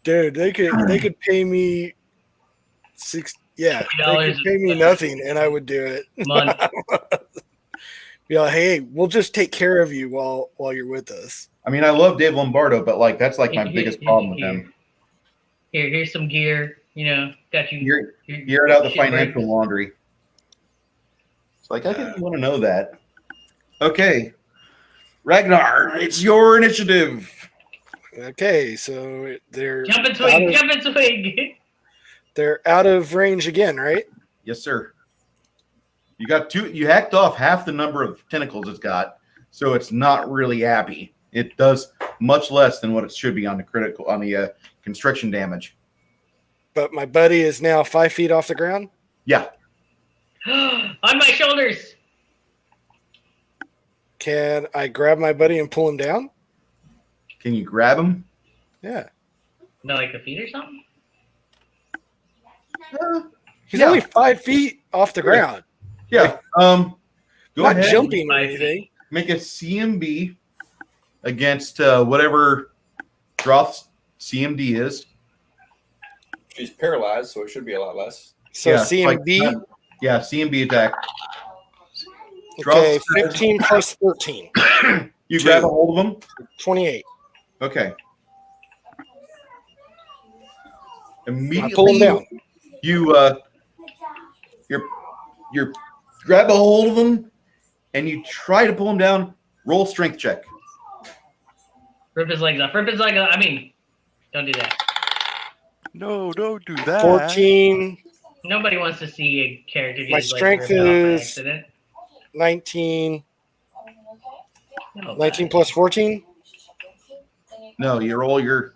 Speaker 6: Dude, they could pay me they could pay me nothing and I would do it.
Speaker 5: Month.
Speaker 6: Be like, hey, we'll just take care of you while you're with us.
Speaker 1: I mean, I love Dave Lombardo, but like that's like my biggest problem with him.
Speaker 5: Here's some gear. You know, got you.
Speaker 1: You're out the
Speaker 5: shit
Speaker 1: financial
Speaker 5: break.
Speaker 1: laundry. It's like I didn't want to know that. Okay, Ragnar, it's your initiative.
Speaker 6: Okay, so they're
Speaker 5: Jump and swing. Jump and swing.
Speaker 6: They're out of range again, right?
Speaker 1: Yes, sir. You got two. You hacked off half the number of tentacles it's got, so it's not really happy. It does much less than what it should be on the constriction damage.
Speaker 6: But my buddy is now 5 feet off the ground.
Speaker 1: Yeah.
Speaker 5: On my shoulders.
Speaker 6: Can I grab my buddy and pull him down?
Speaker 1: Can you grab him?
Speaker 6: Yeah.
Speaker 5: No, like the feet or something.
Speaker 6: He's only 5 feet off the ground.
Speaker 1: Yeah. Go
Speaker 6: Not
Speaker 1: ahead.
Speaker 6: jumping or anything.
Speaker 1: Make a CMB against whatever Droth's CMD is.
Speaker 9: She's paralyzed, so it should be a lot less.
Speaker 6: So
Speaker 1: Yeah,
Speaker 6: CMB.
Speaker 1: Yeah, CMB attack.
Speaker 6: Okay,
Speaker 1: Droth
Speaker 6: 15 plus 13.
Speaker 1: You grab a hold of him.
Speaker 6: 28.
Speaker 1: Okay.
Speaker 6: I
Speaker 1: Immediately,
Speaker 6: pull him down.
Speaker 1: You grab a hold of him, and you try to pull him down. Roll strength check.
Speaker 5: Rip his legs off. Rip his legs off. I mean, don't do that.
Speaker 2: No, don't do that.
Speaker 6: 14.
Speaker 5: Nobody wants to see a character get
Speaker 6: My
Speaker 5: his legs
Speaker 6: strength
Speaker 5: ripped off by
Speaker 6: is
Speaker 5: accident.
Speaker 6: 19.
Speaker 5: No,
Speaker 6: 19 plus 14?
Speaker 1: No, you rolled a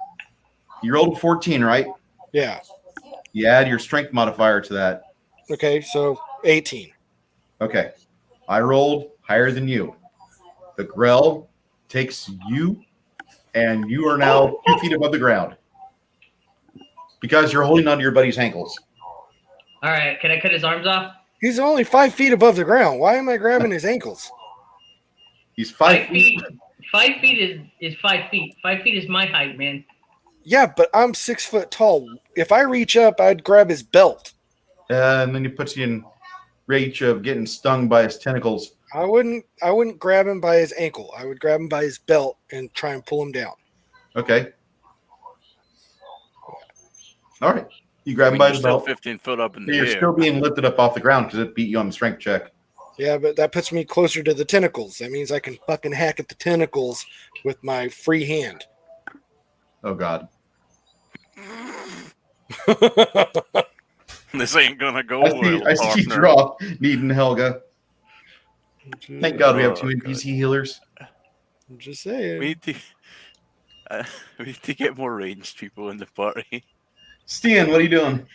Speaker 1: 14, right?
Speaker 6: Yeah.
Speaker 1: You add your strength modifier to that.
Speaker 6: Okay, so 18.
Speaker 1: Okay. I rolled higher than you. The Grell takes you, and you are now 2 feet above the ground because you're holding onto your buddy's ankles.
Speaker 5: All right, can I cut his arms off?
Speaker 6: He's only 5 feet above the ground. Why am I grabbing his ankles?
Speaker 1: He's 5 feet.
Speaker 5: 5 feet is 5 feet. 5 feet is my height, man.
Speaker 6: Yeah, but I'm 6 foot tall. If I reach up, I'd grab his belt.
Speaker 1: And then he puts you in reach of getting stung by his tentacles.
Speaker 6: I wouldn't grab him by his ankle. I would grab him by his belt and try and pull him down.
Speaker 1: Okay. All right. You grab him by
Speaker 2: You're
Speaker 1: the
Speaker 2: still
Speaker 1: belt.
Speaker 2: 15 foot up in the
Speaker 1: You're
Speaker 2: air.
Speaker 1: still being lifted up off the ground because it beat you on the strength check.
Speaker 6: Yeah, but that puts me closer to the tentacles. That means I can fucking hack at the tentacles with my free hand.
Speaker 1: Oh, God.
Speaker 2: This ain't gonna go
Speaker 1: I
Speaker 2: well,
Speaker 1: see
Speaker 2: partner.
Speaker 1: Droth needing Helga. Thank God we have two NPC healers.
Speaker 6: I'm just saying.
Speaker 2: We need to get more ranged people in the party.
Speaker 1: Stian, what are you doing?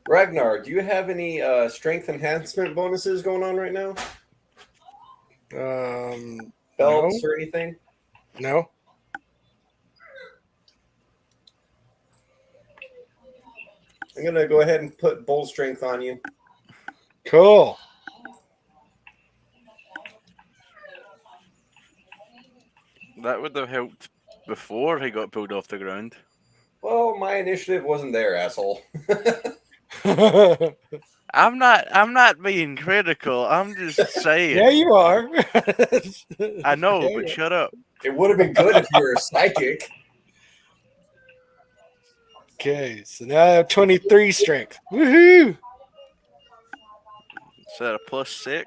Speaker 9: Ragnar, do you have any strength enhancement bonuses going on right now? Belts or anything?
Speaker 6: No.
Speaker 9: I'm gonna go ahead and put bull strength on you.
Speaker 6: Cool.
Speaker 2: That would have helped before he got pulled off the ground.
Speaker 9: Well, my initiative wasn't there, asshole.
Speaker 2: I'm not being critical. I'm just saying.
Speaker 6: Yeah, you are.
Speaker 2: I know,
Speaker 6: Yeah,
Speaker 2: but
Speaker 6: yeah.
Speaker 2: shut up.
Speaker 9: It would have been good if you were a psychic.
Speaker 6: Okay, so now I have 23 strength. Woohoo!
Speaker 2: Is that a +6?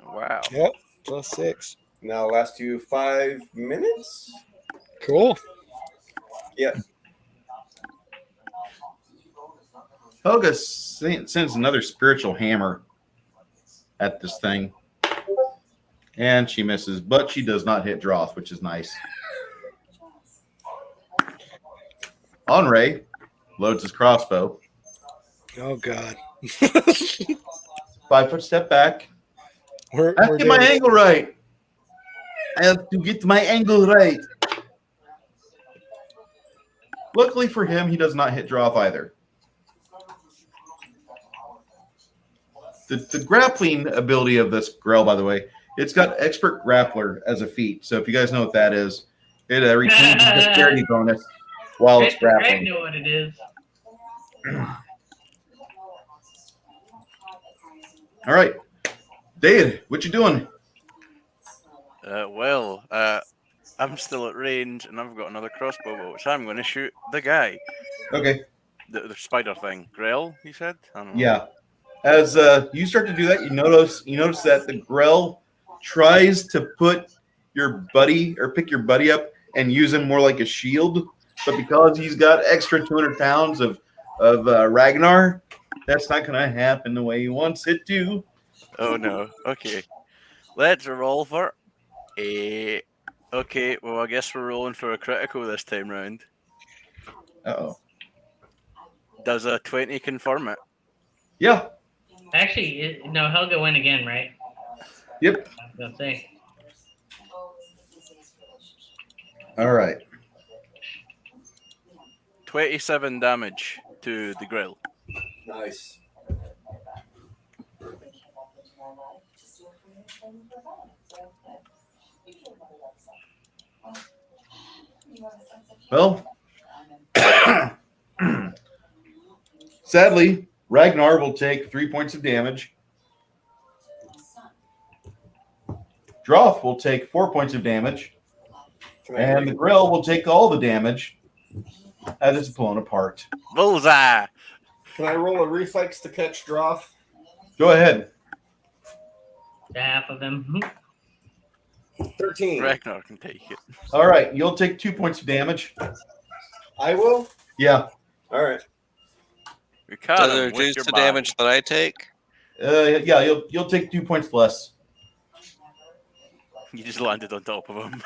Speaker 2: Wow.
Speaker 6: Yep, +6.
Speaker 9: Now last you 5 minutes.
Speaker 6: Cool.
Speaker 9: Yeah.
Speaker 1: Helga sends another spiritual hammer at this thing. And she misses, but she does not hit Droth, which is nice. Henri loads his crossbow.
Speaker 6: Oh God.
Speaker 1: 5-foot step back.
Speaker 6: We're
Speaker 1: I have to get my
Speaker 6: doing-
Speaker 1: angle right. I have to get my angle right. Luckily for him, he does not hit Droth either. The grappling ability of this Grell, by the way, it's got expert grappler as a feat. So if you guys know what that is, it retains the dexterity bonus while it's
Speaker 5: Greg
Speaker 1: grappling.
Speaker 5: know what it is.
Speaker 1: All right, David, what you doing?
Speaker 2: I'm still at range, and I've got another crossbow, bolt, so I'm going to shoot the guy.
Speaker 1: Okay,
Speaker 2: The spider thing. Grell, he said? I don't know.
Speaker 1: yeah. As you start to do that, you notice that the Grell tries to put your buddy or pick your buddy up and use him more like a shield, but because he's got extra 200 pounds of Ragnar, that's not going to happen the way he wants it to.
Speaker 2: Oh, no. Okay. Let's roll for a... Okay, well, I guess we're rolling for a critical this time round.
Speaker 1: Uh-oh.
Speaker 2: Does a 20 confirm it?
Speaker 1: Yeah.
Speaker 5: Actually, no, Helga went again, right?
Speaker 1: Yep.
Speaker 5: I was gonna say.
Speaker 1: All right.
Speaker 2: 27 damage to the grill.
Speaker 9: Nice.
Speaker 1: Well, sadly, Ragnar will take 3 points of damage. Droth will take 4 points of damage. And the Grill will take all the damage as it's blown apart.
Speaker 2: Bullseye!
Speaker 9: Can I roll a reflex to catch Droth?
Speaker 1: Go ahead.
Speaker 5: Half of them.
Speaker 9: 13.
Speaker 2: Ragnar can take it.
Speaker 1: All right, you'll take 2 points of damage.
Speaker 9: I will?
Speaker 1: Yeah.
Speaker 9: All right.
Speaker 2: We caught
Speaker 3: Does
Speaker 2: him
Speaker 3: it
Speaker 2: with
Speaker 3: reduce
Speaker 2: your
Speaker 3: the
Speaker 2: body.
Speaker 3: damage that I take?
Speaker 1: Yeah, you'll take 2 points less.
Speaker 2: You just landed on top of him.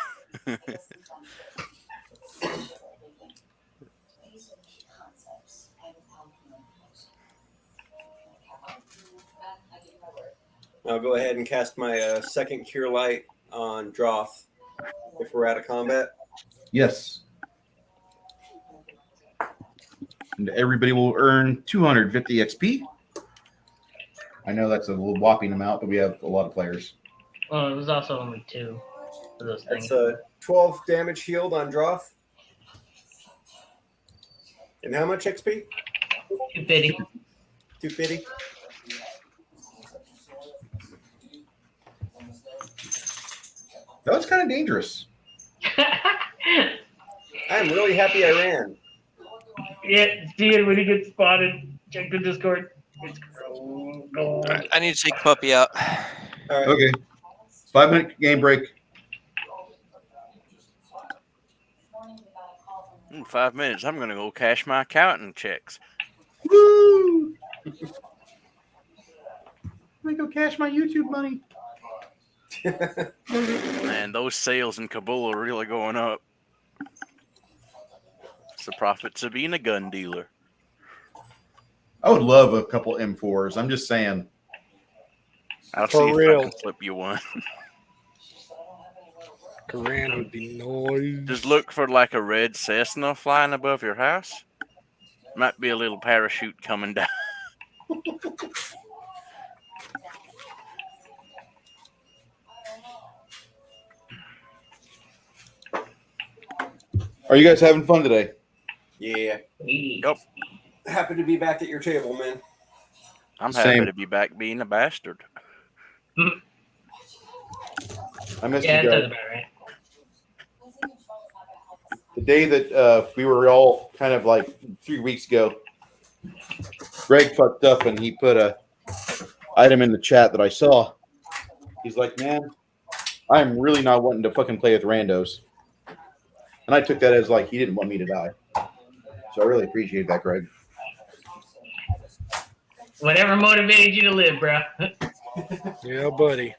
Speaker 9: I'll go ahead and cast my second Cure Light on Droth if we're out of combat.
Speaker 1: Yes. And everybody will earn 250 XP. I know that's a little whopping amount, but we have a lot of players.
Speaker 5: Well, it was also only 2 for those things.
Speaker 9: That's a 12 damage healed on Droth. And how much XP?
Speaker 5: 250.
Speaker 9: 250.
Speaker 1: That was kind of dangerous.
Speaker 9: I'm really happy I ran.
Speaker 5: Yeah, Steven, when he gets spotted, check the Discord. It's gold.
Speaker 3: I need to take Puppy out.
Speaker 9: All right.
Speaker 1: Okay. 5-minute game break.
Speaker 2: In 5 minutes, I'm going to go cash my accounting checks.
Speaker 1: Woo! Let me go cash my YouTube money.
Speaker 2: Man, those sales in Kabul are really going up. It's the profits of being a gun dealer.
Speaker 1: I would love a couple M4s. I'm just saying.
Speaker 2: I'll
Speaker 6: For
Speaker 2: see if
Speaker 6: real.
Speaker 2: I can flip you one.
Speaker 6: Koran would be nice.
Speaker 2: Just look for like a red Cessna flying above your house. Might be a little parachute coming down.
Speaker 1: Are you guys having fun today?
Speaker 9: Yeah.
Speaker 2: Yep.
Speaker 9: Happy to be back at your table, man.
Speaker 2: I'm
Speaker 1: Same.
Speaker 2: happy to be back being a bastard.
Speaker 1: I missed
Speaker 5: Yeah,
Speaker 1: you
Speaker 5: that
Speaker 1: guys.
Speaker 5: sounds about right.
Speaker 1: The day that we were all kind of like 3 weeks ago, Greg fucked up and he put a item in the chat that I saw. He's like, man, I'm really not wanting to fucking play with randos. And I took that as like he didn't want me to die. So I really appreciate that, Greg.
Speaker 5: Whatever motivated you to live, bro.
Speaker 6: Yeah, buddy.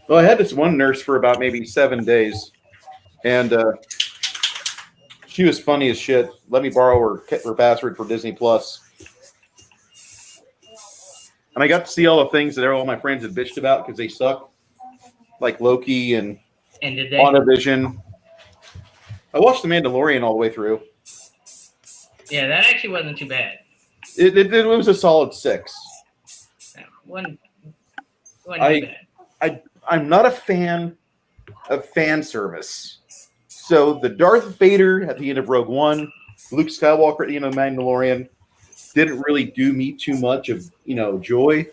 Speaker 1: Well, I had this one nurse for about maybe 7 days, and she was funny as shit. Let me borrow her password for Disney Plus, and I got to see all the things that all my friends had bitched about because they suck, like Loki and
Speaker 5: And did they?
Speaker 1: WandaVision. I watched The Mandalorian all the way through.
Speaker 5: Yeah, that actually wasn't too bad.
Speaker 1: It was a solid 6.
Speaker 5: Wasn't too bad.
Speaker 1: I'm not a fan of fan service. So the Darth Vader at the end of Rogue One, Luke Skywalker at the end of Mandalorian didn't really do me too much of, joy.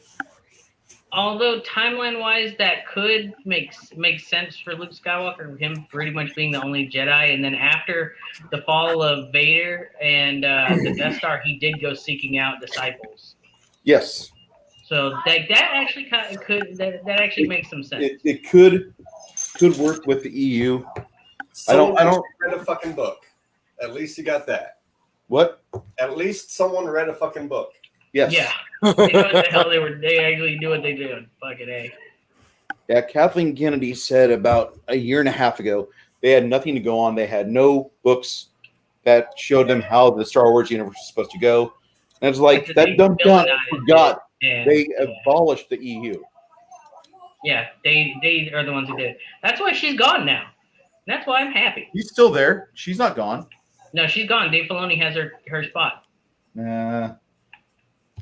Speaker 5: Although timeline-wise, that could make sense for Luke Skywalker, him pretty much being the only Jedi, and then after the fall of Vader and the Death Star, he did go seeking out disciples.
Speaker 1: Yes.
Speaker 5: So that actually that actually makes some sense.
Speaker 1: It could work with the EU. I don't
Speaker 9: read a fucking book. At least you got that.
Speaker 1: What?
Speaker 9: At least someone read a fucking book.
Speaker 1: Yes.
Speaker 5: Yeah. They know what the hell they actually do what they do. Fucking A.
Speaker 1: Yeah, Kathleen Kennedy said about a year and a half ago they had nothing to go on. They had no books that showed them how the Star Wars universe is supposed to go. And it's like that dumb cunt forgot they abolished the EU.
Speaker 5: Yeah, they are the ones who did it. That's why she's gone now. That's why I'm happy.
Speaker 1: He's still there. She's not gone.
Speaker 5: No, she's gone. Dave Filoni has her spot.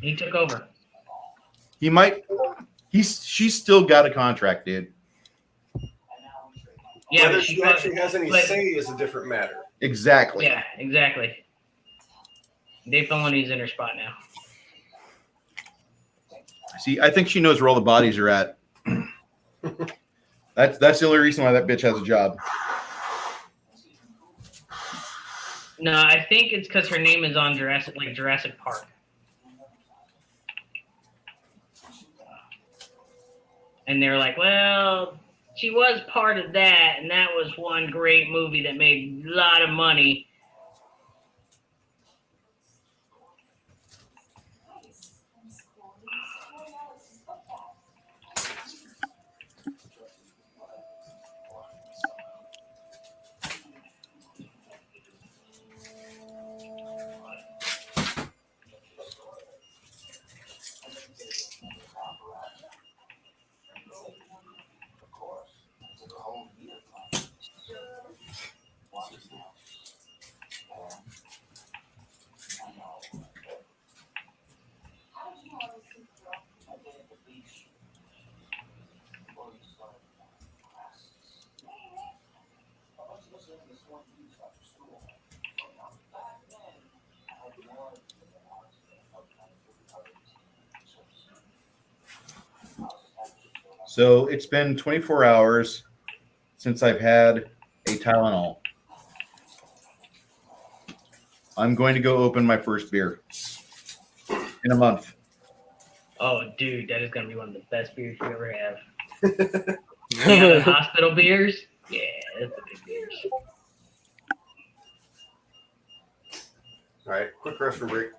Speaker 5: He took over.
Speaker 1: He might. She's still got a contract, dude.
Speaker 5: Yeah,
Speaker 9: whether
Speaker 5: but
Speaker 9: she actually has any say is a different matter.
Speaker 1: Exactly.
Speaker 5: Yeah, exactly. Dave Filoni's in her spot now.
Speaker 1: See, I think she knows where all the bodies are at. That's the only reason why that bitch has a job.
Speaker 5: No, I think it's because her name is on Jurassic Park. And they're like, well, she was part of that, and that was one great movie that made a lot of money.
Speaker 1: So it's been 24 hours since I've had a Tylenol. I'm going to go open my first beer in a month.
Speaker 5: Oh, dude, that is going to be one of the best beers you ever have. Yeah, the hospital beers? Yeah, that's the big beers.
Speaker 9: All right, quick restroom break.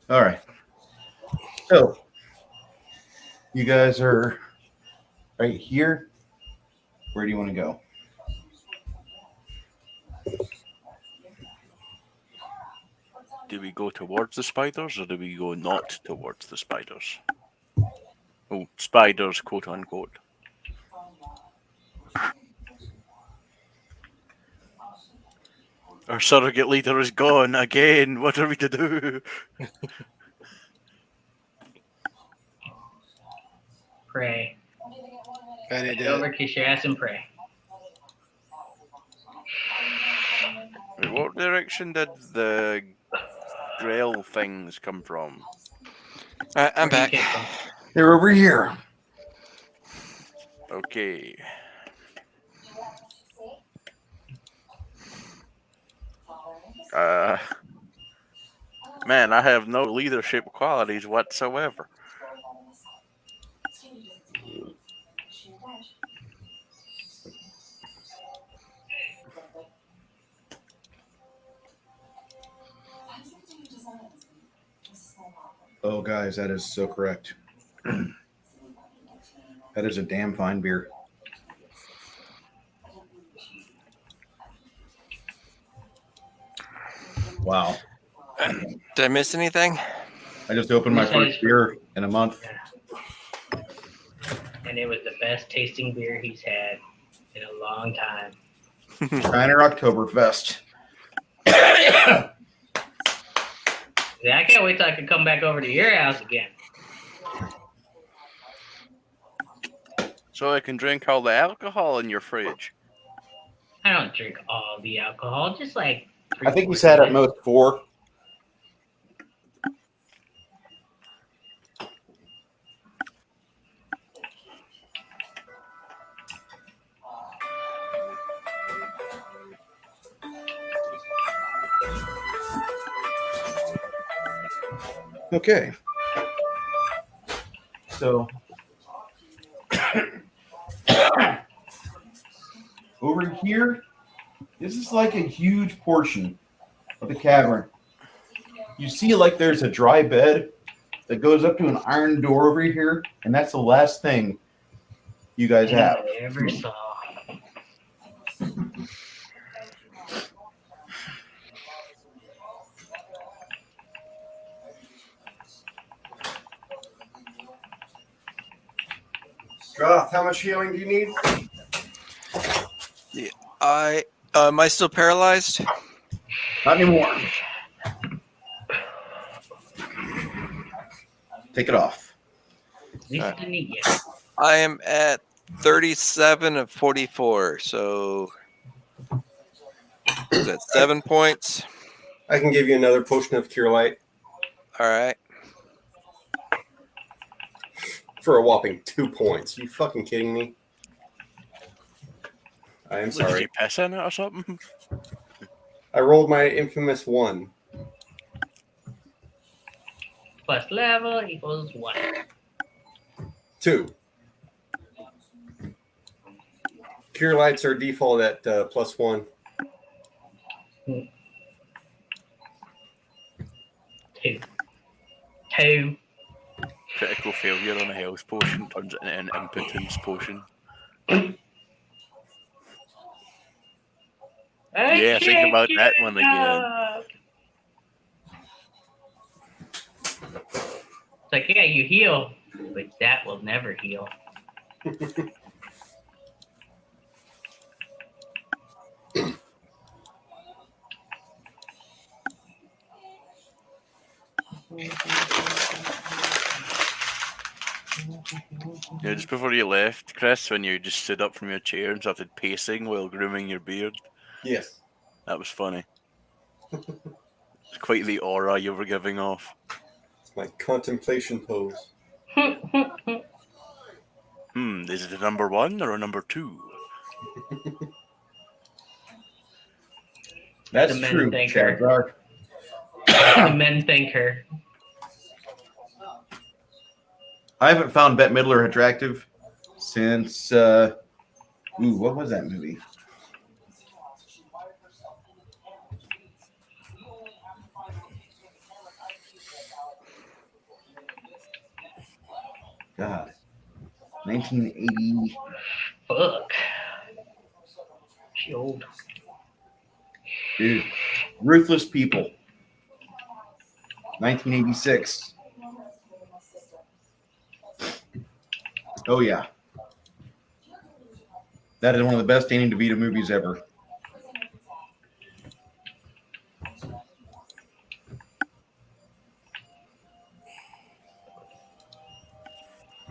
Speaker 1: All right. So you guys are right here. Where do you want to go?
Speaker 2: Do we go towards the spiders or do we go not towards the spiders? Oh, spiders, quote unquote. Our surrogate leader is gone again. What are we to do?
Speaker 5: Pray.
Speaker 6: And
Speaker 5: Bend over, kiss your ass, and pray.
Speaker 2: Wait, what direction did the Grail things come from?
Speaker 3: I'm
Speaker 5: Where you
Speaker 3: back.
Speaker 5: came from?
Speaker 1: They're over here.
Speaker 2: Okay. Man, I have no leadership qualities whatsoever.
Speaker 1: Oh, guys, that is so correct. That is a damn fine beer. Wow.
Speaker 3: Did I miss anything?
Speaker 1: I just opened my first beer in a month.
Speaker 5: And it was the best tasting beer he's had in a long time.
Speaker 1: Shiner Oktoberfest.
Speaker 5: Yeah, I can't wait till I can come back over to your house again.
Speaker 2: So I can drink all the alcohol in your fridge.
Speaker 5: I don't drink all the alcohol, just like
Speaker 1: I think we said at most 4. Okay. So over here, this is like a huge portion of the cavern. You see, like there's a dry bed that goes up to an iron door over here, and that's the last thing you guys have.
Speaker 5: I ever saw.
Speaker 9: Goth, how much healing do you need?
Speaker 3: Am I still paralyzed?
Speaker 1: Not anymore. Take it off.
Speaker 5: At least it didn't eat you.
Speaker 3: I am at 37 of 44, so is that 7 points?
Speaker 9: I can give you another potion of cure light
Speaker 3: All right.
Speaker 9: for a whopping 2 points. You fucking kidding me? I am
Speaker 2: Did
Speaker 9: sorry.
Speaker 2: you piss in it or something?
Speaker 9: I rolled my infamous 1.
Speaker 5: Plus level equals 1.
Speaker 9: 2. Cure lights are default at +1.
Speaker 5: 2. 2.
Speaker 2: Critical failure on a health potion turns it into an impotence potion. Yeah, think about that one again.
Speaker 5: It's like, yeah, you heal, but that will never heal.
Speaker 2: Yeah, just before you left, Chris, when you just stood up from your chair and started pacing while grooming your beard.
Speaker 9: Yes.
Speaker 2: That was funny. It's quite the aura you were giving off.
Speaker 9: It's my contemplation pose.
Speaker 2: Is it a number 1 or a number 2?
Speaker 1: That's
Speaker 5: The men
Speaker 1: true,
Speaker 5: thank her.
Speaker 1: Shadrach.
Speaker 5: The men thank her.
Speaker 1: I haven't found Bette Midler attractive since what was that movie? God. 1980.
Speaker 5: Fuck. She old.
Speaker 1: Dude. Ruthless People. 1986. Oh, yeah. That is one of the best Danny DeVito movies ever.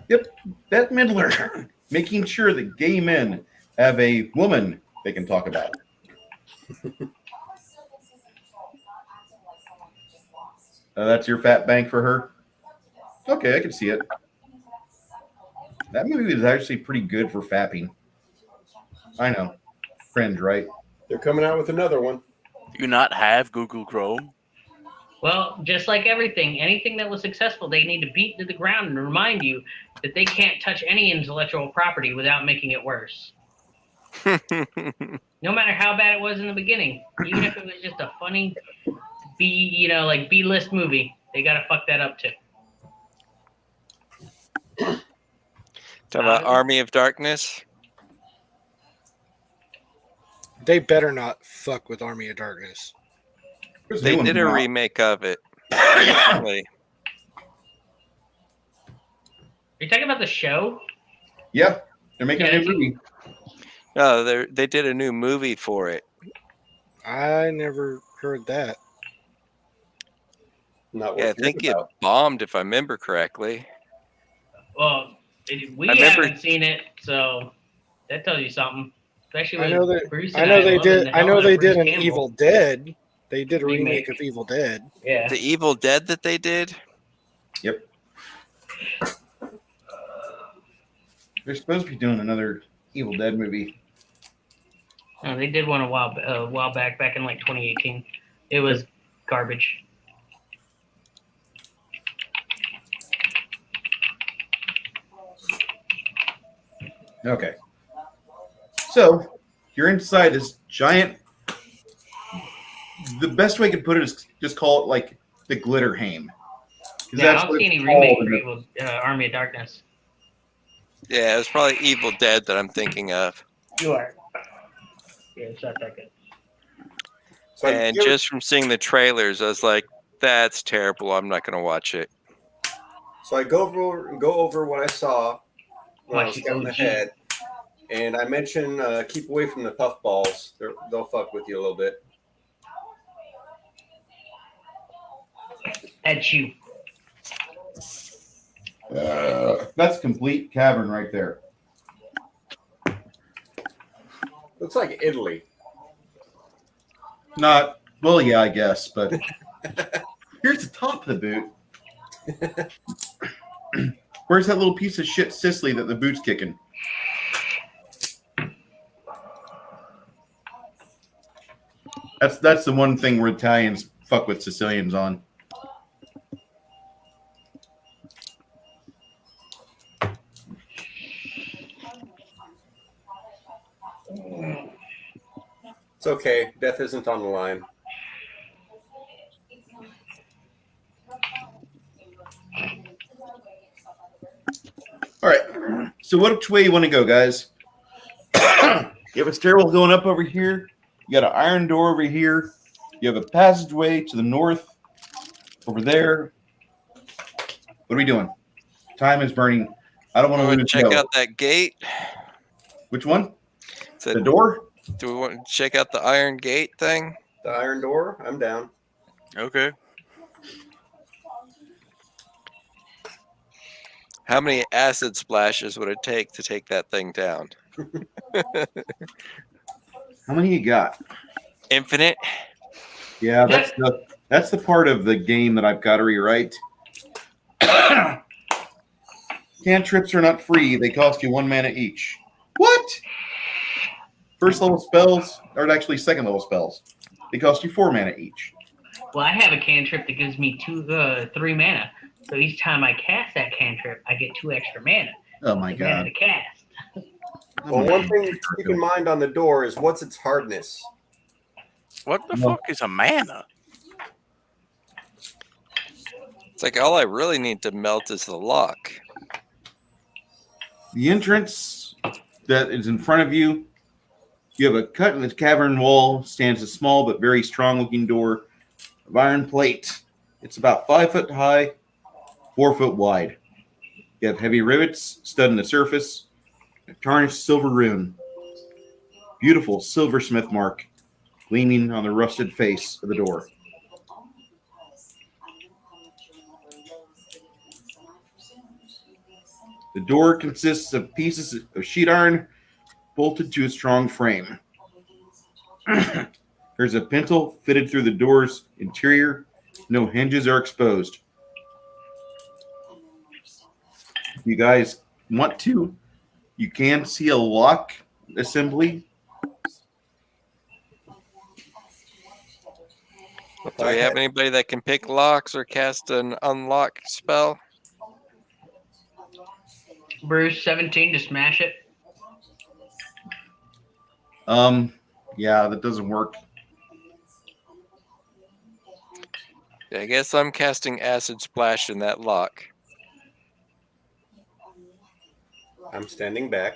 Speaker 1: Yep, Bette Midler. Making sure that gay men have a woman they can talk about. That's your fat bank for her? Okay, I can see it. That movie was actually pretty good for fapping. I know. Cringe, right?
Speaker 9: They're coming out with another one.
Speaker 2: Do you not have Google Chrome?
Speaker 5: Well, just like everything, anything that was successful, they need to beat to the ground and remind you that they can't touch any intellectual property without making it worse. No matter how bad it was in the beginning, even if it was just a funny B-list movie, they gotta fuck that up too.
Speaker 3: Talking about Army of Darkness.
Speaker 6: They better not fuck with Army of Darkness.
Speaker 3: They did a remake of it recently.
Speaker 5: Are you talking about the show?
Speaker 1: Yeah, they're making a new movie.
Speaker 3: No, they did a new movie for it.
Speaker 6: I never heard that.
Speaker 9: Not
Speaker 3: Yeah, I think it bombed, if I remember correctly.
Speaker 5: Well, we haven't seen it, so that tells you something. Especially
Speaker 6: I know
Speaker 5: with Bruce and
Speaker 6: I know they
Speaker 5: loving
Speaker 6: did.
Speaker 5: the
Speaker 6: I
Speaker 5: hell
Speaker 6: know
Speaker 5: out
Speaker 6: they
Speaker 5: of Bruce
Speaker 6: did an
Speaker 5: Campbell.
Speaker 6: Evil Dead. They did a remake
Speaker 5: Remake.
Speaker 6: of Evil Dead.
Speaker 5: Yeah.
Speaker 3: The Evil Dead that they did?
Speaker 1: Yep. They're supposed to be doing another Evil Dead movie.
Speaker 5: Oh, they did one a while back in like 2018. It was garbage.
Speaker 1: Okay. So you're inside this giant. The best way I could put it is just call it like the Glitter Hame.
Speaker 5: Yeah, I don't see any remake for Evil Army of Darkness.
Speaker 3: Yeah, it was probably Evil Dead that I'm thinking of.
Speaker 5: You are. Yeah, it's not that good.
Speaker 9: So
Speaker 3: And just from seeing the trailers, I was like, that's terrible. I'm not going to watch it.
Speaker 9: So I go over what I saw when I was scouting ahead, and I mentioned keep away from the puffballs. They'll fuck with you a little bit.
Speaker 5: At you.
Speaker 1: That's complete cavern right there.
Speaker 9: Looks like Italy.
Speaker 1: Not well, yeah, I guess, but here's the top of the boot. Where's that little piece of shit Sicily that the boot's kicking? That's the one thing where Italians fuck with Sicilians on.
Speaker 9: It's okay. Death isn't on the line.
Speaker 1: All right. So which way you want to go, guys? You have a stairwell going up over here. You got an iron door over here. You have a passageway to the north over there. What are we doing? Time is burning. I don't want to lose.
Speaker 3: Check out that gate.
Speaker 1: Which one? The door?
Speaker 3: Do we want to check out the iron gate thing?
Speaker 9: The iron door? I'm down.
Speaker 2: Okay.
Speaker 3: How many acid splashes would it take to take that thing down?
Speaker 1: How many you got?
Speaker 3: Infinite.
Speaker 1: Yeah, that's the part of the game that I've got to rewrite. Cantrips are not free. They cost you 1 mana each. What? First level spells, or actually second level spells, they cost you 4 mana each.
Speaker 5: Well, I have a cantrip that gives me 3 mana. So each time I cast that cantrip, I get 2 extra mana.
Speaker 1: Oh my god!
Speaker 5: To cast.
Speaker 9: Well, one thing to keep in mind on the door is what's its hardness.
Speaker 2: What the fuck is a mana?
Speaker 3: It's like all I really need to melt is the lock.
Speaker 1: The entrance that is in front of you, you have a cut in the cavern wall, stands a small but very strong-looking door of iron plate. It's about 5 foot high, 4 foot wide. You have heavy rivets studding the surface, a tarnished silver rune. Beautiful silversmith mark gleaming on the rusted face of the door. The door consists of pieces of sheet iron bolted to a strong frame. There's a pintle fitted through the door's interior. No hinges are exposed. If you guys want to, you can see a lock assembly.
Speaker 3: Do we have anybody that can pick locks or cast an unlock spell?
Speaker 5: Bruce, 17 to smash it.
Speaker 1: Yeah, that doesn't work.
Speaker 3: Yeah, I guess I'm casting acid splash in that lock.
Speaker 9: I'm standing back.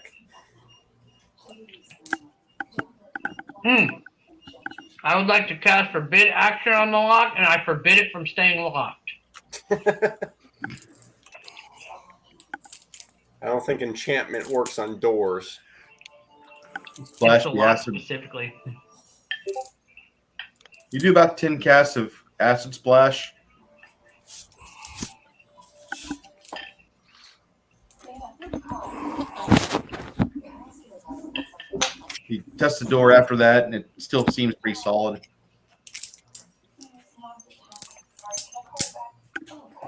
Speaker 5: I would like to cast forbid action on the lock, and I forbid it from staying locked.
Speaker 9: I don't think enchantment works on doors.
Speaker 1: Splash
Speaker 5: It's a
Speaker 1: the
Speaker 5: lock
Speaker 1: acid.
Speaker 5: specifically.
Speaker 1: You do about 10 casts of acid splash. You test the door after that, and it still seems pretty solid.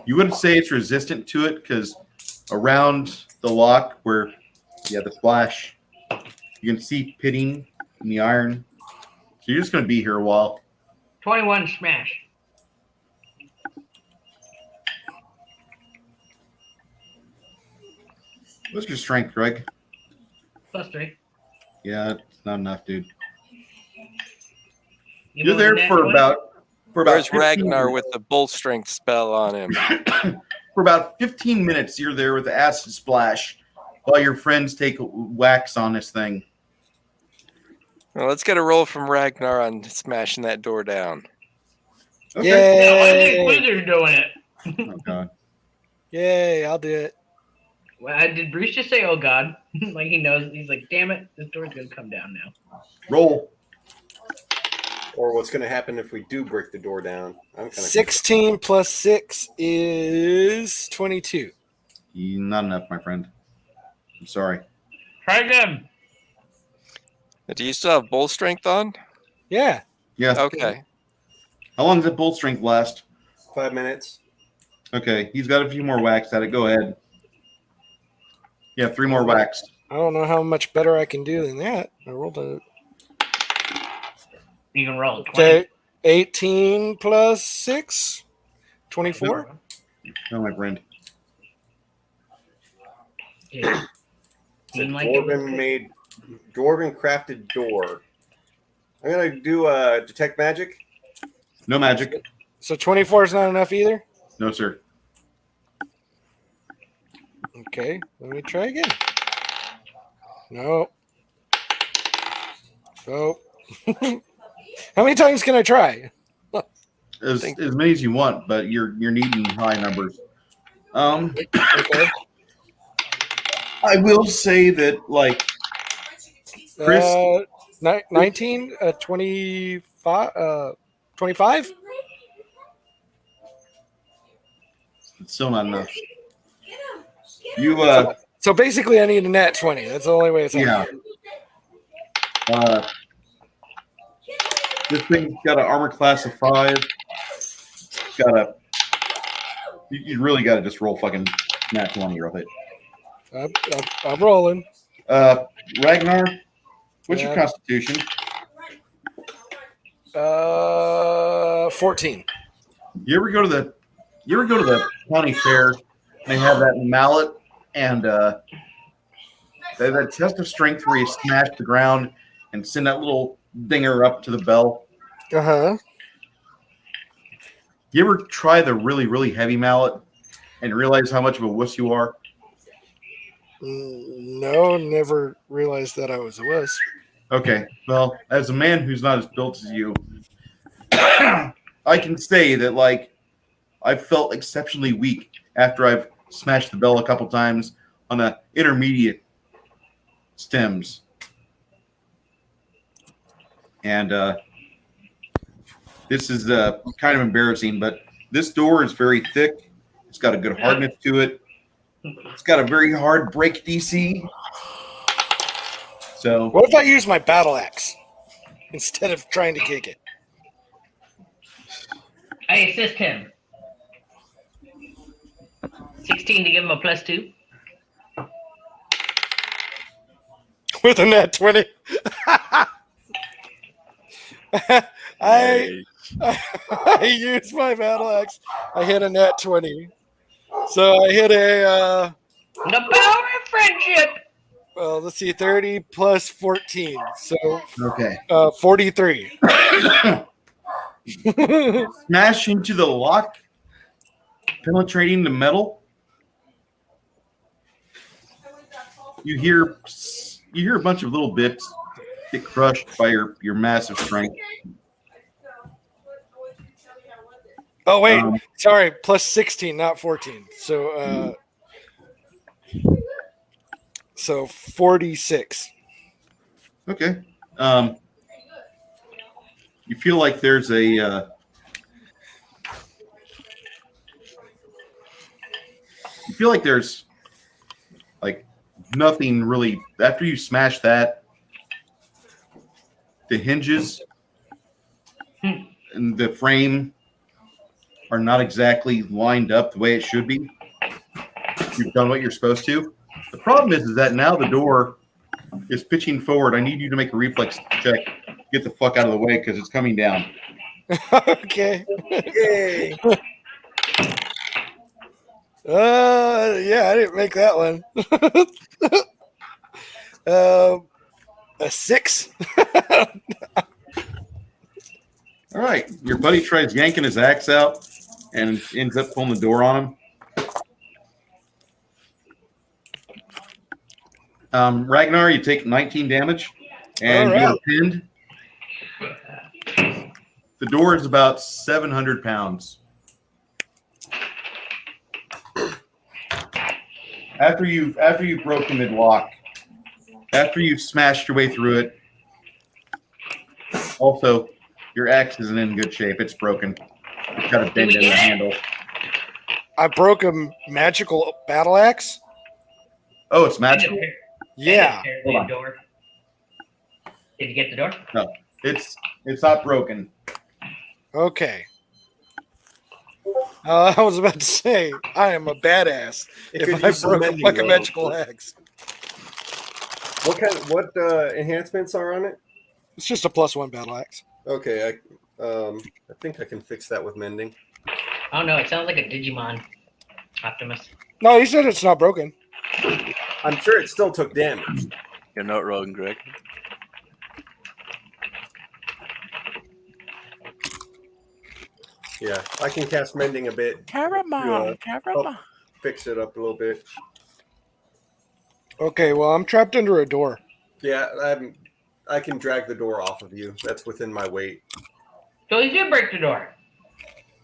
Speaker 1: You wouldn't say it's resistant to it because around the lock where you have the splash, you can see pitting in the iron. So you're just going to be here a while.
Speaker 5: 21 smash.
Speaker 1: What's your strength, Greg?
Speaker 5: +3.
Speaker 1: Yeah, it's not enough, dude.
Speaker 5: You
Speaker 1: You're
Speaker 5: moving
Speaker 1: there
Speaker 5: that
Speaker 1: for
Speaker 5: way?
Speaker 1: about
Speaker 3: Where's
Speaker 1: 15
Speaker 3: Ragnar
Speaker 1: minutes.
Speaker 3: with the bull strength spell on him?
Speaker 1: For about 15 minutes, you're there with the acid splash while your friends take wax on this thing.
Speaker 3: Well, let's get a roll from Ragnar on smashing that door down.
Speaker 1: Okay.
Speaker 5: Yeah, I think
Speaker 6: Yay!
Speaker 5: Blizzard's doing it.
Speaker 1: Oh, God.
Speaker 6: Yay! I'll do it.
Speaker 5: Well, did Bruce just say, "Oh God"? Like he knows. He's like, "Damn it, this door's gonna come down now."
Speaker 1: Roll.
Speaker 9: Or what's going to happen if we do break the door down? I'm kind of
Speaker 6: 16 plus 6 is 22.
Speaker 1: Not enough, my friend. I'm sorry.
Speaker 5: Try again.
Speaker 3: Do you still have bull strength on?
Speaker 6: Yeah.
Speaker 1: Yeah.
Speaker 3: Okay.
Speaker 1: How long does that bull strength last?
Speaker 9: 5 minutes.
Speaker 1: Okay. He's got a few more whacks at it. Go ahead. Yeah, 3 more whacks.
Speaker 6: I don't know how much better I can do than that. I rolled a
Speaker 5: You can roll 20.
Speaker 6: okay, 18 plus 6, 24.
Speaker 1: No, my friend.
Speaker 5: Yeah.
Speaker 9: It's a
Speaker 5: Seemed like it was good.
Speaker 9: dwarven crafted door. I'm going to do detect magic.
Speaker 1: No magic.
Speaker 6: So 24 is not enough either?
Speaker 1: No, sir.
Speaker 6: Okay, let me try again. No. Oh. How many times can I try?
Speaker 1: As many as you want, but you're needing high numbers.
Speaker 6: Okay.
Speaker 1: I will say that, like, Chris,
Speaker 6: 19, 25, 25?
Speaker 1: it's still not enough. You,
Speaker 6: So basically, I need a nat 20. That's the only way it's
Speaker 1: yeah. This thing's got an armor class of 5. It's got a. You really got to just roll fucking nat 20 or hit.
Speaker 6: I'm rolling.
Speaker 1: Ragnar, what's your
Speaker 6: Yeah.
Speaker 1: constitution?
Speaker 6: 14.
Speaker 1: You ever go to the county fair? They have that mallet and they have that test of strength where you smash the ground and send that little dinger up to the bell.
Speaker 6: Uh-huh.
Speaker 1: You ever try the really, really heavy mallet and realize how much of a wuss you are?
Speaker 6: No, never realized that I was a wisp.
Speaker 1: Okay, well, as a man who's not as built as you, I can say that like I've felt exceptionally weak after I've smashed the bell a couple times on a intermediate stems, and this is kind of embarrassing. But this door is very thick. It's got a good hardness to it. It's got a very hard break DC. So
Speaker 6: What if I use my battle axe instead of trying to kick it?
Speaker 5: I assist him. 16 to give him a +2.
Speaker 6: With a nat 20. I used my battle axe. I hit a nat 20. So I hit a
Speaker 5: The power of friendship.
Speaker 6: well, let's see, 30 plus 14. So
Speaker 1: okay,
Speaker 6: 43.
Speaker 1: smash into the lock, penetrating the metal. You hear a bunch of little bits get crushed by your massive strength.
Speaker 6: Oh wait, sorry, plus 16, not 14. So 46.
Speaker 1: Okay. You feel like there's a you feel like there's like nothing really after you smash that. The hinges and the frame are not exactly lined up the way it should be. You've done what you're supposed to. The problem is that now the door is pitching forward. I need you to make a reflex check. Get the fuck out of the way because it's coming down.
Speaker 6: Okay. Yay. Yeah, I didn't make that one. A 6.
Speaker 1: All right. Your buddy tries yanking his axe out and ends up pulling the door on him. Ragnar, you take 19 damage and you're pinned. The door is about 700 pounds. After you've broken the lock, after you've smashed your way through it, also your axe isn't in good shape. It's broken. It's got a bend in the handle.
Speaker 6: I broke a magical battle axe.
Speaker 1: Oh, it's magical?
Speaker 6: Yeah.
Speaker 5: Door. Did you get the door?
Speaker 1: No, it's not broken.
Speaker 6: Okay. I was about to say, I am a badass if I broke a fucking magical axe.
Speaker 9: What enhancements are on it?
Speaker 6: It's just a +1 battle axe.
Speaker 9: Okay, I think I can fix that with mending.
Speaker 5: Oh no, it sounds like a Digimon Optimus.
Speaker 6: No, he said it's not broken.
Speaker 9: I'm sure it still took damage.
Speaker 2: You're not wrong, Greg.
Speaker 9: Yeah, I can cast mending a bit.
Speaker 2: Caramel.
Speaker 9: Fix it up a little bit.
Speaker 6: Okay, well, I'm trapped under a door.
Speaker 9: Yeah, I can drag the door off of you. That's within my weight.
Speaker 5: So he did break the door.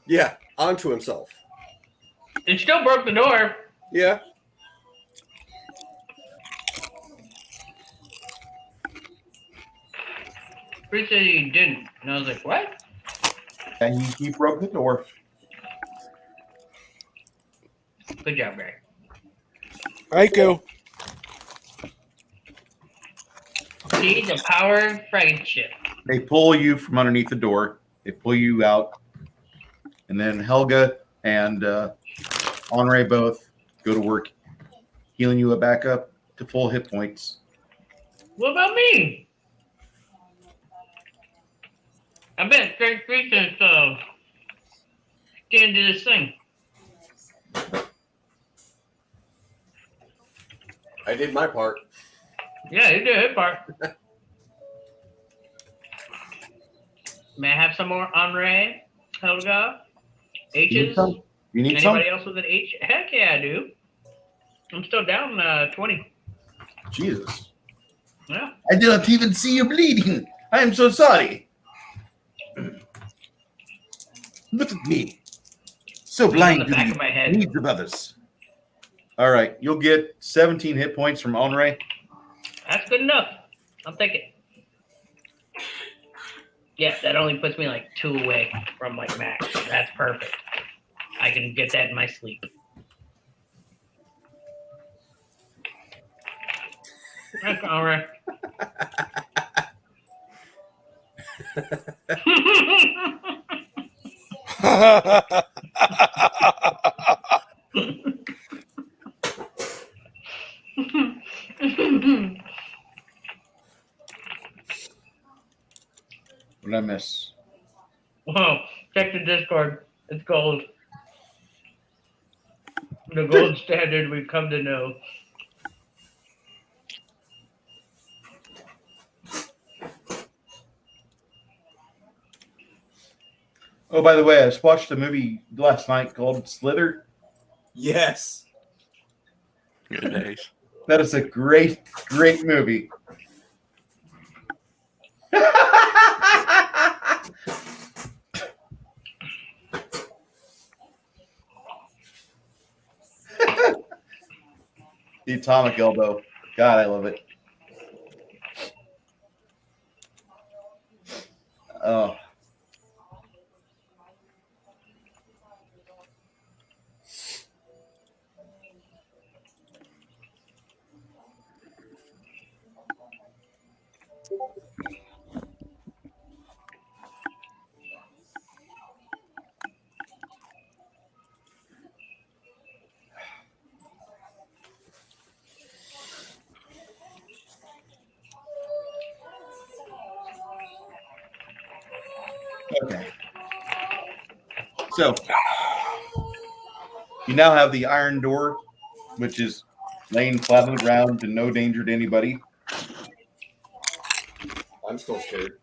Speaker 9: Yeah, onto himself.
Speaker 5: It still broke the door.
Speaker 9: Yeah.
Speaker 5: Bruce said he didn't. And I was like, what?
Speaker 1: And he broke the door.
Speaker 5: Good job, Greg.
Speaker 6: Aiko.
Speaker 5: See the power of friendship.
Speaker 1: They pull you from underneath the door. They pull you out. And then Helga and Henri both go to work healing you back up to full hit points.
Speaker 5: What about me? I've been straight free since the end of this thing.
Speaker 9: I did my part.
Speaker 5: Yeah, you did his part. May I have some more Henri, Helga, H's?
Speaker 1: You need
Speaker 5: Anybody
Speaker 1: some?
Speaker 5: else with an H? Heck yeah, I do. I'm still down 20.
Speaker 1: Jesus.
Speaker 5: Yeah.
Speaker 1: I did not even see you bleeding. I am so sorry. Look at me. So
Speaker 5: On
Speaker 1: blind
Speaker 5: the
Speaker 1: to
Speaker 5: back
Speaker 1: the
Speaker 5: of my head.
Speaker 1: needs of others. All right. You'll get 17 hit points from Onray.
Speaker 5: That's good enough. I'll take it. Yeah, that only puts me like 2 away from like max. That's perfect. I can get that in my sleep. That's all right.
Speaker 1: What did I miss?
Speaker 5: Whoa, check the Discord. It's gold. The gold standard we've come to know.
Speaker 1: Oh, by the way, I just watched a movie last night called Slither.
Speaker 9: Yes.
Speaker 2: Nice.
Speaker 1: That is a great, great movie. The Atomic Elbow. God, I love it. Oh. Okay. So, you now have the iron door, which is laying flat on the ground and no danger to anybody.
Speaker 7: I'm still scared.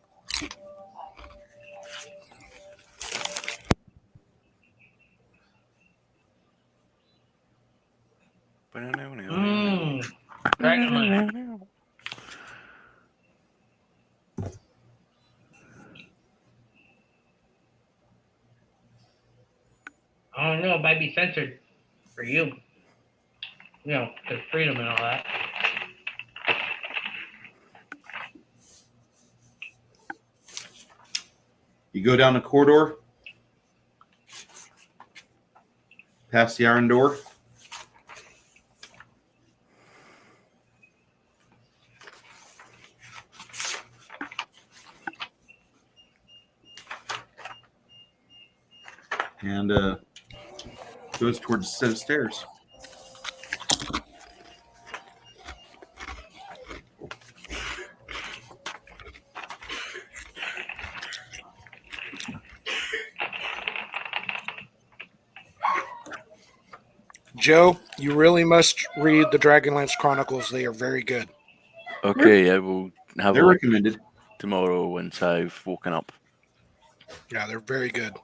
Speaker 5: Dragonland. I don't know. It might be censored for you. You know, the freedom and all that.
Speaker 1: You go down the corridor, past the iron door. And goes towards a set of stairs.
Speaker 6: Joe, you really must read the Dragonlance Chronicles. They are very good.
Speaker 2: Okay, I will have
Speaker 1: They're
Speaker 2: a look
Speaker 1: recommended.
Speaker 2: tomorrow once I've woken up.
Speaker 6: Yeah, they're very good.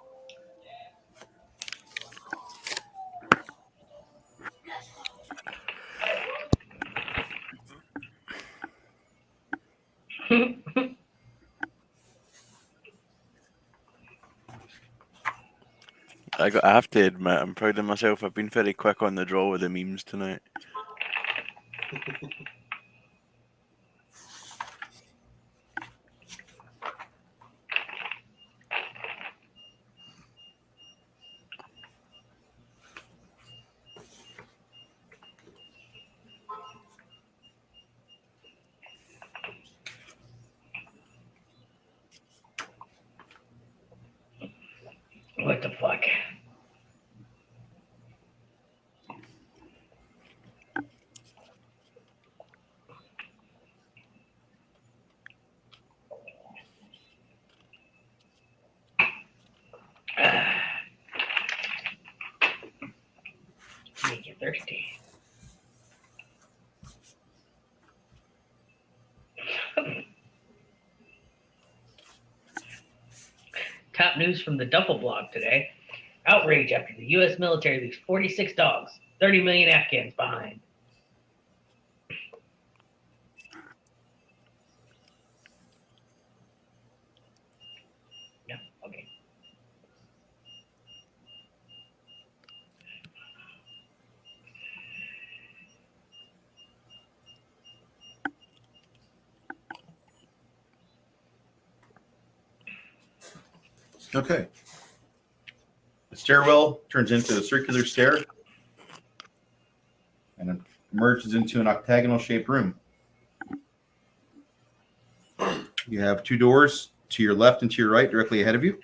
Speaker 2: I have to admit, I'm proud of myself. I've been very quick on the draw with the memes tonight.
Speaker 5: What the fuck? Make you thirsty. Top news from the Duffel blog today. Outrage after the U.S. military leaves 46 dogs, 30 million Afghans behind.
Speaker 1: Okay. The stairwell turns into a circular stair and it merges into an octagonal shaped room. You have two doors to your left and to your right directly ahead of you.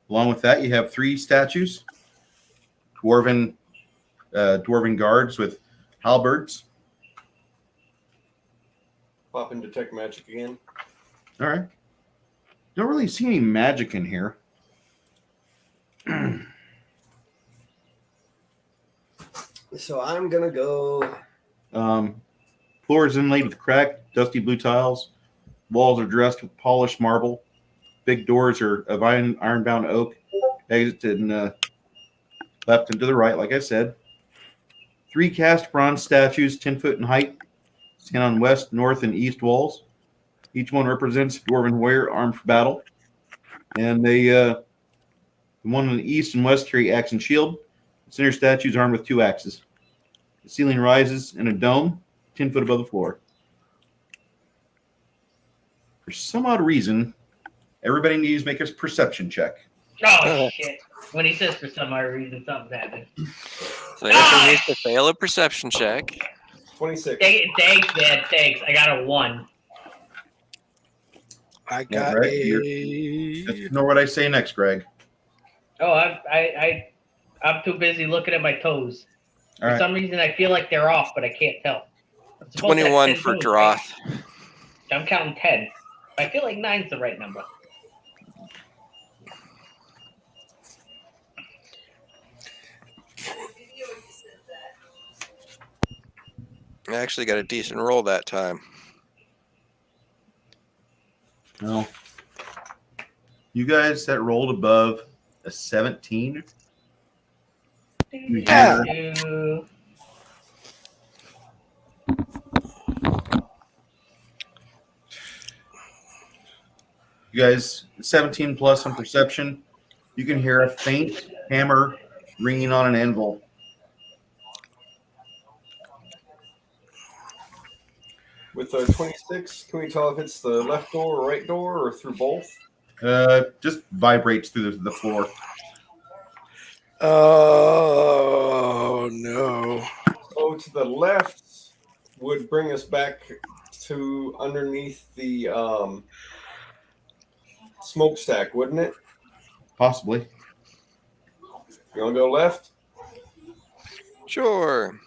Speaker 1: Along with that, you have three statues, dwarven guards with halberds.
Speaker 9: Pop and detect magic again.
Speaker 1: All right. Don't really see any magic in here.
Speaker 9: So I'm gonna go.
Speaker 1: Floor is inlaid with cracked, dusty blue tiles. Walls are dressed with polished marble. Big doors are of iron-bound oak. Exit and left and to the right, like I said. Three cast bronze statues, 10 foot in height, stand on west, north, and east walls. Each one represents a dwarven warrior armed for battle. And the one on the east and west carry axe and shield. The center statue is armed with two axes. The ceiling rises in a dome, 10 foot above the floor. For some odd reason, everybody needs to make a perception check.
Speaker 5: Oh shit! When he says for some odd reason something's happening.
Speaker 3: So Anthony needs to fail a perception check.
Speaker 9: 26.
Speaker 5: Thanks, man. Thanks. I got a 1.
Speaker 6: I got
Speaker 1: right.
Speaker 6: a.
Speaker 1: Just ignore what I say next, Greg.
Speaker 5: Oh, I'm too busy looking at my toes.
Speaker 1: All
Speaker 5: For
Speaker 1: right.
Speaker 5: some reason, I feel like they're off, but I can't tell. I'm supposed to have
Speaker 3: 21
Speaker 5: 10
Speaker 3: for
Speaker 5: toes,
Speaker 3: Droth.
Speaker 5: right? I'm counting 10. I feel like 9's the right number.
Speaker 3: I actually got a decent roll that time.
Speaker 1: Well, you guys that rolled above a 17.
Speaker 6: Yeah.
Speaker 1: You guys, 17 plus on perception. You can hear a faint hammer ringing on an anvil.
Speaker 9: With the 26, can we tell if it's the left door or right door or through both?
Speaker 1: Just vibrates through the floor.
Speaker 6: Oh no!
Speaker 9: So to the left would bring us back to underneath the smokestack, wouldn't it?
Speaker 1: Possibly.
Speaker 9: You want to go left?
Speaker 3: Sure.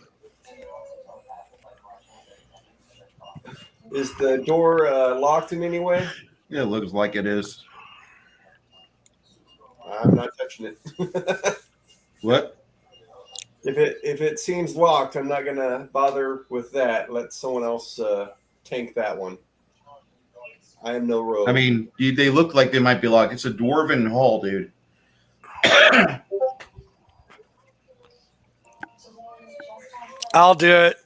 Speaker 9: Is the door locked in any way?
Speaker 1: Yeah, it looks like it is.
Speaker 9: I'm not touching it.
Speaker 1: What?
Speaker 9: If it seems locked, I'm not gonna bother with that. Let someone else tank that one. I am no rogue.
Speaker 1: I mean, they look like they might be locked. It's a Dwarven Hall, dude.
Speaker 6: I'll do it.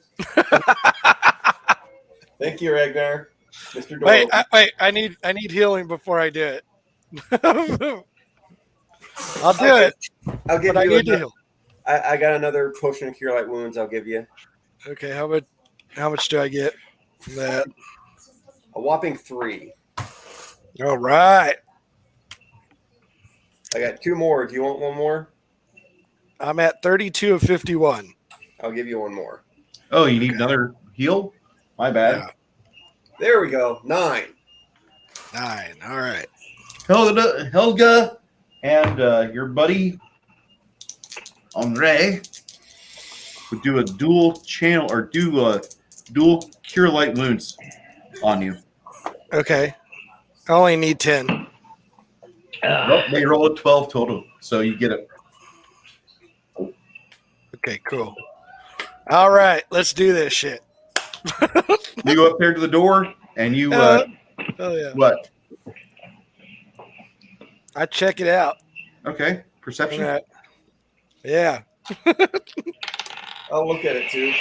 Speaker 9: Thank you, Ragnar. Mr. Door.
Speaker 6: Wait! I need healing before I do it. I'll do it.
Speaker 9: I'll give
Speaker 6: But I
Speaker 9: you.
Speaker 6: need to heal.
Speaker 9: I got another potion of cure light wounds. I'll give you
Speaker 6: Okay, how much do I get from that?
Speaker 9: a whopping 3.
Speaker 6: All right.
Speaker 9: I got 2 more. Do you want one more?
Speaker 6: I'm at 32 of 51.
Speaker 9: I'll give you one more.
Speaker 1: Oh, you need another heal? My bad.
Speaker 6: Yeah.
Speaker 9: There we go. 9.
Speaker 6: 9. All right.
Speaker 1: Helga and your buddy Andre would do a dual channel or do a dual cure light wounds on you.
Speaker 6: Okay. I only need 10.
Speaker 1: Well, they roll a 12 total, so you get it.
Speaker 6: Okay, cool. All right, let's do this shit.
Speaker 1: You go up there to the door and you
Speaker 6: Oh yeah.
Speaker 1: what?
Speaker 6: I check it out.
Speaker 1: Okay, perception.
Speaker 6: All right. Yeah.
Speaker 9: I'll look at it too.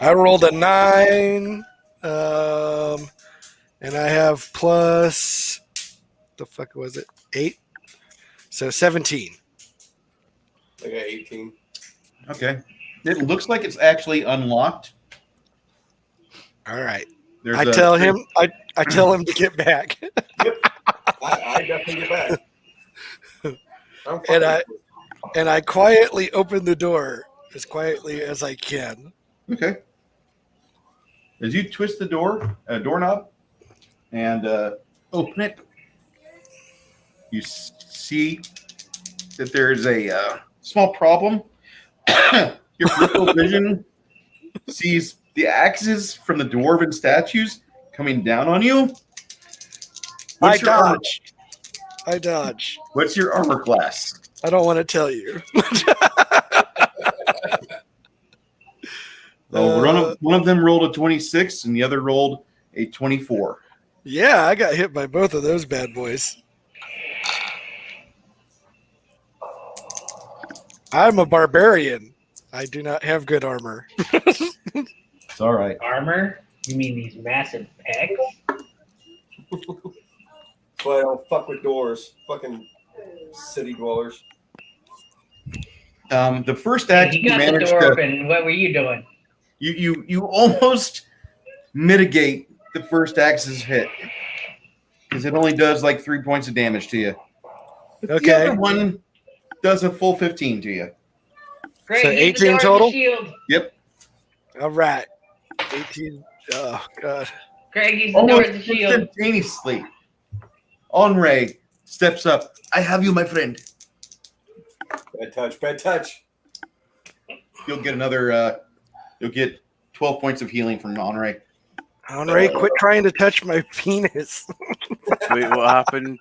Speaker 6: I rolled a 9, and I have plus. The fuck was it? 8. So 17.
Speaker 9: I got 18.
Speaker 1: Okay, it looks like it's actually unlocked.
Speaker 6: All right.
Speaker 1: There's
Speaker 6: I tell him to get back.
Speaker 9: I definitely get back. I'm
Speaker 6: And
Speaker 9: fucking-
Speaker 6: I quietly open the door as quietly as I can.
Speaker 1: Okay. As you twist the doorknob, and open it, you see that there is a small problem. Your peripheral vision sees the axes from the dwarven statues coming down on you.
Speaker 6: I
Speaker 1: What's your armor?
Speaker 6: dodge.
Speaker 1: What's your armor class?
Speaker 6: I don't want to tell you.
Speaker 1: One of them rolled a 26, and the other rolled a 24.
Speaker 6: Yeah, I got hit by both of those bad boys. I'm a barbarian. I do not have good armor.
Speaker 1: It's all right.
Speaker 5: Armor? You mean these massive pegs?
Speaker 9: But I don't fuck with doors. Fucking city dwellers.
Speaker 1: The first act
Speaker 5: He
Speaker 1: you
Speaker 5: got the
Speaker 1: managed
Speaker 5: door
Speaker 1: to
Speaker 5: open. What were you doing?
Speaker 1: you almost mitigate the first axe's hit because it only does like 3 points of damage to you. The
Speaker 6: Okay.
Speaker 1: other one does a full 15 to you.
Speaker 5: Greg,
Speaker 6: So
Speaker 5: use the
Speaker 6: 18
Speaker 5: door as a
Speaker 6: total?
Speaker 5: shield.
Speaker 1: Yep.
Speaker 6: All right. 18. Oh, God.
Speaker 5: Greg, use the door
Speaker 1: Almost
Speaker 5: as a shield.
Speaker 1: instantaneously, Henri steps up. I have you, my friend.
Speaker 9: Bad touch. Bad touch.
Speaker 1: You'll get another. You'll get 12 points of healing from Henri.
Speaker 6: Henri, quit trying to touch my penis.
Speaker 2: Wait, what happened?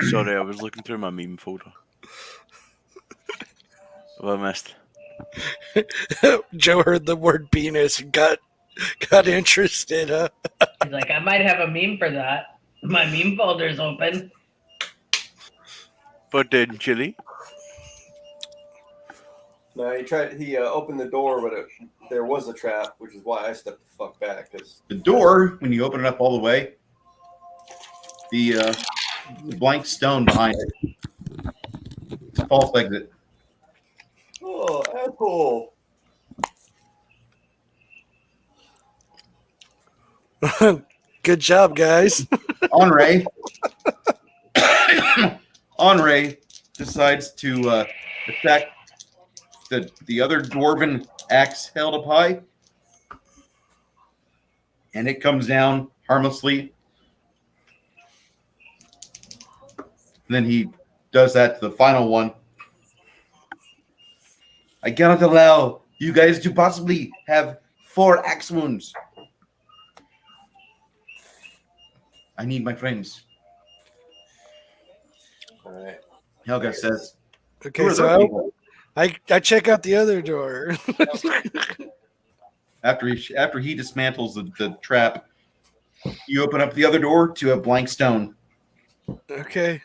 Speaker 2: Sorry, I was looking through my meme folder. What I missed?
Speaker 6: Joe heard the word penis and got interested.
Speaker 5: He's like, I might have a meme for that. My meme folder's open.
Speaker 2: Potentially.
Speaker 9: No, he opened the door, but there was a trap, which is why I stepped the fuck back. Cause
Speaker 1: The door, when you open it up all the way, the blank stone behind it. It's a false exit.
Speaker 9: oh, asshole.
Speaker 6: Good job, guys.
Speaker 1: Henri decides to attack the other dwarven axe held up high, and it comes down harmlessly. And then he does that to the final one. I cannot allow you guys to possibly have 4 axe wounds. I need my friends.
Speaker 9: All right.
Speaker 1: Helga says.
Speaker 6: Okay,
Speaker 1: "Who are those
Speaker 6: so
Speaker 1: people?"
Speaker 6: I check out the other door.
Speaker 1: After he dismantles the trap, you open up the other door to a blank stone.
Speaker 6: Okay.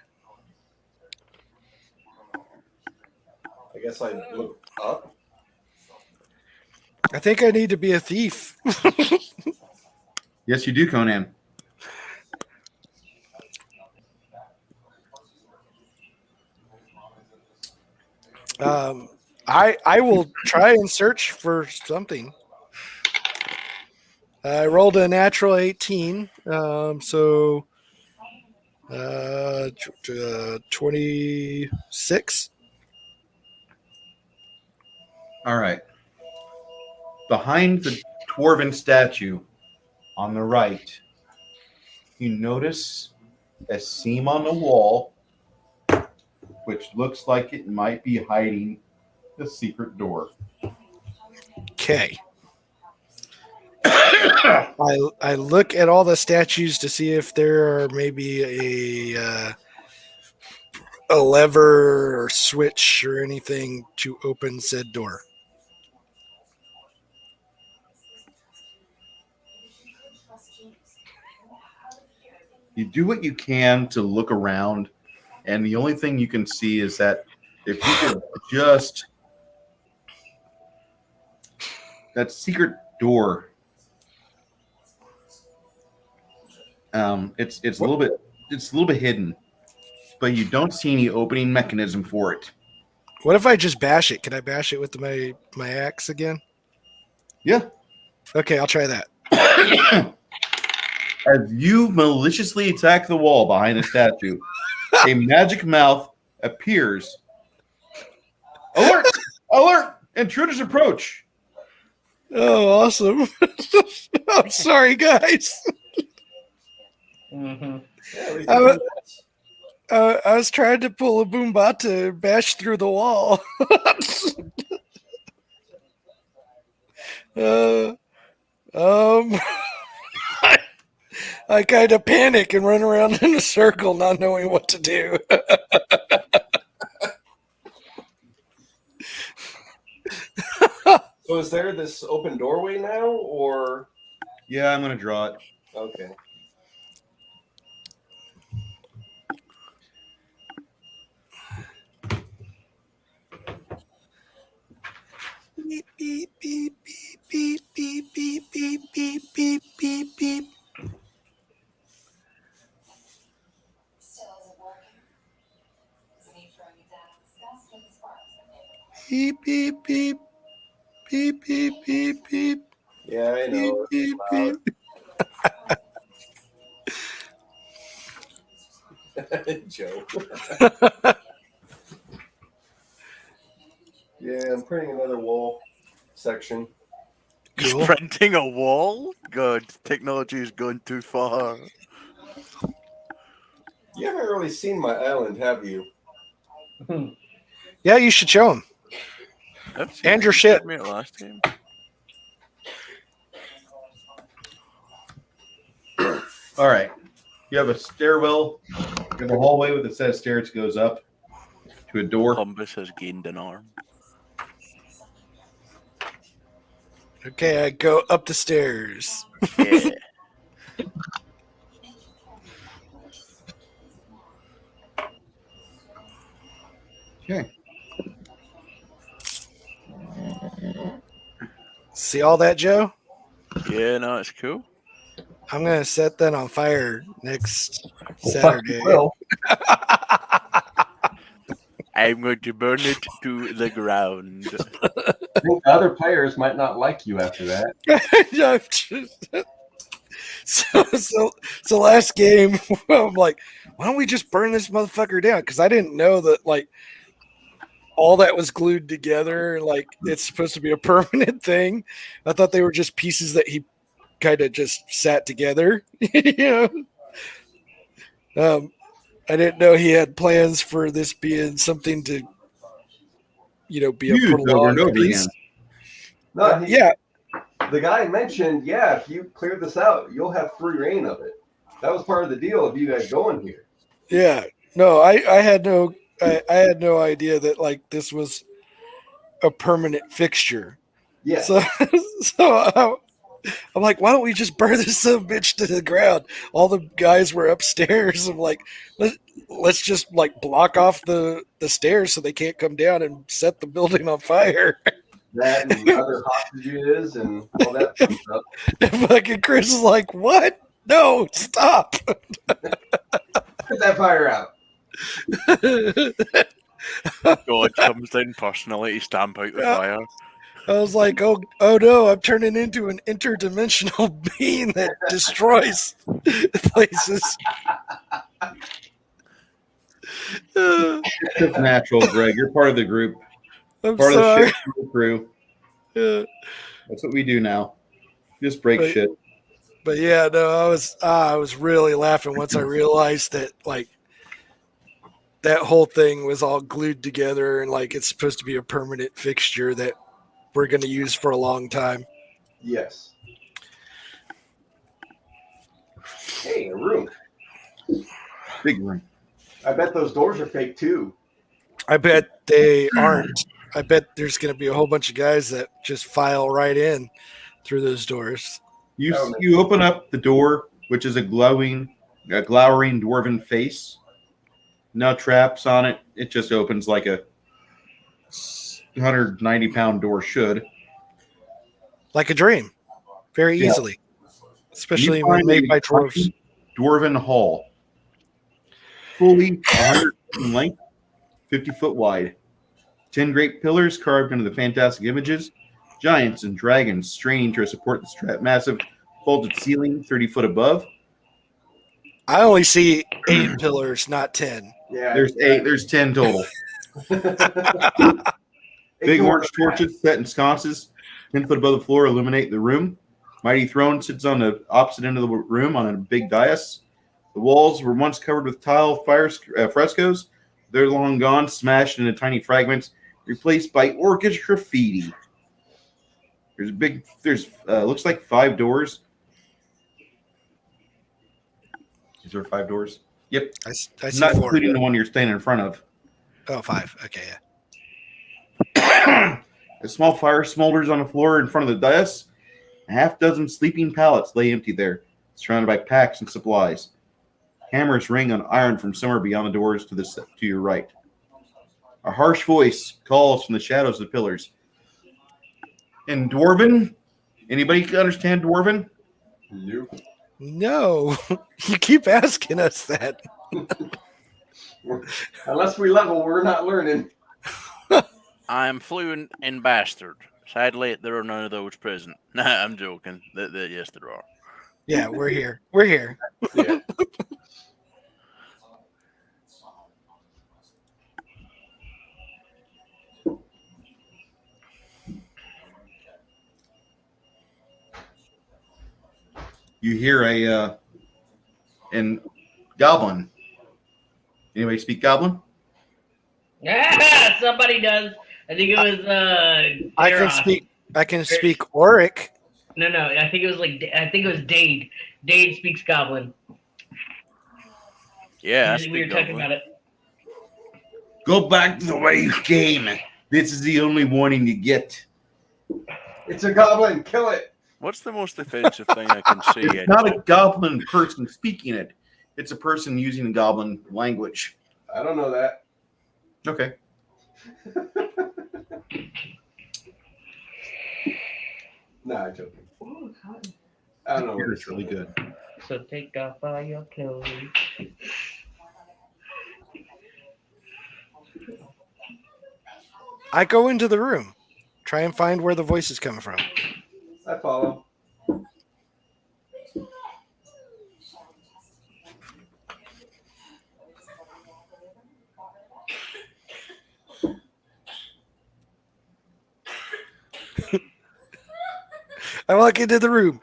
Speaker 9: I guess I look up.
Speaker 6: I think I need to be a thief.
Speaker 1: Yes, you do, Conan.
Speaker 6: I will try and search for something. I rolled a natural 18, so 26.
Speaker 1: All right. Behind the dwarven statue on the right, you notice a seam on the wall, which looks like it might be hiding the secret door.
Speaker 6: Okay. I look at all the statues to see if there are maybe a lever or switch or anything to open said door.
Speaker 1: You do what you can to look around, and the only thing you can see is that if you could just that secret door, it's a little bit hidden, but you don't see any opening mechanism for it.
Speaker 6: What if I just bash it? Can I bash it with my axe again?
Speaker 1: Yeah.
Speaker 6: Okay, I'll try that.
Speaker 1: As you maliciously attack the wall behind the statue, a magic mouth appears. Alert! Alert! Intruders approach.
Speaker 6: Oh, awesome. I'm sorry, guys.
Speaker 5: Mm-hmm.
Speaker 9: Yeah, at least
Speaker 6: I,
Speaker 9: you
Speaker 6: wa-
Speaker 9: can-
Speaker 6: I was trying to pull a boombata and bash through the wall. uh, um, I kind of panic and run around in a circle, not knowing what to do.
Speaker 9: So is there this open doorway now, or
Speaker 1: Yeah, I'm going to draw it.
Speaker 9: okay?
Speaker 6: Beep, beep, beep, beep, beep, beep, beep, beep, beep, beep, beep. Beep, beep, beep, beep, beep, beep, beep,
Speaker 9: Yeah, I
Speaker 6: beep,
Speaker 9: know.
Speaker 6: beep,
Speaker 9: It's
Speaker 6: beep.
Speaker 9: loud. Joe. Yeah, I'm printing another wall section.
Speaker 2: He's
Speaker 6: Cool.
Speaker 2: printing a wall? God, technology has gone too far.
Speaker 9: You haven't really seen my island, have you?
Speaker 6: Yeah, you should show him.
Speaker 2: I've seen
Speaker 6: And
Speaker 2: it.
Speaker 6: your
Speaker 2: You
Speaker 6: shit.
Speaker 2: showed me it last time.
Speaker 1: All right. You have a stairwell. You have a hallway with a set of stairs that goes up to a door.
Speaker 2: Columbus has gained an arm.
Speaker 6: Okay, I go up the stairs.
Speaker 2: Yeah.
Speaker 1: Okay.
Speaker 6: See all that, Joe?
Speaker 2: Yeah, no, it's cool.
Speaker 6: I'm gonna set that on fire next
Speaker 9: Well,
Speaker 6: Saturday.
Speaker 9: Well,
Speaker 2: I'm going to burn it to the ground.
Speaker 9: I think other players might not like you after that.
Speaker 6: So last game, I'm like, why don't we just burn this motherfucker down? Because I didn't know that like all that was glued together. Like it's supposed to be a permanent thing. I thought they were just pieces that he kind of just sat together. I didn't know he had plans for this being something to, be a
Speaker 1: Used over
Speaker 6: prolonged
Speaker 1: and over
Speaker 6: piece.
Speaker 1: again.
Speaker 9: No,
Speaker 6: Yeah,
Speaker 9: the guy mentioned, if you clear this out, you'll have free reign of it. That was part of the deal of you guys going here.
Speaker 6: yeah. No, I had no idea that like this was a permanent fixture.
Speaker 9: Yeah.
Speaker 6: So I'm like, why don't we just burn this son of a bitch to the ground? All the guys were upstairs. I'm like, let's just like block off the stairs so they can't come down and set the building on fire.
Speaker 9: That and other hostages and all that fun stuff.
Speaker 6: And fucking Chris is like, what? No, stop.
Speaker 9: Put that fire out.
Speaker 2: God comes down personally to stamp out the fire.
Speaker 6: I was like, oh no, I'm turning into an interdimensional being that destroys places.
Speaker 1: It's just natural, Greg. You're part of the group.
Speaker 6: I'm
Speaker 1: Part
Speaker 6: sorry.
Speaker 1: of the shit crew.
Speaker 6: Yeah.
Speaker 1: That's what we do now. Just break
Speaker 6: Right.
Speaker 1: shit.
Speaker 6: But yeah, no, I was really laughing once I realized that like that whole thing was all glued together and like it's supposed to be a permanent fixture that we're going to use for a long time.
Speaker 9: Yes. Hey, a room.
Speaker 1: Big room.
Speaker 9: I bet those doors are fake too.
Speaker 6: I bet they aren't. I bet there's going to be a whole bunch of guys that just file right in through those doors.
Speaker 1: You open up the door, which is a glowering dwarven face. No traps on it. It just opens like a 190-pound door should.
Speaker 6: Like a dream. Very
Speaker 1: Yeah.
Speaker 6: easily. Especially
Speaker 1: You
Speaker 6: when
Speaker 1: find
Speaker 6: made
Speaker 1: a
Speaker 6: by dwarves.
Speaker 1: Dwarven Hall. Fully 100 feet in length, 50 foot wide. 10 great pillars carved into the fantastic images. Giants and dragons straining to support the massive vaulted ceiling 30 foot above.
Speaker 6: I only see 8 pillars, not 10.
Speaker 9: Yeah.
Speaker 1: There's 8. There's 10 total. Big
Speaker 9: Ignore
Speaker 1: orange torches set in sconces 10 foot above the floor illuminate the room. Mighty throne sits on the opposite end of the room on a big dais. The walls were once covered with tile frescoes. They're long gone, smashed into tiny fragments, replaced by orcish graffiti. There's looks like 5 doors. Is there 5 doors? Yep.
Speaker 6: I see
Speaker 1: Not
Speaker 6: 4.
Speaker 1: including the one you're standing in front of.
Speaker 6: Oh, 5. Okay, yeah.
Speaker 1: A small fire smolders on the floor in front of the dais. A half dozen sleeping pallets lay empty there, surrounded by packs and supplies. Hammers ring on iron from somewhere beyond the doors to your right. A harsh voice calls from the shadows of the pillars. In Dwarven? Anybody can understand Dwarven?
Speaker 9: You.
Speaker 6: No, you keep asking us that.
Speaker 9: Unless we level, we're not learning.
Speaker 2: I am fluent in bastard. Sadly, there are none of those present. Nah, I'm joking. Yes, there are.
Speaker 6: Yeah, we're here. We're here.
Speaker 9: Yeah.
Speaker 1: You hear in Goblin. Anybody speak Goblin?
Speaker 5: Ah, somebody does. I think it was
Speaker 6: I can speak Auric.
Speaker 5: No, I think it was Dade. Dade speaks Goblin.
Speaker 2: Yeah,
Speaker 5: We were talking about it.
Speaker 1: Go back to the way you came. This is the only warning you get.
Speaker 9: It's a goblin. Kill it.
Speaker 2: What's the most offensive thing I can say?
Speaker 1: It's not a goblin person speaking it. It's a person using goblin language.
Speaker 9: I don't know that.
Speaker 1: Okay.
Speaker 9: Nah, I'm joking. I don't know. What
Speaker 1: It's really good.
Speaker 5: So take off all your clothes.
Speaker 6: I go into the room, try and find where the voice is coming from.
Speaker 9: I follow.
Speaker 6: I walk into the room.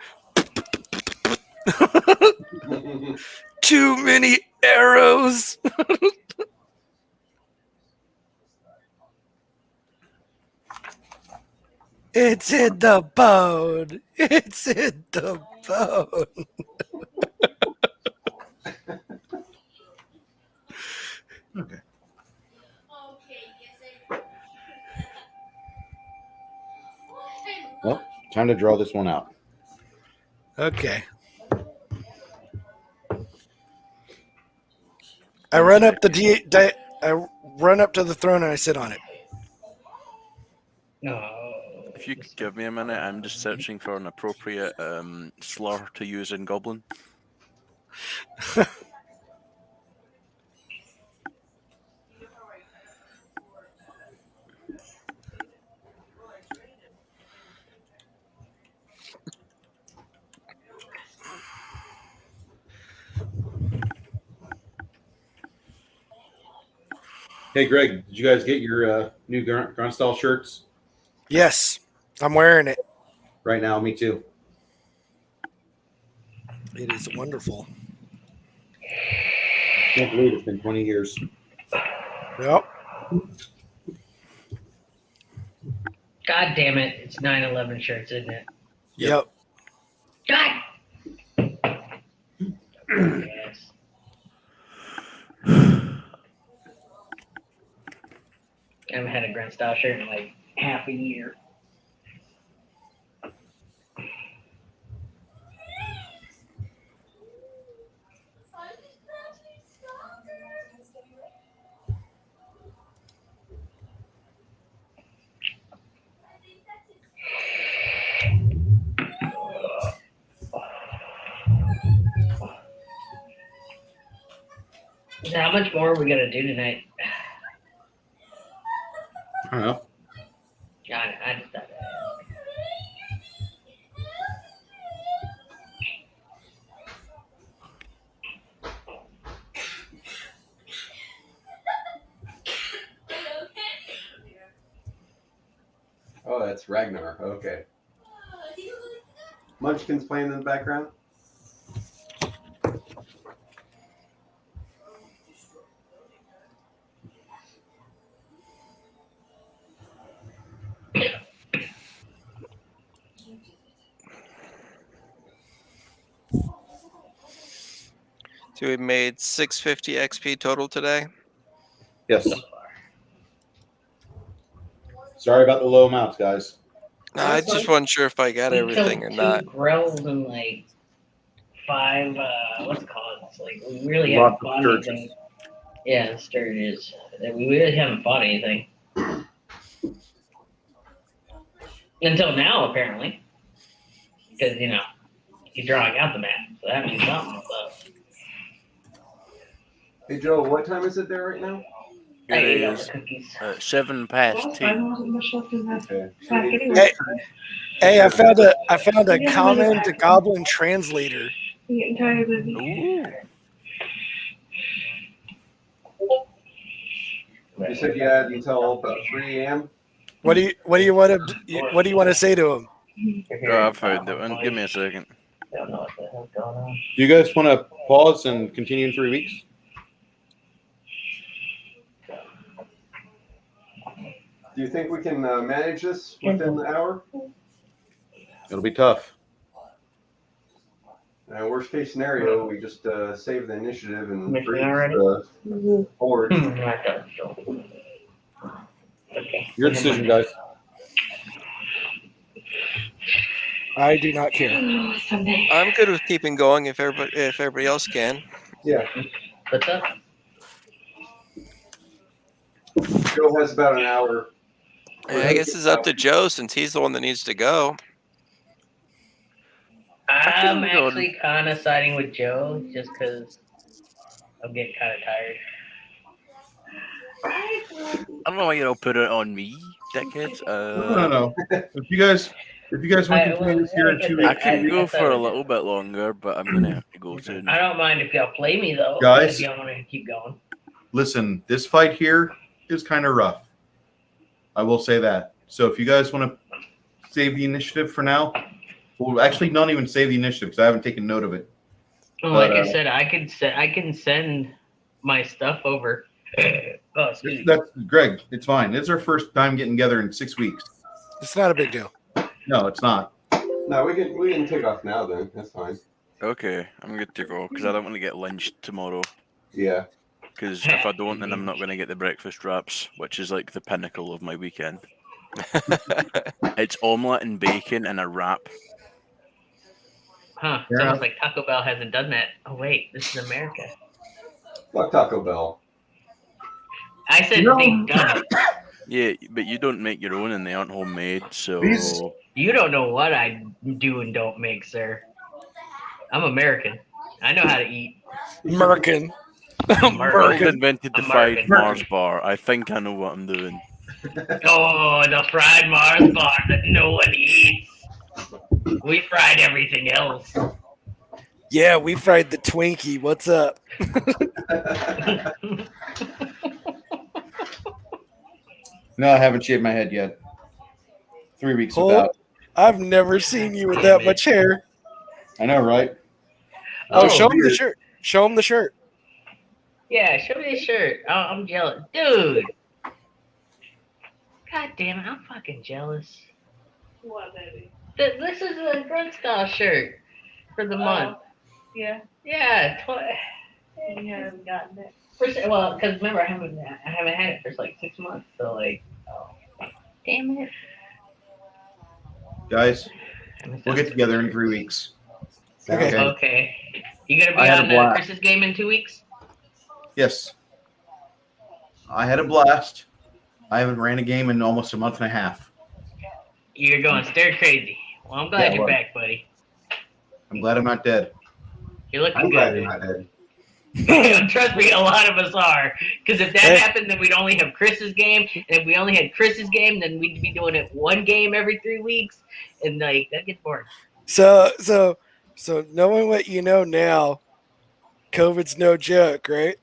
Speaker 6: Too many arrows. It's in the bone. It's in the bone.
Speaker 1: Okay. Well, time to draw this one out.
Speaker 6: Okay. I run up I run up to the throne and I sit on it.
Speaker 5: No.
Speaker 2: If you could give me a minute, I'm just searching for an appropriate slur to use in Goblin.
Speaker 1: Hey, Greg, did you guys get your new Grunt style shirts?
Speaker 6: Yes, I'm wearing it.
Speaker 1: Right now, me too.
Speaker 6: It is wonderful.
Speaker 1: Can't believe it's been 20 years.
Speaker 6: Yep.
Speaker 5: God damn it. It's 9/11 shirts, isn't it?
Speaker 6: Yep.
Speaker 5: God. Yes. I haven't had a Grunt style shirt in like half a year. So how much more are we gonna do tonight?
Speaker 1: I don't know.
Speaker 5: I just thought
Speaker 7: Oh, that's Ragnar. Okay. Munchkin's playing in the background.
Speaker 3: So we made 650 XP total today.
Speaker 1: Yes. Sorry about the low amounts, guys.
Speaker 3: I just wasn't sure if I got
Speaker 5: We
Speaker 3: everything or
Speaker 5: killed
Speaker 3: not.
Speaker 5: 2 grells and like 5. What's it called? It's like we really
Speaker 1: Lots
Speaker 5: haven't
Speaker 1: of
Speaker 5: fought
Speaker 1: sturges.
Speaker 5: anything. Yeah, the sturges. We really haven't fought anything until now, apparently. Because you're drawing out the map, so that means something. So.
Speaker 7: Hey, Joe, what time is it there right now?
Speaker 2: It
Speaker 5: I ate all
Speaker 2: is
Speaker 5: the cookies.
Speaker 2: 7 past 2.
Speaker 11: wasn't much left in that
Speaker 7: Okay.
Speaker 11: sack anyway.
Speaker 6: Hey, I found a common to goblin translator.
Speaker 11: I'm getting tired of it.
Speaker 2: Ooh.
Speaker 7: You said you had until about 3 a.m.
Speaker 6: What do you want to say to him?
Speaker 2: Oh, I found it one. Give me a second.
Speaker 5: Don't know what the hell's going on.
Speaker 1: Do you guys want to pause and continue in 3 weeks?
Speaker 7: Do you think we can manage this within the hour?
Speaker 1: It'll be tough.
Speaker 7: Worst case scenario, we just save the initiative and
Speaker 5: Mission
Speaker 7: freeze
Speaker 5: already?
Speaker 7: the horde.
Speaker 5: Okay.
Speaker 1: Your decision, guys.
Speaker 6: I do not care.
Speaker 11: Someday.
Speaker 3: I'm good with keeping going if everybody else can.
Speaker 7: Yeah,
Speaker 5: What's up?
Speaker 7: Joe has about an hour.
Speaker 3: I guess it's up to Joe since he's the one that needs to go.
Speaker 5: I'm actually kind of siding with Joe just because I'm getting kind of tired.
Speaker 2: I don't know why you're all putting it on me, dickheads.
Speaker 1: No. If you guys want to continue this here in 2
Speaker 2: I
Speaker 1: weeks,
Speaker 2: can go for a little bit longer, but I'm gonna have to go soon.
Speaker 5: I don't mind if y'all play me though.
Speaker 1: Guys.
Speaker 5: If y'all want to keep going.
Speaker 1: listen, this fight here is kind of rough. I will say that. So if you guys want to save the initiative for now, well, actually not even save the initiative because I haven't taken note of it.
Speaker 5: Like I said, I can send my stuff over. Oh, excuse me.
Speaker 1: That's Greg. It's fine. It's our first time getting together in 6 weeks.
Speaker 6: It's not a big deal.
Speaker 1: No, it's not.
Speaker 7: No, we can take off now then. That's fine.
Speaker 2: Okay, I'm good to go because I don't want to get lynched tomorrow.
Speaker 7: Yeah.
Speaker 2: Because if I don't, then I'm not going to get the breakfast wraps, which is like the pinnacle of my weekend. It's omelette and bacon and a wrap.
Speaker 5: Huh? It's almost like Taco Bell hasn't done that. Oh wait, this is America.
Speaker 7: Fuck Taco Bell.
Speaker 5: I said they've done it.
Speaker 2: Yeah, but you don't make your own and they aren't homemade, so...
Speaker 5: You don't know what I do and don't make, sir. I'm American. I know how to eat.
Speaker 6: American.
Speaker 2: I've invented the fried
Speaker 5: American.
Speaker 2: Mars bar. I think I know what I'm doing.
Speaker 5: Oh, the fried Mars bar that no one eats. We fried everything else.
Speaker 6: Yeah, we fried the Twinkie. What's up?
Speaker 1: No, I haven't shaved my head yet. 3 weeks
Speaker 6: Hold-
Speaker 1: without.
Speaker 6: I've never seen you with that much hair.
Speaker 1: I know, right?
Speaker 6: Oh, show him the shirt. Show him the shirt.
Speaker 5: Yeah, show me the shirt. Oh, I'm jealous. Dude. God damn it, I'm fucking jealous.
Speaker 4: What, baby?
Speaker 5: This is a grunt style shirt for the month.
Speaker 4: Yeah.
Speaker 5: Yeah,
Speaker 4: You haven't gotten it.
Speaker 5: well, because remember I haven't had it for like 6 months, so like, oh, damn it.
Speaker 1: Guys, we'll get together in 3 weeks.
Speaker 5: Okay. You gonna
Speaker 1: I
Speaker 5: be
Speaker 1: had a
Speaker 5: on
Speaker 1: blast.
Speaker 5: Chris's game in 2 weeks?
Speaker 1: Yes. I had a blast. I haven't ran a game in almost a month and a half.
Speaker 5: You're going stir crazy. Well, I'm glad
Speaker 1: Yeah,
Speaker 5: you're
Speaker 1: well.
Speaker 5: back, buddy.
Speaker 1: I'm glad I'm not dead.
Speaker 5: You're looking
Speaker 7: I'm glad
Speaker 5: good.
Speaker 7: you're not dead.
Speaker 5: Trust me, a lot of us are. Because if that
Speaker 6: Hey.
Speaker 5: happened, then we'd only have Chris's game. And if we only had Chris's game, then we'd be doing it one game every 3 weeks. And like that gets boring.
Speaker 6: So knowing what you know now, COVID's no joke, right?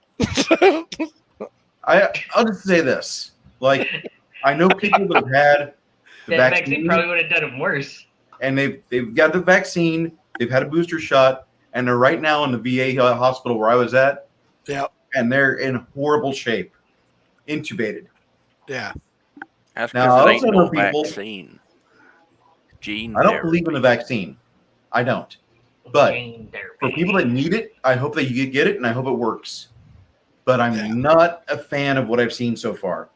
Speaker 1: I'll just say this. Like, I know people that have had
Speaker 5: That vaccine probably would have done it worse.
Speaker 1: And they've got the vaccine. They've had a booster shot, and they're right now in the VA hospital where I was at.
Speaker 6: Yeah.
Speaker 1: And they're in horrible shape, intubated.
Speaker 6: Yeah.
Speaker 2: That's
Speaker 1: Now,
Speaker 2: because
Speaker 1: I
Speaker 2: there
Speaker 1: also
Speaker 2: ain't
Speaker 1: know
Speaker 2: no
Speaker 1: people.
Speaker 2: vaccine. Gene
Speaker 1: I don't believe in the
Speaker 2: therapy.
Speaker 1: vaccine. I don't. But
Speaker 5: Gene therapy.
Speaker 1: for people that need it, I hope that you get it, and I hope it works. But I'm not a fan of what I've seen so far.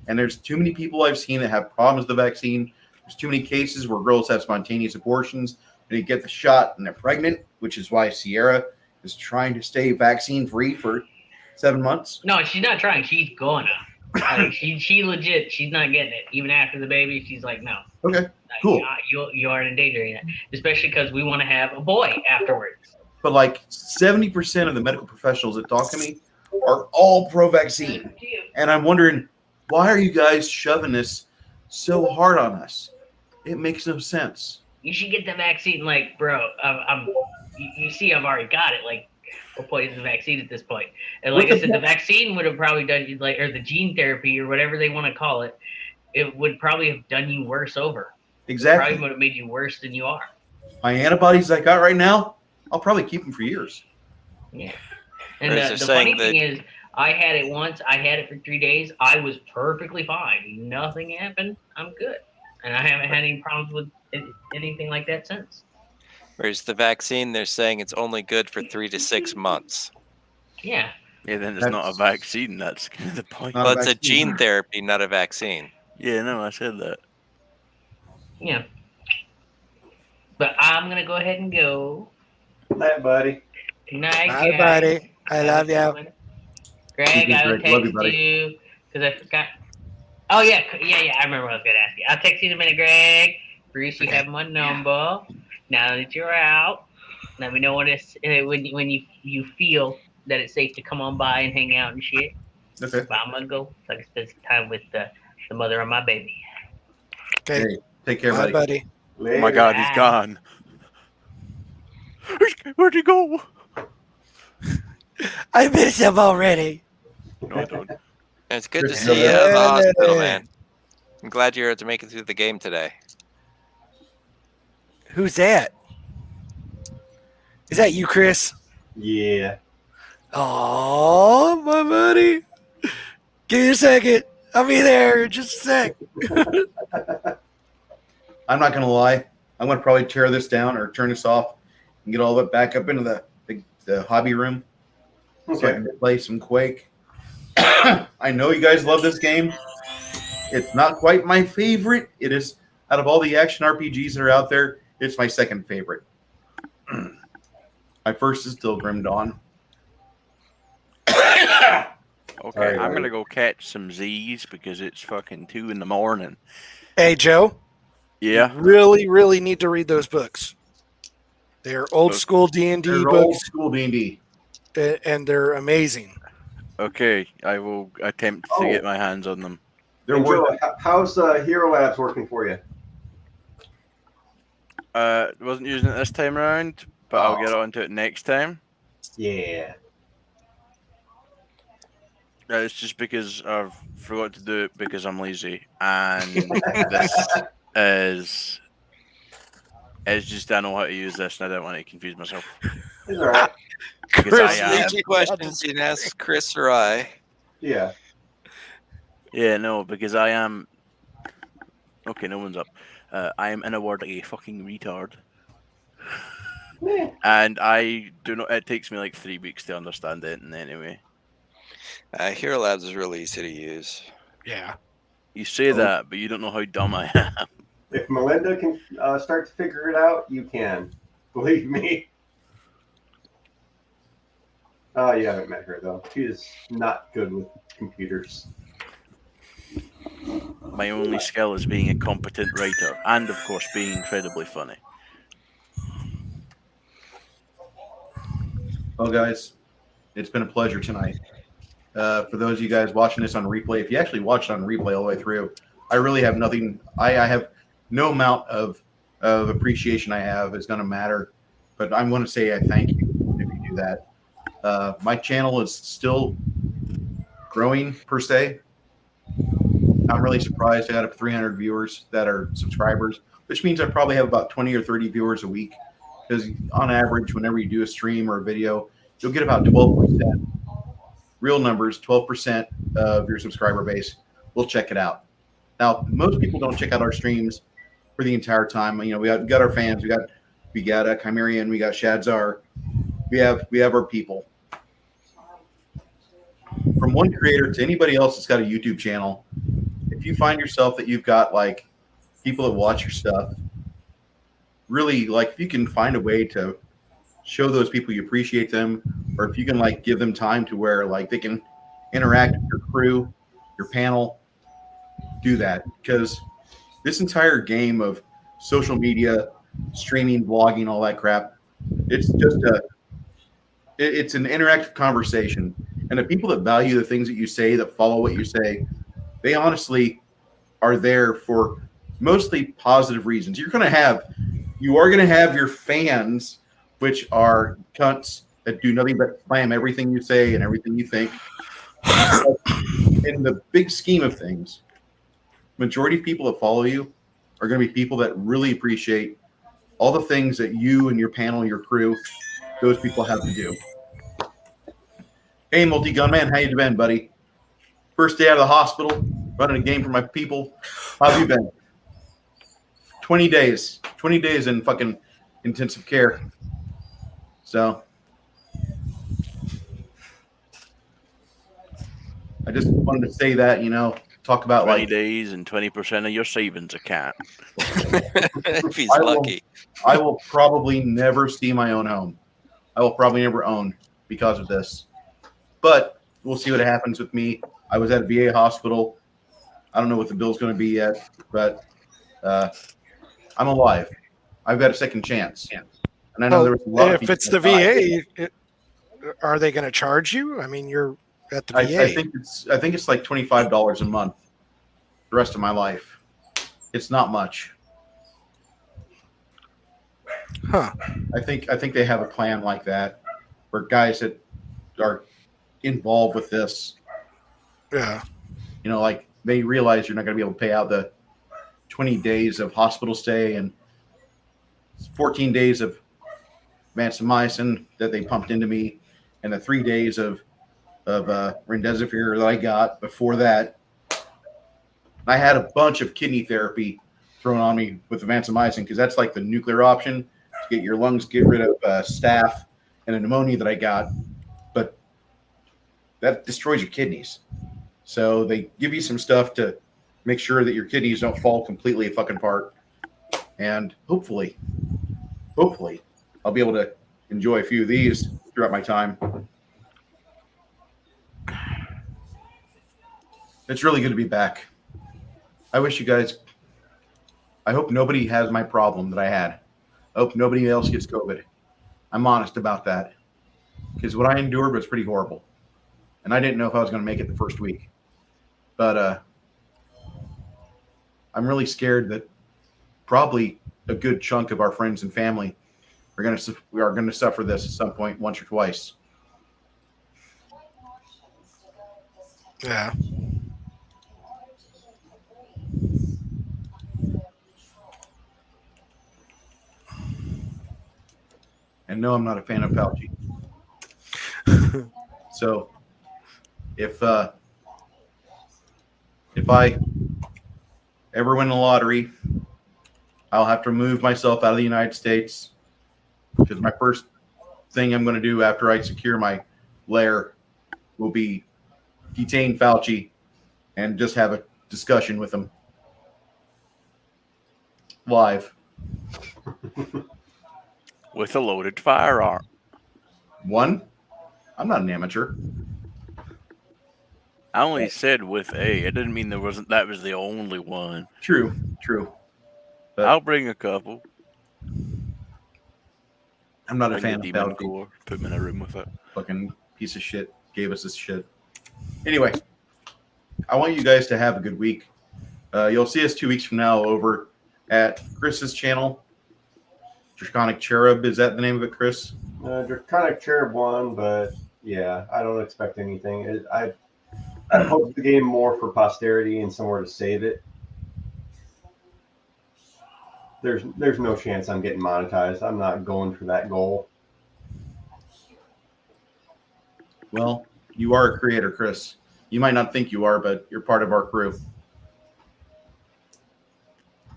Speaker 1: And there's too many people I've seen that have problems with the vaccine. There's too many cases where girls have spontaneous abortions. They get the shot and they're pregnant, which is why Sierra is trying to stay vaccine free for 7 months.
Speaker 5: No, she's not trying. She's gonna. Like, she legit. She's not getting it. Even after the baby, she's like, no.
Speaker 1: Okay, cool.
Speaker 5: You are endangering it, especially because we want to have a boy afterwards.
Speaker 1: But like 70% of the medical professionals that talk to me are all pro-vaccine. And I'm wondering, why are you guys shoving this so hard on us? It makes no sense.
Speaker 5: You should get the vaccine, like, bro. You see, I've already got it. Like, what point is the vaccine at this point? And like I said, the vaccine would have probably done you like, or the gene therapy or whatever they want to call it. It would probably have done you worse over.
Speaker 1: Exactly.
Speaker 5: Probably would have made you worse than you are.
Speaker 1: My antibodies I got right now, I'll probably keep them for years.
Speaker 5: Yeah. And the funny thing is, I had it once. I had it for 3 days. I was perfectly fine. Nothing happened. I'm good. And I haven't had any problems with anything like that since.
Speaker 3: Whereas the vaccine, they're saying it's only good for 3 to 6 months.
Speaker 5: Yeah.
Speaker 2: Yeah, then it's not a vaccine. That's kind of the point.
Speaker 3: Well, it's a gene therapy, not a vaccine.
Speaker 2: Yeah, no, I said that.
Speaker 5: Yeah. But I'm going to go ahead and go.
Speaker 9: Night, buddy.
Speaker 5: Good night,
Speaker 6: Bye,
Speaker 5: guys.
Speaker 6: buddy. I love you.
Speaker 5: Greg, I will
Speaker 1: Greg. Love you,
Speaker 5: text
Speaker 1: buddy.
Speaker 5: you because I forgot. Oh, yeah. Yeah. I remember what I was going to ask you. I'll text you in a minute, Greg. Bruce, you have my number. Now that you're out, let me know when when you feel that it's safe to come on by and hang out and shit.
Speaker 1: Okay.
Speaker 5: But I'm going to go so I can spend some time with the mother of my baby.
Speaker 6: Okay.
Speaker 1: Hey, take care,
Speaker 6: Bye,
Speaker 1: buddy.
Speaker 6: buddy.
Speaker 2: Oh my God, he's gone. Where'd he go?
Speaker 6: I miss him already.
Speaker 2: No, I don't.
Speaker 3: And it's good to
Speaker 1: Good
Speaker 3: see
Speaker 1: to
Speaker 3: you
Speaker 1: know
Speaker 3: at the
Speaker 6: that.
Speaker 3: hospital, man. I'm glad you're able to make it through the game today.
Speaker 6: Who's that? Is that you, Chris?
Speaker 9: Yeah.
Speaker 6: Oh, my buddy. Give me a second. I'll be there in just a sec.
Speaker 1: I'm not going to lie. I'm going to probably tear this down or turn this off and get all of it back up into the hobby room so I can play some Quake. I know you guys love this game. It's not quite my favorite. It is, out of all the action RPGs that are out there, it's my second favorite. My first is still Grim Dawn.
Speaker 2: Okay,
Speaker 1: Sorry,
Speaker 2: I'm
Speaker 1: Larry.
Speaker 2: gonna go catch some Z's because it's fucking 2 a.m.
Speaker 6: Hey, Joe.
Speaker 2: Yeah.
Speaker 6: You really, really need to read those books. They're old school D&D
Speaker 1: They're old
Speaker 6: books,
Speaker 1: school D&D.
Speaker 6: and they're amazing.
Speaker 2: Okay, I will attempt to get my hands on them.
Speaker 1: They're
Speaker 9: Hey, Joe,
Speaker 1: worth it.
Speaker 9: how's Hero Labs working for you?
Speaker 2: Wasn't using it this time around, but I'll get onto it next time.
Speaker 9: Yeah.
Speaker 2: It's just because I've forgot to do it because I'm lazy, and this is just I know how to use this, and I don't want to confuse myself.
Speaker 9: It's all right.
Speaker 2: Because
Speaker 6: Chris,
Speaker 2: I am.
Speaker 3: Ask questions you can ask Chris or I.
Speaker 9: Yeah.
Speaker 2: Yeah, no, because I am. Okay, no one's up. I am in a word a fucking retard, and I do not. It takes me like 3 weeks to understand it, and anyway.
Speaker 3: Hero Labs is really easy to use.
Speaker 6: Yeah.
Speaker 2: You say that, but you don't know how dumb I am.
Speaker 9: If Melinda can start to figure it out, you can. Believe me. Oh, you haven't met her, though. She is not good with computers.
Speaker 2: My only skill is being a competent writer, and of course, being incredibly funny.
Speaker 1: Well, guys, it's been a pleasure tonight. For those of you guys watching this on replay, if you actually watched on replay all the way through, I really have nothing. I have no amount of appreciation I have is going to matter, but I'm going to say I thank you if you do that. My channel is still growing per se. I'm really surprised I got up 300 viewers that are subscribers, which means I probably have about 20 or 30 viewers a week. Because on average, whenever you do a stream or a video, you'll get about 12%. Real numbers, 12% of your subscriber base will check it out. Now, most people don't check out our streams for the entire time. You know, we got our fans, we got Chimerian, we got Shadzar, we have our people. From one creator to anybody else that's got a YouTube channel, if you find yourself that you've got like people that watch your stuff, really like if you can find a way to show those people you appreciate them, or if you can like give them time to where like they can interact with your crew, your panel, do that. Because this entire game of social media, streaming, blogging, all that crap, it's just it's an interactive conversation. And the people that value the things that you say, that follow what you say, they honestly are there for mostly positive reasons. You are going to have your fans, which are cunts that do nothing but slam everything you say and everything you think. But in the big scheme of things, majority of people that follow you are going to be people that really appreciate all the things that you and your panel, your crew, those people have to do. Hey, Multi-Gunman, how you been, buddy? First day out of the hospital, running a game for my people. How have you been? 20 days. 20 days in fucking intensive care. So I just wanted to say that, you know, talk about
Speaker 2: 20
Speaker 1: like
Speaker 2: days and 20% of your savings account.
Speaker 3: If he's
Speaker 1: I
Speaker 3: lucky.
Speaker 1: I will probably never see my own home. I will probably never own because of this. But we'll see what happens with me. I was at a VA hospital. I don't know what the bill's going to be yet, but I'm alive. I've got a second chance. And I know there was a lot of
Speaker 6: If
Speaker 1: people
Speaker 6: it's the
Speaker 1: that died.
Speaker 6: VA, are they going to charge you? I mean, you're at the
Speaker 1: I
Speaker 6: VA.
Speaker 1: think it's like $25 a month the rest of my life. It's not much.
Speaker 6: Huh.
Speaker 1: I think they have a plan like that for guys that are involved with this.
Speaker 6: Yeah.
Speaker 1: You know, like they realize you're not going to be able to pay out the 20 days of hospital stay and 14 days of vancomycin that they pumped into me, and the 3 days of remdesivir that I got before that. I had a bunch of kidney therapy thrown on me with the vancomycin because that's like the nuclear option to get your lungs, get rid of staph and the pneumonia that I got, but that destroys your kidneys. So they give you some stuff to make sure that your kidneys don't fall completely fucking apart, and hopefully I'll be able to enjoy a few of these throughout my time. It's really good to be back. I wish you guys, I hope nobody has my problem that I had. I hope nobody else gets COVID. I'm honest about that because what I endured was pretty horrible. And I didn't know if I was going to make it the first week. But I'm really scared that probably a good chunk of our friends and family are going to suffer this at some point, once or twice.
Speaker 6: Yeah.
Speaker 1: And no, I'm not a fan of Fauci. So if I ever win the lottery, I'll have to remove myself out of the United States because my first thing I'm going to do after I secure my lair will be detain Fauci and just have a discussion with him live.
Speaker 2: With a loaded firearm.
Speaker 1: One, I'm not an amateur.
Speaker 2: I only said with a. It didn't mean that was the only one.
Speaker 1: True. But
Speaker 2: I'll bring a couple.
Speaker 1: I'm not a
Speaker 2: Bring
Speaker 1: fan
Speaker 2: the
Speaker 1: of
Speaker 2: demon
Speaker 1: Fauci.
Speaker 2: core. Put me in a room with it.
Speaker 1: Fucking piece of shit gave us this shit. Anyway, I want you guys to have a good week. You'll see us 2 weeks from now over at Chris's channel. Draconic Cherub, is that the name of it, Chris?
Speaker 12: Draconic Cherub 1, but yeah, I don't expect anything. I hope the game more for posterity and somewhere to save it. There's no chance I'm getting monetized. I'm not going for that goal.
Speaker 1: Well, you are a creator, Chris. You might not think you are, but you're part of our crew.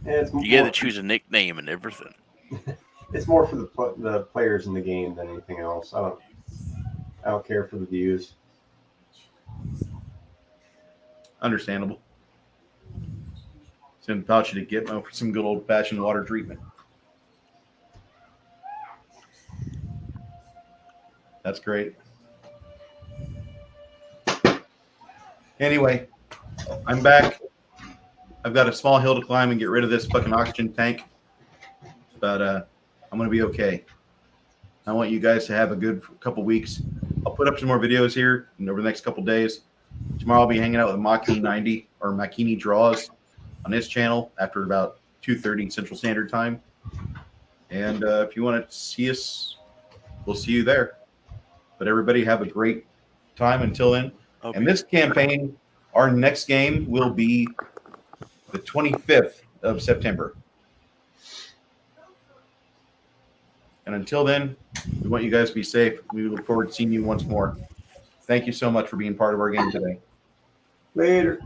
Speaker 12: And it's
Speaker 2: You get
Speaker 12: more,
Speaker 2: to choose a nickname and everything.
Speaker 12: it's more for the players in the game than anything else. I don't care for the views.
Speaker 1: Understandable. Send Pouchy to Gitmo for some good old-fashioned water treatment. That's great. Anyway, I'm back. I've got a small hill to climb and get rid of this fucking oxygen tank, but I'm going to be okay. I want you guys to have a good couple weeks. I'll put up some more videos here over the next couple days. Tomorrow I'll be hanging out with Makini 90 or Makini Draws on his channel after about 2:30 Central Standard Time. And if you want to see us, we'll see you there. But everybody have a great time until then. And this campaign, our next game will be the 25th of September. And until then, we want you guys to be safe. We look forward to seeing you once more. Thank you so much for being part of our game today.
Speaker 12: Later.